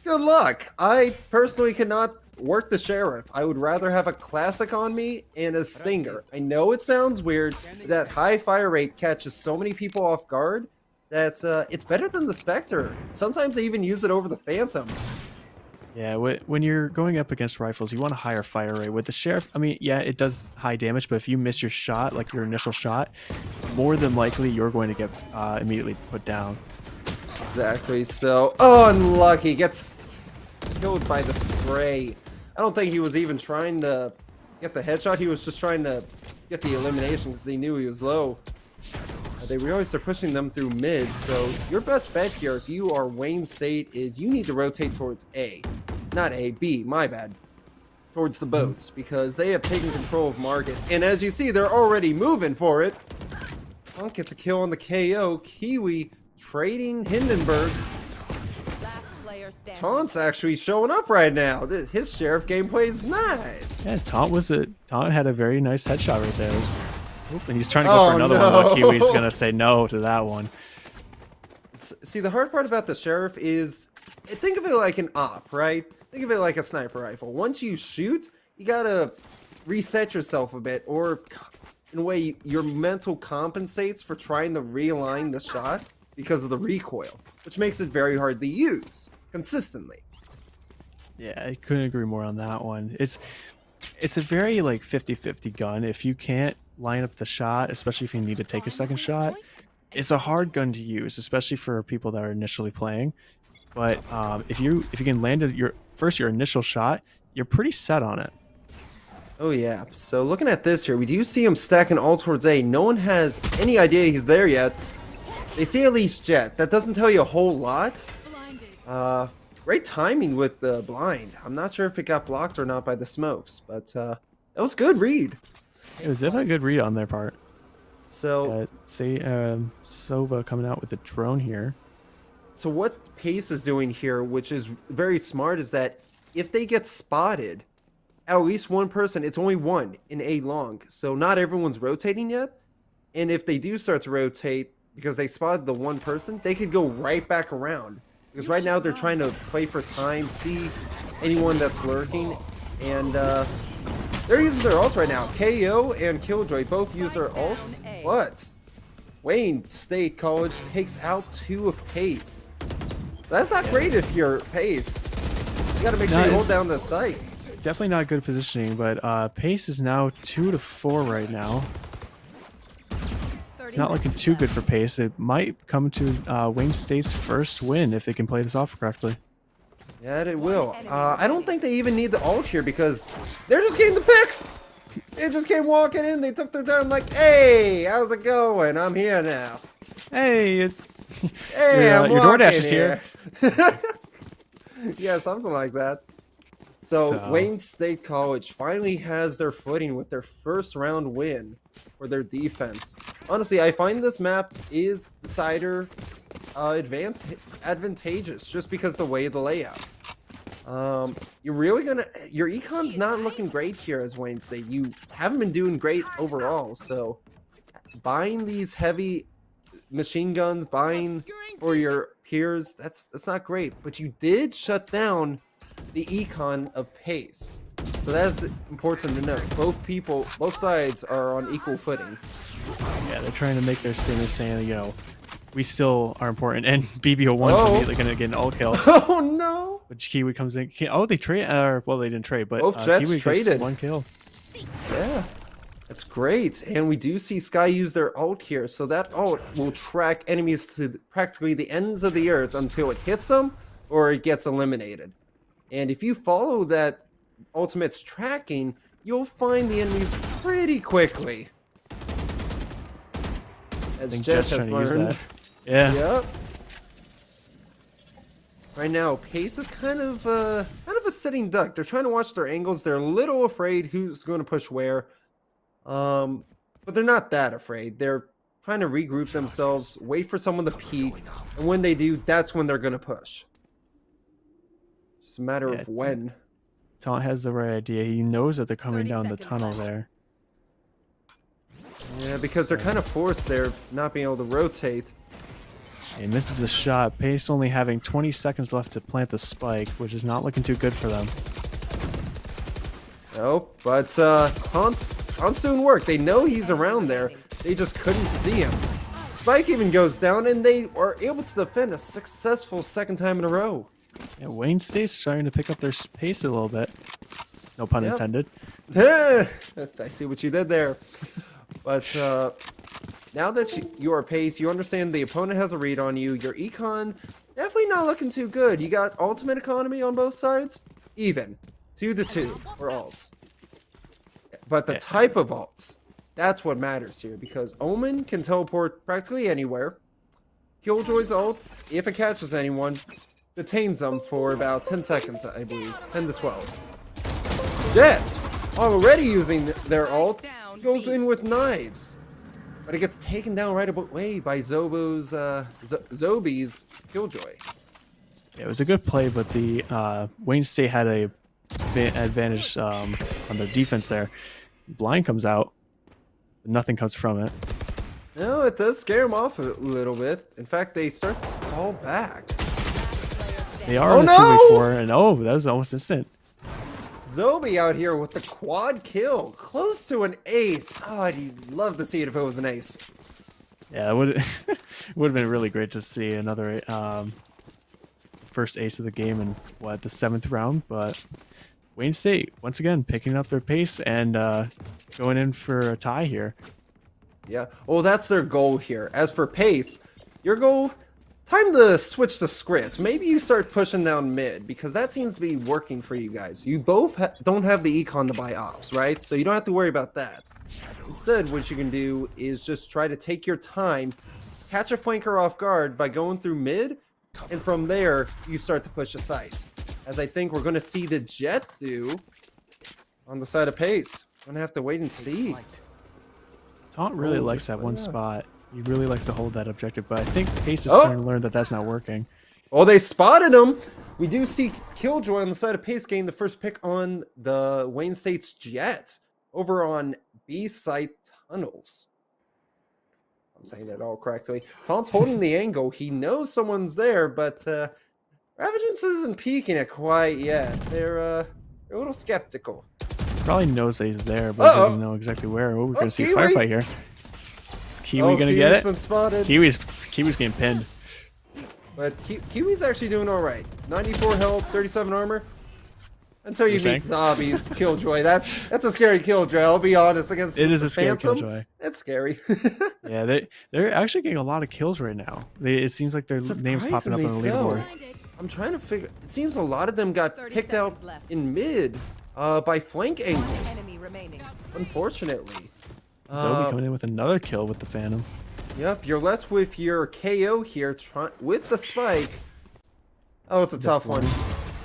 Good luck. I personally cannot work the sheriff. I would rather have a classic on me and a stinger. I know it sounds weird. That high fire rate catches so many people off guard that it's better than the Spectre. Sometimes I even use it over the Phantom. Yeah, when you're going up against rifles, you want a higher fire rate. With the sheriff, I mean, yeah, it does high damage, but if you miss your shot, like your initial shot, more than likely you're going to get immediately put down. Exactly. So unlucky, gets killed by the spray. I don't think he was even trying to get the headshot. He was just trying to get the elimination because he knew he was low. They realized they're pushing them through mid, so your best bet here, if you are Wayne State, is you need to rotate towards A. Not A, B, my bad. Towards the boats, because they have taken control of market. And as you see, they're already moving for it. Punk gets a kill on the KO. Kiwi trading Hindenburg. Taunt's actually showing up right now. His sheriff gameplay is nice. Yeah, Taunt had a very nice headshot right there. And he's trying to go for another one, but Kiwi's going to say no to that one. See, the hard part about the sheriff is, think of it like an op, right? Think of it like a sniper rifle. Once you shoot, you got to reset yourself a bit, or in a way, your mental compensates for trying to realign the shot because of the recoil, which makes it very hard to use consistently. Yeah, I couldn't agree more on that one. It's a very like 50-50 gun. If you can't line up the shot, especially if you need to take a second shot, it's a hard gun to use, especially for people that are initially playing. But if you can land your initial shot, you're pretty set on it. Oh yeah. So looking at this here, we do see him stacking all towards A. No one has any idea he's there yet. They see at least Jet. That doesn't tell you a whole lot. Great timing with the blind. I'm not sure if it got blocked or not by the smokes, but that was good read. It was definitely a good read on their part. So, Sova coming out with the drone here. So what Pace is doing here, which is very smart, is that if they get spotted, at least one person, it's only one in A long, so not everyone's rotating yet. And if they do start to rotate, because they spotted the one person, they could go right back around. Because right now they're trying to play for time, see anyone that's lurking, and they're using their ults right now. KO and Killjoy both use their ults, but Wayne State College takes out 2 of Pace. So that's not great if you're Pace. You gotta make sure you hold down the site. Definitely not good positioning, but Pace is now 2-4 right now. It's not looking too good for Pace. It might come to Wayne State's first win if they can play this off correctly. Yeah, it will. I don't think they even need the ult here because they're just getting the picks. They just came walking in. They took their time like, hey, how's it going? I'm here now. Hey, hey, your DoorDash is here. Yeah, something like that. So Wayne State College finally has their footing with their first round win for their defense. Honestly, I find this map is decider advantageous just because the way the layout. You're really your econ's not looking great here as Wayne State. You haven't been doing great overall, so buying these heavy machine guns, buying for your peers, that's not great. But you did shut down the econ of Pace. So that's important to note. Both sides are on equal footing. Yeah, they're trying to make their statement saying, we still are important, and BBO1's immediately going to get an ult kill. Oh no! But Kiwi comes in. Oh, they trade. Well, they didn't trade, but both Jets Kiwi traded. 1 kill. Yeah, that's great. And we do see Sky use their ult here, so that ult will track enemies to practically the ends of the earth until it hits them or it gets eliminated. And if you follow that ultimate's tracking, you'll find the enemies pretty quickly. As Jet has learned. Yeah. Yep. Right now, Pace is kind of a sitting duck. They're trying to watch their angles. They're a little afraid who's going to push where. But they're not that afraid. They're trying to regroup themselves, wait for someone to peek, and when they do, that's when they're going to push. It's a matter Yeah, of when. Taunt has the right idea. He knows that they're coming 30 down the seconds tunnel left. there. Yeah, because they're kind of forced there, not being able to rotate. He misses the shot. Pace only having 20 seconds left to plant the spike, which is not looking too good for them. No, but Taunt's doing work. They know he's around there. They just couldn't see him. Spike even goes down, and they are able to defend a successful second time in a row. Yeah, Wayne State's trying to pick up their pace a little bit. No pun Yep. intended. I see what you did there. But now that you are pace, you understand the opponent has a read on you. Your econ definitely not looking too good. You got ultimate economy on both sides, even 2-2 for alts. But the type of alts, that's what matters here, because Omen can teleport practically anywhere. Killjoy's ult, if it catches anyone, detains them for about 10 seconds, I believe, 10 to 12. Jet, already using their ult, goes in with knives, but it gets taken down right away by Zoby's Killjoy. Yeah, it was a good play, but the Wayne State had a advantage on their defense there. Blind comes out, but nothing comes from it. No, it does scare them off a little bit. In fact, they start to fall back. They are on the 2v4, and that was almost instant. Zoby out here with the quad kill, close to an ace. Oh, I'd love to see it if it was an ace. Yeah, it would have been really great to see another first ace of the game in the 7th round. But Wayne State once again picking up their pace and going in for a tie here. Yeah, well, that's their goal here. As for pace, your goal. Time to switch the script. Maybe you start pushing down mid, because that seems to be working for you guys. You both don't have the econ to buy ops, right? So you don't have to worry about that. Instead, what you can do is just try to take your time, catch a flanker off guard by going through mid, and from there, you start to push a site. As I think we're going to see the Jet do on the side of pace. Going to have to wait and see. Taunt really likes that one spot. He really likes to hold that objective, but I think Pace is starting to learn that that's not working. Oh, they spotted him. We do see Killjoy on the side of Pace getting the first pick on the Wayne State's Jet over on B site tunnels. I'm saying that all correctly. Taunt's holding the angle. He knows someone's there, but Ravagens isn't peeking it quite yet. They're a little skeptical. Probably knows that he's there, but doesn't know exactly where. Oh, we're going to see a firefight here. Kiwi gonna get it? Been spotted. Kiwi's getting pinned. But Kiwi's actually doing all right. 94 health, 37 armor. Until you meet Zombies Killjoy. That's a scary Killjoy. I'll be honest. Against it is a scary Phantom, Killjoy. It's scary. Yeah, they're actually getting a lot of kills right now. It seems like their names popping up on the leaderboard. I'm trying to figure. It seems a lot of them got picked out in mid by flank angles. Unfortunately. Zoby coming in with another kill with the Phantom. Yep, you're left with your KO here with the spike. Oh, it's a tough one.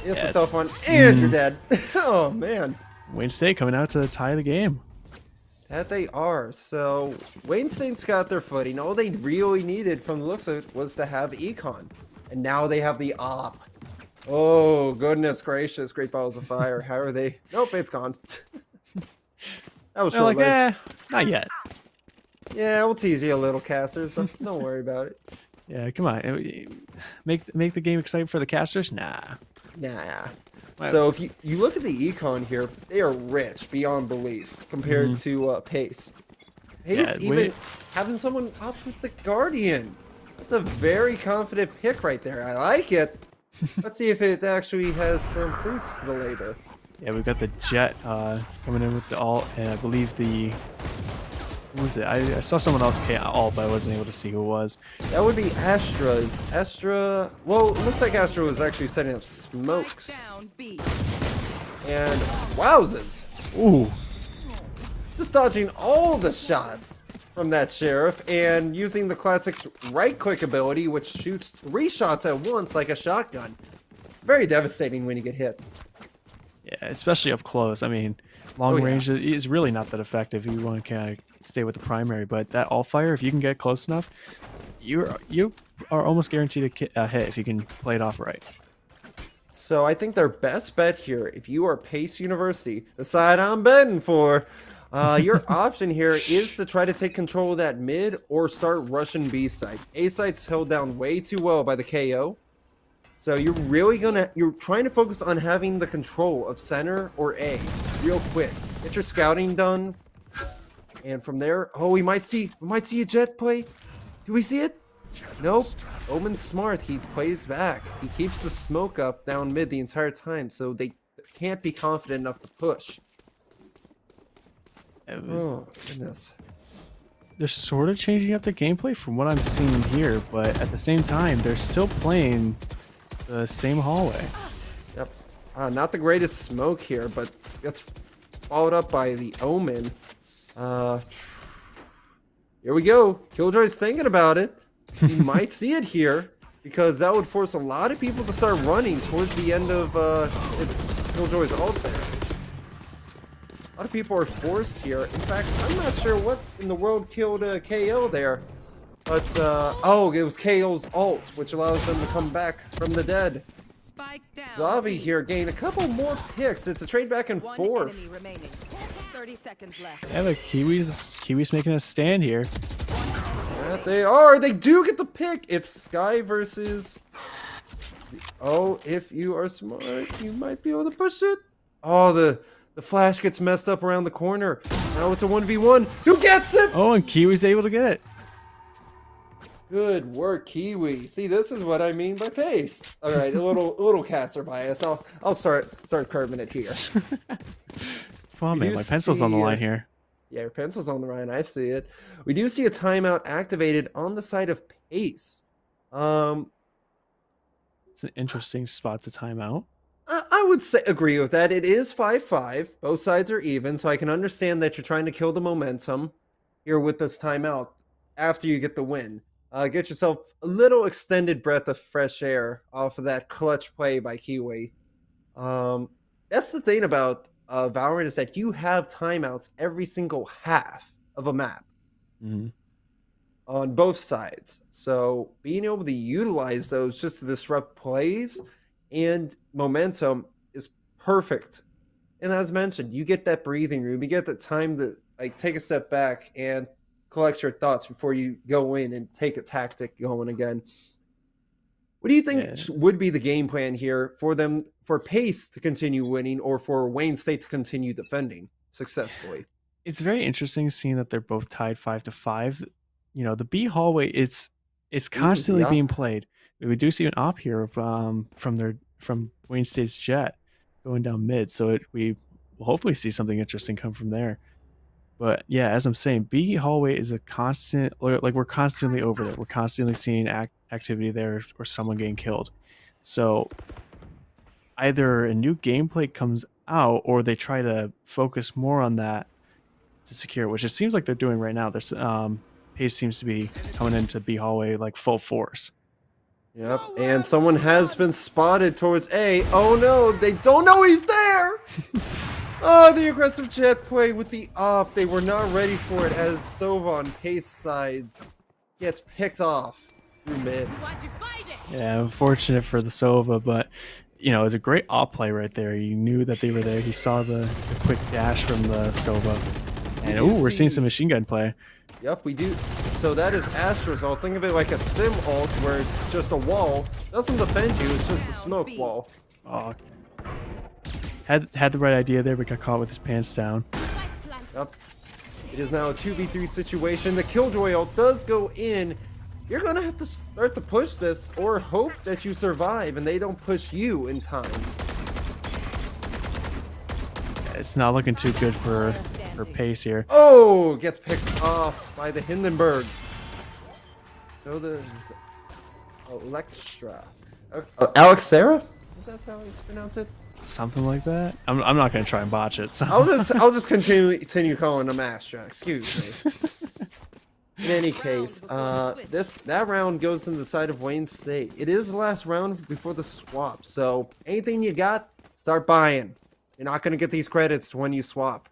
It's a tough one. And you're dead. Oh, man. Wayne State coming out to tie the game. That they are. So, Wayne State's got their footing. All they really needed from the looks of it was to have econ. And now they have the op. Oh, goodness gracious. Great balls of fire. How are they? Nope, it's gone. That was short lived. Not yet. Yeah, we'll tease you a little, casters. Don't worry about it. Yeah, come on. Make the game exciting for the casters? Nah. Nah. So if you look at the econ here, they are rich beyond belief compared to Pace. Pace even having someone up with the Guardian. That's a very confident pick right there. I like it. Let's see if it actually has some fruits to the labor. Yeah, we've got the Jet coming in with the ult, and I believe the... Who was it? I saw someone else ult, but I wasn't able to see who it was. That would be Astra's. Astra... Well, it looks like Astra was actually setting up smokes. And wowzers. Ooh. Just dodging all the shots from that Sheriff and using the classic's right-click ability, which shoots 3 shots at once like a shotgun. It's very devastating when you get hit. Yeah, especially up close. I mean, long range is really not that effective. You want to kind of stay with the primary, but that all fire, if you can get close enough, you are almost guaranteed a hit if you can play it off right. So I think their best bet here, if you are Pace University, the side I'm betting for, your option here is to try to take control of that mid or start rushing B side. A side's held down way too well by the KO. So you're trying to focus on having the control of center or A real quick. Get your scouting done. And from there, we might see a jet play. Do we see it? Nope. Omen's smart. He plays back. He keeps the smoke up down mid the entire time, so they can't be confident enough to push. Oh, goodness. They're sort of changing up the gameplay from what I'm seeing here, but at the same time, they're still playing the same hallway. Yep. Not the greatest smoke here, but gets followed up by the Omen. Here we go. Killjoy's thinking about it. He might see it here, because that would force a lot of people to start running towards the end of its Killjoy's ult there. A lot of people are forced here. In fact, I'm not sure what in the world killed KO there. But, it was KO's ult, which allows them to come back from the dead. Zabi here gained a couple more picks. It's a trade back and forth. 30 seconds left. Yeah, but Kiwi's making a stand here. Yeah, they are. They do get the pick. It's Sky versus... Oh, if you are smart, you might be able to push it. Oh, the flash gets messed up around the corner. Now it's a 1v1. Who gets it? Oh, and Kiwi's able to get it. Good work, Kiwi. See, this is what I mean by pace. All right, a little caster bias. I'll start curving it here. Come on, man. My pencil's on the line here. Yeah, your pencil's on the line. I see it. We do see a timeout activated on the side of pace. It's an interesting spot to timeout. I would agree with that. It is 5-5. Both sides are even, so I can understand that you're trying to kill the momentum here with this timeout after you get the win. Get yourself a little extended breath of fresh air off of that clutch play by Kiwi. That's the thing about Valorant, is that you have timeouts every single half of a map on both sides. So being able to utilize those just to disrupt plays and momentum is perfect. And as mentioned, you get that breathing room. You get the time to take a step back and collect your thoughts before you go in and take a tactic going again. What do you think would be the game plan here for Pace to continue winning, or for Wayne State to continue defending successfully? It's very interesting seeing that they're both tied 5-5. You know, the B hallway it's constantly being played. We do see an op here from Wayne State's jet going down mid, so we will hopefully see something interesting come from there. But yeah, as I'm saying, B hallway is a constant, like we're constantly over there. We're constantly seeing activity there or someone getting killed. So either a new gameplay comes out or they try to focus more on that to secure, which it seems like they're doing right now. There's Pace seems to be coming into B hallway like full force. Yep, and someone has been spotted towards A. Oh no, they don't know he's there! Oh, the aggressive jet play with the op. They were not ready for it, as Sova on Pace sides gets picked off through mid. Yeah, unfortunate for the Sova, but you know, it was a great op play right there. You knew that they were there. He saw the quick dash from the Sova. And we're seeing some machine gun play. Yep, we do. So that is Astra's ult. Think of it like a sim ult where it's just a wall. Doesn't defend you, it's just a smoke wall. Oh. Had the right idea there, but got caught with his pants down. Yep. It is now a 2v3 situation. The Killjoy ult does go in. You're going to have to start to push this or hope that you survive and they don't push you in time. It's not looking too good for Pace here. Oh, gets picked off by the Hindenburg. So there's Electra. Alex Sarah? Is that how you pronounce it? Something like that. I'm not gonna try and botch it. So. I'll just continue calling them Astra. Excuse me. In any case, that round goes in the side of Wayne State. It is the last round before the swap, so anything you got, start buying. You're not gonna get these credits when you swap.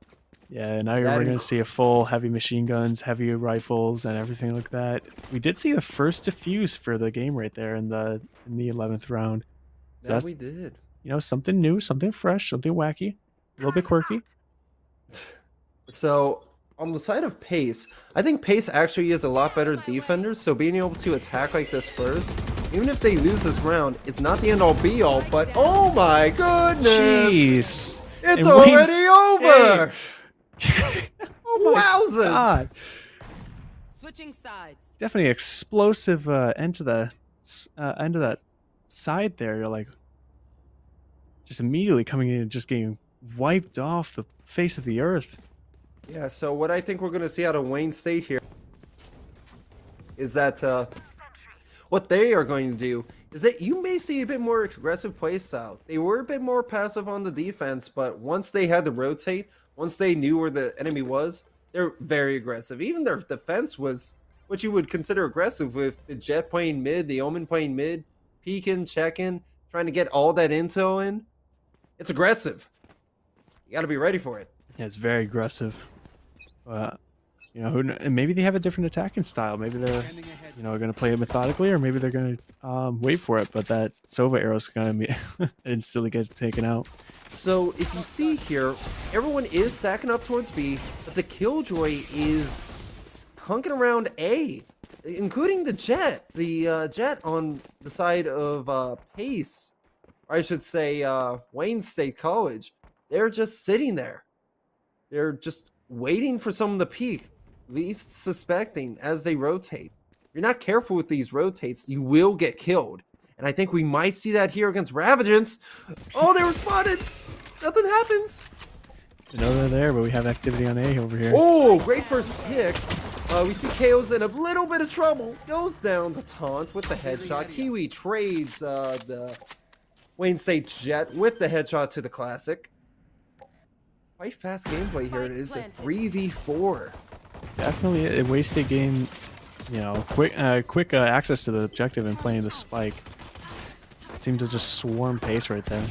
Yeah, now we're going to see a full heavy machine guns, heavy rifles, and everything like that. We did see the first defuse for the game right there in the 11th round. So yeah, we did. you know, something new, something fresh, something wacky, a little bit quirky. So on the side of Pace, I think Pace actually is a lot better defender. So being able to attack like this first, even if they lose this round, it's not the end all be all. But oh my goodness, Jeez, it's and already over. Oh Wowzers! God. Switching sides. Definitely explosive end to that side there. You're like just immediately coming in and just getting wiped off the face of the earth. Yeah, so what I think we're going to see out of Wayne State here is that what they are going to do is that you may see a bit more aggressive play style. They were a bit more passive on the defense, but once they had to rotate, once they knew where the enemy was, they're very aggressive. Even their defense was what you would consider aggressive, with the Jet playing mid, the Omen playing mid, peeking, checking, trying to get all that intel in. It's aggressive. You got to be ready for it. Yeah, it's very aggressive. You know, and maybe they have a different attacking style. Maybe they're, you know, going to play it methodically, or maybe they're going to wait for it. But that Sova arrow is going to be instantly get taken out. So if you see here, everyone is stacking up towards B, but the Killjoy is hunking around A, including the Jet. The Jet on the side of Pace, or I should say Wayne State College. They're just sitting there. They're just waiting for someone to peek, least suspecting as they rotate. If you're not careful with these rotates, you will get killed. And I think we might see that here against Ravagents. Oh, they were spotted. Nothing happens. I know they're there, but we have activity on A over here. Oh, great first pick. We see KO's in a little bit of trouble. Goes down to Taunt with the headshot. Kiwi trades the Wayne State Jet with the headshot to the Classic. Quite fast gameplay here. It is a 3v4. Definitely a wasted game. You know, quick access to the objective and playing the spike. It seemed to just swarm Pace right there.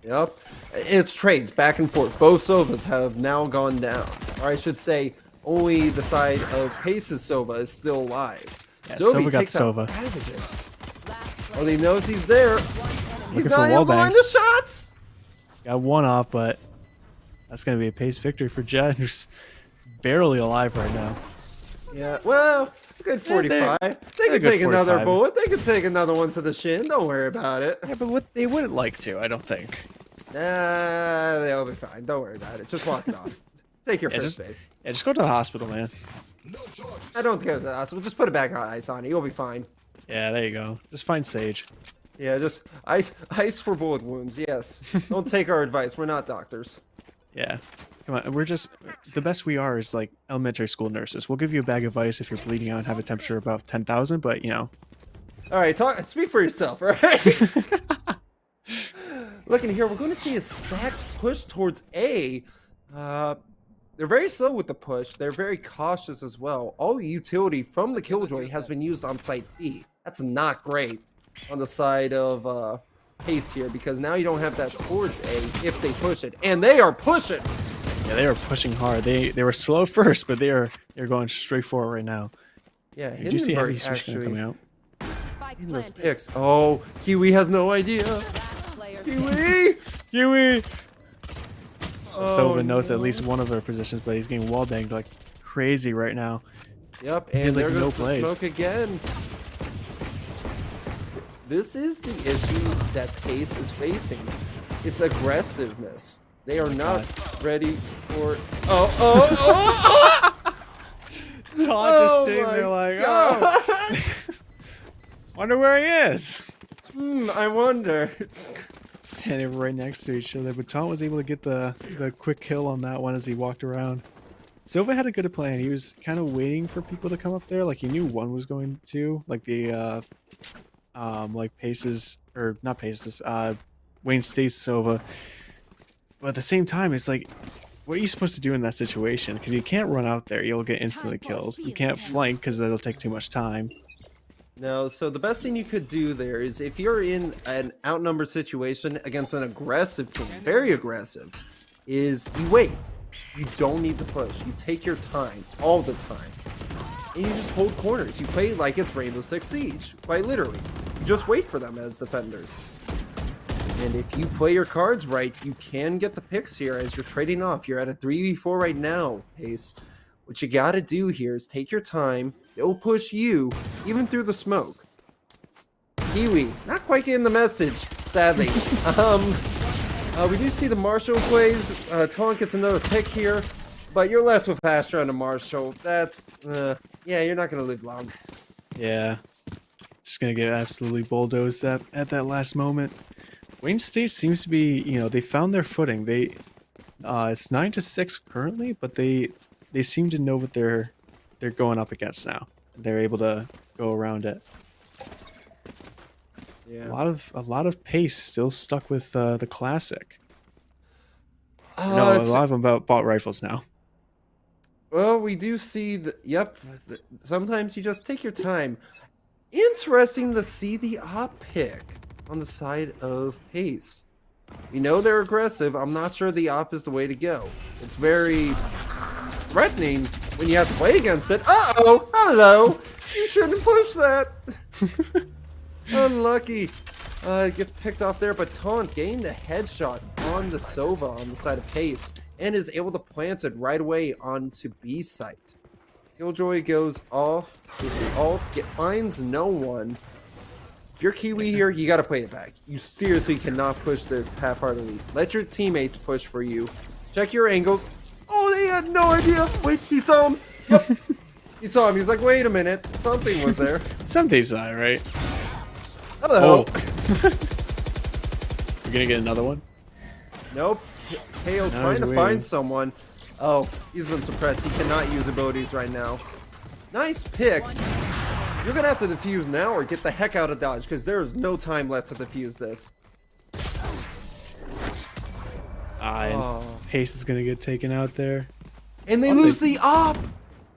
Yep. It's trades back and forth. Both Sovas have now gone down. Or I should say, only the side of Pace's Sova is still alive. Yeah, Zobi Sova got takes out Sova. Ravagents. Oh, he knows he's there. He's Looking not for able wall to line bangs. the shots. Got one off, but that's going to be a Pace victory for Jet, who's barely alive right now. Yeah, well, good 45. They could take another bullet. They could take another one to the shin. Don't worry about it. Yeah, but they wouldn't like to, I don't think. Nah, they'll be fine. Don't worry about it. Just walk it off. Take your first base. Yeah, just go to the hospital, man. I don't go to the hospital. Just put it back on ice on it. You'll be fine. Yeah, there you go. Just find Sage. Yeah, just ice for bullet wounds. Yes. Don't take our advice. We're not doctors. Yeah. Come on, we're just, the best we are is like elementary school nurses. We'll give you a bag of ice if you're bleeding out and have a temperature above 10,000, but you know. All right, speak for yourself, all right? Looking here, we're going to see a stacked push towards A. They're very slow with the push. They're very cautious as well. All utility from the Killjoy has been used on site B. That's not great on the side of Pace here, because now you don't have that towards A if they push it. And they are pushing! Yeah, they are pushing hard. They were slow first, but they're going straight forward right now. Yeah, did you see heavy Hindenburg switch coming out? In those picks. Oh, Kiwi has no idea. Kiwi! Kiwi! Oh, Sylvan knows at least one of their positions, but he's getting wall banged like crazy right now. Yep, He and has, there like, goes no the plays. smoke again. This is the issue that Pace is facing. It's aggressiveness. They are not ready for. Todd just sitting there like, oh. Wonder where he is. I wonder. Standing right next to each other, but Tom was able to get the quick kill on that one as he walked around. Silva had a good plan. He was kind of waiting for people to come up there. Like he knew one was going to, like the like Paces, or not Paces, Wayne State Silva. But at the same time, it's like, what are you supposed to do in that situation? Because you can't run out there. You'll get instantly killed. You can't flank because that'll take too much time. No, so the best thing you could do there is if you're in an outnumbered situation against an aggressive team, very aggressive, is you wait. You don't need to push. You take your time all the time. And you just hold corners. You play like it's Rainbow Six Siege, quite literally. You just wait for them as defenders. And if you play your cards right, you can get the picks here as you're trading off. You're at a 3v4 right now, Pace. What you gotta do here is take your time. They'll push you, even through the smoke. Kiwi, not quite getting the message, sadly. We do see the Marshall plays. Taunt gets another pick here, but you're left with Astra and a Marshall. That's, yeah, you're not gonna live long. Yeah. Just gonna get absolutely bulldozed at that last moment. Wayne State seems to be, they found their footing. It's 9-6 currently, but they seem to know what they're going up against now. They're able to go around it. Yeah. A lot of pace still stuck with the classic. No, a lot of them bought rifles now. Well, we do see yep. Sometimes you just take your time. Interesting to see the op pick on the side of Pace. We know they're aggressive. I'm not sure the op is the way to go. It's very threatening when you have to play against it. Uh-oh! Hello! You shouldn't push that! Unlucky. It gets picked off there, but Taunt gained a headshot on the Sova on the side of Pace and is able to plant it right away onto B site. Killjoy goes off with the ult, finds no one. If you're Kiwi here, you gotta play it back. You seriously cannot push this half-heartedly. Let your teammates push for you. Check your angles. Oh, they had no idea. Wait, he saw him. Yep. He saw him. He's like, wait a minute. Something was there. Something's not right. Hello. Oh. You're gonna get another one? Nope. Kale trying to find someone. Oh, he's been suppressed. He cannot use abilities right now. Nice pick. You're gonna have to defuse now or get the heck out of dodge because there is no time left to defuse this. And Pace is gonna get taken out there. And they lose the op.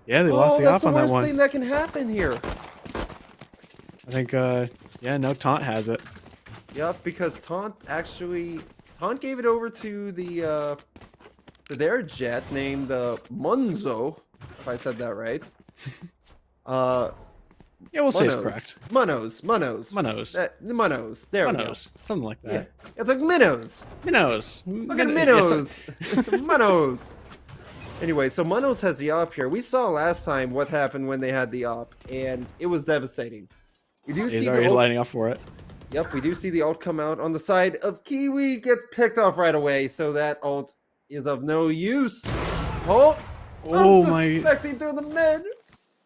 Yeah, they lost the op on that one. That's the worst thing that can happen here. I think, yeah, no, Taunt has it. Yep, because Taunt gave it over to their jet named Munzo, if I said that right. Yeah, we'll say it's correct. Munoz. Munoz. There we go. Something like that. Yeah. It's like minnows. Minnows. Look at minnows. Munoz. Anyway, so Munoz has the op here. We saw last time what happened when they had the op, and it was devastating. We do see He's already lining up for it. Yep, we do see the ult come out on the side of Kiwi, gets picked off right away, so that ult is of no use. Oh, unsuspecting through the mid.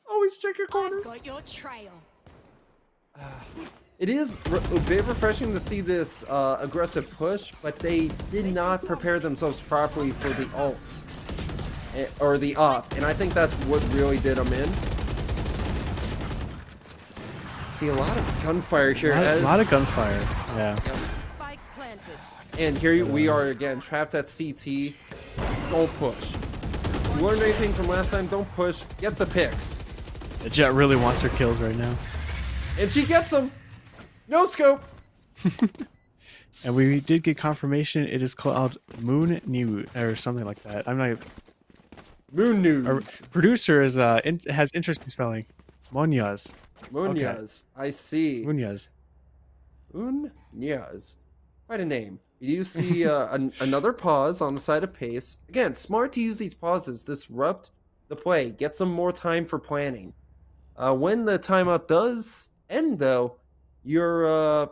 Always check your corners. I've got your trail. It is a bit refreshing to see this aggressive push, but they did not prepare themselves properly for the ults or the op, and I think that's what really did them in. See a lot of gunfire here. A lot of gunfire. Yeah. Spike planted. And here we are again, trapped at CT. Don't push. If you learned anything from last time, don't push. Get the picks. The Jet really wants her kills right now. And she gets them. No scope. And we did get confirmation. It is called Moon News or something like that. I'm not. Moon News. Our producer is has interesting spelling. Munoz. Munoz. Okay. I see. Munoz. Munoz. Quite a name. You see another pause on the side of Pace. Again, smart to use these pauses. Disrupt the play. Get some more time for planning. When the timeout does end, though, your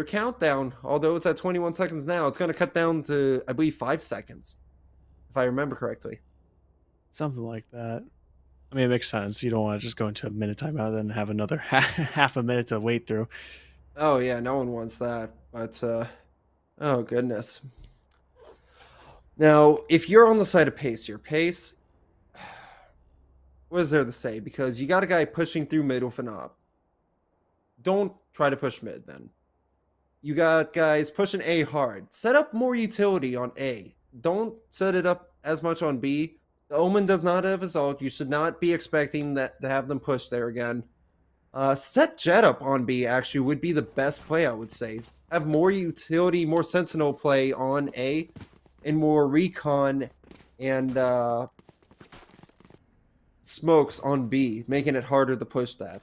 countdown, although it's at 21 seconds now, it's going to cut down to, I believe, 5 seconds, if I remember correctly. Something like that. I mean, it makes sense. You don't want to just go into a minute timeout and then have another half a minute to wait through. Oh, yeah, no one wants that. But, oh, goodness. Now, if you're on the side of Pace, your Pace, what is there to say? Because you got a guy pushing through mid with an op. Don't try to push mid, then. You got guys pushing A hard. Set up more utility on A. Don't set it up as much on B. The Omen does not have his ult. You should not be expecting that to have them push there again. Set Jet up on B, actually, would be the best play, I would say. Have more utility, more Sentinel play on A, and more recon and smokes on B, making it harder to push that.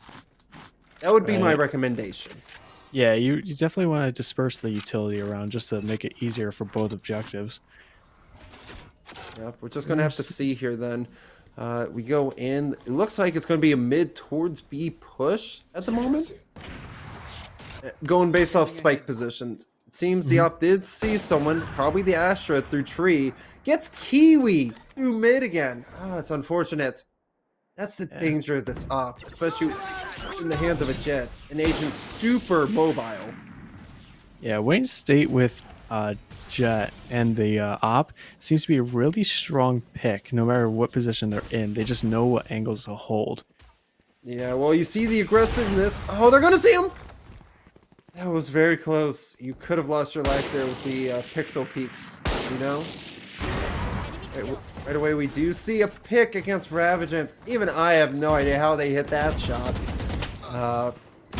That would be my recommendation. Yeah, you definitely want to disperse the utility around just to make it easier for both objectives. Yep, we're just gonna have to see here then. We go in. It looks like it's gonna be a mid towards B push at the moment. Going based off spike position. It seems the op did see someone, probably the Astra through tree. Gets Kiwi through mid again. Oh, it's unfortunate. That's the danger of this op, especially in the hands of a Jet. An agent super mobile. Yeah, Wayne State with Jet and the op seems to be a really strong pick no matter what position they're in. They just know what angles to hold. Yeah, well, you see the aggressiveness. Oh, they're going to see him. That was very close. You could have lost your life there with the pixel peaks, you know? Right away, we do see a pick against Ravagents. Even I have no idea how they hit that shot.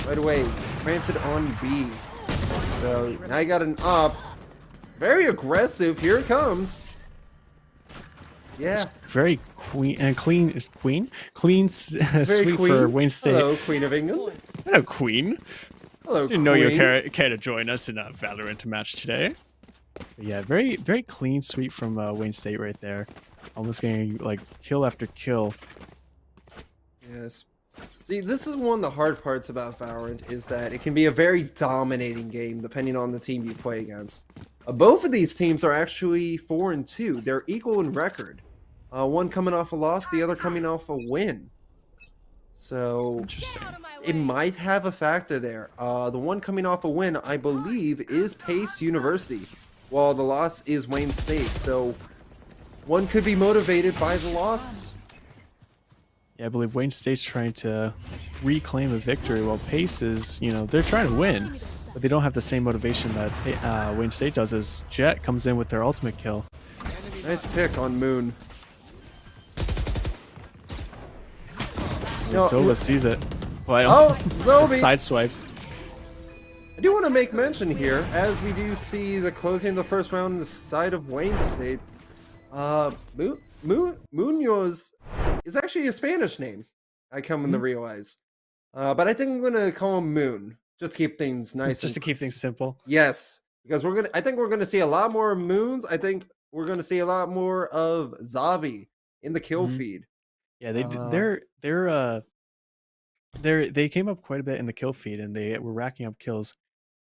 Right away, planted on B. So now you got an up. Very aggressive. Here it comes. Yeah. Very clean sweep queen. for Wayne State. Hello, Queen of England. Hello, Queen. Hello, Didn't know you Queen. care to join us in a Valorant match today. But yeah, very clean sweep from Wayne State right there. Almost getting like kill after kill. Yes. See, this is one of the hard parts about Valorant is that it can be a very dominating game depending on the team you play against. Both of these teams are actually 4-2. They're equal in record. One coming off a loss, the other coming off a win. So interesting. It might have a factor there. The one coming off a win, I believe, is Pace University, while the loss is Wayne State. So one could be motivated by the loss. Yeah, I believe Wayne State's trying to reclaim a victory, while Pace is, they're trying to win, but they don't have the same motivation that Wayne State does as Jet comes in with their ultimate kill. Nice pick on Moon. Zola sees it. Oh, Zobi! Sideswiped. I do want to make mention here, as we do see the closing of the first round on the side of Wayne State. Munoz is actually a Spanish name, I come to realize. But I think I'm going to call him Moon, just to keep things nice. Just to keep things simple. Yes, because I think we're going to see a lot more Moons. I think we're going to see a lot more of Zabi in the kill feed. Yeah, they came up quite a bit in the kill feed, and they were racking up kills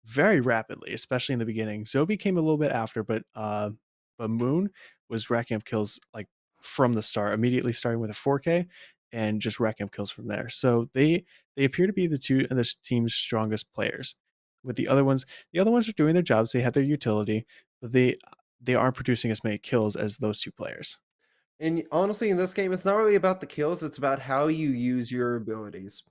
very rapidly, especially in the beginning. Zobi came a little bit after, but Moon was racking up kills like from the start, immediately starting with a 4K and just racking up kills from there. So they appear to be the team's strongest players. With the other ones are doing their jobs. They have their utility, but they aren't producing as many kills as those two players. And honestly, in this game, it's not really about the kills. It's about how you use your abilities.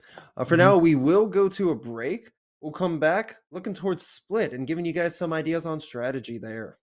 For now, we will go to a break. We'll come back looking towards Split and giving you guys some ideas on strategy there.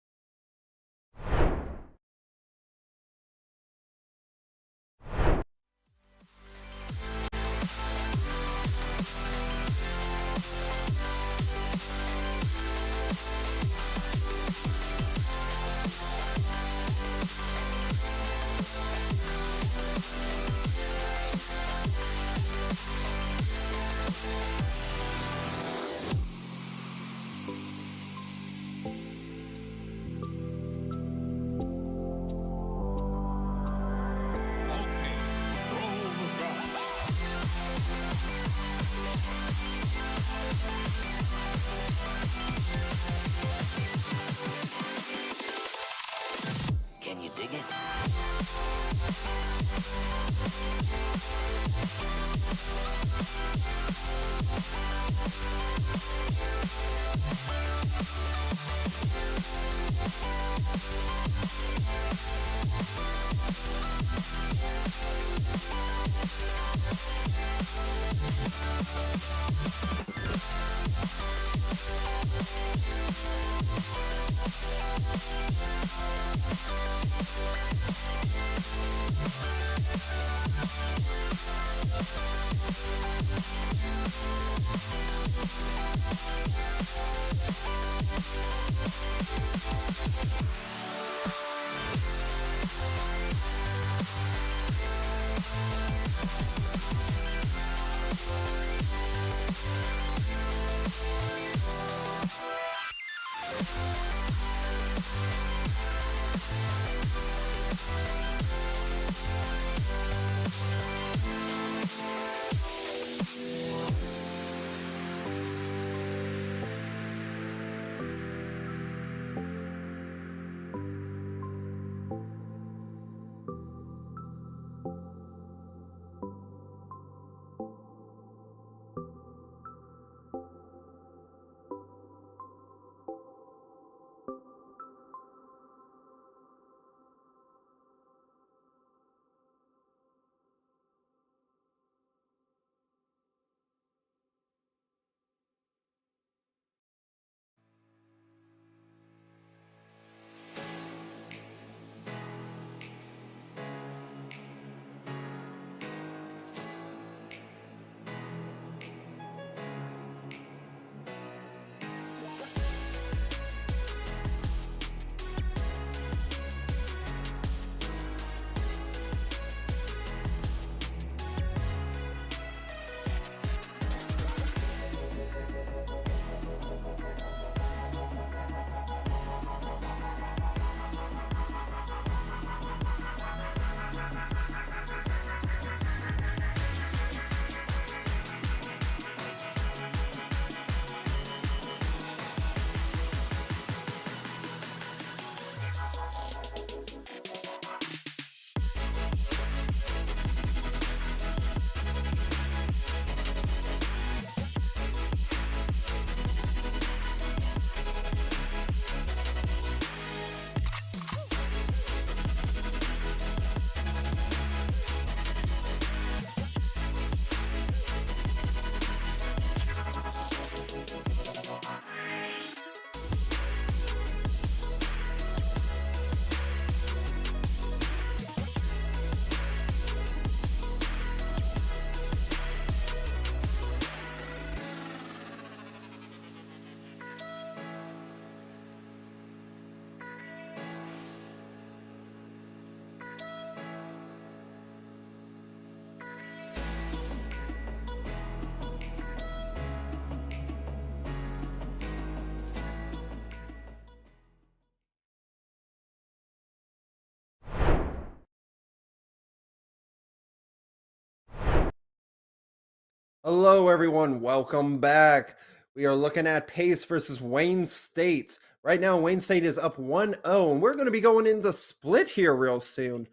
Hello, everyone. Welcome back. We are looking at Pace versus Wayne State. Right now, Wayne State is up 1-0, and we're going to be going into split here real soon.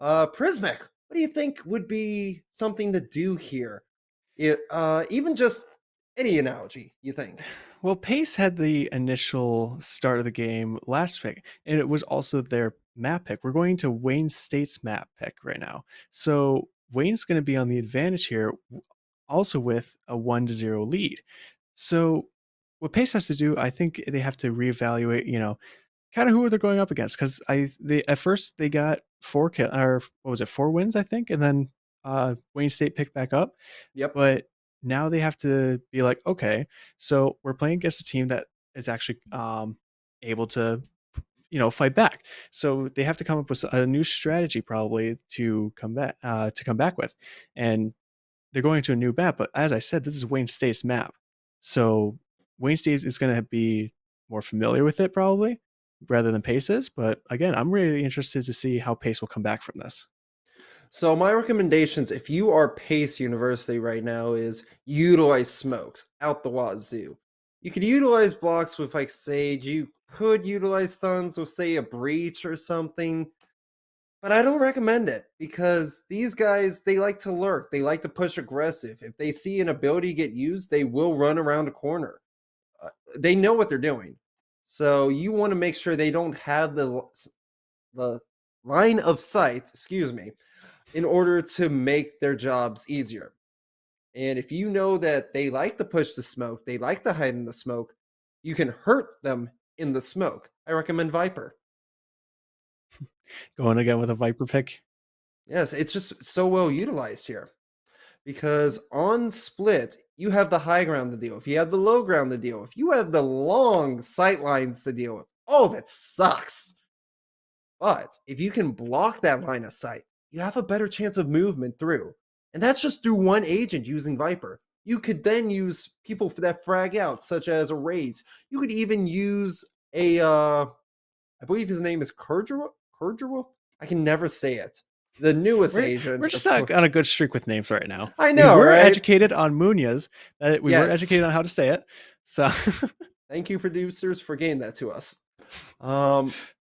Prismic, what do you think would be something to do here? Even just any analogy, you think? Well, Pace had the initial start of the game last pick, and it was also their map pick. We're going to Wayne State's map pick right now. So Wayne's going to be on the advantage here, also with a 1-0 lead. So what Pace has to do, I think they have to reevaluate, kind of who they're going up against. Because at first they got 4 wins, I think, and then Wayne State picked back up. Yep. But now they have to be like, okay, so we're playing against a team that is actually able to, fight back. So they have to come up with a new strategy probably to come back with, and they're going to a new map. But as I said, this is Wayne State's map, so Wayne State is going to be more familiar with it probably rather than Pace is. But again, I'm really interested to see how Pace will come back from this. So my recommendations, if you are Pace University right now, is utilize smokes out the wazoo. You could utilize blocks with like Sage. You could utilize stuns with, say, a Breach or something. But I don't recommend it because these guys, they like to lurk. They like to push aggressive. If they see an ability get used, they will run around a corner. They know what they're doing. So you want to make sure they don't have the line of sight, in order to make their jobs easier. And if you know that they like to push the smoke, they like to hide in the smoke, you can hurt them in the smoke. I recommend Viper. Going again with a Viper pick. Yes, it's just so well utilized here. Because on split, you have the high ground to deal with. You have the low ground to deal with. You have the long sight lines to deal with. All of it sucks. But if you can block that line of sight, you have a better chance of movement through. And that's just through one agent using Viper. You could then use people for that frag out, such as a Raze. You could even use I believe his name is Kurgerwa? I can never say it. The newest agent. We're just on a good streak with names right now. I know, we're right? educated on Munoz. We were educated on how to say it. So thank you, producers, for getting that to us.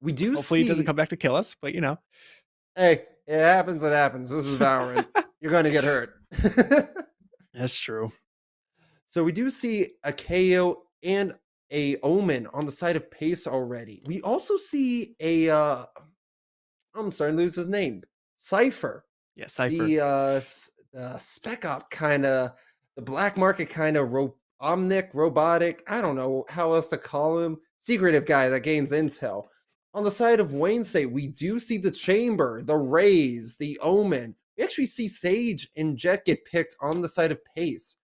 We do hopefully he doesn't come back to kill us, but Hey, it happens. It happens. This is Valorant. You're going to get hurt. That's true. So we do see a KO and a Omen on the side of Pace already. We also see a I'm starting to lose his name. Cypher. Yeah, Cypher. The spec op kind of, the black market kind of robotic. I don't know how else to call him. Secretive guy that gains intel. On the side of Wayne State, we do see the Chamber, the Raze, the Omen. We actually see Sage and Jet get picked on the side of Pace.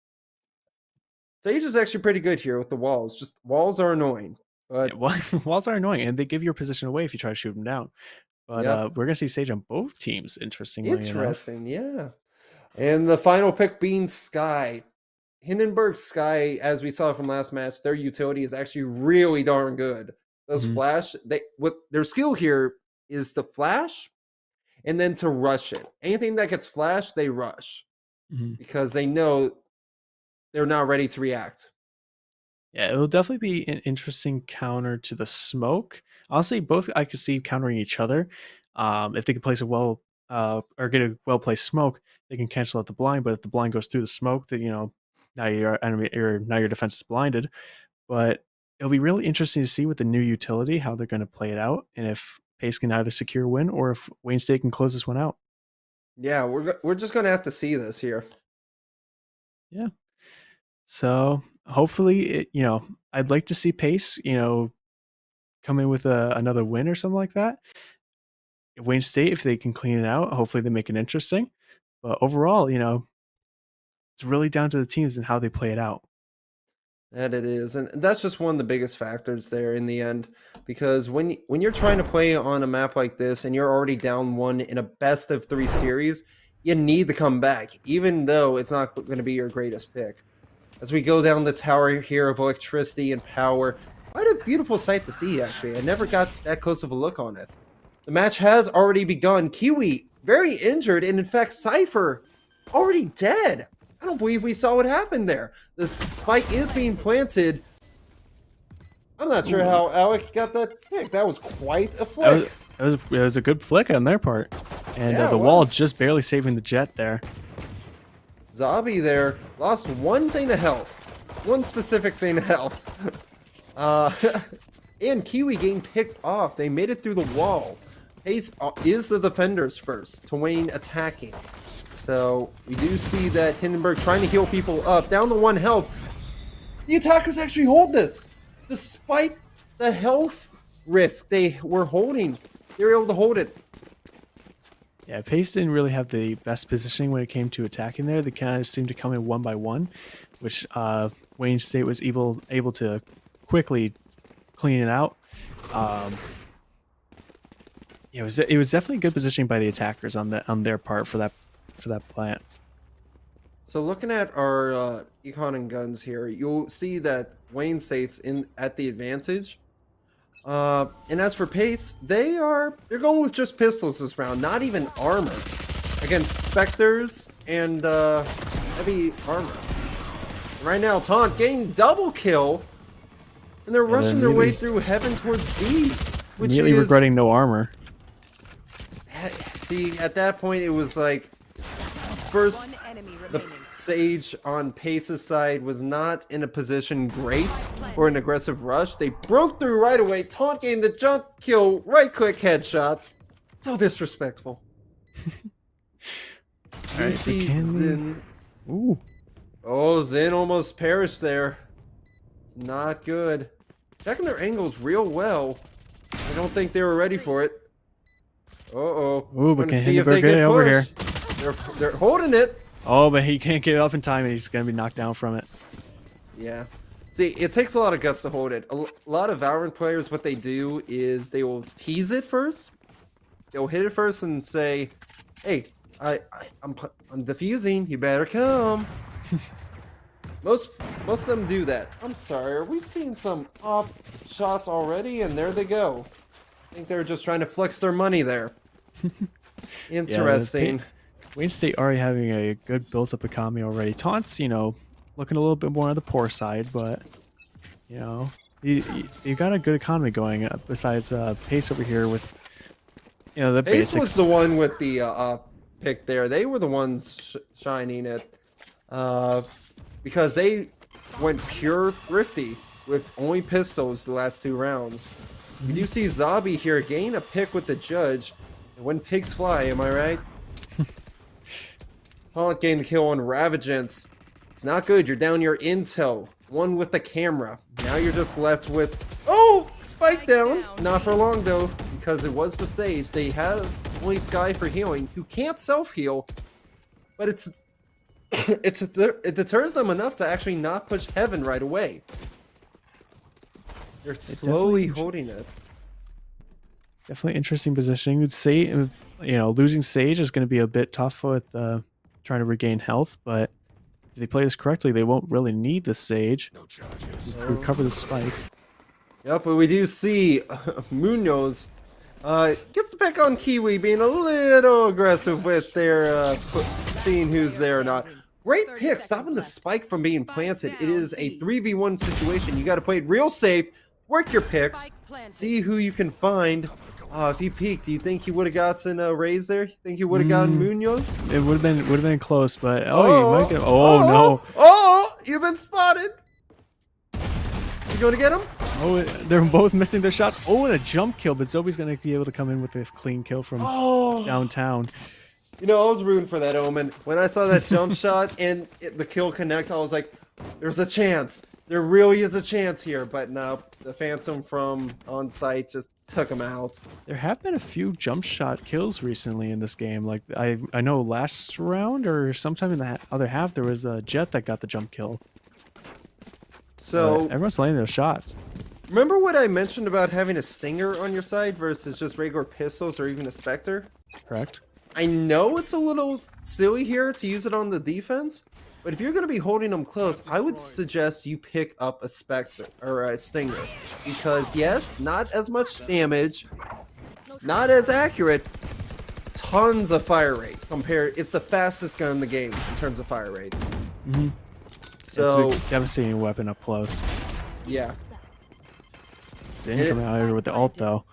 Sage is actually pretty good here with the walls. Just walls are annoying. But walls are annoying, and they give your position away if you try to shoot them down. But we're going to see Sage on both teams, interestingly enough. Yeah. And the final pick being Sky. Hindenburg Sky, as we saw from last match, their utility is actually really darn good. Those flash, their skill here is to flash and then to rush it. Anything that gets flashed, they rush because they know they're not ready to react. Yeah, it will definitely be an interesting counter to the smoke. Honestly, both I could see countering each other. If they can place a or get a well-placed smoke, they can cancel out the blind. But if the blind goes through the smoke, then now your defense is blinded. But it'll be really interesting to see with the new utility how they're going to play it out, and if Pace can either secure a win or if Wayne State can close this one out. Yeah, we're just going to have to see this here. Yeah. So hopefully, I'd like to see Pace, come in with another win or something like that. Wayne State, if they can clean it out, hopefully they make it interesting. But overall, it's really down to the teams and how they play it out. That it is, and that's just one of the biggest factors there in the end, because when you're trying to play on a map like this and you're already down 1 in a best of 3 series, you need to come back, even though it's not going to be your greatest pick. As we go down the tower here of electricity and power, quite a beautiful sight to see, actually. I never got that close of a look on it. The match has already begun. Kiwi, very injured, and in fact, Cypher, already dead. don't believe we saw what happened there. The spike is being planted. I'm not sure how Alec got that pick. That was quite a flick. It was a good flick on their part. And Yeah, the it wall was. just barely saving the jet there. Zabi there lost one thing to health. One specific thing to health. And Kiwi getting picked off. They made it through the wall. Pace is the defenders first. Twain attacking. So we do see that Hindenburg trying to heal people up. Down to 1 health. The attackers actually hold this. Despite the health risk they were holding, they were able to hold it. Yeah, Pace didn't really have the best positioning when it came to attacking there. They kind of seemed to come in 1 by 1, which Wayne State was able to quickly clean it out. Yeah, it was definitely good positioning by the attackers on their part for that plant. So looking at our econ and guns here, you'll see that Wayne State's at the advantage. And as for Pace, they're going with just pistols this round, not even armor, against Spectres and heavy armor. Right now, Taunt getting double kill, and they're rushing their way through heaven towards B, which Immediately is regretting no armor. See, at that point, it was like first the Sage on Pace's side was not in a position great for an aggressive rush. They broke through right away. Taunt getting the jump kill, right quick headshot. So disrespectful. You see Zin. Ooh. Oh, Zin almost perished there. It's not good. Checking their angles real well. I don't think they were ready for it. Uh-oh. Ooh, but can see if they Hindenburg get get over here? They're holding it. Oh, but he can't get it up in time, and he's going to be knocked down from it. Yeah. See, it takes a lot of guts to hold it. A lot of Valorant players, what they do is they will tease it first. They'll hit it first and say, hey, I'm defusing. You better come. Most of them do that. I'm sorry. Are we seeing some off shots already? And there they go. I think they're just trying to flex their money there. Interesting. Yeah, Wayne State already having a good built-up economy already. Taunt's, looking a little bit more on the poor side, but, you got a good economy going. Besides Pace over here with, the Pace basics. was the one with the pick there. They were the ones shining it because they went pure thrifty with only pistols the last 2 rounds. We do see Zabi here gain a pick with the judge. And when pigs fly, am I right? Taunt gained the kill on Ravagence. It's not good. You're down your intel. One with the camera. Now you're just left with... Oh! Spike down. Not for long, though, because it was the Sage. They have only Sky for healing, who can't self-heal. But it deters them enough to actually not push Heaven right away. They're slowly holding it. Definitely interesting positioning. You'd say, losing Sage is going to be a bit tough with trying to regain health, but if they play this correctly, they won't really need the Sage. Recover the spike. Yep, but we do see Munoz gets the pick on Kiwi, being a little aggressive with their seeing who's there or not. Great pick, stopping the spike from being planted. It is a 3v1 situation. You got to play it real safe. Work your picks. See who you can find. If he peeked, do you think he would have gotten a raise there? You think he would have gotten Munoz? It would have been close, but you might get. No! Oh, you've been spotted. You going to get him? Oh, they're both missing their shots. Oh, and a jump kill, but Zobi's going to be able to come in with a clean kill from downtown. I was rooting for that Omen. When I saw that jump shot and the kill connect, I was like, there's a chance. There really is a chance here. But no, the Phantom from on site just took him out. There have been a few jump shot kills recently in this game. Like I know last round or sometime in the other half, there was a Jet that got the jump kill. So everyone's landing those shots. Remember what I mentioned about having a Stinger on your side versus just regular pistols or even a Spectre? Correct. I know it's a little silly here to use it on the defense, but if you're going to be holding them close, I would suggest you pick up a Spectre or a Stinger, because yes, not as much damage, not as accurate, tons of fire rate compared. It's the fastest gun in the game in terms of fire rate. Mm-hmm. So it's a devastating weapon up close. yeah. Zin coming out here with the ult though.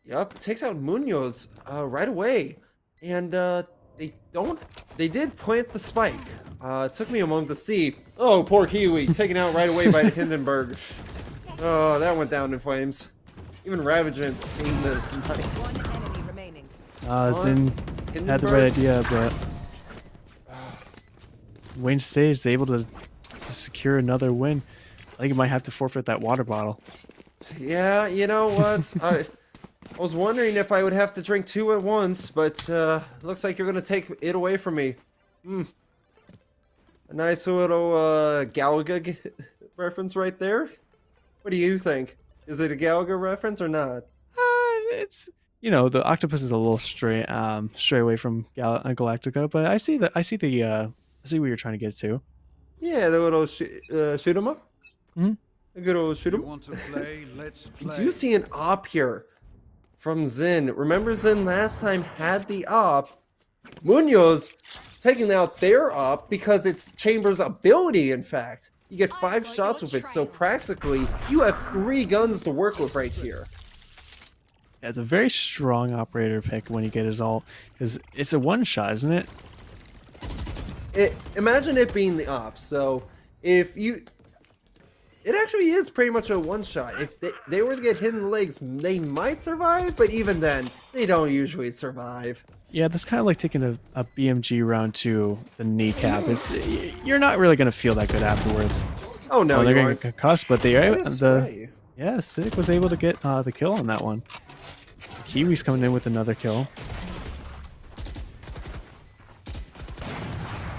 Yep, takes out Munoz right away. And they did plant the spike. It took me a moment to see. Oh, poor Kiwi, taken out right away by Hindenburg. Oh, that went down in flames. Even Ravagent seemed to Zin had the right idea, but Wayne Stage is able to secure another win. I think he might have to forfeit that water bottle. Yeah, you know what? I was wondering if I would have to drink 2 at once, but looks like you're gonna take it away from me. A nice little Galaga reference right there. What do you think? Is it a Galaga reference or not? It's the octopus is a little stray away from Galactica, but I see I see what you're trying to get to. Yeah, the little shoot 'em up. Mm-hmm. A good old shoot 'em. You want to play? Let's play. Do you see an op here from Zin? Remember Zin last time had the op. Munoz taking out their op because it's Chamber's ability, in fact. You get 5 shots with it, so practically you have 3 guns to work with right here. Yeah, it's a very strong operator pick when you get his ult, because it's a one-shot, isn't it? Imagine it being the op, so if you... It actually is pretty much a one-shot. If they were to get hit in the legs, they might survive, but even then, they don't usually survive. Yeah, that's kind of like taking a BMG round to the kneecap. You're not really going to feel that good afterwards. Oh, no, they're you going aren't. to get concussed, but Right. yeah, Sick was able to get the kill on that one. Kiwi's coming in with another kill.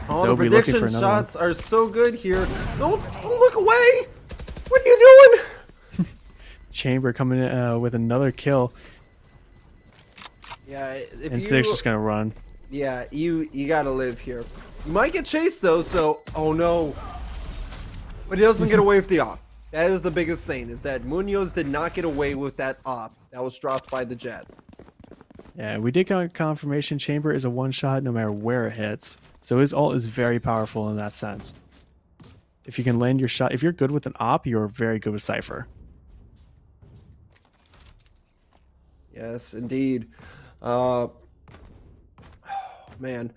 Oh, So the we'll be looking for prediction another shots are so good here. Don't look away! What are you doing? Chamber coming in with another kill. Yeah, if And Sick's just going to run. Yeah, you gotta live here. You might get chased though, so oh no. But he doesn't get away with the op. That is the biggest thing, is that Munoz did not get away with that op that was dropped by the jet. Yeah, we did get confirmation Chamber is a one-shot no matter where it hits. So his ult is very powerful in that sense. If you can land your shot, if you're good with an op, you're very good with Cypher. Yes, indeed. Man,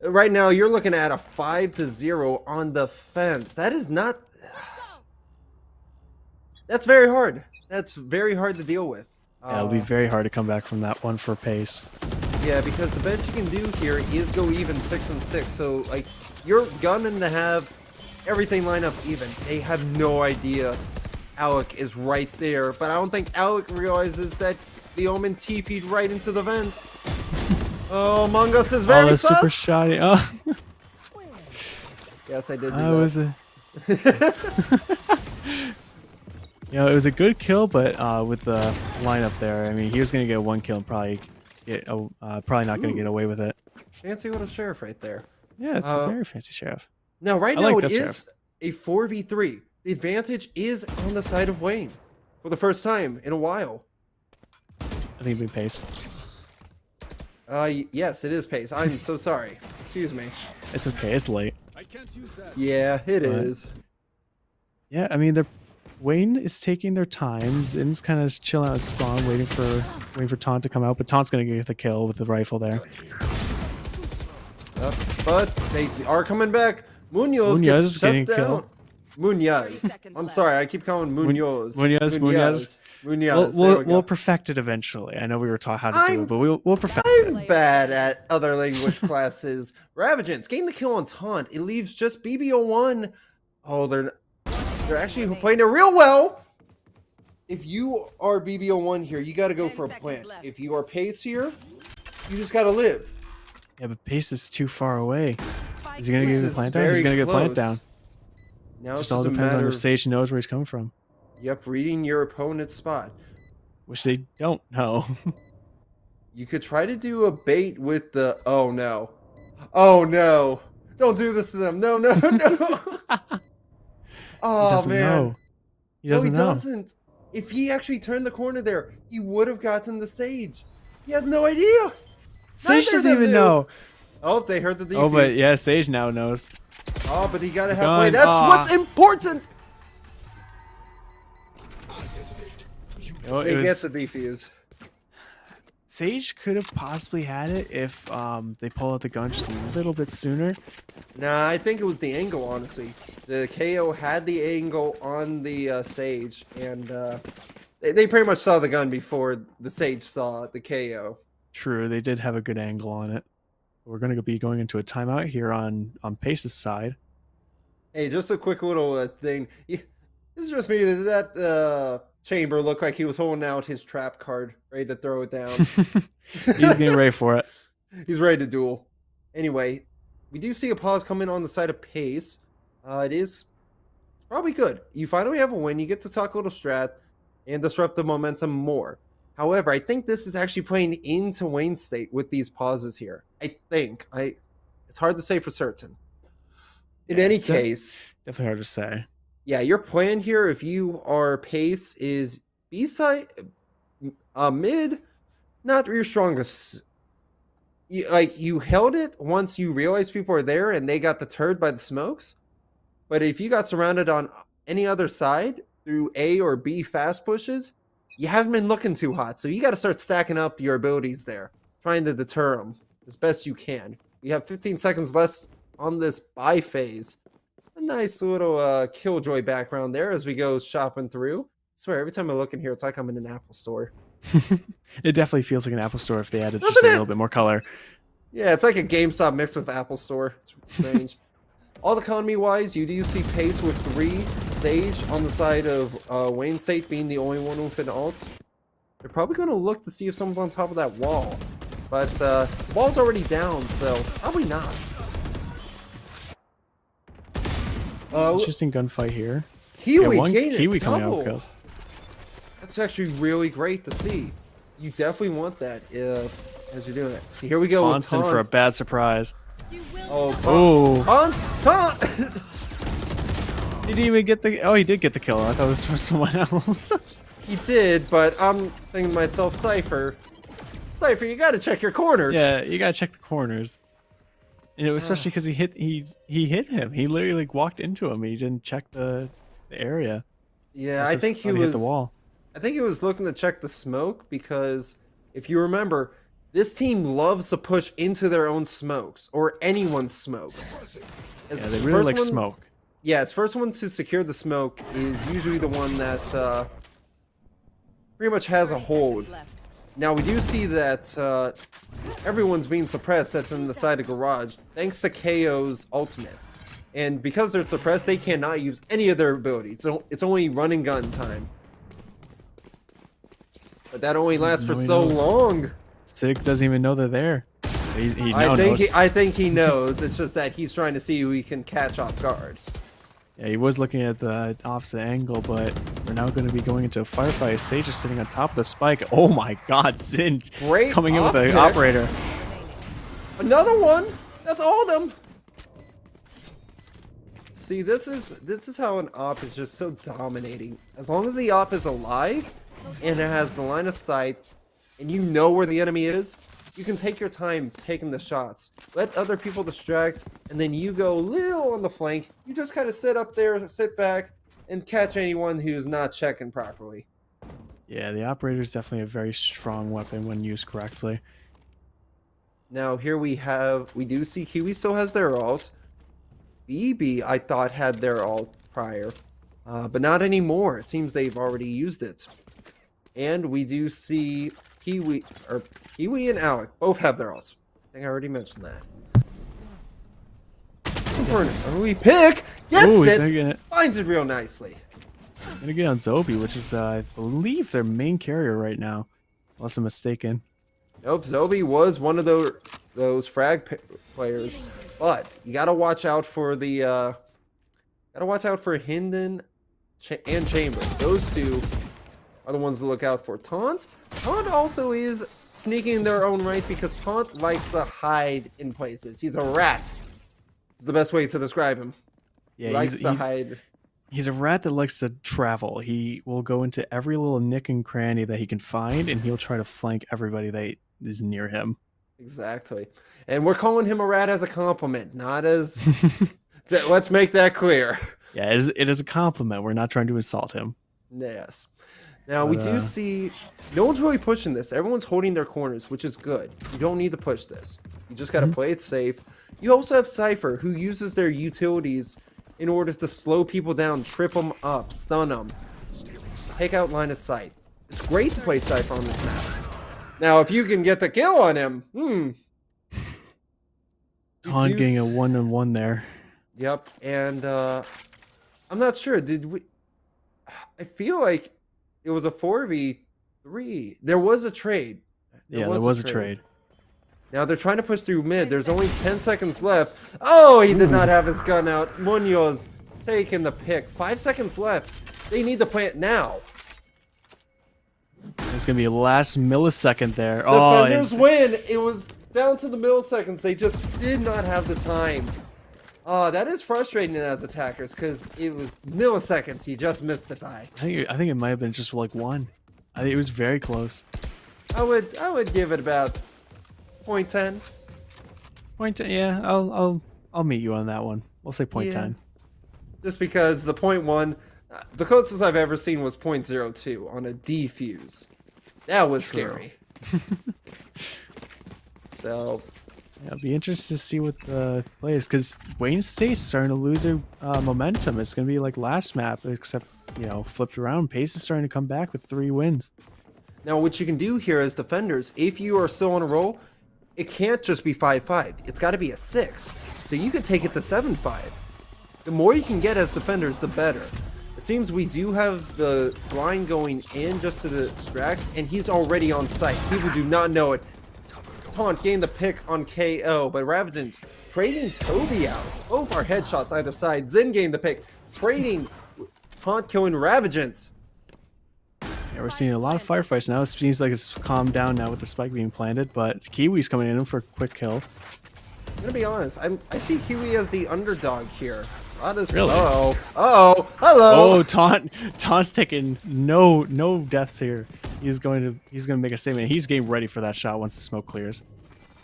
right now you're looking at a 5-0 on defense. That is not... That's very hard. That's very hard to deal with. Yeah, it'll be very hard to come back from that one for pace. Yeah, because the best you can do here is go even 6-6. So, like, you're gunning to have everything line up even. They have no idea Alec is right there. But I don't think Alec realizes that the Omen TP'd right into the vent. Oh, Among Us is very that's sus. super shoddy. Oh. Yes, I did do That that. was it was a good kill, but with the lineup there, I mean, he was going to get 1 kill and probably not going to get away with it. Fancy little sheriff right there. Yeah, it's a very fancy sheriff. Now, right I now, like it this is a 4v3. The advantage is on the side of Wayne for the first time in a while. I think it'd be pace. Yes, it is pace. I'm so sorry. Excuse me. It's okay. It's late. Yeah, it is. Yeah, I mean, Wayne is taking their time. Zin's kind of chilling out his spawn, waiting for Taunt to come out, but Taunt's gonna get the kill with the rifle there. But they are coming back. Munoz gets is shut getting down. killed. Munoz. I'm sorry, I keep calling Munoz. Munoz. We'll perfect it eventually. I know we were taught how to do it, but we'll perfect it. I'm bad at other language classes. Ravagents gain the kill on Taunt. It leaves just BB01. Oh, they're actually playing it real well. If you are BB01 here, you got to go for a plant. If you are Pace here, you just got to live. Yeah, but Pace is too far away. Is he gonna get the plant down? very He's gonna get the plant close. down. Now Just it's all just a depends on matter if of, Sage knows where he's coming from, yep, reading your opponent's spot. which they don't know. You could try to do a bait with the... Oh, no. Oh, no. Don't do this to them. No, no, no. Oh, He doesn't man. know. He doesn't no, he know. doesn't. If he actually turned the corner there, he would have gotten the Sage. He has no idea. Sage Neither of doesn't them even do. know. Oh, they heard the defuse. Oh, but yeah, Sage now knows. Oh, but he got it The halfway. gun. That's Ah. what's important. Oh, They it get was, the defuse. Sage could have possibly had it if they pull out the gun just a little bit sooner. Nah, I think it was the angle, honestly. The KO had the angle on the Sage, and they pretty much saw the gun before the Sage saw the KO. True, they did have a good angle on it. We're going to be going into a timeout here on Pace's side. Hey, just a quick little thing. This is just me. That Chamber looked like he was holding out his trap card, ready to throw it down. He's getting ready for it. He's ready to duel. Anyway, we do see a pause come in on the side of Pace. It is probably good. You finally have a win. You get to talk a little strat and disrupt the momentum more. However, I think this is actually playing into Wayne State with these pauses here. I think. It's hard to say for certain. In any case, definitely hard to say. Yeah, your plan here, if you are Pace, is B-side, mid, not your strongest. You held it once you realized people are there and they got deterred by the smokes. But if you got surrounded on any other side through A or B fast pushes, you haven't been looking too hot. So you got to start stacking up your abilities there, trying to deter them as best you can. You have 15 seconds less on this buy phase. A nice little Killjoy background there as we go shopping through. I swear, every time I look in here, it's like I'm in an Apple store. It definitely feels like an Apple store if they added just Doesn't a it? little bit more color. Yeah, it's like a GameStop mixed with Apple Store. It's strange. All economy-wise, you do see Pace with 3, Sage on the side of Wayne State being the only one with an ult. They're probably going to look to see if someone's on top of that wall. But the wall's already down, so probably not. Interesting gunfight here. Kiwi one gained Kiwi it coming out double. kills. That's actually really great to see. You definitely want that as you're doing it. See, here we go. Johnson for a bad surprise. Oh, Oh. Taunt! He didn't even get the. Oh, he did get the kill. I thought it was from someone else. He did, but I'm thinking to myself, Cypher, you got to check your corners. Yeah, you gotta check the corners. You know, especially because he hit him. He literally like walked into him. He didn't check the area. Yeah, Must I have think he thought was. hit the wall. I think he was looking to check the smoke because if you remember, this team loves to push into their own smokes or anyone's smokes. Yeah, they really like smoke. Yeah, its first one to secure the smoke is usually the one that pretty much has a hold. Now we do see that everyone's being suppressed that's in the side of garage thanks to KO's ultimate. And because they're suppressed, they cannot use any of their abilities. So it's only run and gun time. But that only lasts for so long. Sig doesn't even know they're there. He now knows. I think he knows. It's just that he's trying to see who he can catch off guard. Yeah, he was looking at the opposite angle, but we're now going to be going into a firefight. Sage is sitting on top of the spike. Oh my god, Sin Great coming in with optic. the operator. Another one. That's all of them. See, this is how an op is just so dominating. As long as the op is alive and it has the line of sight and you know where the enemy is, you can take your time taking the shots. Let other people distract, and then you go little on the flank. You just kind of sit up there, sit back, and catch anyone who's not checking properly. Yeah, the operator is definitely a very strong weapon when used correctly. Now here we do see Kiwi still has their ult. BB I thought had their ult prior, but not anymore. It seems they've already used it. And we do see Kiwi and Alec both have their ults. I think I already mentioned that. For an early pick, gets it, finds it real nicely. Gonna get on Zobi, which is I believe their main carrier right now, unless I'm mistaken. Nope, Zobi was one of those frag players, but you gotta watch out for the Hinden and Chamber. Those two are the ones to look out for. Taunt also is sneaking in their own right because Taunt likes to hide in places. He's a rat. It's the best way to describe him. Yeah, he likes to hide. He's a rat that likes to travel. He will go into every little nook and cranny that he can find, and he'll try to flank everybody that is near him. Exactly. And we're calling him a rat as a compliment, not as So let's make that clear. Yeah, it is a compliment. We're not trying to insult him. Yes. Now we But, do see no one's really pushing this. Everyone's holding their corners, which is good. You don't need to push this. You just got to play it safe. You also have Cypher, who uses their utilities in order to slow people down, trip them up, stun them, take out line of sight. It's great to play Cypher on this map. Now, if you can get the kill on him, Taunt getting a 1-on-1 there. Yep, and I'm not sure. Did we? I feel like it was a 4v3. There was a trade. There was a trade. Now they're trying to push through mid. There's only 10 seconds left. Oh, he did not have his gun out. Munoz taking the pick. 5 seconds left. They need the plant now. It's going to be a last millisecond there. Defenders win. It was down to the milliseconds. They just did not have the time. That is frustrating as attackers because it was milliseconds. You just missed it by. I think it might have been just like one. I think it was very close. I would give it about 0.10. 0.10, yeah. I'll meet you on that one. We'll say 0.10. Just because the 0.1, the closest I've ever seen was 0.02 on a defuse. That was scary. So, yeah, I'll be interested to see what the play is because Wayne State's starting to lose their momentum. It's going to be like last map, except, flipped around. Pace is starting to come back with 3 wins. Now, what you can do here as defenders, if you are still on a roll, it can't just be 5-5. It's got to be a 6. So you could take it to 7-5. The more you can get as defenders, the better. It seems we do have the line going in just to the distract, and he's already on site. People do not know it. Taunt gained the pick on KO, but Ravagence trading Toby out. Both are headshots either side. Zen gained the pick, trading Taunt killing Ravagence. Yeah, we're seeing a lot of firefights now. It seems like it's calmed down now with the spike being planted, but Kiwi's coming in for a quick kill. I'm gonna be honest. I see Kiwi as the underdog here. Really? Hello. Hello. Oh, Taunt's taking no deaths here. He's gonna make a statement. He's getting ready for that shot once the smoke clears.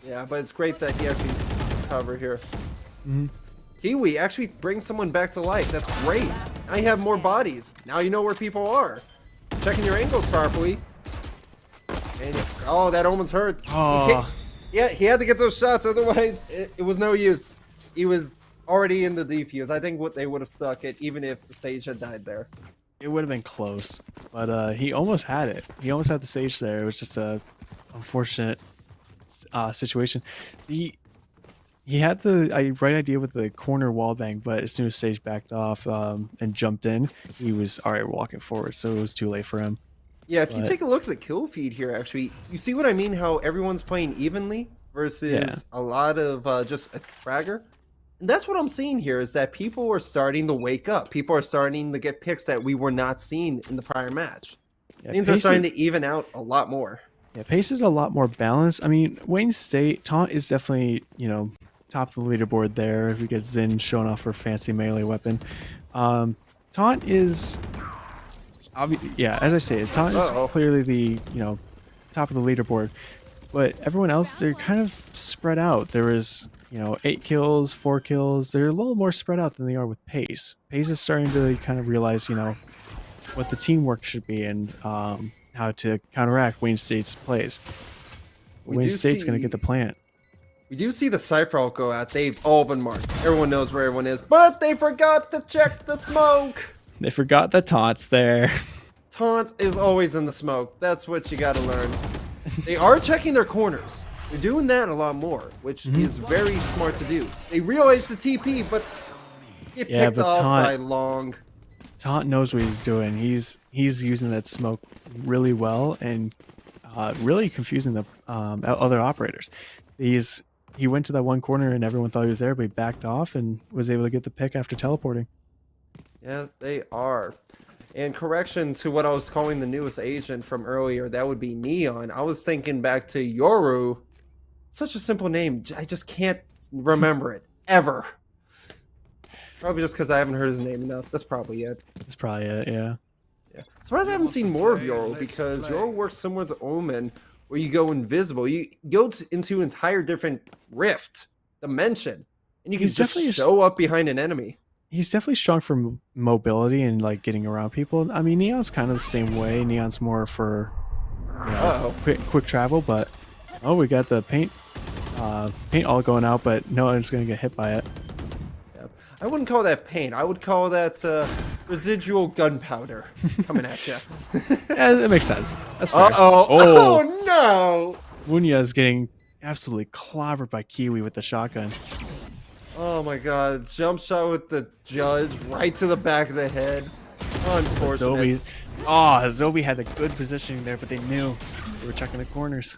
Yeah, but it's great that he actually covered here. Kiwi actually brings someone back to life. That's great. Now you have more bodies. Now you know where people are. Checking your angles properly. And that Omen's hurt. Yeah, he had to get those shots. Otherwise, it was no use. He was already in the defuse. I think what they would have stuck it, even if the Sage had died there. It would have been close, but he almost had it. He almost had the Sage there. It was just a unfortunate situation. He had the right idea with the corner wallbang, but as soon as Sage backed off and jumped in, he was already walking forward, so it was too late for him. Yeah, if you take a look at the kill feed here, actually, you see what I mean? How everyone's playing evenly versus a lot of just a fragger. And that's what I'm seeing here is that people are starting to wake up. People are starting to get picks that we were not seeing in the prior match. Things are starting to even out a lot more. Yeah, pace is a lot more balanced. I mean, Wayne State, Taunt is definitely, top of the leaderboard there. If we get Zin showing off her fancy melee weapon. Taunt is, as I say, Taunt is clearly the, top of the leaderboard. But everyone else, they're kind of spread out. There is, 8 kills, 4 kills. They're a little more spread out than they are with Pace. Pace is starting to kind of realize, what the teamwork should be and how to counteract Wayne State's plays. Wayne State's going to get the plant. We do see the Cypher all go out. They've all been marked. Everyone knows where everyone is, but they forgot to check the smoke. They forgot the Taunt's there. Taunt is always in the smoke. That's what you got to learn. They are checking their corners. They're doing that a lot more, which is very smart to do. They realize the TP, but get picked off by Long. Taunt knows what he's doing. He's using that smoke really well and really confusing the other operators. He went to that one corner and everyone thought he was there, but he backed off and was able to get the pick after teleporting. Yeah, they are. And correction to what I was calling the newest agent from earlier, that would be Neon. I was thinking back to Yoru. Such a simple name. I just can't remember it. Ever. Probably just because I haven't heard his name enough. That's probably it. That's probably it, yeah. Surprised I haven't seen more of Yoru because Yoru works similar to Omen, where you go invisible. You go into entire different rift dimension. and you can He's just definitely show up behind an enemy. He's definitely strong for mobility and like getting around people. I mean, Neon's kind of the same way. Neon's more for quick travel, but we got the paint all going out, but no one's gonna get hit by it. Yep. I wouldn't call that paint. I would call that residual gunpowder coming at you. Yeah, that makes sense. That's fair. Oh no! Munya's getting absolutely clobbered by Kiwi with the shotgun. Oh my god, jump shot with the judge right to the back of the head. Unfortunate. Zobi had the good positioning there, but they knew they were checking the corners.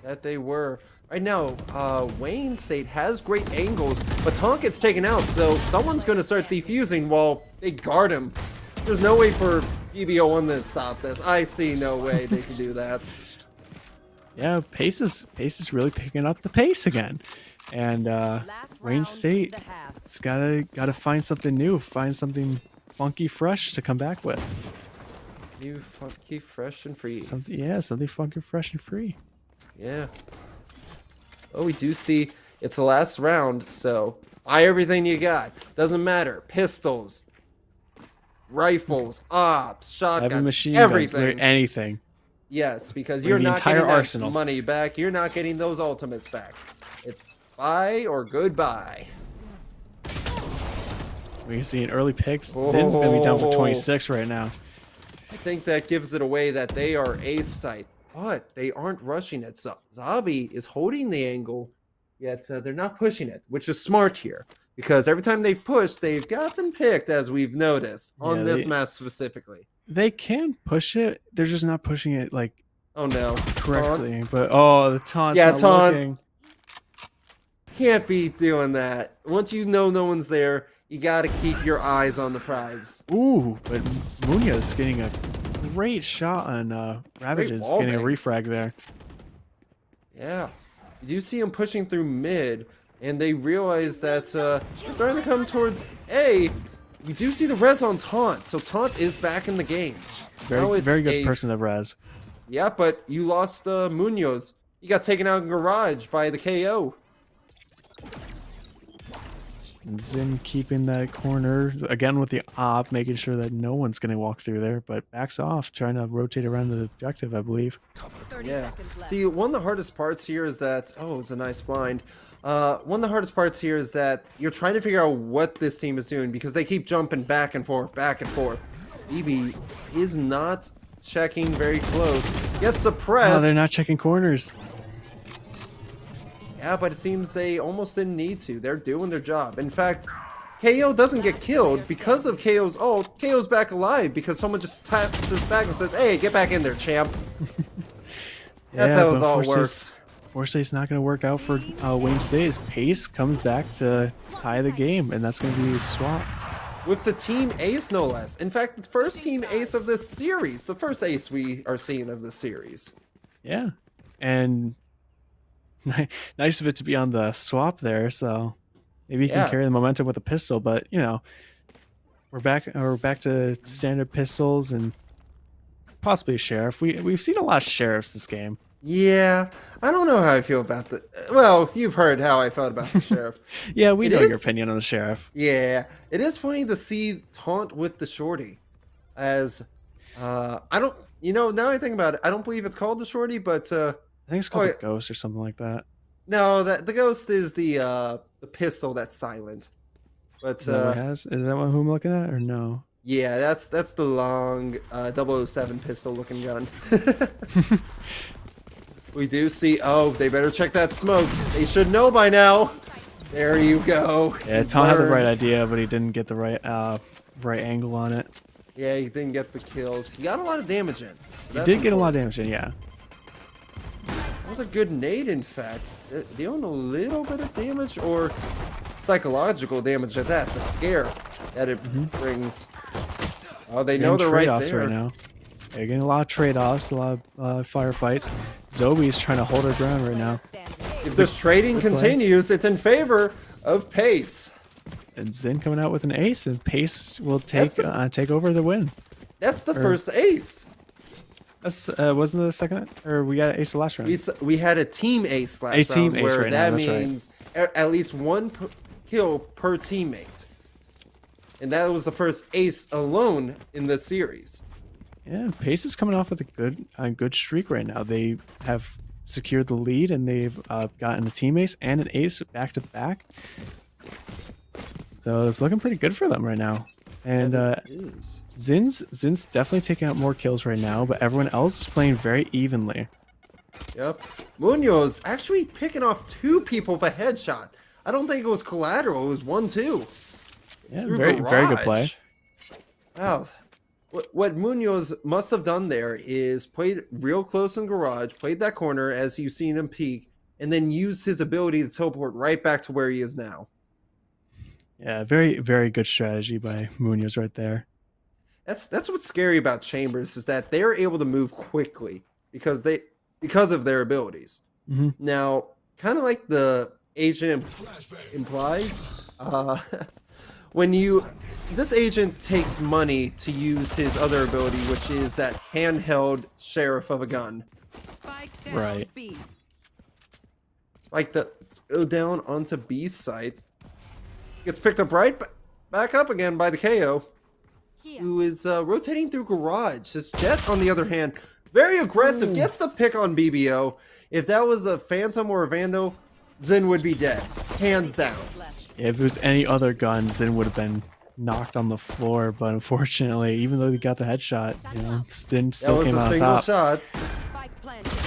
That they were. Right now, Wayne State has great angles, but Tonk gets taken out, so someone's going to start defusing while they guard him. There's no way for BBO1 to stop this. I see no way they can do that. Yeah, Pace is really picking up the pace again. And Wayne State, it's gotta find something new, find something funky, fresh to come back with. New, funky, fresh, and free. Something funky, fresh, and free. Yeah. Oh, we do see it's the last round, so buy everything you got. Doesn't matter. Pistols, rifles, ops, shotguns, machine everything. guns, anything. Yes, because Bring you're the not entire getting that arsenal. money back. You're not getting those ultimates back. It's buy or goodbye. We can see an early pick. Zin's gonna be down for 26 right now. I think that gives it away that they are ace site, but they aren't rushing it. So Zabi is holding the angle, yet they're not pushing it, which is smart here. Because every time they've pushed, they've gotten picked, as we've noticed, on this map specifically. They can push it. They're just not pushing it like correctly. Taunt. But the taunt's Yeah, not taunt. working. Can't be doing that. Once you know no one's there, you gotta keep your eyes on the prize. Ooh, but Munya's getting a great shot on Ravages, wall getting a bang. refrag there. Yeah. You do see him pushing through mid, and they realize that they're starting to come towards A. We do see the res on Taunt, so Taunt is back in the game. Now it's Very good person of res. Yeah, but you lost Munoz. You got taken out in garage by the KO. And Zin keeping that corner again with the op, making sure that no one's going to walk through there, but backs off, trying to rotate around the objective, I believe. Yeah. See, one of the hardest parts here is that it's a nice blind. One of the hardest parts here is that you're trying to figure out what this team is doing because they keep jumping back and forth, back and forth. BB is not checking very close. Gets suppressed. Oh, they're not checking corners. Yeah, but it seems they almost didn't need to. They're doing their job. In fact, KO doesn't get killed because of KO's ult. KO's back alive because someone just taps his back and says, "Hey, get back in there, champ." That's how it all works. Fortunately, it's not going to work out for Wayne State. His pace comes back to tie the game, and that's going to be a swap. With the team ace, no less. In fact, the first team ace of this series. The first ace we are seeing of the series. Yeah, and nice of it to be on the swap there, so maybe you can carry the momentum with a pistol. But we're back to standard pistols and possibly a sheriff. We've seen a lot of sheriffs this game. Yeah, I don't know how I feel about the. Well, you've heard how I felt about the sheriff. Yeah, we know your opinion on the sheriff. Yeah, it is funny to see Taunt with the shorty, as I don't. Now I think about it, I don't believe it's called the shorty, but I think it's called the Ghost or something like that. No, the Ghost is the pistol that's silent. But is that what it has? Is that who I'm looking at or no? Yeah, that's the long 007 pistol looking gun. We do see. Oh, they better check that smoke. They should know by now. There you go. Yeah, Tom had the right idea, but he didn't get the right angle on it. Yeah, he didn't get the kills. He got a lot of damage in. He did get a lot of damage in, yeah. That was a good nade, in fact. Dealing a little bit of damage, or psychological damage at that. The scare that it brings. Oh, they know they're right there. Right now. They're getting a lot of trade-offs, a lot of firefights. Zoe's trying to hold her ground right now. If this trading continues, it's in favor of Pace. And Zin coming out with an ace, and Pace will take over the win. That's the first ace. That's wasn't it the second, or we got an ace the last round? We had a team ace last round, where that means at least one kill per teammate. And that was the first ace alone in this series. Yeah, Pace is coming off with a good streak right now. They have secured the lead, and they've gotten a team ace and an ace back to back. So it's looking pretty good for them right now. And Zin's definitely taking out more kills right now, but everyone else is playing very evenly. Yep. Munoz actually picking off 2 people for headshot. I don't think it was collateral. It was 1-2. Yeah, very good play. Wow. What Munoz must have done there is played real close in garage, played that corner as you've seen him peek, and then used his ability to teleport right back to where he is now. Yeah, very good strategy by Munoz right there. That's what's scary about Chambers, is that they're able to move quickly because of their abilities. Mm-hmm. Now, kind of like the agent implies, this agent takes money to use his other ability, which is that handheld sheriff of a gun. Right. Spike go down onto B's site. Gets picked up right back up again by the KO, who is rotating through garage. This Jet, on the other hand, very aggressive, gets the pick on BBO. If that was a Phantom or a Vandal, Zin would be dead, hands down. Yeah, if it was any other gun, Zin would have been knocked on the floor, but unfortunately, even though he got the headshot, you know, Zin still came out on top. Shot.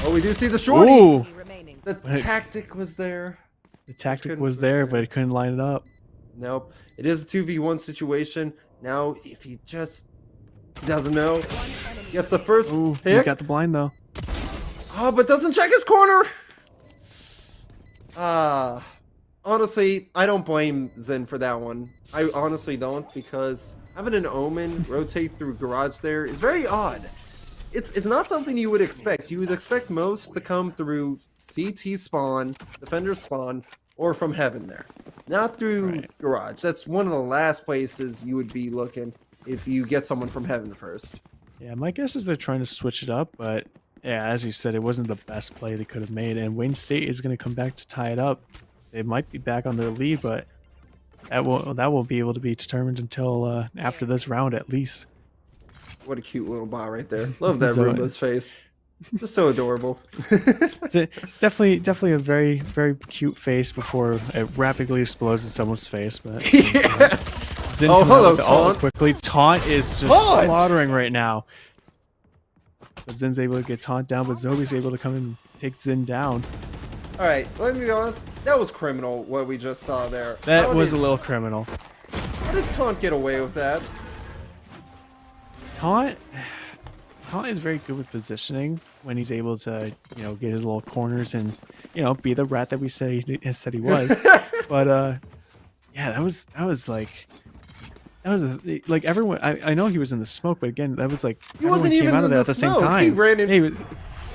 Oh, we do see the shorty. Ooh. The tactic was there. The tactic was there, but he couldn't line it up. Nope. It is a 2v1 situation. Now, if he just doesn't know, he gets the first pick. He got the blind, though. Oh, but doesn't check his corner. Honestly, I don't blame Zen for that one. I honestly don't, because having an Omen rotate through garage there is very odd. It's not something you would expect. You would expect most to come through CT spawn, defender spawn, or from heaven there. Not through garage. That's one of the last places you would be looking if you get someone from heaven first. Yeah, my guess is they're trying to switch it up, but yeah, as you said, it wasn't the best play they could have made, and Wayne State is going to come back to tie it up. They might be back on their lead, but that won't be able to be determined until after this round at least. What a cute little bot right there. Love that Roomba's face. Just so adorable. It's definitely a very cute face before it rapidly explodes in someone's face. But yes. Zin hello, Taunt. Quickly. Taunt is just slaughtering right now. But Zin's able to get Taunt down, but Zobi's able to come and take Zin down. All right, let me be honest. That was criminal what we just saw there. That was a little criminal. How did Taunt get away with that? Taunt is very good with positioning when he's able to, you know, get his little corners and, you know, be the rat that we said he was. But yeah, that was like everyone. I know he was in the smoke, but again, that was like he wasn't even in the same time. He ran in.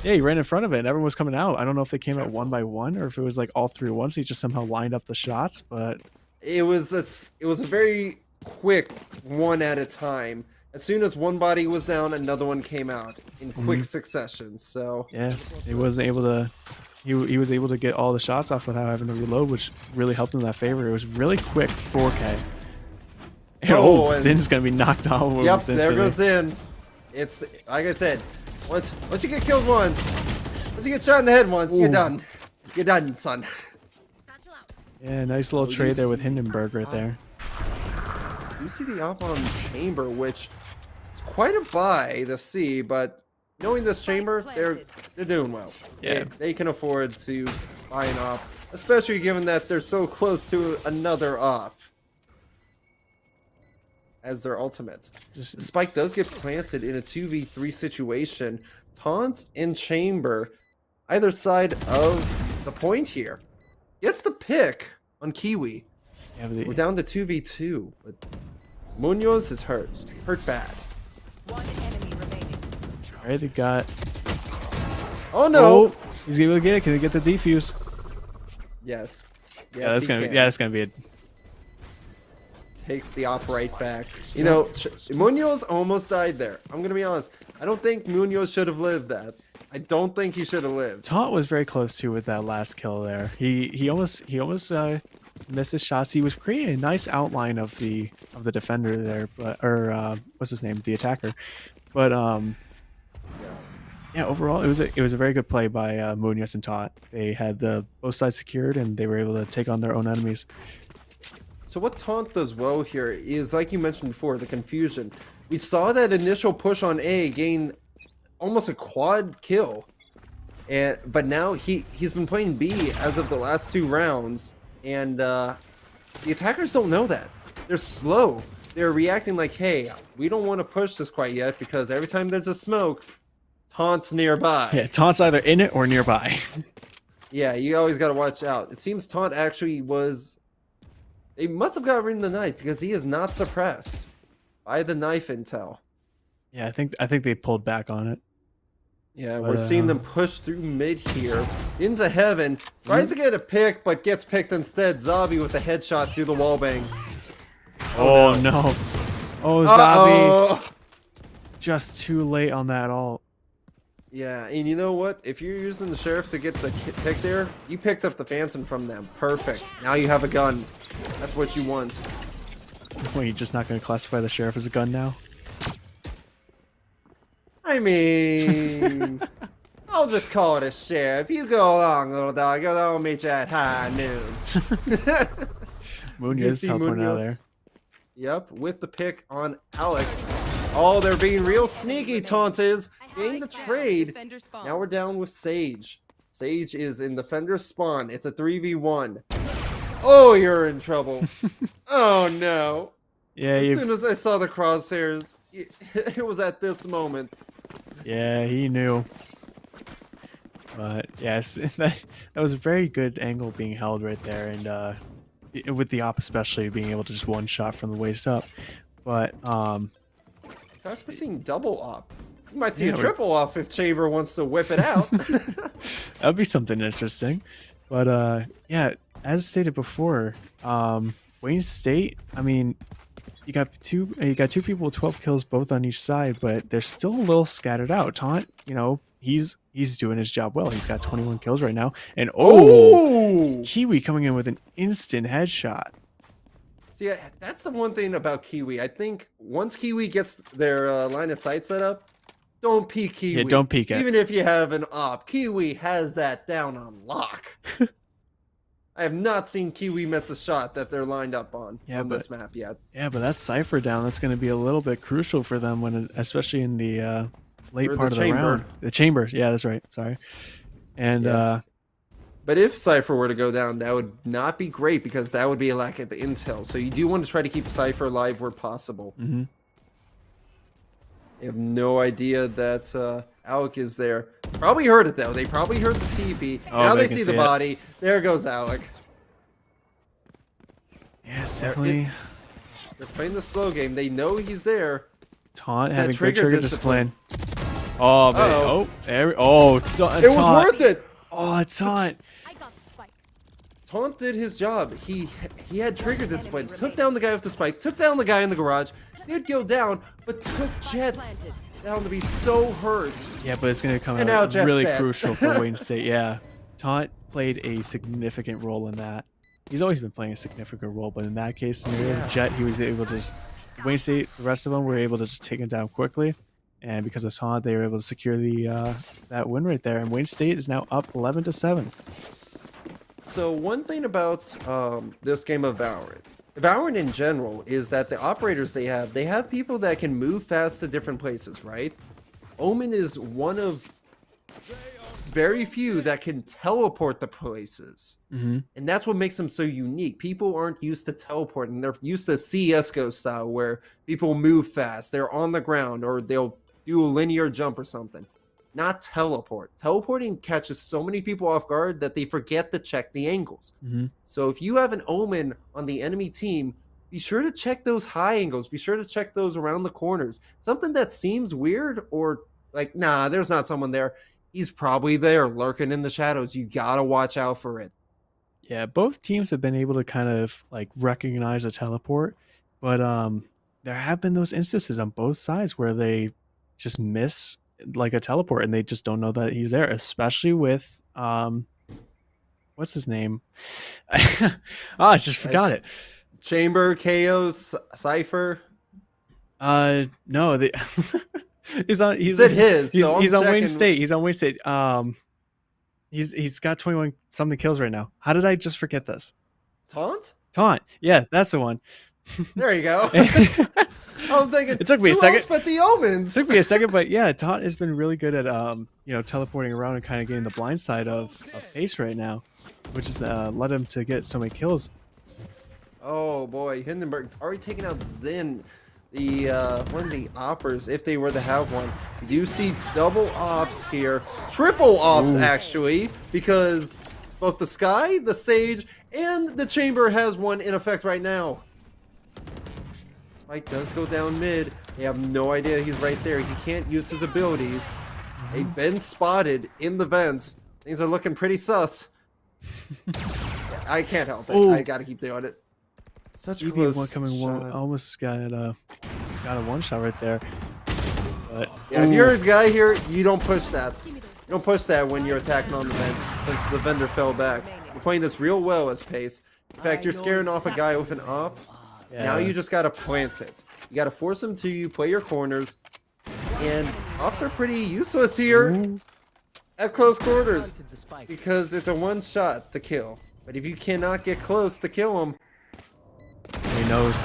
Yeah, he ran in front of it, and everyone was coming out. I don't know if they came out one by one or if it was like all three at once. He just somehow lined up the shots, but it was a very quick one at a time. As soon as one body was down, another one came out in quick succession. So yeah, he wasn't able to. He was able to get all the shots off without having to reload, which really helped him in that favor. It was really quick 4K. And Zin's gonna be knocked off. Yep, there goes Zin. It's like I said, once you get killed once you get shot in the head once, you're done. You're done, son. Yeah, nice little trade there with Hindenburg right there. You see the op on Chamber, which is quite a buy to see, but knowing this Chamber, they're doing well. Yeah, they can afford to buy an op, especially given that they're so close to another op as their ultimate. The spike does get planted in a 2v3 situation. Taunt and Chamber, either side of the point here, gets the pick on Kiwi. Yeah, we're down to 2v2, but Munoz is hurt bad. One enemy remaining. All right, they got. Oh no! Oh, he's able to get it. Can he get the defuse? Yes. Yeah, that's gonna be it. Takes the op right back. You know, Munoz almost died there. I'm gonna be honest. I don't think Munoz should have lived that. I don't think he should have lived. Taunt was very close to with that last kill there. He almost missed his shots. He was creating a nice outline of the defender there, but what's his name, the attacker. But yeah, overall it was a very good play by Munoz and Tot. They had both sides secured and they were able to take on their own enemies. So what Taunt does well here is, like you mentioned before, the confusion. We saw that initial push on A gain almost a quad kill. But now he's been playing B as of the last 2 rounds, and the attackers don't know that. They're slow. They're reacting like, hey, we don't want to push this quite yet because every time there's a smoke, Taunt's nearby. Yeah, Taunt's either in it or nearby. Yeah, you always got to watch out. It seems Taunt actually was... They must have got rid of the knife because he is not suppressed by the knife intel. Yeah, I think they pulled back on it. Yeah, we're seeing them push through mid here. Into heaven. Tries to get a pick, but gets picked instead. Zabi with a headshot through the wallbang. Oh no. Oh, Zabi. Just too late on that ult. Yeah, and you know what? If you're using the Sheriff to get the pick there, you picked up the Phantom from them. Perfect. Now you have a gun. That's what you want. Wait, you're just not going to classify the Sheriff as a gun now? I mean, I'll just call it a Sheriff. You go along, little dog. I'll meet you at high noon. Munoz teleporting out there. Yep, with the pick on Alec. Oh, they're being real sneaky, Taunt is. Gain the trade. Now we're down with Sage. Sage is in Defender's spawn. It's a 3v1. Oh, you're in trouble. Oh, no. Yeah, as soon as I saw the crosshairs, it was at this moment. Yeah, he knew. But yes, that was a very good angle being held right there, and with the op especially being able to just one shot from the waist up. But We're seeing double op. You might see a triple op if Chamber wants to whip it out. That'd be something interesting. But yeah, as stated before, Wayne State, I mean, you got two people with 12 kills both on each side, but they're still a little scattered out. Taunt, you know, he's doing his job well. He's got 21 kills right now. And Kiwi coming in with an instant headshot. See, that's the one thing about Kiwi. I think once Kiwi gets their line of sight set up, don't peek Kiwi. Yeah, don't peek it. Even if you have an op, Kiwi has that down on lock. I have not seen Kiwi miss a shot that they're lined up on this map yet. Yeah, but that's Cypher down. That's going to be a little bit crucial for them, especially in the late part of the round. The chamber. Yeah, that's right. Sorry. And but if Cypher were to go down, that would not be great because that would be a lack of intel. So you do want to try to keep Cypher alive where possible. Mm-hmm. They have no idea that Alec is there. Probably heard it though. They probably heard the TP. Now they see the body. There goes Alec. Yes, definitely. They're playing the slow game. They know he's there. Taunt having good trigger discipline. Oh man! It was worth it. Oh, Taunt. Taunt did his job. He had trigger discipline. Took down the guy with the spike. Took down the guy in the garage. Did go down, but took Jet down to be so hurt. Yeah, but it's going to come out really crucial for Wayne State. Yeah, Taunt played a significant role in that. He's always been playing a significant role, but in that case, Jet, he was able to just... Wayne State, the rest of them were able to just take him down quickly. And because of Taunt, they were able to secure that win right there. And Wayne State is now up 11-7. So one thing about this game of Valorant in general is that the operators they have people that can move fast to different places, right? Omen is one of very few that can teleport the places. Mm-hmm. And that's what makes them so unique. People aren't used to teleporting. They're used to CSGO style where people move fast. They're on the ground or they'll do a linear jump or something. Not teleport. Teleporting catches so many people off guard that they forget to check the angles. Mm-hmm. So if you have an Omen on the enemy team, be sure to check those high angles. Be sure to check those around the corners. Something that seems weird or like, nah, there's not someone there. He's probably there lurking in the shadows. You gotta watch out for it. Yeah, both teams have been able to kind of like recognize a teleport, but there have been those instances on both sides where they just miss like a teleport and they just don't know that he's there, especially with what's his name? I just forgot it. Chamber, Chaos, Cypher. No, he's on. You said his. He's, so he's I'm on Wayne checking- State. He's on Wayne State. He's got 21 something kills right now. How did I just forget this? Taunt. Yeah, that's the one. There you go. I'm thinking. It took me a who second. else but the Omens. It took me a second, but yeah, Taunt has been really good at teleporting around and kind of getting the blind side of Pace right now, which has led him to get so many kills. Oh boy, Hindenburg already taking out Zin, the one of the oppers, if they were to have one. You do see double ops here, triple ops actually, because both the Sky, the Sage, and the Chamber has one in effect right now. Spike does go down mid. They have no idea he's right there. He can't use his abilities. They've been spotted in the vents. Things are looking pretty sus. I can't help it. Ooh. I gotta keep doing it. Such EB close one coming one, shot. almost got a one shot right there. But Yeah, if you're a guy here, you don't push that. You don't push that when you're attacking on the vents, since the vendor fell back. You're playing this real well as Pace. In fact, you're scaring off a guy with an op. Now you just gotta plant it. You gotta force him to you, play your corners, and ops are pretty useless here at close quarters because it's a one shot to kill. But if you cannot get close to kill him, he knows.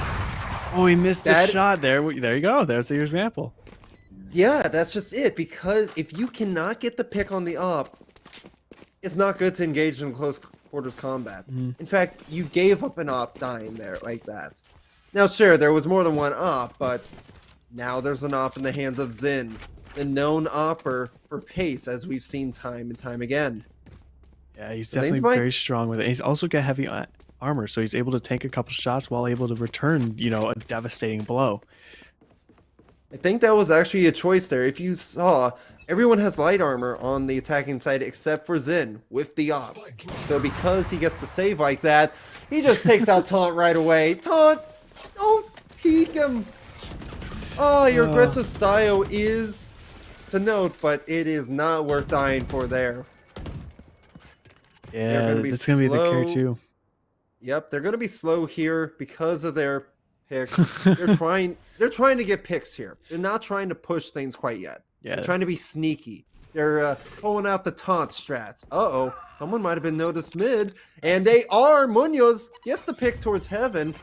Oh, he missed the That- shot there. There you go. There's your example. yeah, that's just it. Because if you cannot get the pick on the op, it's not good to engage in close quarters combat. In fact, you gave up an op dying there like that. Now, sure, there was more than one op, but now there's an op in the hands of Zin, the known opper for Pace, as we've seen time and time again. Yeah, he's So things definitely might- very strong with it. He's also got heavy armor, so he's able to tank a couple shots while able to return, a devastating blow. I think that was actually a choice there. If you saw, everyone has light armor on the attacking side except for Zin with the op. So because he gets to save like that, he just takes out Taunt right away. Taunt, don't peek him. Oh, your aggressive style is to note, but it is not worth dying for there. Yeah, gonna be it's going to be the carry slow. too. Yep, they're going to be slow here because of their picks. They're trying to get picks here. They're not trying to push things quite yet. Yeah. They're trying to be sneaky. They're pulling out the taunt strats. Uh-oh, someone might have been noticed mid, and they are. Munoz gets the pick towards heaven.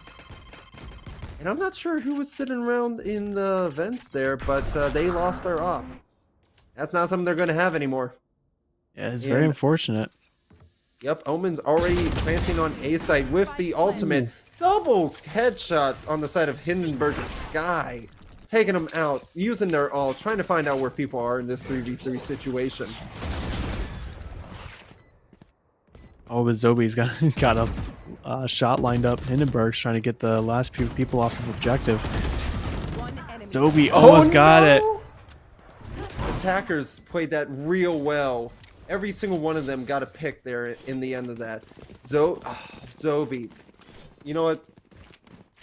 And I'm not sure who was sitting around in the vents there, but they lost their op. That's not something they're going to have anymore. Yeah, it's very And- unfortunate. Yep, Omen's already planting on A side with the ultimate. Double headshot on the side of Hindenburg's Sky. Taking them out, using their ult, trying to find out where people are in this 3v3 situation. Oh, but Zobi's got a shot lined up. Hindenburg's trying to get the last few people off of objective. Zobi almost got it. Attackers played that real well. Every single one of them got a pick there in the end of that. Zobi. You know what?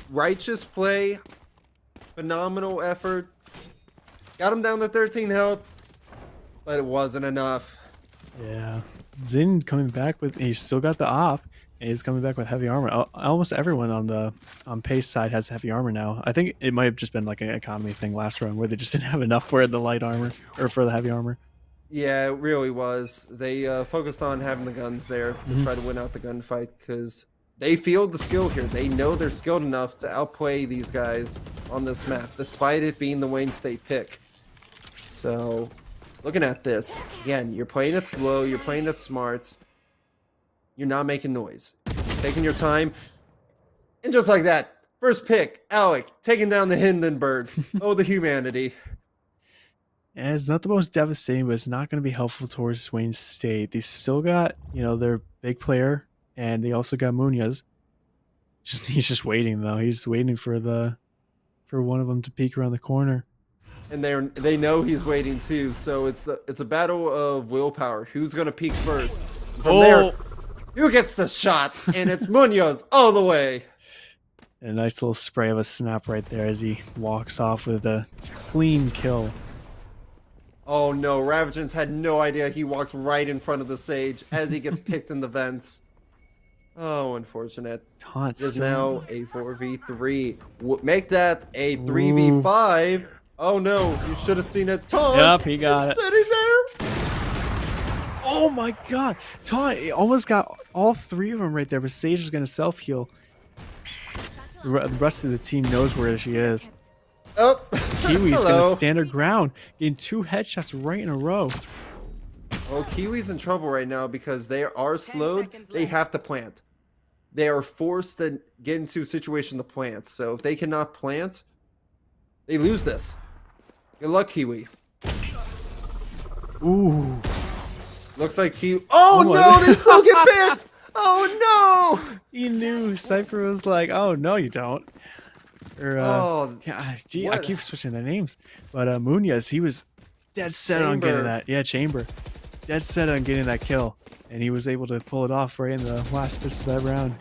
Righteous play. Phenomenal effort. Got him down to 13 health. But it wasn't enough. Yeah. Zin coming back with, he's still got the op, and he's coming back with heavy armor. Almost everyone on Pace side has heavy armor now. I think it might have just been like an economy thing last round where they just didn't have enough for the light armor, or for the heavy armor. Yeah, it really was. They focused on having the guns there to try to win out the gunfight because they feel the skill here. They know they're skilled enough to outplay these guys on this map, despite it being the Wayne State pick. So, looking at this, again, you're playing it slow, you're playing it smart. You're not making noise. You're taking your time. And just like that, first pick, Alec, taking down the Hindenburg. Oh, the humanity. Yeah, it's not the most devastating, but it's not going to be helpful towards Wayne State. They still got, their big player, and they also got Munoz. He's just waiting though. He's waiting for one of them to peek around the corner. And they know he's waiting too, so it's a battle of willpower. Who's gonna peek first? From there, who gets the shot? And it's Munoz all the way. And a nice little spray of a snap right there as he walks off with a clean kill. Oh no, Ravagins had no idea he walked right in front of the Sage as he gets picked in the vents. Oh, unfortunate. Taunt There's still- now a 4v3. Make that a 3v5. Oh no, you should have seen it. Taunt Yep, he got is it. sitting there. Oh my god. Taunt almost got all three of them right there, but Sage is going to self-heal. The rest of the team knows where she is. Oh, Kiwi's going hello. to stand her ground, getting 2 headshots right in a row. Oh, Kiwi's in trouble right now because they are slowed. They have to plant. They are forced to get into a situation to plant. So if they cannot plant, they lose this. Good luck, Kiwi. Ooh. Looks like Kiwi. Oh, Oh my no, God. they still get picked. Oh no. He knew. Cypher was like, oh, no, you don't. Or, Oh, gee, I what? keep switching the names. But Munoz, he was dead set on getting Chamber. that. Yeah, Chamber. Dead set on getting that kill. And he was able to pull it off right in the last bits of that round.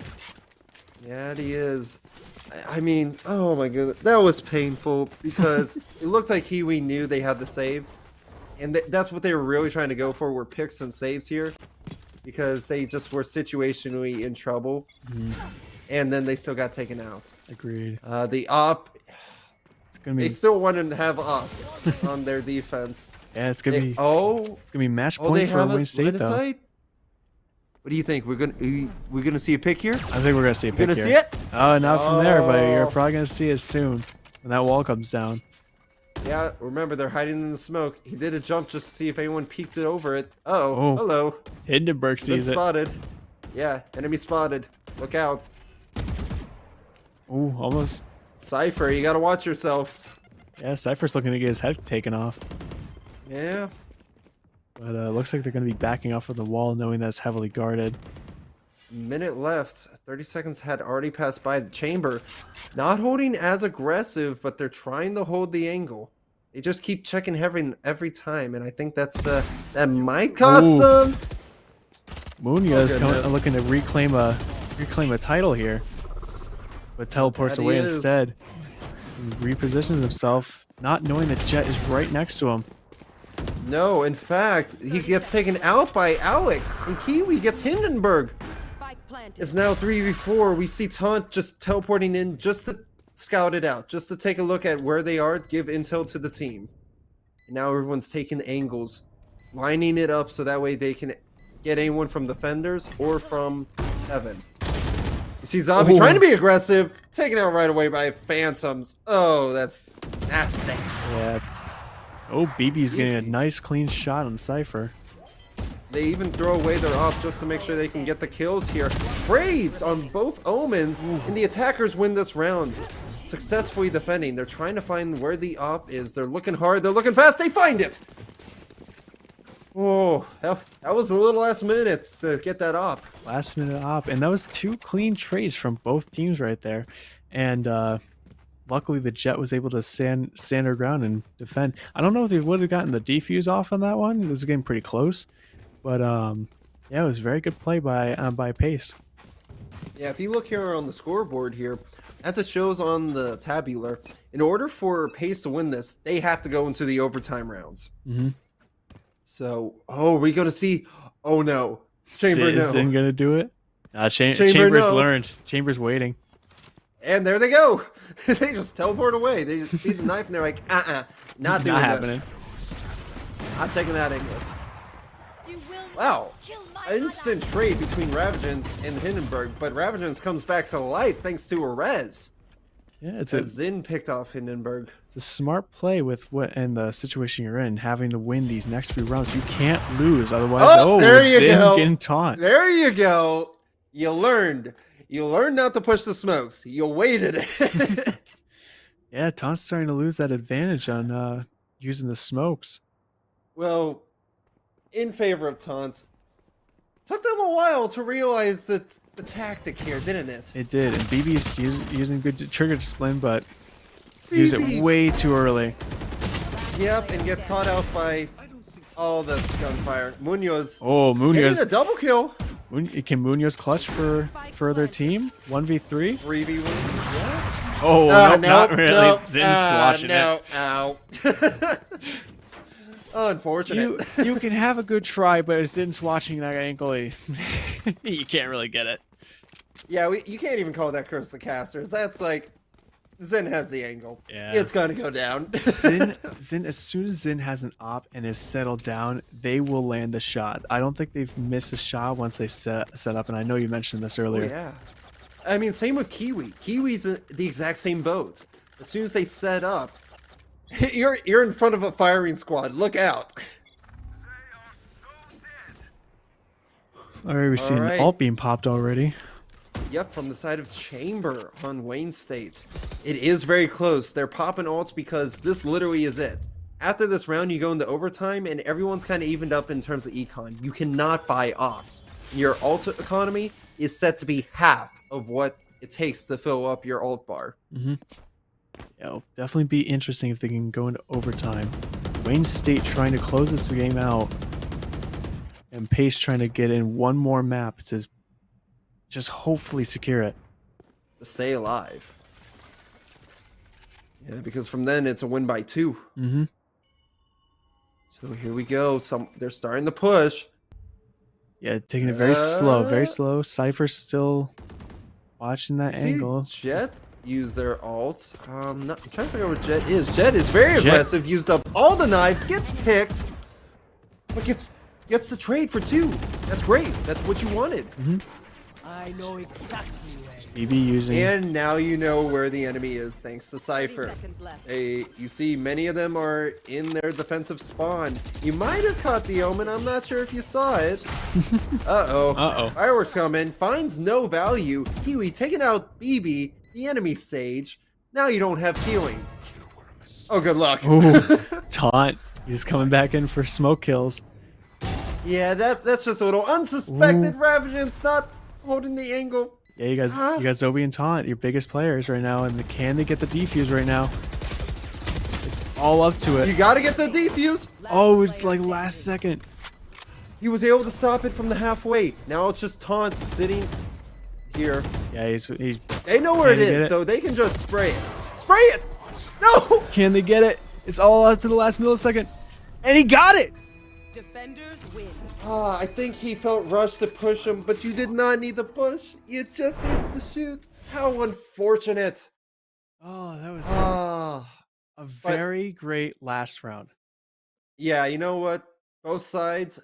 Yeah, he is. I mean, oh my goodness, that was painful because it looked like Kiwi knew they had the save, and that's what they were really trying to go for, were picks and saves here, because they just were situationally in trouble, and then they still got taken out. Agreed. The op, It's gonna be. they still wanted to have ops on their defense. Yeah, it's gonna They- be. oh, It's gonna be match oh, point they for have Wayne a State line of though. sight? What do you think? We're gonna see a pick here? I think we're gonna see a We're pick gonna here. see it? Oh, not from there, but you're Oh. probably gonna see it soon when that wall comes down. Yeah, remember they're hiding in the smoke. He did a jump just to see if anyone peeked it over it. Oh, Oh. hello. Hindenburg Been sees it. spotted. Yeah, enemy spotted. Look out. Ooh, almost. Cypher, you gotta watch yourself. Yeah, Cypher's looking to get his head taken off. Yeah. But looks like they're gonna be backing off of the wall, knowing that's heavily guarded. Minute left. 30 seconds had already passed by. The Chamber not holding as aggressive, but they're trying to hold the angle. They just keep checking every time, and I think that's that might cost Ooh. them. Munoz goodness. looking to reclaim a title here, but teleports That he away is. instead. He repositions himself, not knowing the jet is right next to him. No, in fact, he gets taken out by Alec, and Kiwi gets Hindenburg. It's now 3v4. We see Taunt just teleporting in just to scout it out, just to take a look at where they are, give intel to the team. And now everyone's taking angles, lining it up so that way they can get anyone from defenders or from Evan. You see Zombie Ooh. trying to be aggressive, taken out right away by Phantoms. Oh, that's nasty. Yeah. Oh, BB's getting a nice clean shot on Cypher. They even throw away their op just to make sure they can get the kills here. Trades on both Omens, and the attackers win this round. Successfully defending. They're trying to find where the op is. They're looking hard. They're looking fast. They find it. Oh, that was a little last minute to get that op. Last minute op, and that was 2 clean trades from both teams right there. And luckily the Jet was able to stand her ground and defend. I don't know if they would have gotten the defuse off on that one. It was getting pretty close. But yeah, it was very good play by Pace. Yeah, if you look here on the scoreboard here, as it shows on the tabular, in order for Pace to win this, they have to go into the overtime rounds. Mm-hmm. So, oh, are we going to see? Oh no, Chamber no. Isn't gonna do it. Chamber, Chambers no. learned. Chambers waiting. And there they go. They just teleport away. They just see the knife and they're like, not doing happening. this. Not taking that angle. Wow. Instant trade between Ravagins and Hindenburg, but Ravagins comes back to life thanks to a res. Yeah, it's As Zin picked off Hindenburg. It's a smart play with what and the situation you're in, having to win these next 3 rounds. You can't lose, otherwise. Oh, there you Zin go. getting taunt. There you go. You learned. You learned not to push the smokes. You waited it. Yeah, taunt's starting to lose that advantage on using the smokes. Well, in favor of Taunt, took them a while to realize the tactic here, didn't it? It did, and BB's using good trigger discipline, but used BB. it way too early. Yep, and gets caught out by all the gunfire. Munoz. Oh, Munoz. Getting a double kill. Can Munoz clutch for their team? 1v3? 3v1. Yeah. Oh, nope, not really. Nope, Zin's sloshing no, it. ow. Unfortunate. You can have a good try, but as Zin's watching that angle, you can't really get it. Yeah, you can't even call that curse the casters. That's like Zin has the angle. Yeah. It's gonna go down. Zin, as soon as Zin has an op and is settled down, they will land the shot. I don't think they've missed a shot once they set up, and I know you mentioned this earlier. Oh, yeah. I mean, same with Kiwi. Kiwi's the exact same boat. As soon as they set up, you're in front of a firing squad. Look out. Alright, we've seen an alt beam popped already. Yep, from the side of Chamber on Wayne State. It is very close. They're popping ults because this literally is it. After this round, you go into overtime, and everyone's kind of evened up in terms of econ. You cannot buy ops. Your ult economy is set to be half of what it takes to fill up your ult bar. Mm-hmm. Yeah, it'll definitely be interesting if they can go into overtime. Wayne State trying to close this game out, and Pace trying to get in one more map to just hopefully secure it. To stay alive. Yeah, because from then it's a win by 2. Mm-hmm. So here we go. They're starting to push. Yeah, taking it very slow, very slow. Cypher's still watching that angle. Jet use their ults. I'm trying to figure out what Jet is. Jet is very aggressive. Used up all the knives. Gets picked. But gets the trade for 2. That's great. That's what you wanted. Mm-hmm. I know exactly where. BB using. And now you know where the enemy is, thanks to Cypher. You see many of them are in their defensive spawn. You might have caught the omen. I'm not sure if you saw it. Uh-oh. Fireworks come in. Finds no value. Kiwi taking out BB, the enemy Sage. Now you don't have healing. Oh, good luck. Ooh, taunt. He's coming back in for smoke kills. Yeah, that's just a little unsuspected Ravagance not holding the angle. Yeah, you got Zoe and Taunt, your biggest players right now, and can they get the defuse right now? It's all up to it. You gotta get the defuse. Oh, it's like last second. He was able to stop it from the halfway. Now it's just Taunt sitting here. Yeah, he's they know where it is, so they can just spray it. Spray it! No! Can they get it? It's all up to the last millisecond. And he got it! Defenders win. I think he felt rushed to push him, but you did not need to push. You just needed to shoot. How unfortunate. Oh, that was a very great last round. Yeah, you know what? Both sides,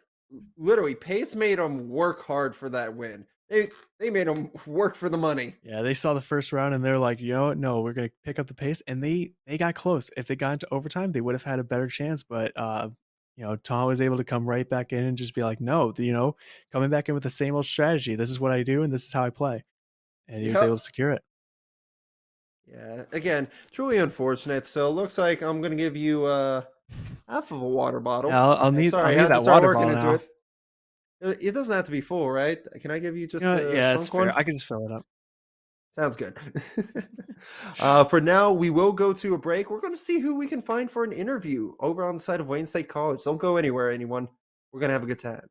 literally, Pace made them work hard for that win. They made them work for the money. Yeah, they saw the first round and they're like, you know what? No, we're going to pick up the pace. And they got close. If they got into overtime, they would have had a better chance. But, Tom was able to come right back in and just be like, no, coming back in with the same old strategy. This is what I do and this is how I play. And he was able to secure it. Yeah, again, truly unfortunate. So it looks like I'm going to give you half of a water bottle. Yeah, I'll need I that to start water working bottle into it. It doesn't have to be full, right? Can I give you just yeah, it's shrunk one? fair. I can just fill it up. Sounds good. For now, we will go to a break. We're going to see who we can find for an interview over on the side of Wayne State College. Don't go anywhere, anyone. We're going to have a good time.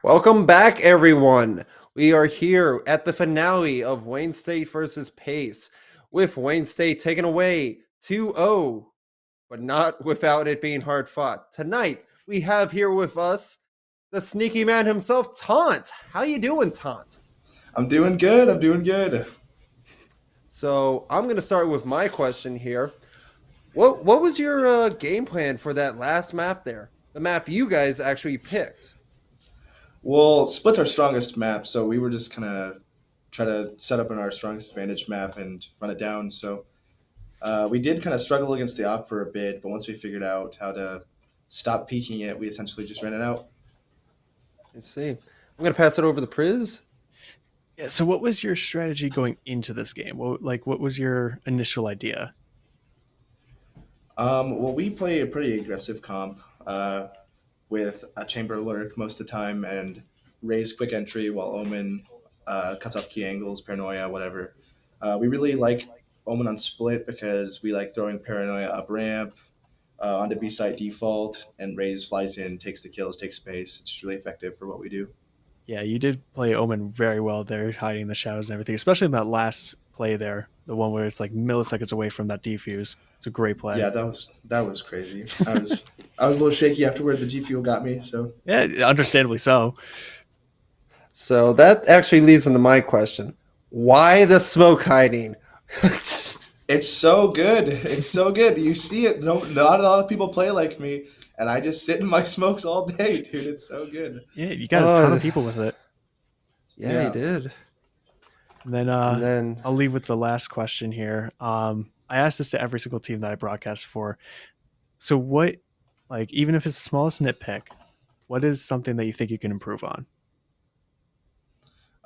Welcome back, everyone. We are here at the finale of Wayne State versus Pace, with Wayne State taking away 2-0, but not without it being hard fought. Tonight, we have here with us the sneaky man himself, Taunt. How you doing, Taunt? I'm doing good. I'm doing good. So I'm going to start with my question here. What was your game plan for that last map there? The map you guys actually picked. Well, Split's our strongest map, so we were just kind of try to set up in our strongest advantage map and run it down. So we did kind of struggle against the op for a bit, but once we figured out how to stop peeking it, we essentially just ran it out. I see. I'm going to pass it over to Priz. Yeah. So, what was your strategy going into this game? What was your initial idea? Well, we play a pretty aggressive comp with a chamber lurk most of the time and raise quick entry while Omen cuts off key angles, paranoia, whatever. We really like Omen on split because we like throwing paranoia up ramp onto B site default, and Raze flies in, takes the kills, takes space. It's really effective for what we do. Yeah, you did play Omen very well there, hiding the shadows and everything, especially in that last play there, the one where it's like milliseconds away from that defuse. It's a great play. Yeah, that was crazy. I was a little shaky afterward. The G Fuel got me, so yeah, understandably so. So that actually leads into my question. Why the smoke hiding? It's so good. It's so good. You see it. No, not a lot of people play like me, and I just sit in my smokes all day, dude. It's so good. Yeah, you got a ton of people with it. Yeah, you did. And then I'll leave with the last question here. I asked this to every single team that I broadcast for. So what, like, even if it's the smallest nitpick, what is something that you think you can improve on?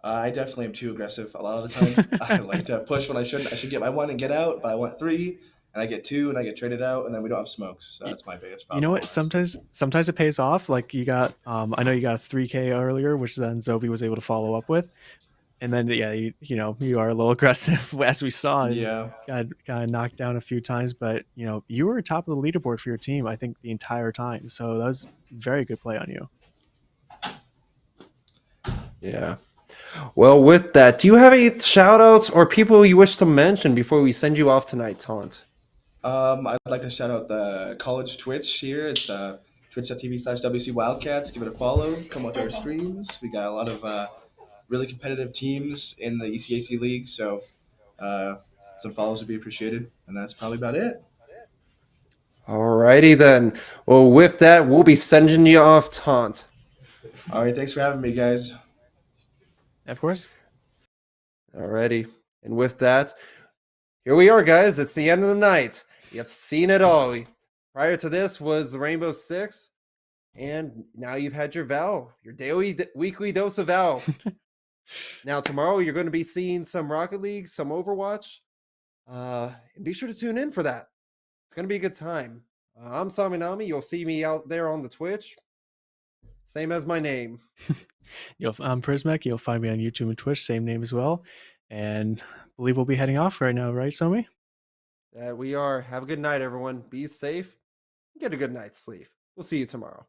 I definitely am too aggressive a lot of the time. I like to push when I shouldn't. I should get my 1 and get out, but I want 3, and I get 2, and I get traded out, and then we don't have smokes. So that's my biggest problem. You know what? Sometimes it pays off. Like you got, I know you got a 3K earlier, which then Zobi was able to follow up with, and then yeah, you are a little aggressive as we saw. Yeah. Got knocked down a few times, but you were top of the leaderboard for your team, I think, the entire time. So that was very good play on you. Yeah. Well, with that, do you have any shout outs or people you wish to mention before we send you off tonight, Taunt? I'd like to shout out the college Twitch here. It's twitch.tv/WC Wildcats. Give it a follow. Come watch our streams. We got a lot of really competitive teams in the ECAC league, so some follows would be appreciated. And that's probably about it. Alrighty then. Well, with that, we'll be sending you off, Taunt. All right, thanks for having me, guys. Of course. Alrighty. And with that, here we are, guys. It's the end of the night. You've seen it all. Prior to this was the Rainbow Six, and now you've had your VAL, your weekly dose of VAL. Now tomorrow you're going to be seeing some Rocket League, some Overwatch. And be sure to tune in for that. It's going to be a good time. I'm Saminami. You'll see me out there on the Twitch. Same as my name. I'm Prismac. You'll find me on YouTube and Twitch, same name as well. And I believe we'll be heading off right now, right, Somi? We are. Have a good night, everyone. Be safe. Get a good night's sleep. We'll see you tomorrow.